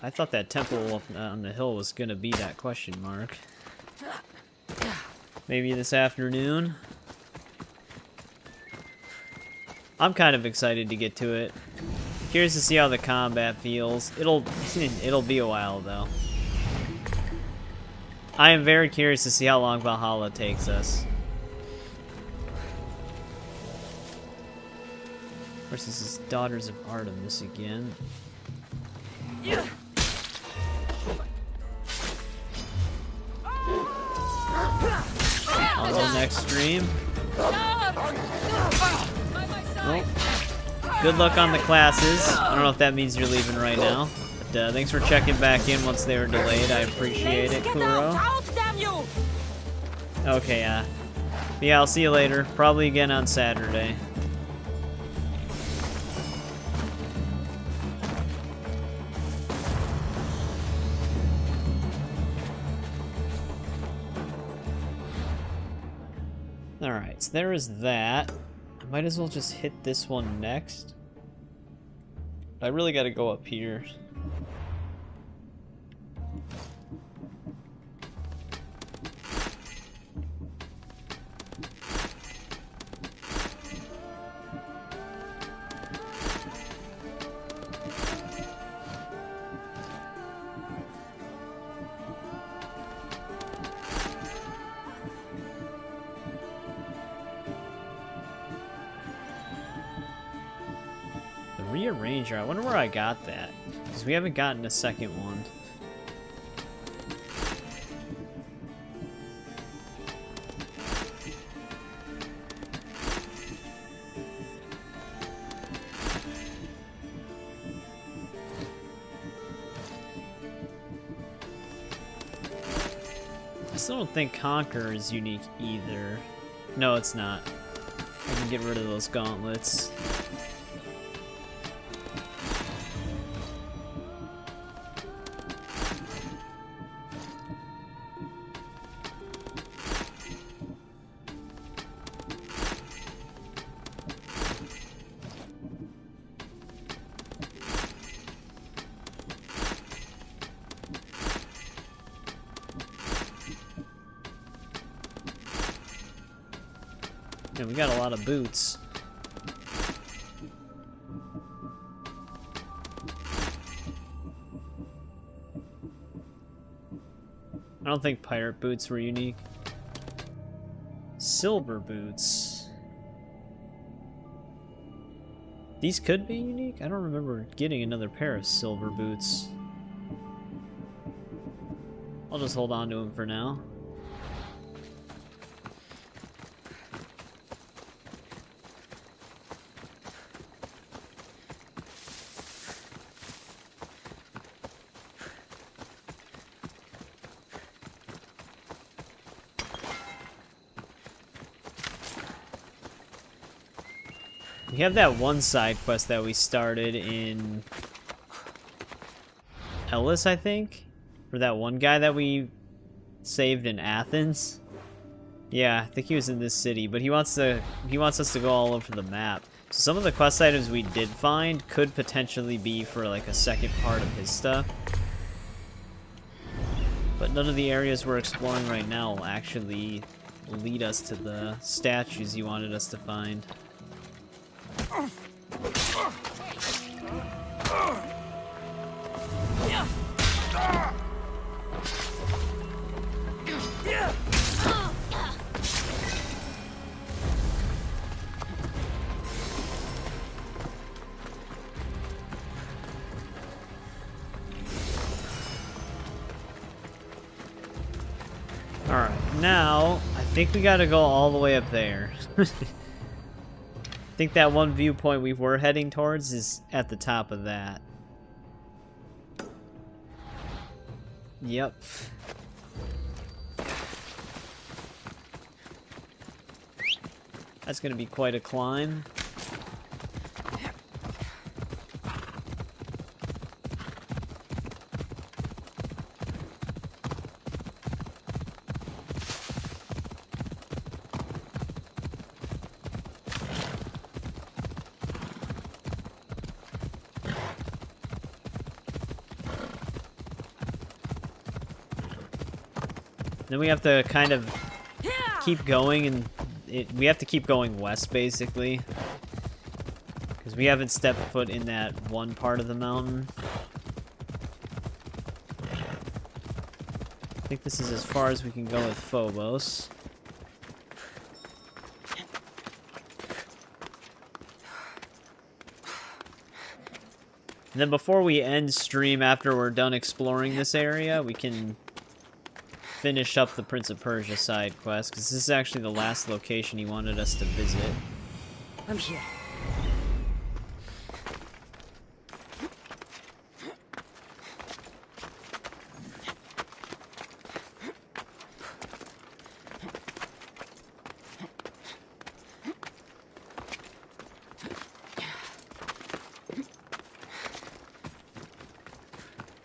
I thought that temple up on the hill was gonna be that question mark. Maybe this afternoon. I'm kind of excited to get to it. Curious to see how the combat feels. It'll be a while though. I am very curious to see how long Valhalla takes us. Of course, this is Daughters of Artemis again. On the next stream. Well, good luck on the classes. I don't know if that means you're leaving right now. But thanks for checking back in once they were delayed. I appreciate it, Kuro. Okay, yeah, I'll see you later. Probably again on Saturday. Alright, so there is that. I might as well just hit this one next. I really gotta go up here. Rearranger. I wonder where I got that. Because we haven't gotten a second one. I still don't think Conquer is unique either. No, it's not. I can get rid of those gauntlets. Yeah, we got a lot of boots. I don't think pirate boots were unique. Silver boots. These could be unique. I don't remember getting another pair of silver boots. I'll just hold on to them for now. We have that one side quest that we started in Ellis, I think? For that one guy that we saved in Athens. Yeah, I think he was in this city, but he wants us to go all over the map. So some of the quest items we did find could potentially be for like a second part of his stuff. But none of the areas we're exploring right now will actually lead us to the statues he wanted us to find. Alright, now I think we gotta go all the way up there. I think that one viewpoint we were heading towards is at the top of that. Yep. That's gonna be quite a climb. Then we have to kind of keep going, and we have to keep going west, basically. Because we haven't stepped foot in that one part of the mountain. I think this is as far as we can go with Phobos. And then before we end stream, after we're done exploring this area, we can finish up the Prince of Persia side quest, because this is actually the last location he wanted us to visit. I'm here.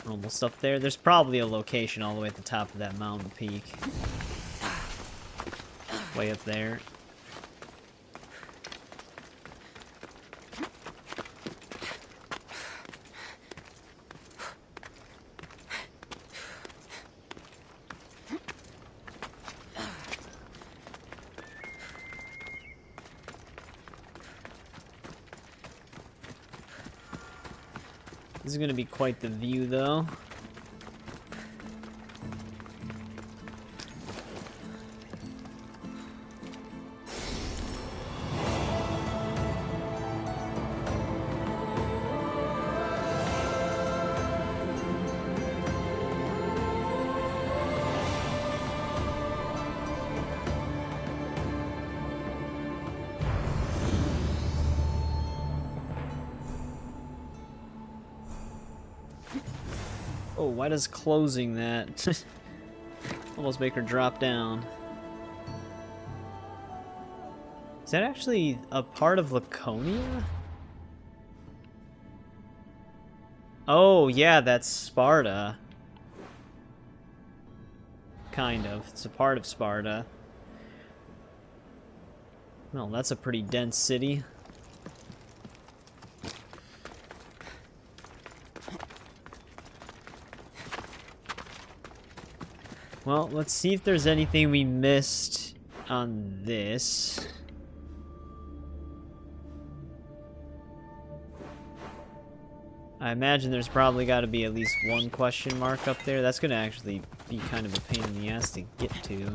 Almost up there. There's probably a location all the way at the top of that mountain peak. Way up there. This is going to be quite the view, though. Oh, why does closing that almost make her drop down? Is that actually a part of Laconia? Oh, yeah, that's Sparta. Kind of. It's a part of Sparta. Well, that's a pretty dense city. Well, let's see if there's anything we missed on this. I imagine there's probably got to be at least one question mark up there. That's going to actually be kind of a pain in the ass to get to.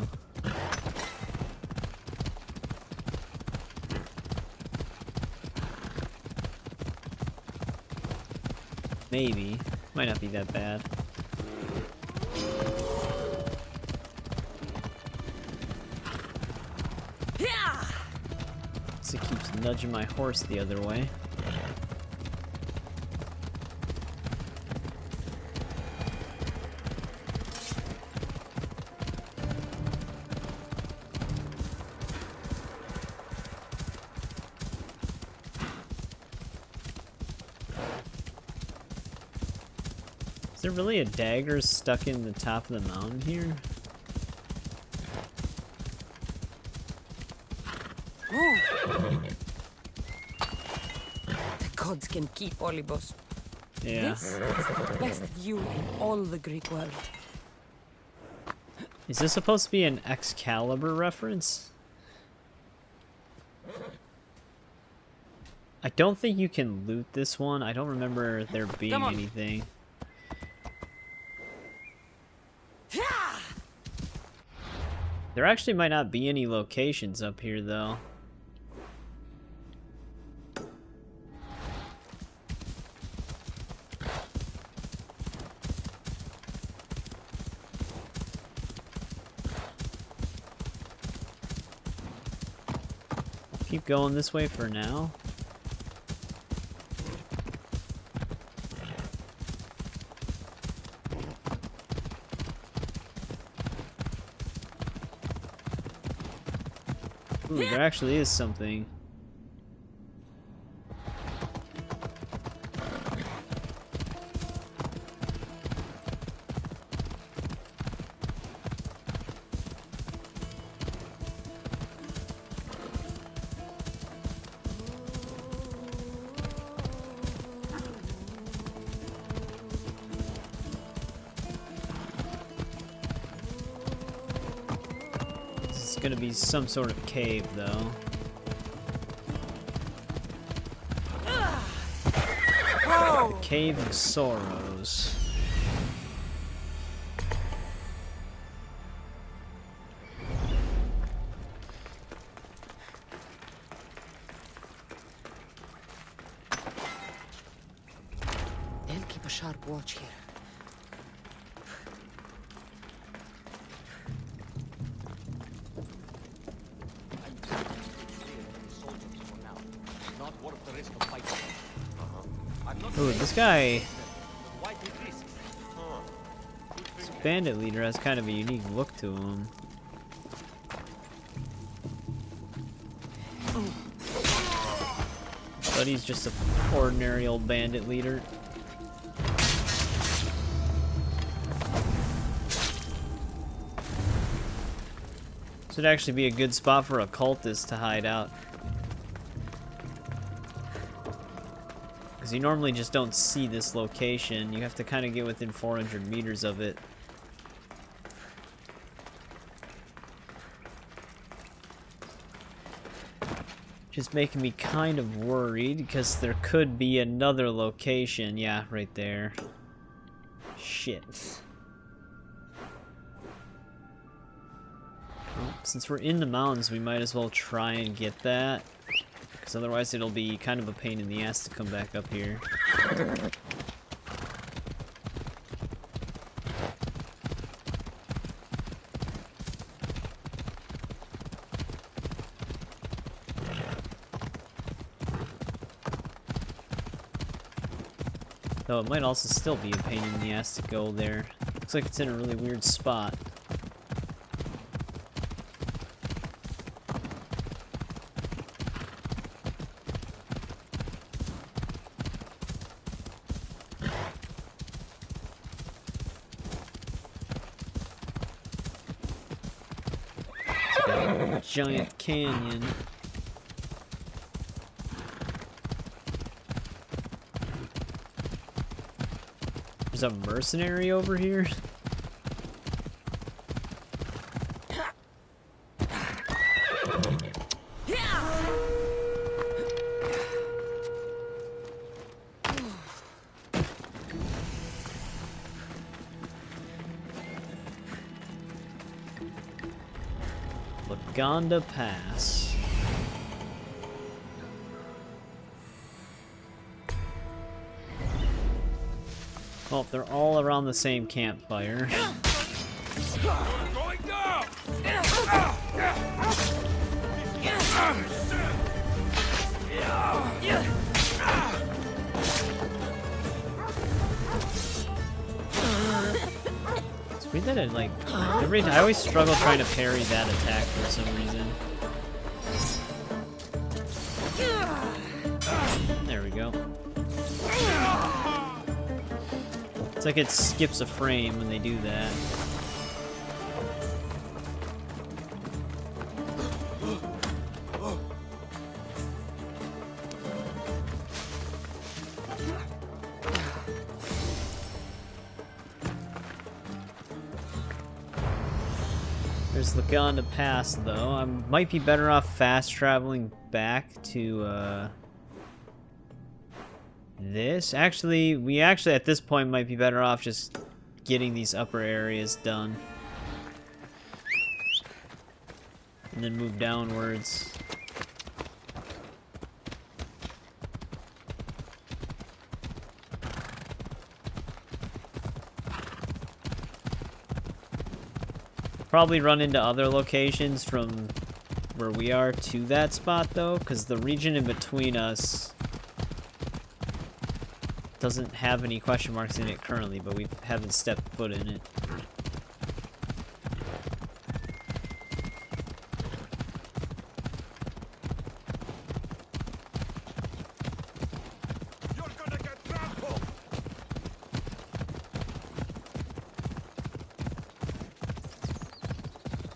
Maybe. Might not be that bad. So it keeps nudging my horse the other way. Is there really a dagger stuck in the top of the mountain here? The gods can keep Olibos. Yeah. This is the best view in all the Greek world. Is this supposed to be an Excalibur reference? I don't think you can loot this one. I don't remember there being anything. There actually might not be any locations up here, though. Keep going this way for now. Ooh, there actually is something. It's gonna be some sort of cave, though. The Cave of Sorrows. They'll keep a sharp watch here. Ooh, this guy... This bandit leader has kind of a unique look to him. But he's just an ordinary old bandit leader. This would actually be a good spot for a cultist to hide out. Because you normally just don't see this location. You have to kind of get within 400 meters of it. Just making me kind of worried because there could be another location. Yeah, right there. Shit. Well, since we're in the mountains, we might as well try and get that. Because otherwise it'll be kind of a pain in the ass to come back up here. Though it might also still be a pain in the ass to go there. Looks like it's in a really weird spot. Giant canyon. There's a mercenary over here. Gonda Pass. Well, they're all around the same campfire. Going down! It's weird that it, like, I always struggle trying to parry that attack for some reason. There we go. It's like it skips a frame when they do that. There's Lagonda Pass, though. I might be better off fast traveling back to, this. Actually, we actually at this point might be better off just getting these upper areas done. And then move downwards. Probably run into other locations from where we are to that spot, though, because the region in between us doesn't have any question marks in it currently, but we haven't stepped foot in it. You're gonna get trampled!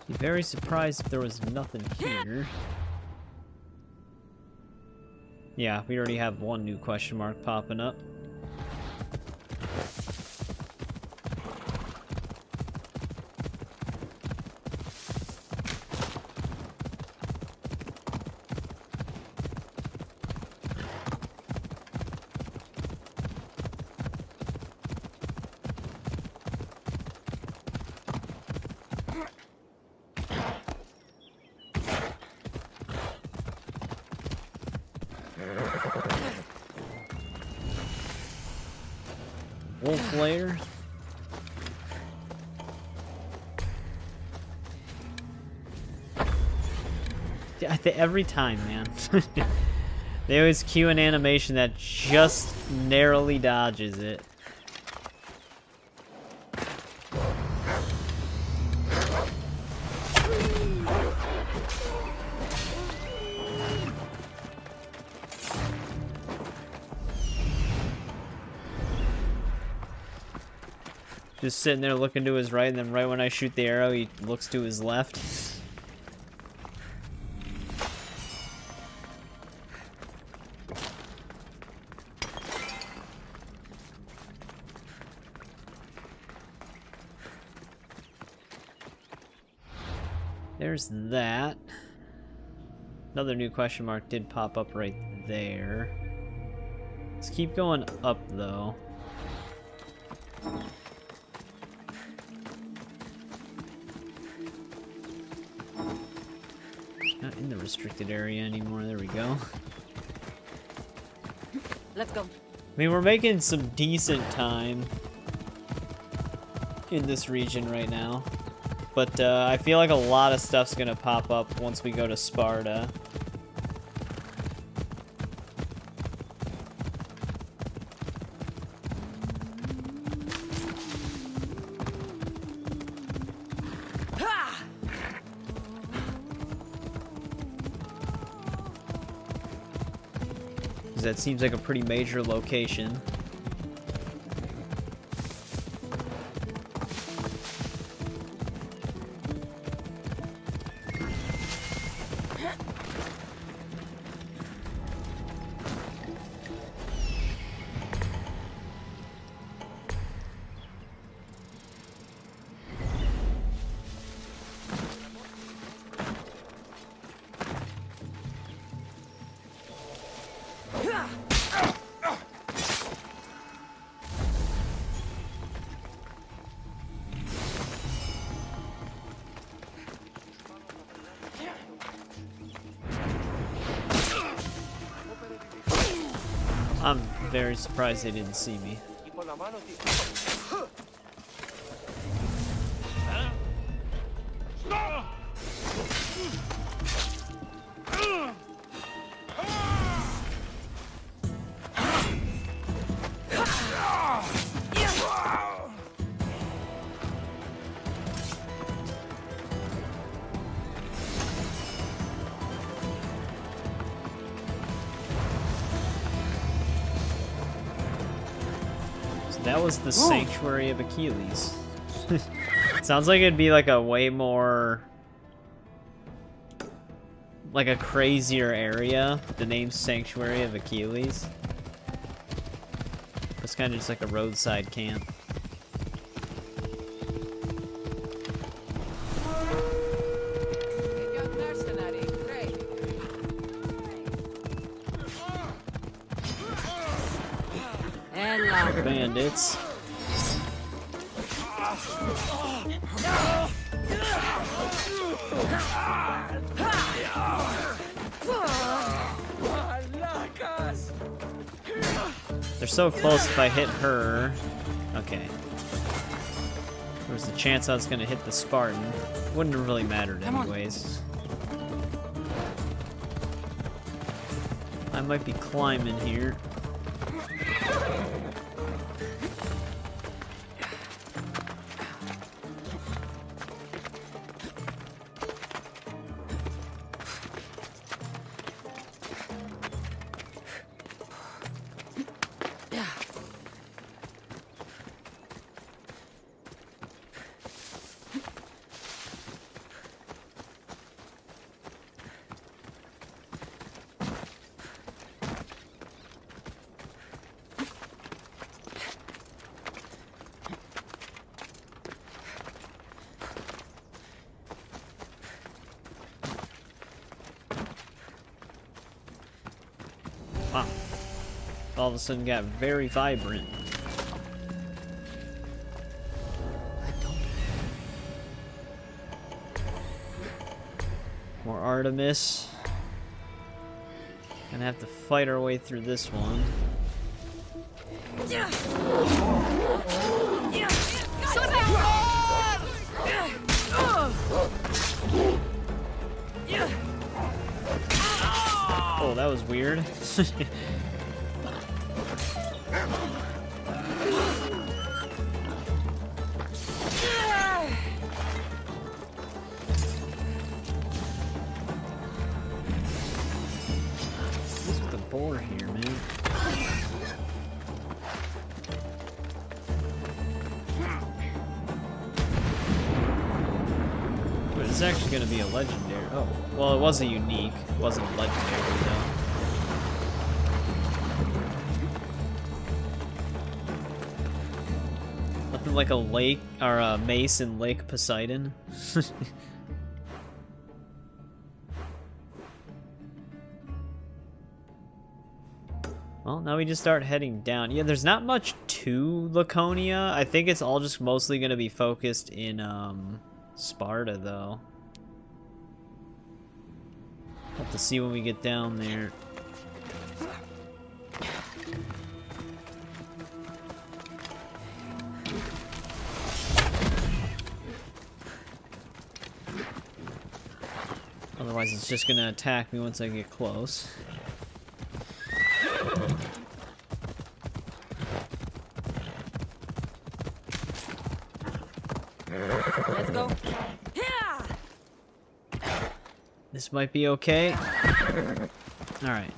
Be very surprised if there was nothing here. Yeah, we already have one new question mark popping up. Wolf lair. Yeah, every time, man. They always cue an animation that just narrowly dodges it. Just sitting there looking to his right, and then right when I shoot the arrow, he looks to his left. There's that. Another new question mark did pop up right there. Let's keep going up, though. Not in the restricted area anymore. There we go. Let's go. I mean, we're making some decent time in this region right now. But I feel like a lot of stuff's gonna pop up once we go to Sparta. Because that seems like a pretty major location. I'm very surprised they didn't see me. That was the Sanctuary of Achilles. Sounds like it'd be like a way more... like a crazier area. The name Sanctuary of Achilles. It's kind of just like a roadside camp. Bandits. They're so close. If I hit her, okay. There was a chance I was gonna hit the Spartan. Wouldn't have really mattered anyways. I might be climbing here. Wow. All of a sudden got very vibrant. More Artemis. Gonna have to fight our way through this one. Oh, that was weird. What's with the boar here, man? But it's actually going to be a legendary. Oh, well, it was a unique. It wasn't a legendary, though. Nothing like a lake or a mace in Lake Poseidon. Well, now we just start heading down. Yeah, there's not much to Laconia. I think it's all just mostly going to be focused in Sparta, though. Have to see when we get down there. Otherwise, it's just gonna attack me once I get close. Let's go. This might be okay. Alright.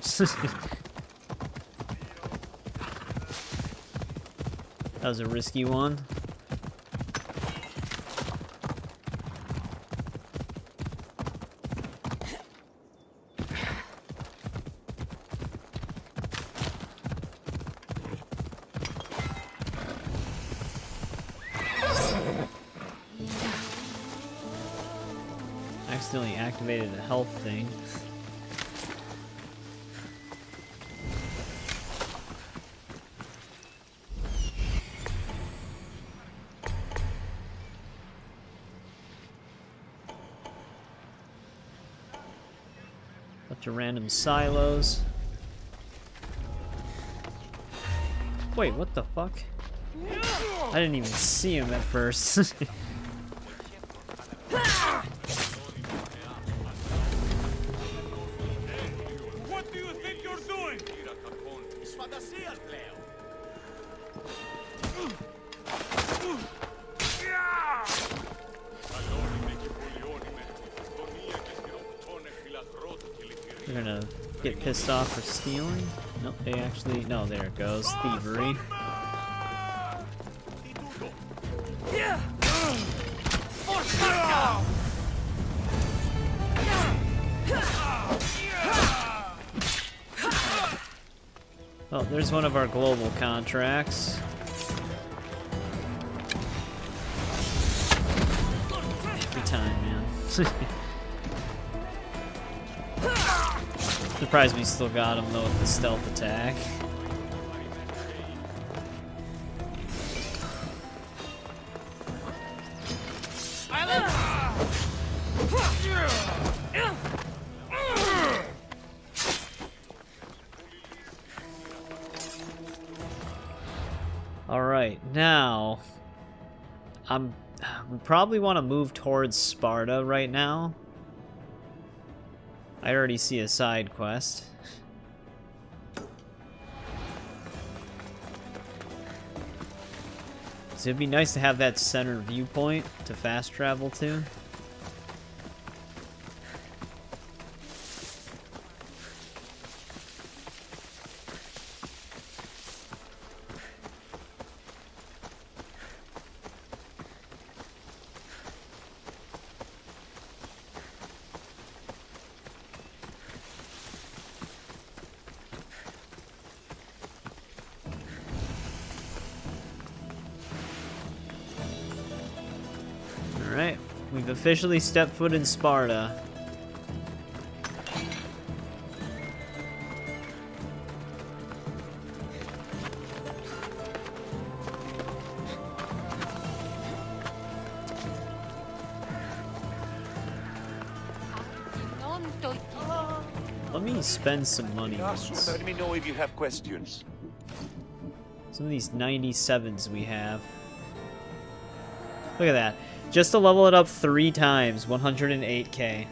That was a risky one. Accidentally activated a health thing. Bunch of random silos. Wait, what the fuck? I didn't even see him at first. What do you think you're doing? They're gonna get pissed off for stealing? Nope, they actually... No, there it goes. Thievery. Oh, there's one of our global contracts. Every time, man. Surprised we still got him though with the stealth attack. Alright, now we probably want to move towards Sparta right now. I already see a side quest. So it'd be nice to have that center viewpoint to fast travel to. Alright, we've officially stepped foot in Sparta. Let me spend some money once. Let me know if you have questions. Some of these 97s we have. Look at that. Just to level it up 3 times, 108k.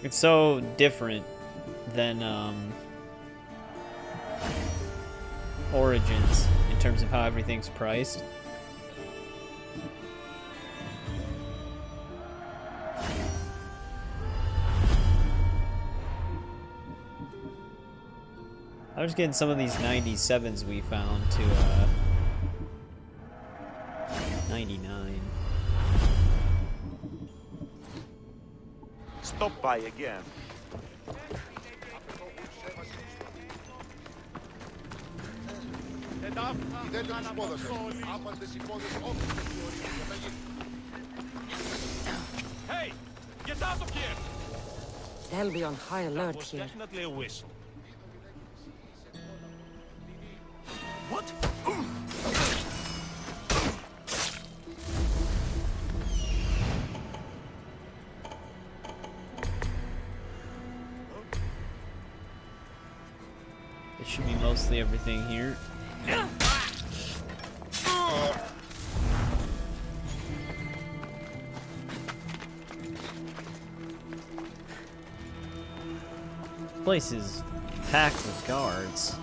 It's so different than Origins in terms of how everything's priced. I was getting some of these 97s we found to 99. Stop by again. Hey, get out of here! They'll be on high alert here. Definitely a whistle. What? It should be mostly everything here. This place is packed with guards.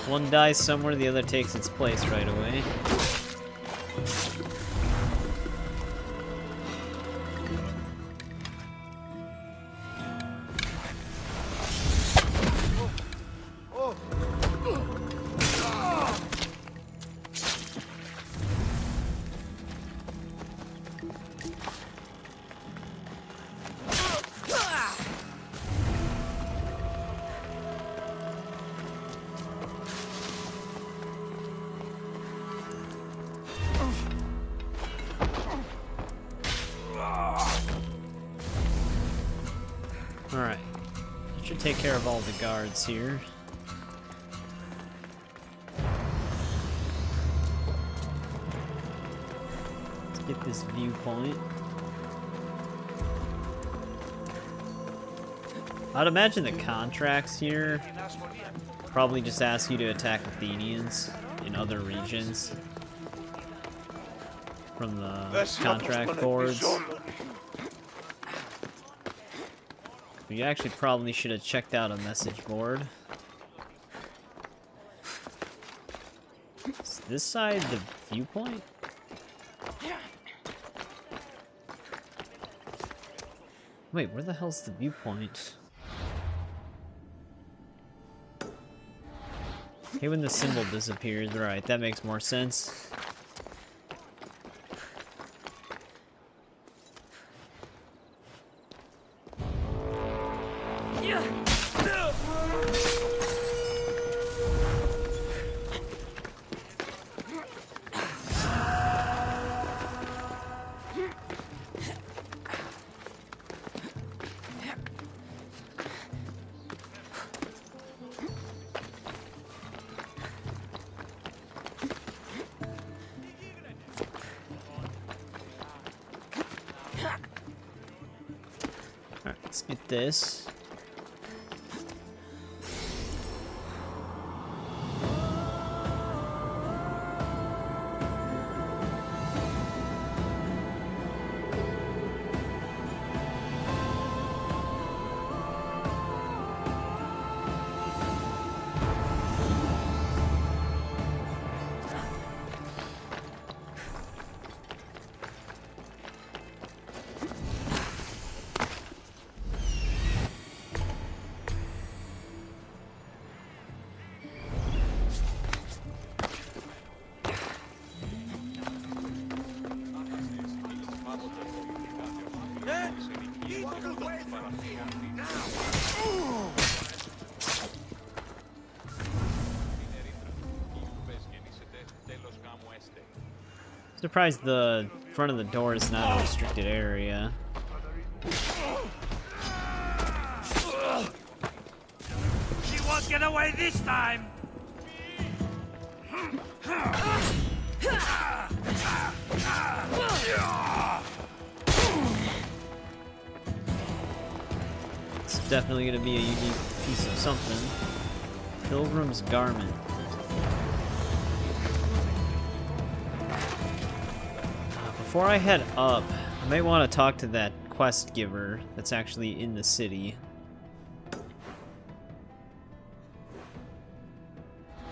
One dies somewhere, the other takes its place right away. take care of all the guards here. Let's get this viewpoint. I'd imagine the contracts here probably just ask you to attack Athenians in other regions from the contract boards. You actually probably should have checked out a message board. Is this side the viewpoint? Wait, where the hell's the viewpoint? Hey, when the symbol disappears, right, that makes more sense. Alright, let's get this. Surprised the front of the door is not a restricted area. She won't get away this time! It's definitely going to be a unique piece of something. Pilgrim's Garment. Before I head up, I might want to talk to that quest giver that's actually in the city.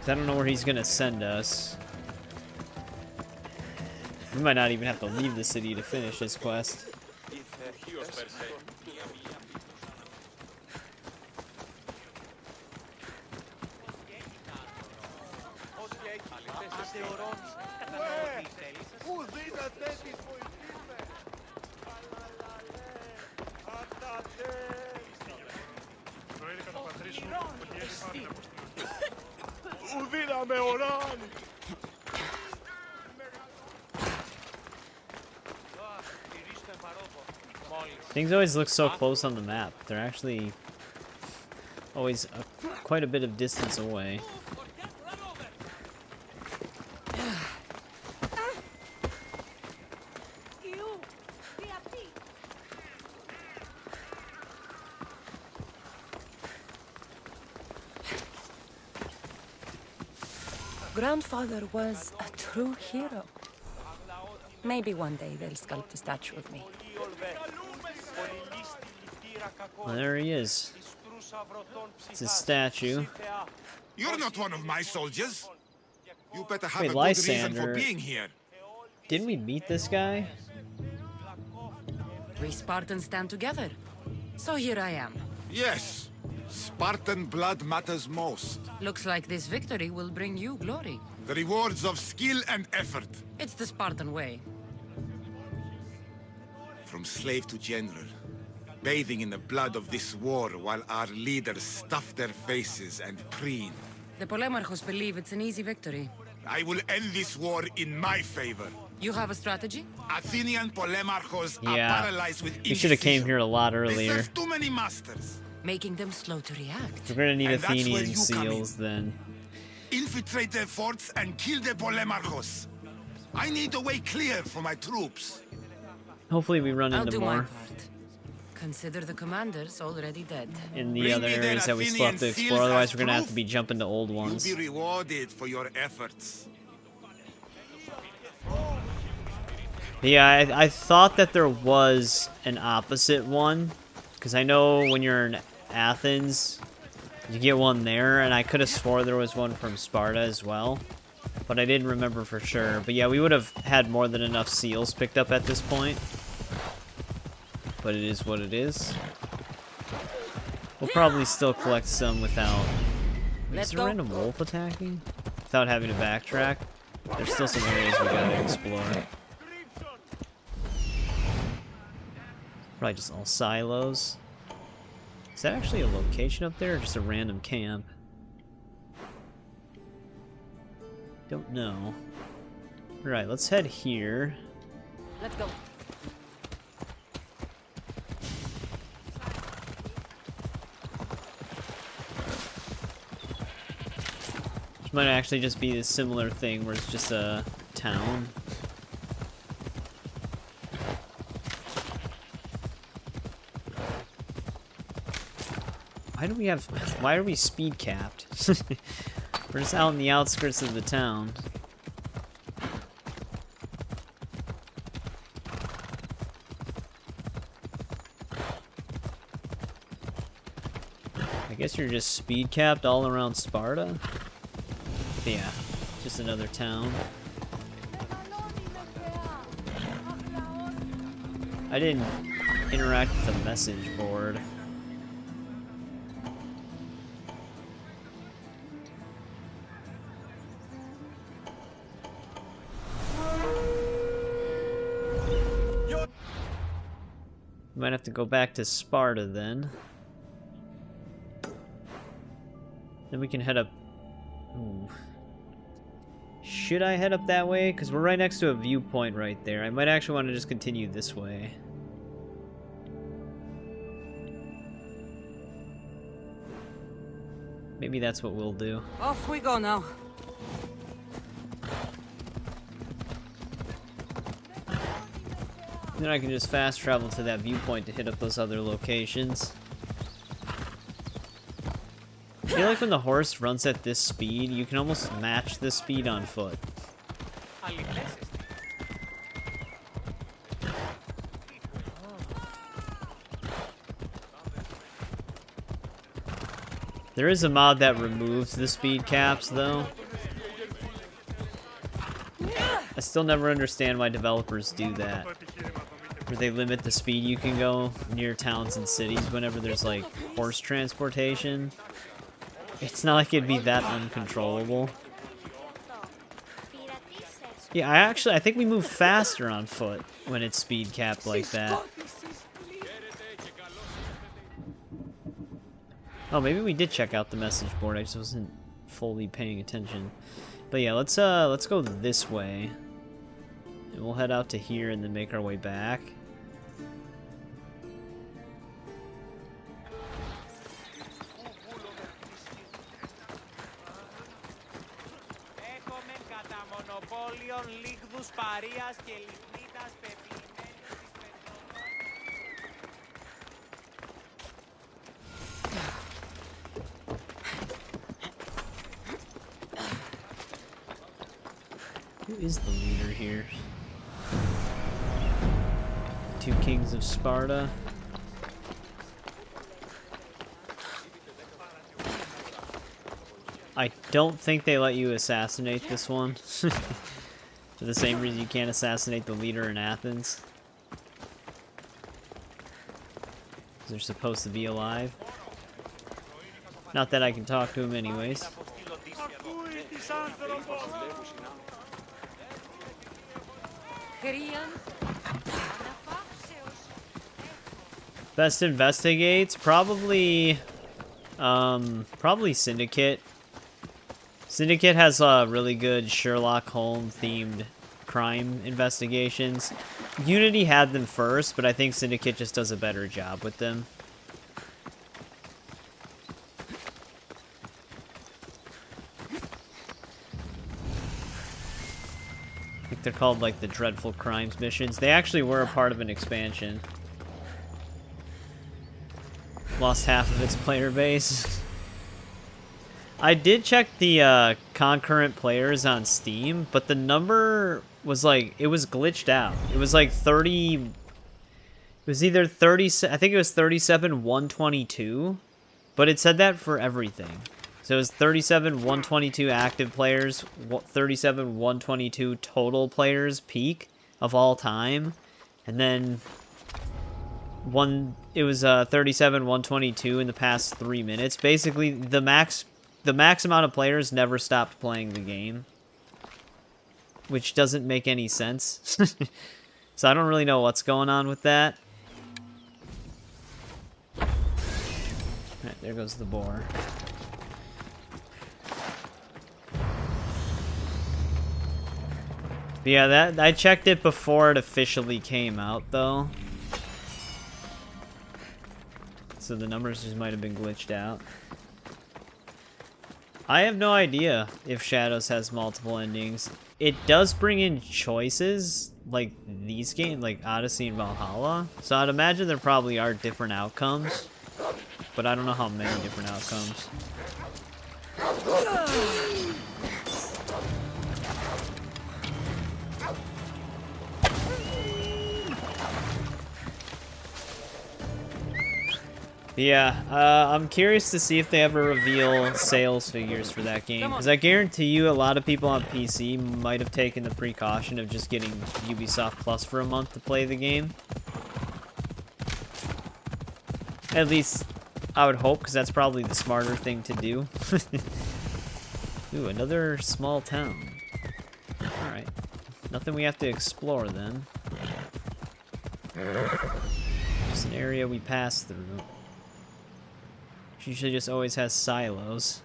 'Cause I don't know where he's gonna send us. We might not even have to leave the city to finish this quest. Things always look so close on the map. They're actually always quite a bit of distance away. Grandfather was a true hero. Maybe one day they'll sculpt a statue of me. Well, there he is. It's a statue. You're not one of my soldiers. You better have Wait, a good reason for Lysander. being here. Didn't we meet this guy? We Spartans stand together. So here I am. Yes. Spartan blood matters most. Looks like this victory will bring you glory. The rewards of skill and effort. It's the Spartan way. From slave to general. Bathing in the blood of this war while our leaders stuff their faces and preen. The Polemarchos believe it's an easy victory. I will end this war in my favor. You have a strategy? Athenian Polemarchos Yeah. are paralyzed with We should have came here a lot They earlier. serve too many masters. making them slow to react. We're gonna need And that's where Athenian you come in. seals then. Infiltrate their forts and kill the Polemarchos. I need a way clear for my troops. Hopefully we run I'll into do my more part. Consider the commanders already dead. in the Bring other me their areas that we still have to Athenian seals explore. Otherwise, as we're gonna have to proof. be jumping to old You'll ones. be rewarded for your efforts. But yeah, I thought that there was an opposite one, because I know when you're in Athens, you get one there, and I could have swore there was one from Sparta as well, but I didn't remember for sure. But yeah, we would have had more than enough seals picked up at this point, but it is what it is. We'll probably still collect some without... Is there a random wolf attacking? Without having to backtrack. There's still some areas we gotta explore. Probably just all silos. Is that actually a location up there or just a random camp? Don't know. Alright, let's head here. Let's go. Which might actually just be a similar thing where it's just a town. Why are we speed capped? We're just out in the outskirts of the town. I guess you're just speed capped all around Sparta? But yeah, just another town. I didn't interact with the message board. Might have to go back to Sparta then. Then we can head up... Ooh. Should I head up that way? Because we're right next to a viewpoint right there. I might actually want to just continue this way. Maybe that's what we'll do. Off we go now. Then I can just fast travel to that viewpoint to hit up those other locations. I feel like when the horse runs at this speed, you can almost match the speed on foot. There is a mod that removes the speed caps, though. I still never understand why developers do that. Where they limit the speed you can go near towns and cities whenever there's, like, horse transportation. It's not like it'd be that uncontrollable. Yeah, I think we move faster on foot when it's speed capped like that. Oh, maybe we did check out the message board. I just wasn't fully paying attention. But yeah, let's go this way. And we'll head out to here and then make our way back. Who is the leader here? Two kings of Sparta. I don't think they let you assassinate this one. For the same reason you can't assassinate the leader in Athens. Because they're supposed to be alive. Not that I can talk to him anyways. Best investigates? Probably Syndicate. Syndicate has really good Sherlock Holmes themed crime investigations. Unity had them first, but I think Syndicate just does a better job with them. think they're called like the Dreadful Crimes missions. They actually were a part of an expansion. Lost half of its player base. I did check the concurrent players on Steam, but the number was like, it was glitched out. It was like 30, it was either 30, I think it was 37,122, but it said that for everything. So it was 37,122 active players, 37,122 total players peak of all time, and then it was 37,122 in the past 3 minutes. Basically, the max amount of players never stopped playing the game, which doesn't make any sense. So I don't really know what's going on with that. Alright, there goes the boar. But yeah, I checked it before it officially came out, though. So the numbers just might have been glitched out. I have no idea if Shadows has multiple endings. It does bring in choices, like these games, like Odyssey and Valhalla. So I'd imagine there probably are different outcomes, but I don't know how many different outcomes. Yeah, I'm curious to see if they ever reveal sales figures for that game, because I guarantee you a lot of people on PC might have taken the precaution of just getting Ubisoft Plus for a month to play the game. At least, I would hope, because that's probably the smarter thing to do. Ooh, another small town. Alright. Nothing we have to explore, then. Just an area we pass through. Usually just always has silos.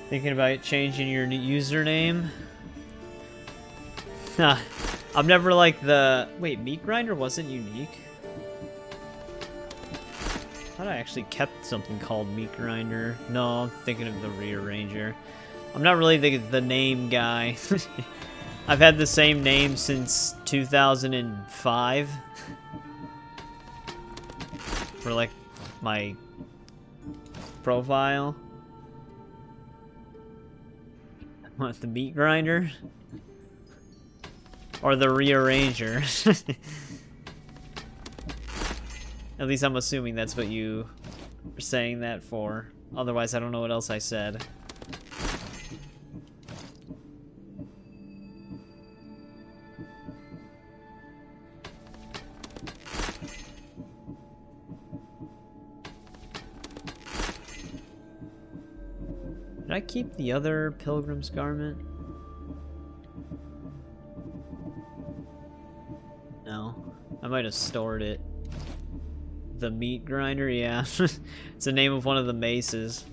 Thinking about changing your username? I'm never like the... Wait, Meat Grinder wasn't unique? I thought I actually kept something called Meat Grinder. No, I'm thinking of the Rearranger. I'm not really the name guy. I've had the same name since 2005. For like my profile. What, the Meat Grinder? Or the Rearranger? At least I'm assuming that's what you were saying that for. Otherwise, I don't know what else I said. Did I keep the other Pilgrim's Garment? No. I might have stored it. The Meat Grinder, yeah. It's the name of one of the maces.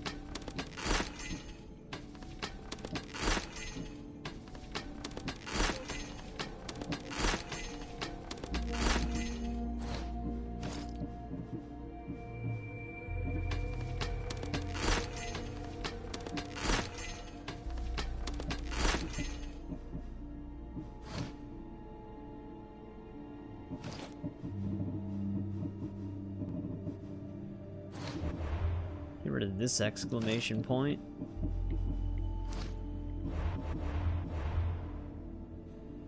Get rid of this exclamation point.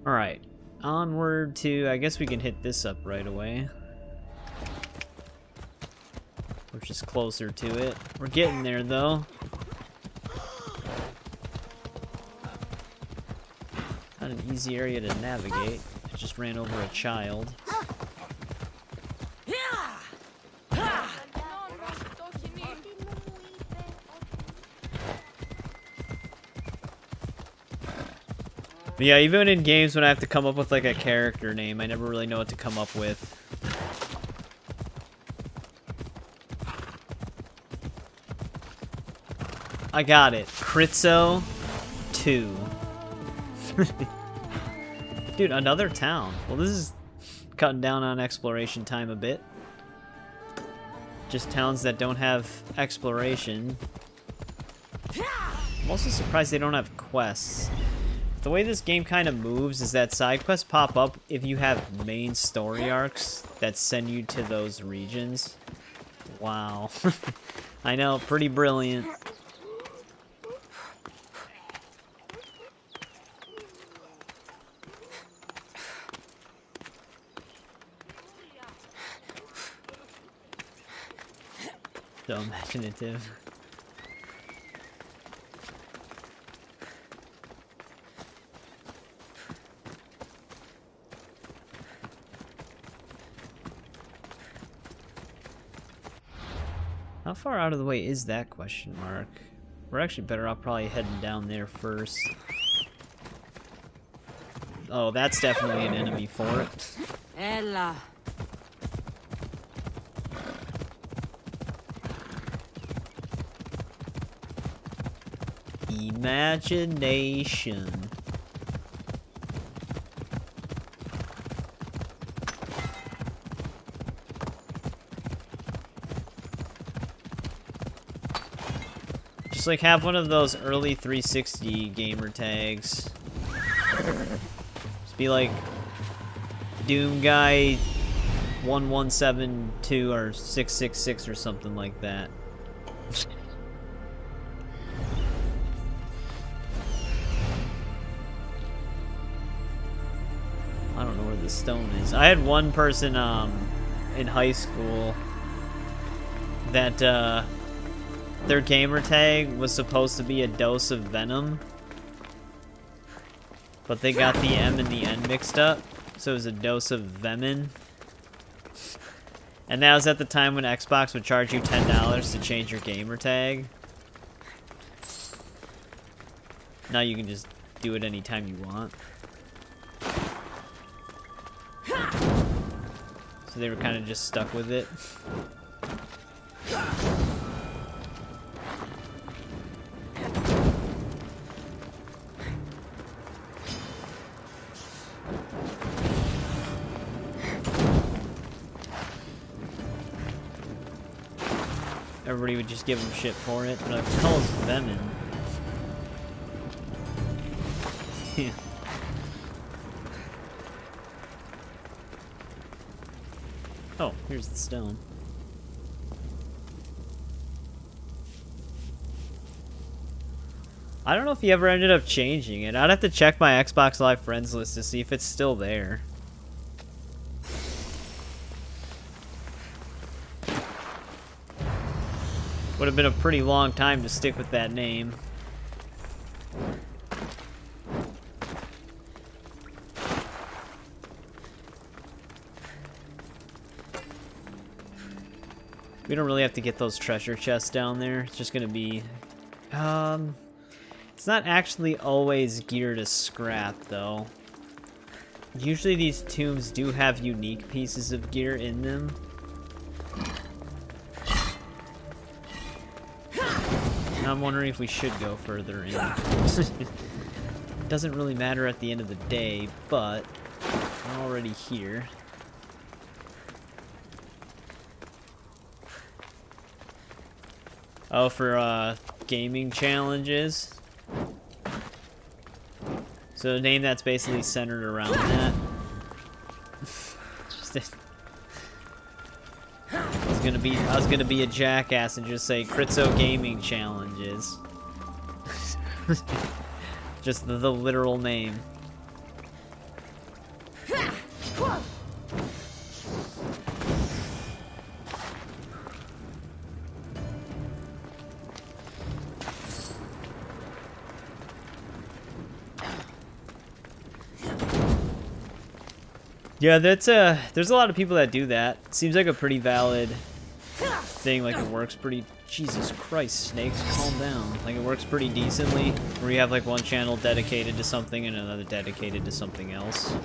Alright, onward to... I guess we can hit this up right away. We're just closer to it. We're getting there, though. Not an easy area to navigate. I just ran over a child. But yeah, even in games when I have to come up with like a character name, I never really know what to come up with. I got it. Critzo 2. Dude, another town. Well, this is cutting down on exploration time a bit. Just towns that don't have exploration. I'm also surprised they don't have quests. The way this game kind of moves is that side quests pop up if you have main story arcs that send you to those regions. Wow. I know, pretty brilliant. So imaginative. How far out of the way is that question mark? We're actually better off probably heading down there first. Oh, that's definitely an enemy for it. Ella. Imagination. Just like have one of those early 360 gamer tags. Just be like Doom Guy 1172 or 666 or something like that. I don't know where the stone is. I had one person in high school that their gamer tag was supposed to be a dose of venom, but they got the M and the N mixed up, so it was a dose of venom. And that was at the time when Xbox would charge you $10 to change your gamer tag. Now you can just do it anytime you want. So they were kind of just stuck with it. Everybody would just give them shit for it. But like, what the hell is venom? Yeah. Oh, here's the stone. I don't know if he ever ended up changing it. I'd have to check my Xbox Live friends list to see if it's still there. Would have been a pretty long time to stick with that name. We don't really have to get those treasure chests down there. It's just gonna be... it's not actually always gear to scrap, though. Usually these tombs do have unique pieces of gear in them. Now I'm wondering if we should go further in. It doesn't really matter at the end of the day, but we're already here. Oh, for gaming challenges. So a name that's basically centered around that. I was gonna be a jackass and just say Critzo Gaming Challenges. Just the literal name. Yeah, that's there's a lot of people that do that. Seems like a pretty valid thing, like it works pretty... Jesus Christ, snakes, calm down. Like it works pretty decently, where you have like one channel dedicated to something and another dedicated to something else.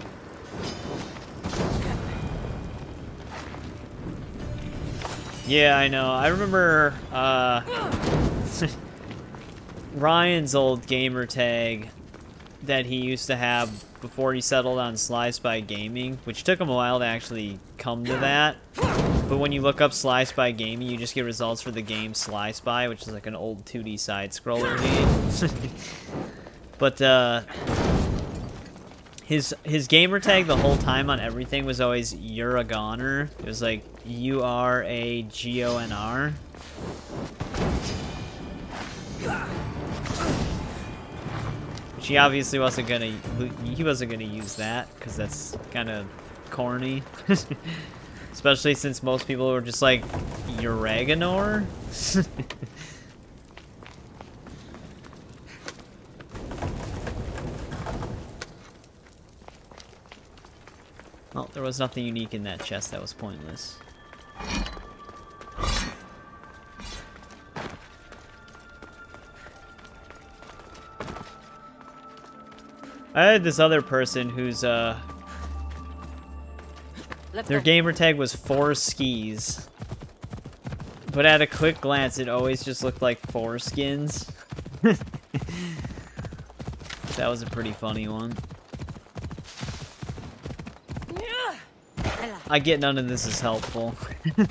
Yeah, I know. I remember, Ryan's old gamer tag that he used to have before he settled on Sly Spy Gaming, which took him a while to actually come to that. But when you look up Sly Spy Gaming, you just get results for the game Sly Spy, which is like an old 2D side-scroller game. But his gamer tag the whole time on everything was always "You're a goner." It was like URAGONR. He obviously wasn't gonna use that because that's kind of corny. Especially since most people were just like, Uraganor? Well, there was nothing unique in that chest. That was pointless. I had this other person whose their gamer tag was 4 skis. But at a quick glance, it always just looked like foreskins. That was a pretty funny one. I get none of this is helpful. But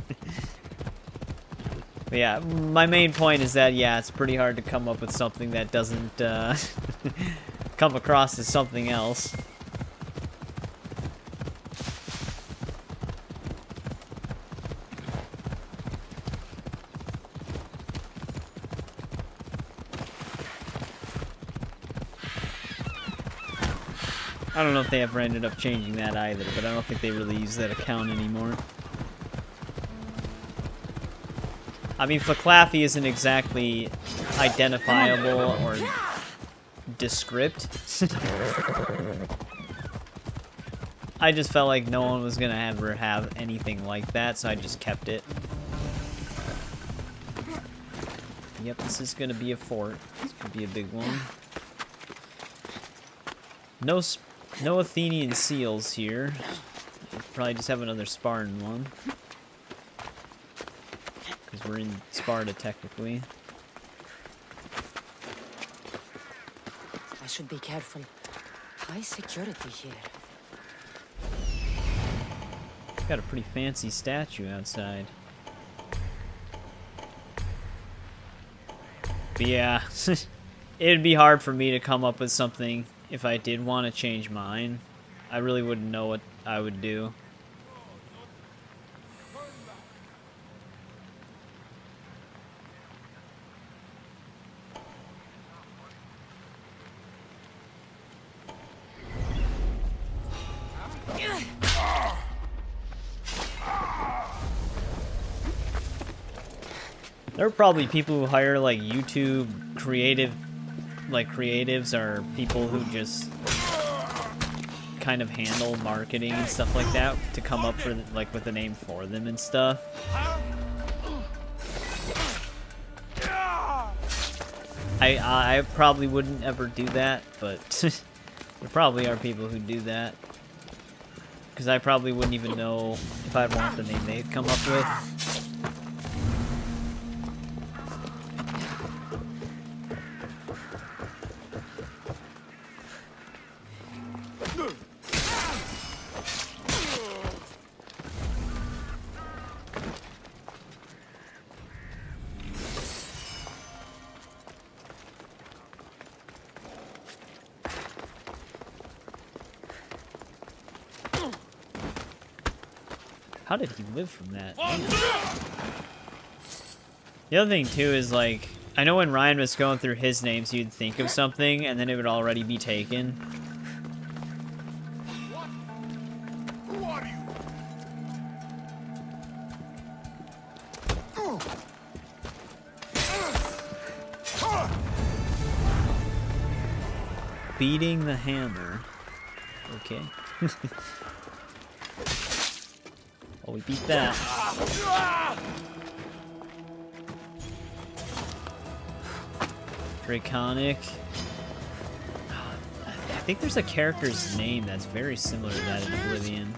yeah, my main point is that, yeah, it's pretty hard to come up with something that doesn't come across as something else. I don't know if they ever ended up changing that either, but I don't think they really use that account anymore. I mean, flclafi isn't exactly identifiable or descript. I just felt like no one was gonna ever have anything like that, so I just kept it. Yep, this is gonna be a fort. This could be a big one. No Athenian seals here. We'll probably just have another Spartan one. Because we're in Sparta, technically. I should be careful. High security here. Got a pretty fancy statue outside. But yeah, it'd be hard for me to come up with something if I did want to change mine. I really wouldn't know what I would do. There are probably people who hire like YouTube creatives or people who just kind of handle marketing and stuff like that to come up for with a name for them and stuff. I probably wouldn't ever do that, but there probably are people who do that. Because I probably wouldn't even know if I'd want the name they'd come up with. How did he live from that? Man. The other thing too is like, I know when Ryan was going through his names, you'd think of something and then it would already be taken. Who are you? Beating the hammer. Okay. Oh, we beat that. Draconic. I think there's a character's name that's very similar to that in Oblivion.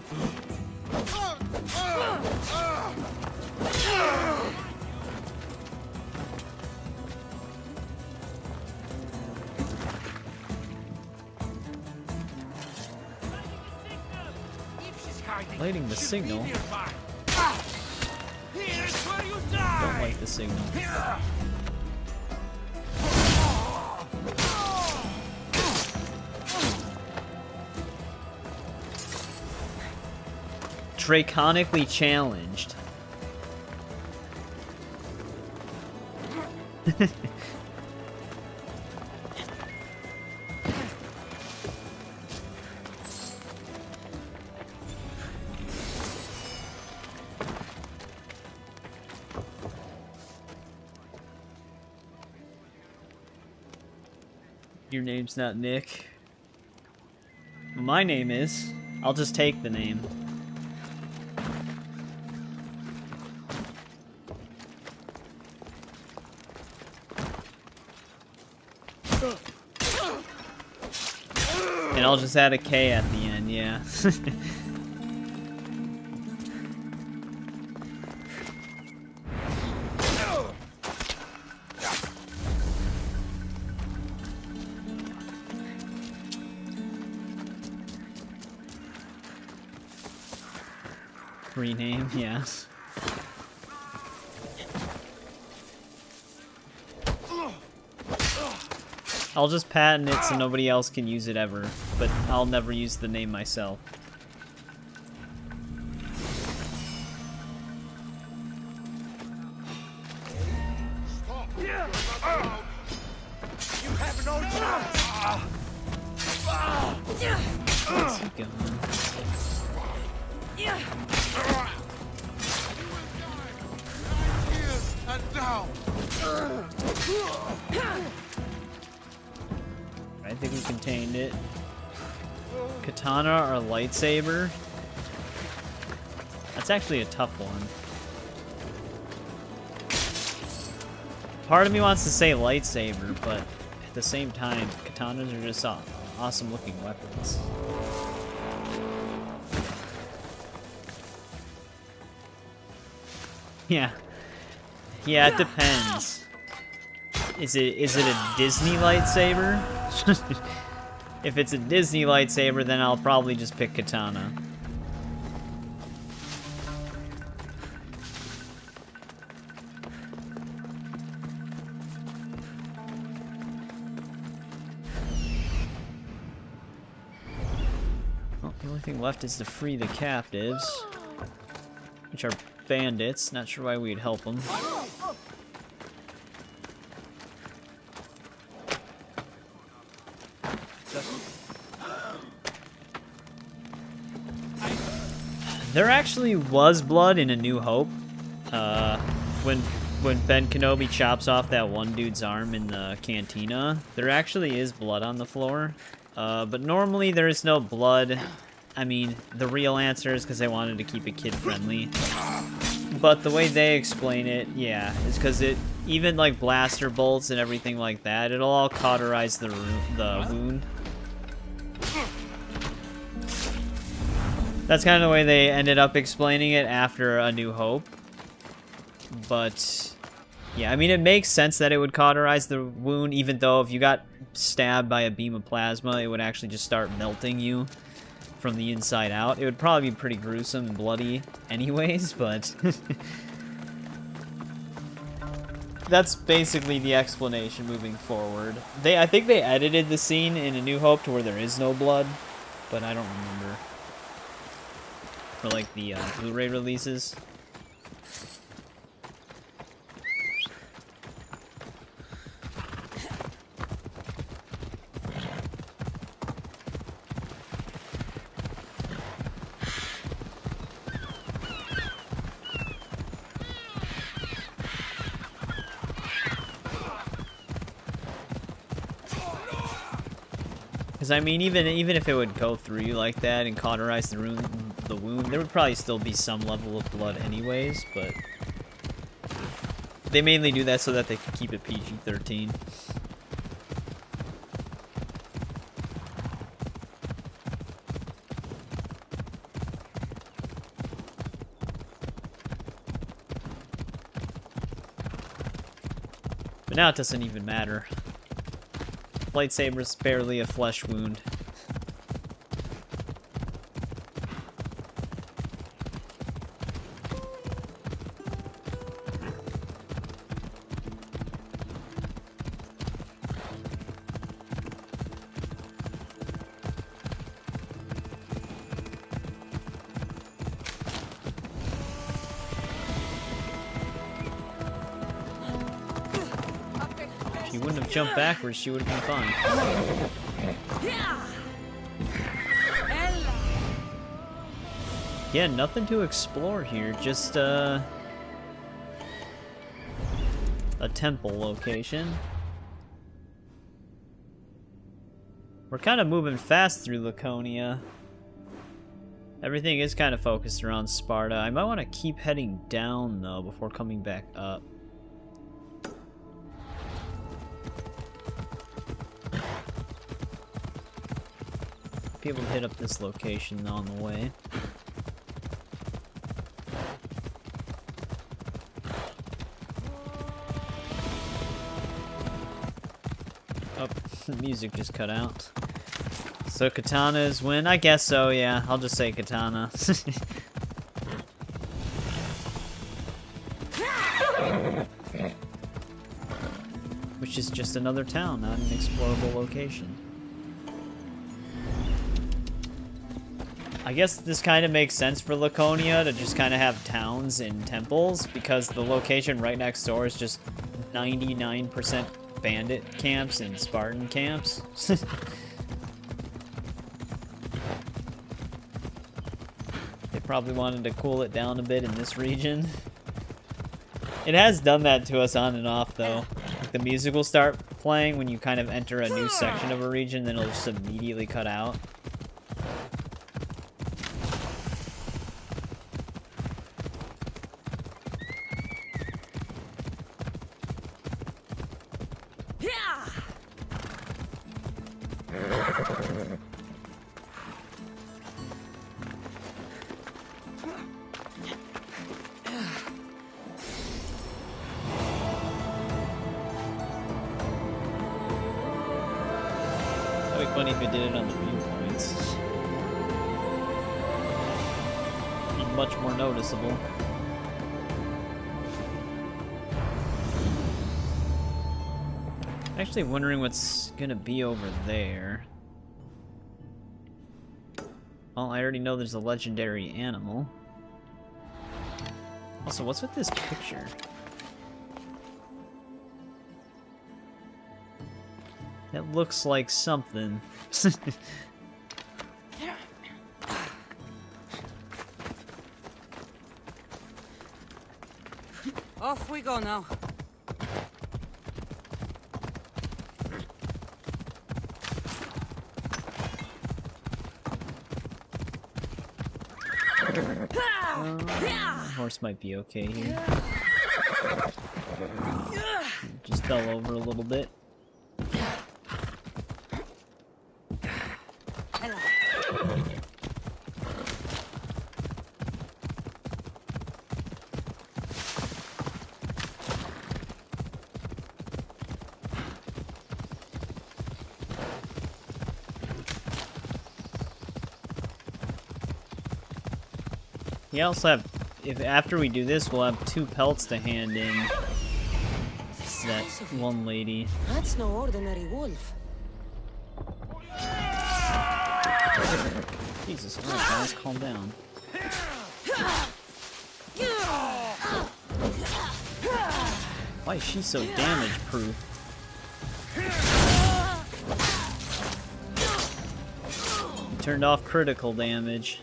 Lighting the signal. Here's where you die. Don't like the signal. Draconically challenged. Your name's not Nick. My name is. I'll just take the name. And I'll just add a K at the end, yeah. Rename, yes. I'll just patent it so nobody else can use it ever, but I'll never use the name myself. You have no choice. Where's he going? And down. I think we contained it. Katana or lightsaber? That's actually a tough one. Part of me wants to say lightsaber, but at the same time, katanas are just awesome looking weapons. Yeah. Yeah, it depends. Is it a Disney lightsaber? If it's a Disney lightsaber, then I'll probably just pick katana. Well, the only thing left is to free the captives, which are bandits. Not sure why we'd help them. There actually was blood in A New Hope. When Ben Kenobi chops off that one dude's arm in the cantina, there actually is blood on the floor. But normally there is no blood. I mean, the real answer is because they wanted to keep it kid-friendly. But the way they explain it, yeah, is because even like blaster bolts and everything like that, it'll all cauterize the wound. That's kind of the way they ended up explaining it after A New Hope. But, yeah, I mean, it makes sense that it would cauterize the wound, even though if you got stabbed by a beam of plasma, it would actually just start melting you from the inside out. It would probably be pretty gruesome and bloody anyways, but... That's basically the explanation moving forward. I think they edited the scene in A New Hope to where there is no blood, but I don't remember. For like the Blu-ray releases. Because I mean, even if it would go through you like that and cauterize the wound, there would probably still be some level of blood anyways, but they mainly do that so that they can keep it PG-13. But now it doesn't even matter. Lightsaber's barely a flesh wound. wouldn't have jumped backwards, she would have been fine. Yeah, nothing to explore here, just a temple location. We're kind of moving fast through Laconia. Everything is kind of focused around Sparta. I might want to keep heading down, though, before coming back up. Be able to hit up this location on the way. Oh, the music just cut out. So katanas win? I guess so, yeah. I'll just say katana. Which is just another town, not an explorable location. I guess this kind of makes sense for Laconia to just kind of have towns and temples, because the location right next door is just 99% bandit camps and Spartan camps. They probably wanted to cool it down a bit in this region. It has done that to us on and off, though. Like, the music will start playing when you kind of enter a new section of a region, then it'll just immediately cut out. That'd be funny if it did it on the viewpoints. Be much more noticeable. Actually wondering what's gonna be over there. Oh, I already know there's a legendary animal. Also, what's with this picture? That looks like something. Off we go now. Horse might be okay here. Just fell over a little bit. We also have, if after we do this, we'll have 2 pelts to hand in. That one lady. That's no ordinary wolf. Jesus, alright guys, calm down. Why is she so damage-proof? Turned off critical damage.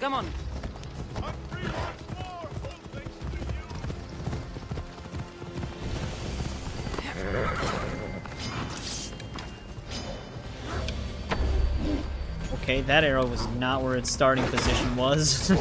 Come on. Okay, that arrow was not where its starting position was.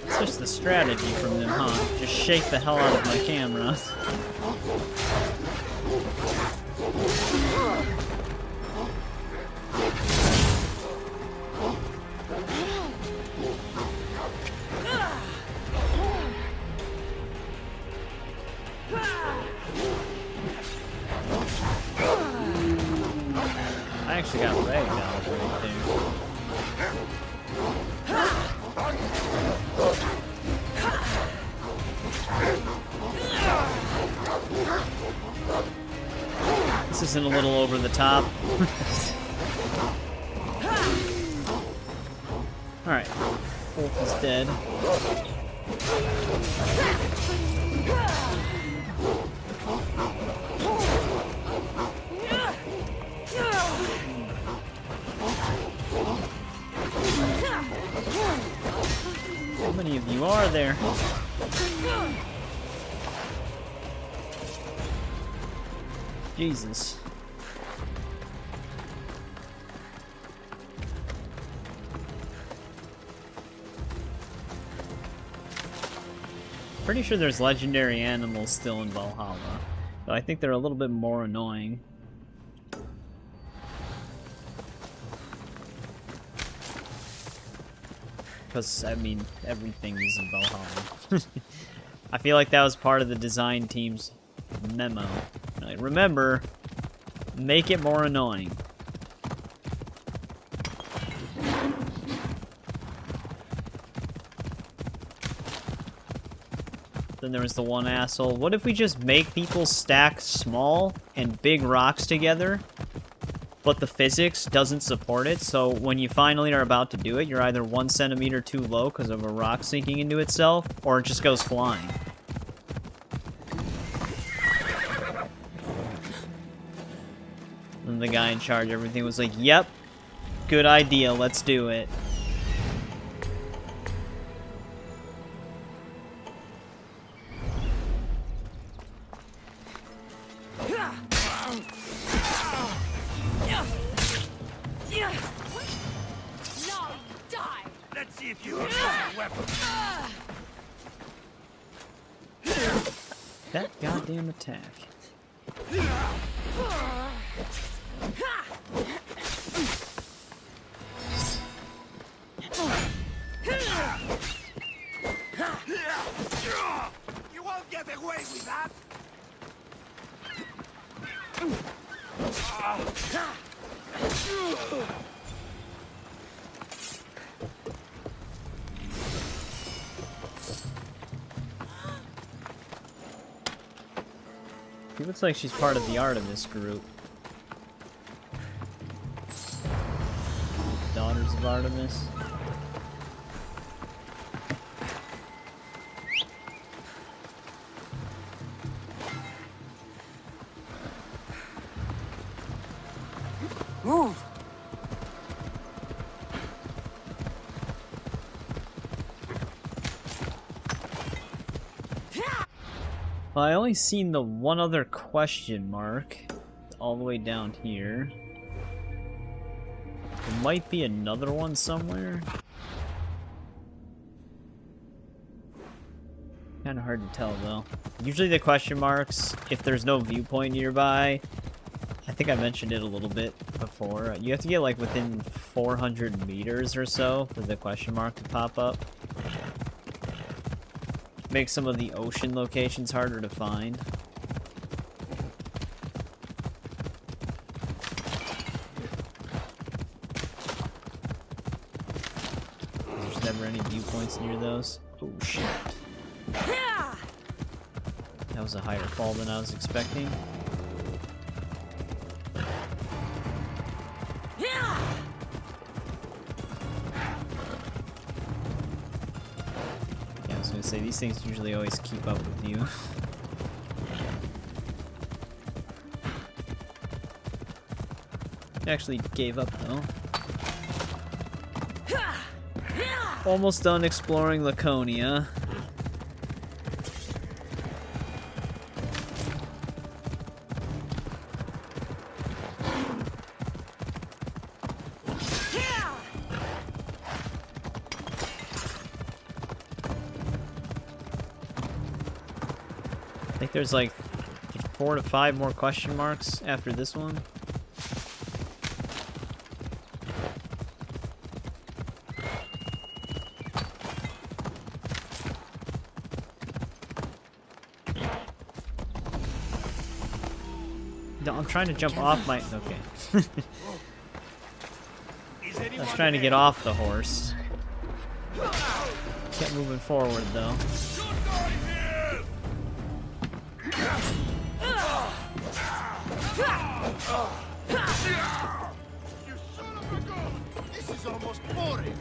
It's just the strategy from them, huh? Just shake the hell out of my camera. got ragdolled right there. This isn't a little over the top. Alright, Wolf is dead. How many of you are there? Jesus. Pretty sure there's legendary animals still in Valhalla, though I think they're a little bit more annoying. Because, I mean, everything is in Valhalla. I feel like that was part of the design team's memo. Like, remember, make it more annoying. Then there was the one asshole. What if we just make people stack small and big rocks together, but the physics doesn't support it, so when you finally are about to do it, you're either 1 centimeter too low because of a rock sinking into itself, or it just goes flying. And the guy in charge of everything was like, yep, good idea, let's do it. Let's see if you can use a weapon. That goddamn attack. You won't get away with that. She looks like she's part of the Artemis group. Daughters of Artemis. Move! Well, I only seen the one other question mark. It's all the way down here. There might be another one somewhere. Kinda hard to tell though. Usually the question marks, if there's no viewpoint nearby, I think I mentioned it a little bit before, you have to get like within 400 meters or so for the question mark to pop up. Makes some of the ocean locations harder to find. There's never any viewpoints near those. Oh shit. That was a higher fall than I was expecting. Say these things usually always keep up with you. Actually gave up though. Almost done exploring Laconia. I think there's like 4 to 5 more question marks after this one. No, I'm trying to jump off my... Okay. I was trying to get off the horse. Kept moving forward though. This is almost boring.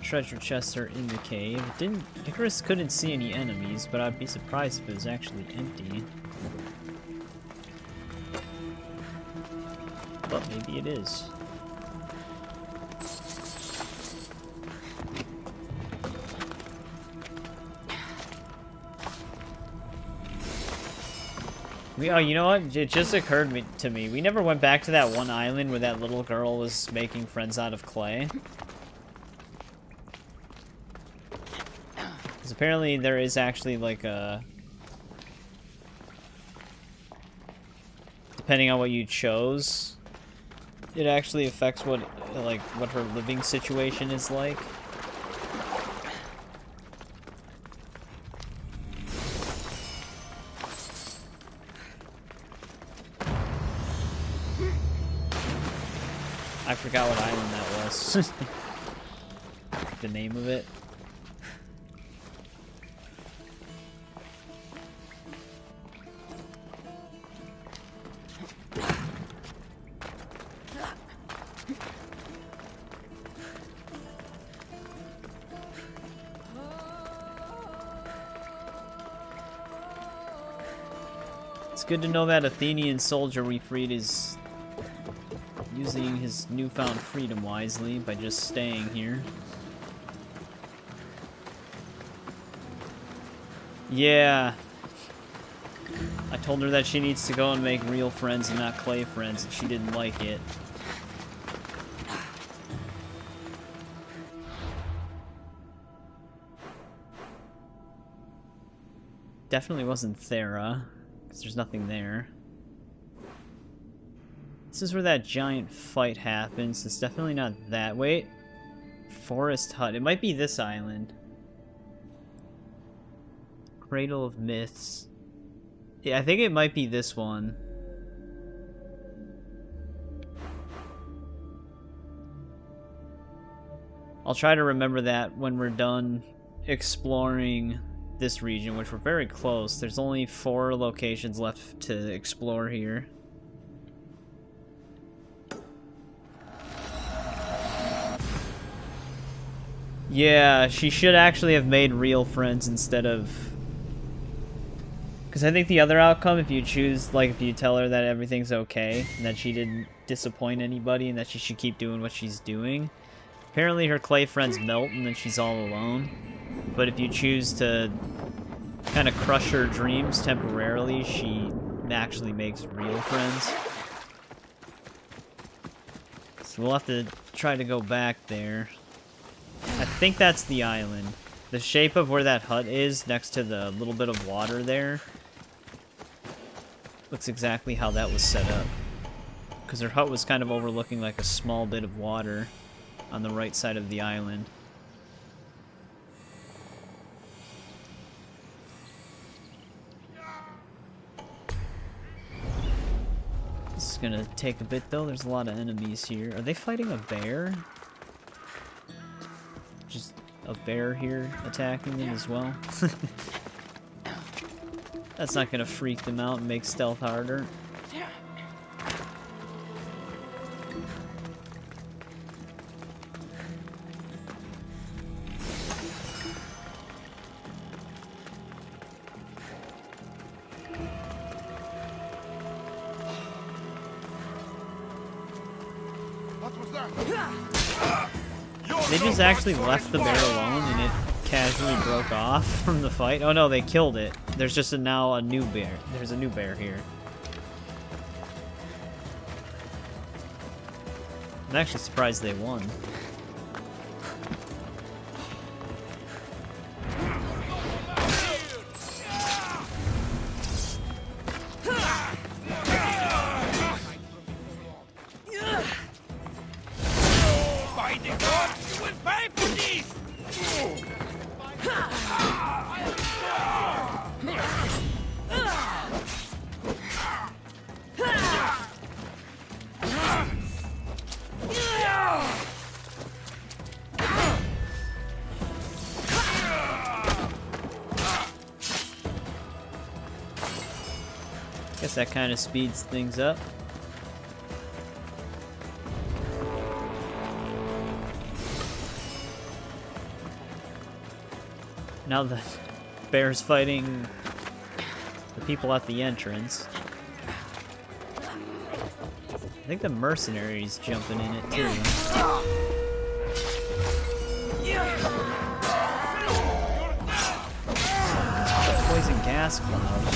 Treasure chests are in the cave. Icarus couldn't see any enemies, but I'd be surprised if it was actually empty. But maybe it is. Oh, you know what? It just occurred to me. We never went back to that one island where that little girl was making friends out of clay. Because apparently there is actually like a... Depending on what you chose, it actually affects what her living situation is like. I forgot what island that was. The name of it. It's good to know that Athenian soldier we freed is using his newfound freedom wisely by just staying here. Yeah. I told her that she needs to go and make real friends and not clay friends, and she didn't like it. Definitely wasn't Thera, because there's nothing there. This is where that giant fight happens. It's definitely not that. Wait. Forest Hut. It might be this island. Cradle of Myths. Yeah, I think it might be this one. I'll try to remember that when we're done exploring this region, which we're very close. There's only 4 locations left to explore here. Yeah, she should actually have made real friends instead of... Because I think the other outcome, if you choose, like, if you tell her that everything's okay, and that she didn't disappoint anybody, and that she should keep doing what she's doing, apparently her clay friends melt, and then she's all alone. But if you choose to kind of crush her dreams temporarily, she actually makes real friends. So we'll have to try to go back there. I think that's the island. The shape of where that hut is, next to the little bit of water there, looks exactly how that was set up. Because her hut was kind of overlooking like a small bit of water on the right side of the island. This is gonna take a bit though, there's a lot of enemies here. Are they fighting a bear? Just a bear here attacking them as well. That's not gonna freak them out and make stealth harder. They just actually left the bear alone and it casually broke off from the fight. Oh no, they killed it. There's just now a new bear. There's a new bear here. I'm actually surprised they won. By the gods, you will pay for this! Guess that kind of speeds things up. Now the bear's fighting the people at the entrance. I think the mercenary's jumping in it too. Poison gas cloud.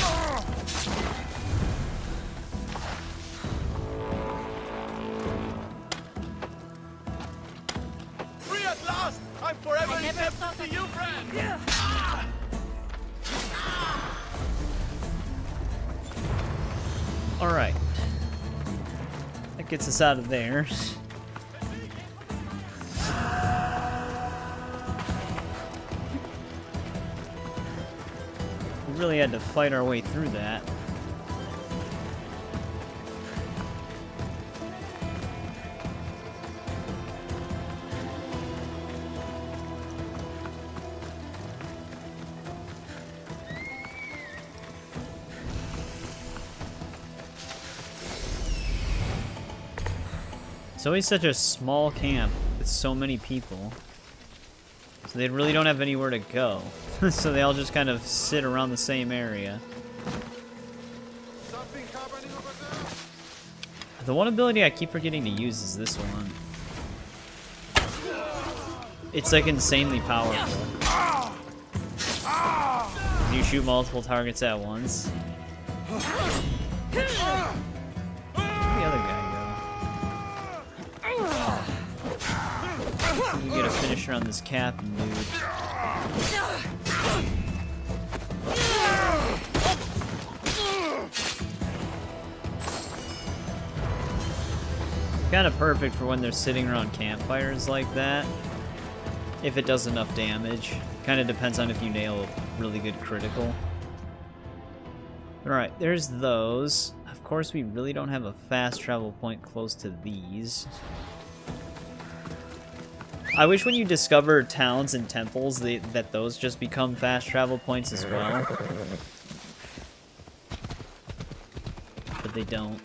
Free at last! I'm forever indebted to you, friend! Alright. That gets us out of there. We really had to fight our way through that. It's always such a small camp with so many people. So they really don't have anywhere to go. So they all just kind of sit around the same area. The one ability I keep forgetting to use is this one. It's like insanely powerful. You shoot multiple targets at once. Where'd the other guy go? We get a finisher on this captain dude. Kind of perfect for when they're sitting around campfires like that. If it does enough damage. Kind of depends on if you nail a really good critical. Alright, there's those. Of course, we really don't have a fast travel point close to these. I wish when you discover towns and temples that those just become fast travel points as well. But they don't.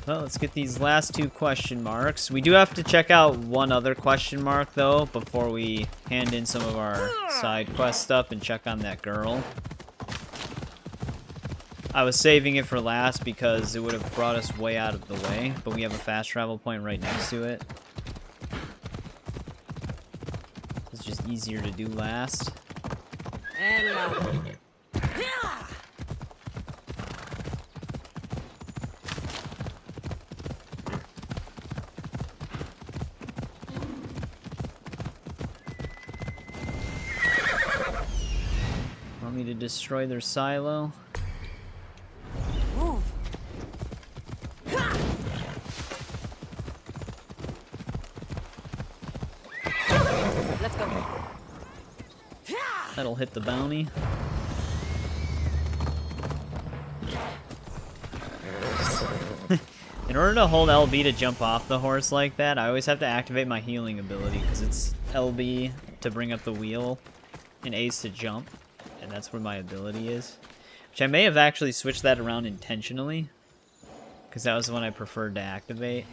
Well, let's get these last two question marks. We do have to check out one other question mark, though, before we hand in some of our side quest stuff and check on that girl. I was saving it for last because it would have brought us way out of the way, but we have a fast travel point right next to it. It's just easier to do last. Want me to destroy their silo? Move. Let's go. That'll hit the bounty. In order to hold LB to jump off the horse like that, I always have to activate my healing ability because it's LB to bring up the wheel and A's to jump, and that's where my ability is. Which I may have actually switched that around intentionally because that was the one I preferred to activate.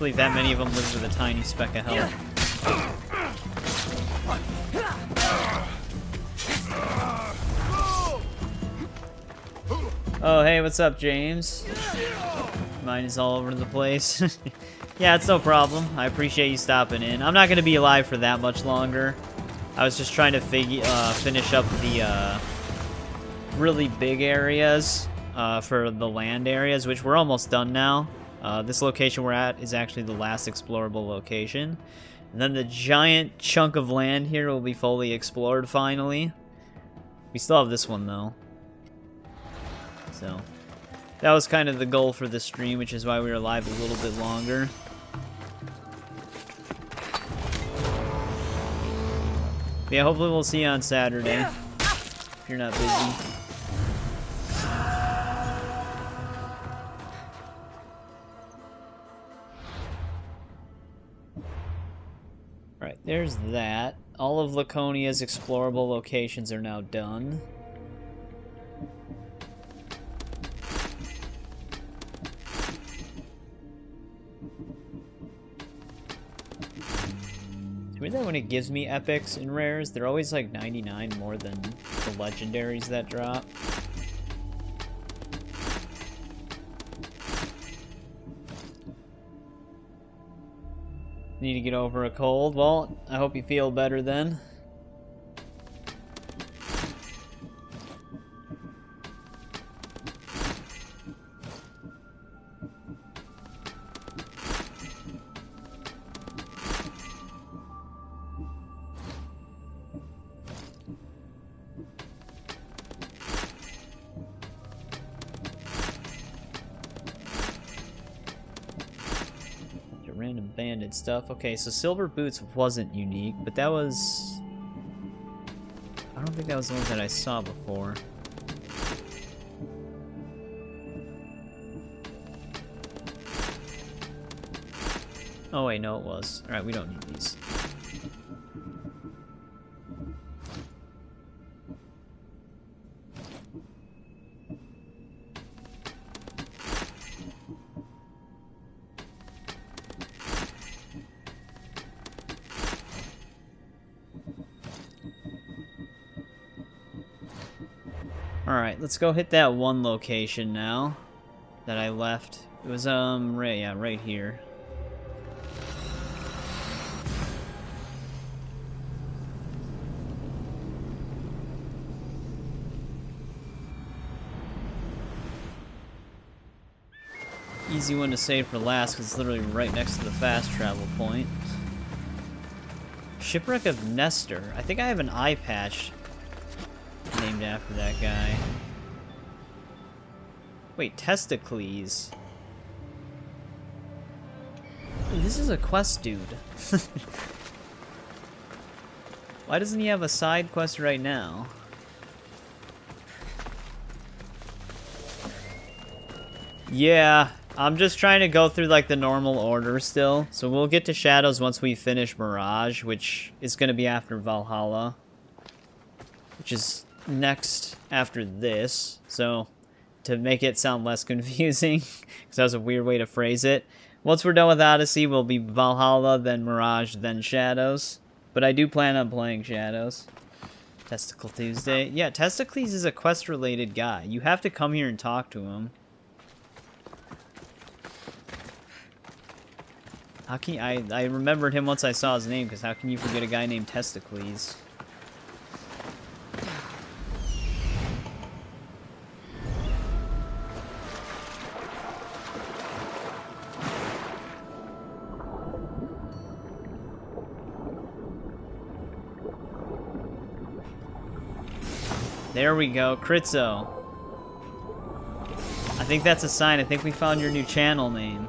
believe that many of them live with a tiny speck of health. Oh, hey, what's up, James? Mine is all over the place. Yeah, it's no problem. I appreciate you stopping in. I'm not going to be alive for that much longer. I was just trying to finish up the really big areas for the land areas, which we're almost done now. This location we're at is actually the last explorable location. And then the giant chunk of land here will be fully explored finally. We still have this one, though. So, that was kind of the goal for this stream, which is why we were alive a little bit longer. But yeah, hopefully we'll see you on Saturday, if you're not busy. Alright, there's that. All of Laconia's explorable locations are now done. It's weird that when it gives me epics and rares, they're always like 99 more than the legendaries that drop. Need to get over a cold? Well, I hope you feel better then. Random banded stuff. Okay, so silver boots wasn't unique, but that was... I don't think that was the ones that I saw before. Oh wait, no it was. Alright, we don't need these. Alright, let's go hit that one location now that I left. It was, right here. Easy one to save for last because it's literally right next to the fast travel point. Shipwreck of Nestor. I think I have an eye patch named after that guy. Wait, Testicles. This is a quest dude. Why doesn't he have a side quest right now? Yeah, I'm just trying to go through like the normal order still. So we'll get to Shadows once we finish Mirage, which is going to be after Valhalla. Which is next after this. So to make it sound less confusing, because that was a weird way to phrase it. Once we're done with Odyssey, we'll be Valhalla, then Mirage, then Shadows. But I do plan on playing Shadows. Testicle Tuesday. Yeah, Testicles is a quest-related guy. You have to come here and talk to him. How can you, I remembered him once I saw his name, because how can you forget a guy named Testicles? There we go, Critzo. I think that's a sign. I think we found your new channel name.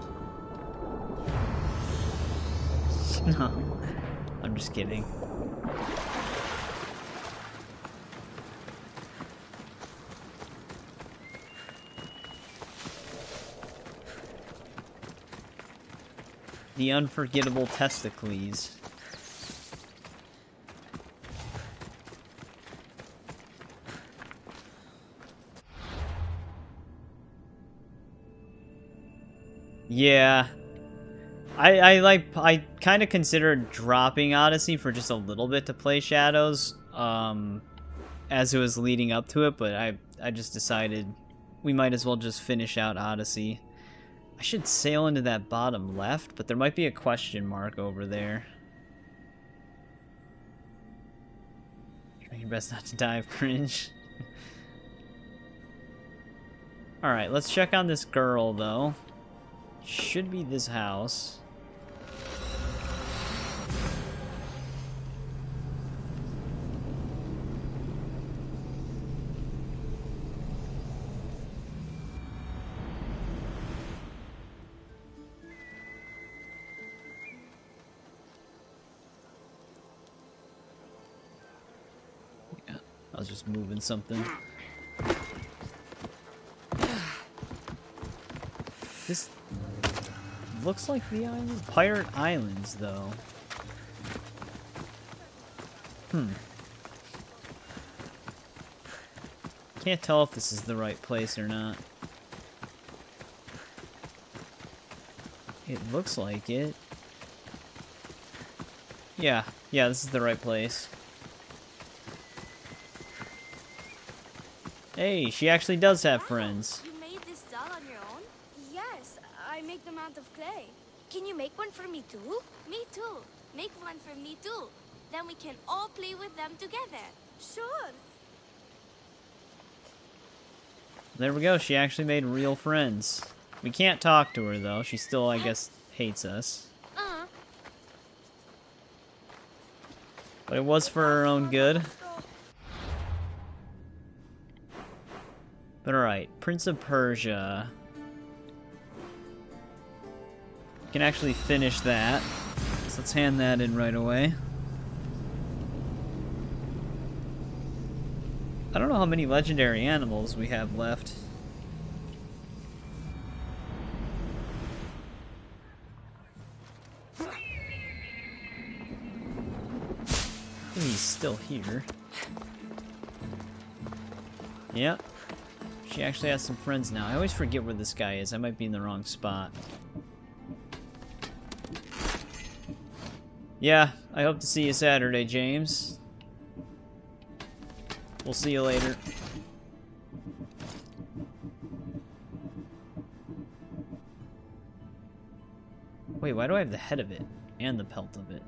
No, I'm just kidding. The unforgettable Testicles. Yeah. I kind of considered dropping Odyssey for just a little bit to play Shadows, as it was leading up to it, but I just decided we might as well just finish out Odyssey. I should sail into that bottom left, but there might be a question mark over there. Try your best not to die of cringe. Alright, let's check on this girl, though. Should be this house. Yeah, I was just moving something. This looks like the island. Pirate Islands, though. Can't tell if this is the right place or not. It looks like it. Yeah, this is the right place. Hey, she actually does have friends. You made this doll on your own? Yes, I make them out of clay. Can you make one for me too? Me too. Make one for me too. Then we can all play with them together. Sure. There we go, she actually made real friends. We can't talk to her, though. She still, I guess, hates us. But it was for her own good. But alright, Prince of Persia. We can actually finish that. So let's hand that in right away. I don't know how many legendary animals we have left. He's still here. Yep. She actually has some friends now. I always forget where this guy is. I might be in the wrong spot. Yeah, I hope to see you Saturday, James. We'll see you later. Wait, why do I have the head of it and the pelt of it?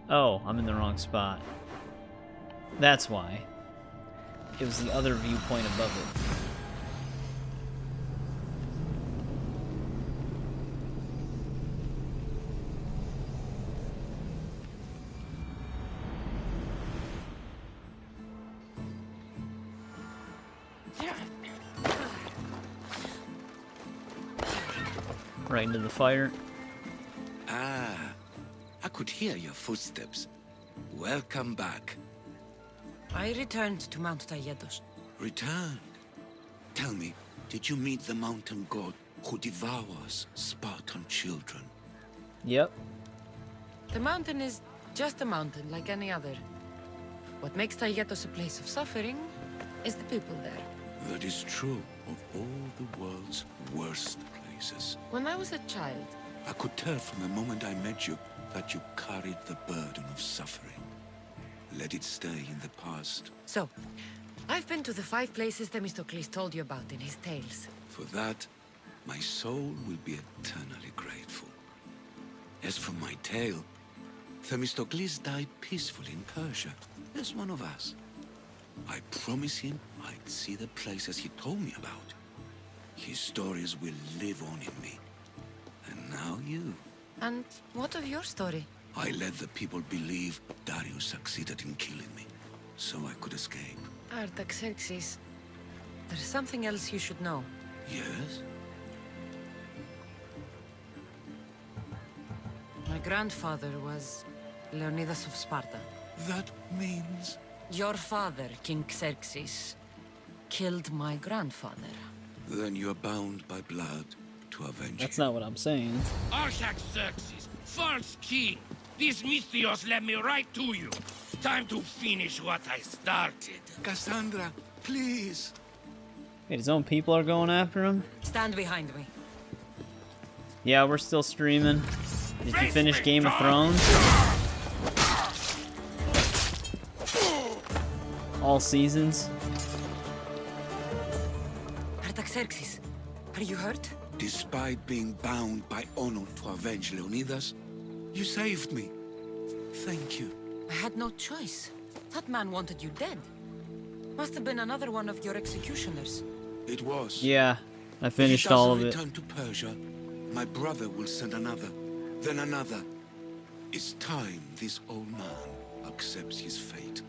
Oh, I'm in the wrong spot. That's why. It was the other viewpoint above it. Right into the fire. Ah, I could hear your footsteps. Welcome back. I returned to Mount Taygetos. Returned? Tell me, did you meet the mountain god who devours Spartan children? Yep. The mountain is just a mountain like any other. What makes Taygetos a place of suffering is the people there. That is true of all the world's worst places. When I was a child, I could tell from the moment I met you that you carried the burden of suffering. Let it stay in the past. So, I've been to the 5 places Themistocles told you about in his tales. For that, my soul will be eternally grateful. As for my tale, Themistocles died peacefully in Persia, as one of us. I promised him I'd see the places he told me about. His stories will live on in me. And now you. And what of your story? I let the people believe Darius succeeded in killing me, so I could escape. Artaxerxes, there's something else you should know. Yes? My grandfather was Leonidas of Sparta. That means... Your father, King Xerxes, killed my grandfather. Then you're bound by blood to avenge That's not what I'm saying. Artaxerxes, false king. These Mystios led me right to you. time to finish what I started. Kassandra, please. Wait, his own people are going after him? Stand behind me. Yeah, we're still streaming. Did you finish Game of Thrones? All seasons? Artaxerxes, are you hurt? Despite being bound by honor to avenge Leonidas, you saved me. Thank you. I had no choice. That man wanted you dead. Must have been another one of your executioners. It was. Yeah, I finished all of it. If he doesn't return to Persia, my brother will send another, then another. It's time this old man accepts his fate.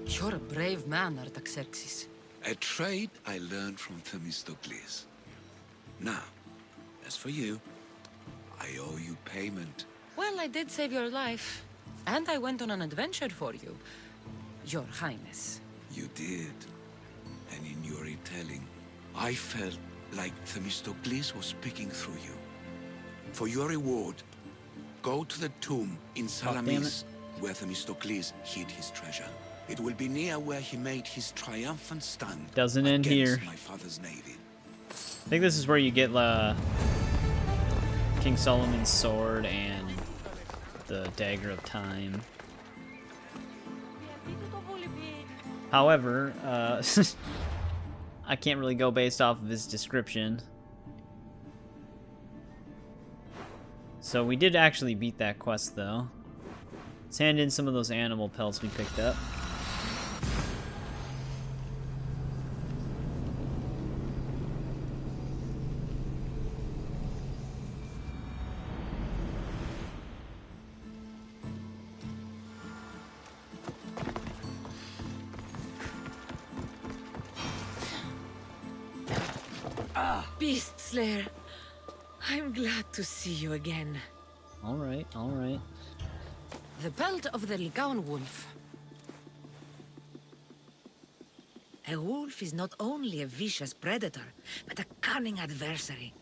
You're a brave man, Artaxerxes. A trait I learned from Themistocles. Now, as for you, I owe you payment. Well, I did save your life. And I went on an adventure for you, Your Highness. You did. And in your retelling, I felt like Themistocles was speaking through you. For your reward, go to the tomb in Salamis, where Themistocles hid his treasure. It will be near where he made his triumphant stand. Doesn't end here. My father's navy. I think this is where you get King Solomon's sword and the Dagger of Time. However, I can't really go based off of his description. So we did actually beat that quest, though. Let's hand in some of those animal pelts we picked up. Beast Slayer, I'm glad to see you again. Alright, alright. The pelt of the Lycaon wolf. A wolf is not only a vicious predator, but a cunning adversary.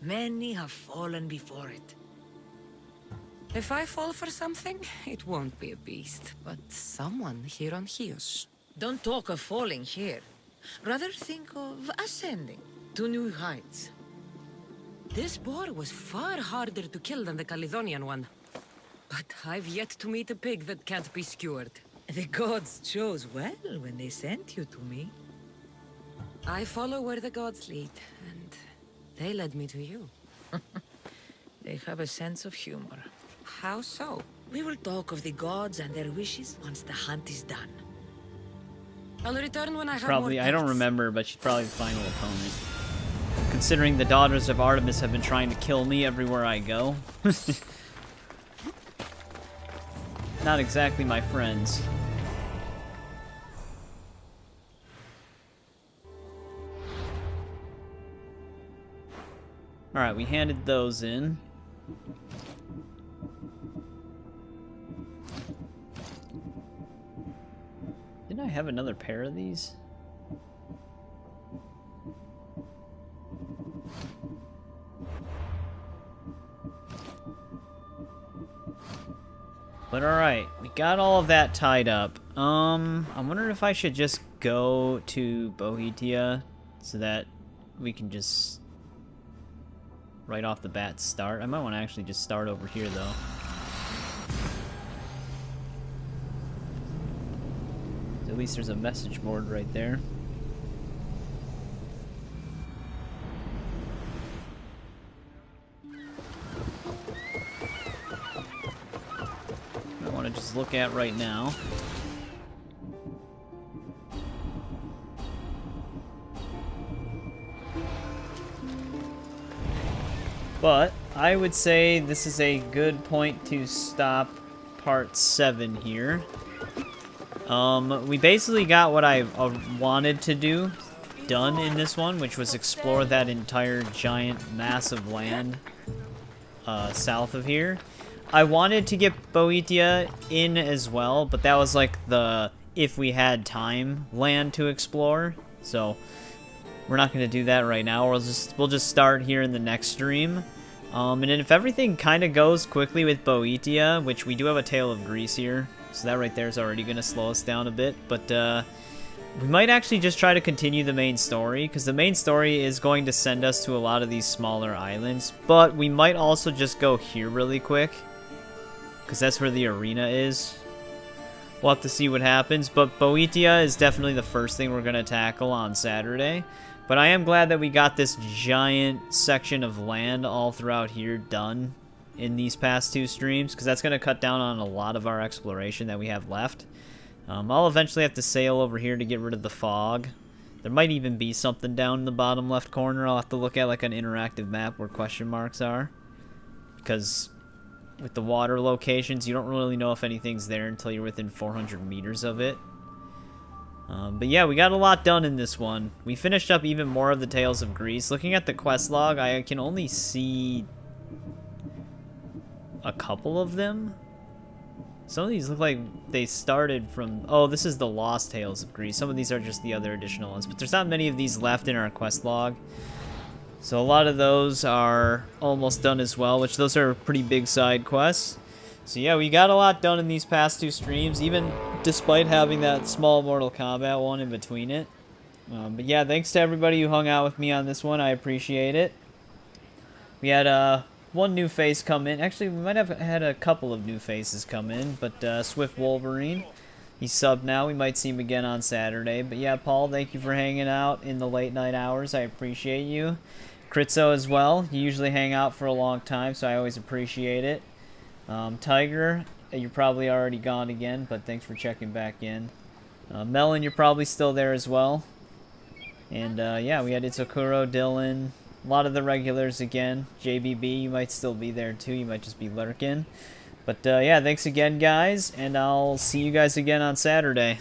Many have fallen before it. If I fall for something, it won't be a beast, but someone here on Chios. Don't talk of falling here. Rather think of ascending to new heights. This boar was far harder to kill than the Caledonian one. But I've yet to meet a pig that can't be skewered. The gods chose well when they sent you to me. I follow where the gods lead, and they led me to you. They have a sense of humor. How so? We will talk of the gods and their wishes once the hunt is done. I'll return when I have Probably, more I don't pets. remember, but she's probably the final opponent. Considering the daughters of Artemis have been trying to kill me everywhere I go. Not exactly my friends. Alright, we handed those in. Didn't I have another pair of these? But alright, we got all of that tied up. I'm wondering if I should just go to Boeotia so that we can just right off the bat start. I might want to actually just start over here though. At least there's a message board right there. I want to just look at right now. But I would say this is a good point to stop part 7 here. We basically got what I wanted to do done in this one, which was explore that entire giant mass of land south of here. I wanted to get Boeotia in as well, but that was like the if we had time land to explore. So we're not going to do that right now. We'll just start here in the next stream. And then if everything kind of goes quickly with Boeotia, which we do have a Tale of Greece here, so that right there is already going to slow us down a bit, but we might actually just try to continue the main story, because the main story is going to send us to a lot of these smaller islands, but we might also just go here really quick, because that's where the arena is. We'll have to see what happens, but Boeotia is definitely the first thing we're going to tackle on Saturday. But I am glad that we got this giant section of land all throughout here done in these past 2 streams, because that's going to cut down on a lot of our exploration that we have left. I'll eventually have to sail over here to get rid of the fog. There might even be something down in the bottom left corner. I'll have to look at like an interactive map where question marks are, because with the water locations, you don't really know if anything's there until you're within 400 meters of it. But yeah, we got a lot done in this one. We finished up even more of the Tales of Greece. Looking at the quest log, I can only see a couple of them. Some of these look like they started from... Oh, this is the Lost Tales of Greece. Some of these are just the other additional ones. But there's not many of these left in our quest log. So a lot of those are almost done as well, which those are pretty big side quests. So yeah, we got a lot done in these past 2 streams, even despite having that small Mortal Kombat one in between it. But yeah, thanks to everybody who hung out with me on this one. I appreciate it. We had one new face come in. Actually, we might have had a couple of new faces come in, but Swift Wolverine, he's subbed now. We might see him again on Saturday. But yeah, Paul, thank you for hanging out in the late night hours. I appreciate you. Kritzo as well. You usually hang out for a long time, so I always appreciate it. Tiger, you're probably already gone again, but thanks for checking back in. Melon, you're probably still there as well. And yeah, we had Itsukuro, Dylan, a lot of the regulars again. JBB, you might still be there too. You might just be lurking. But yeah, thanks again, guys, and I'll see you guys again on Saturday.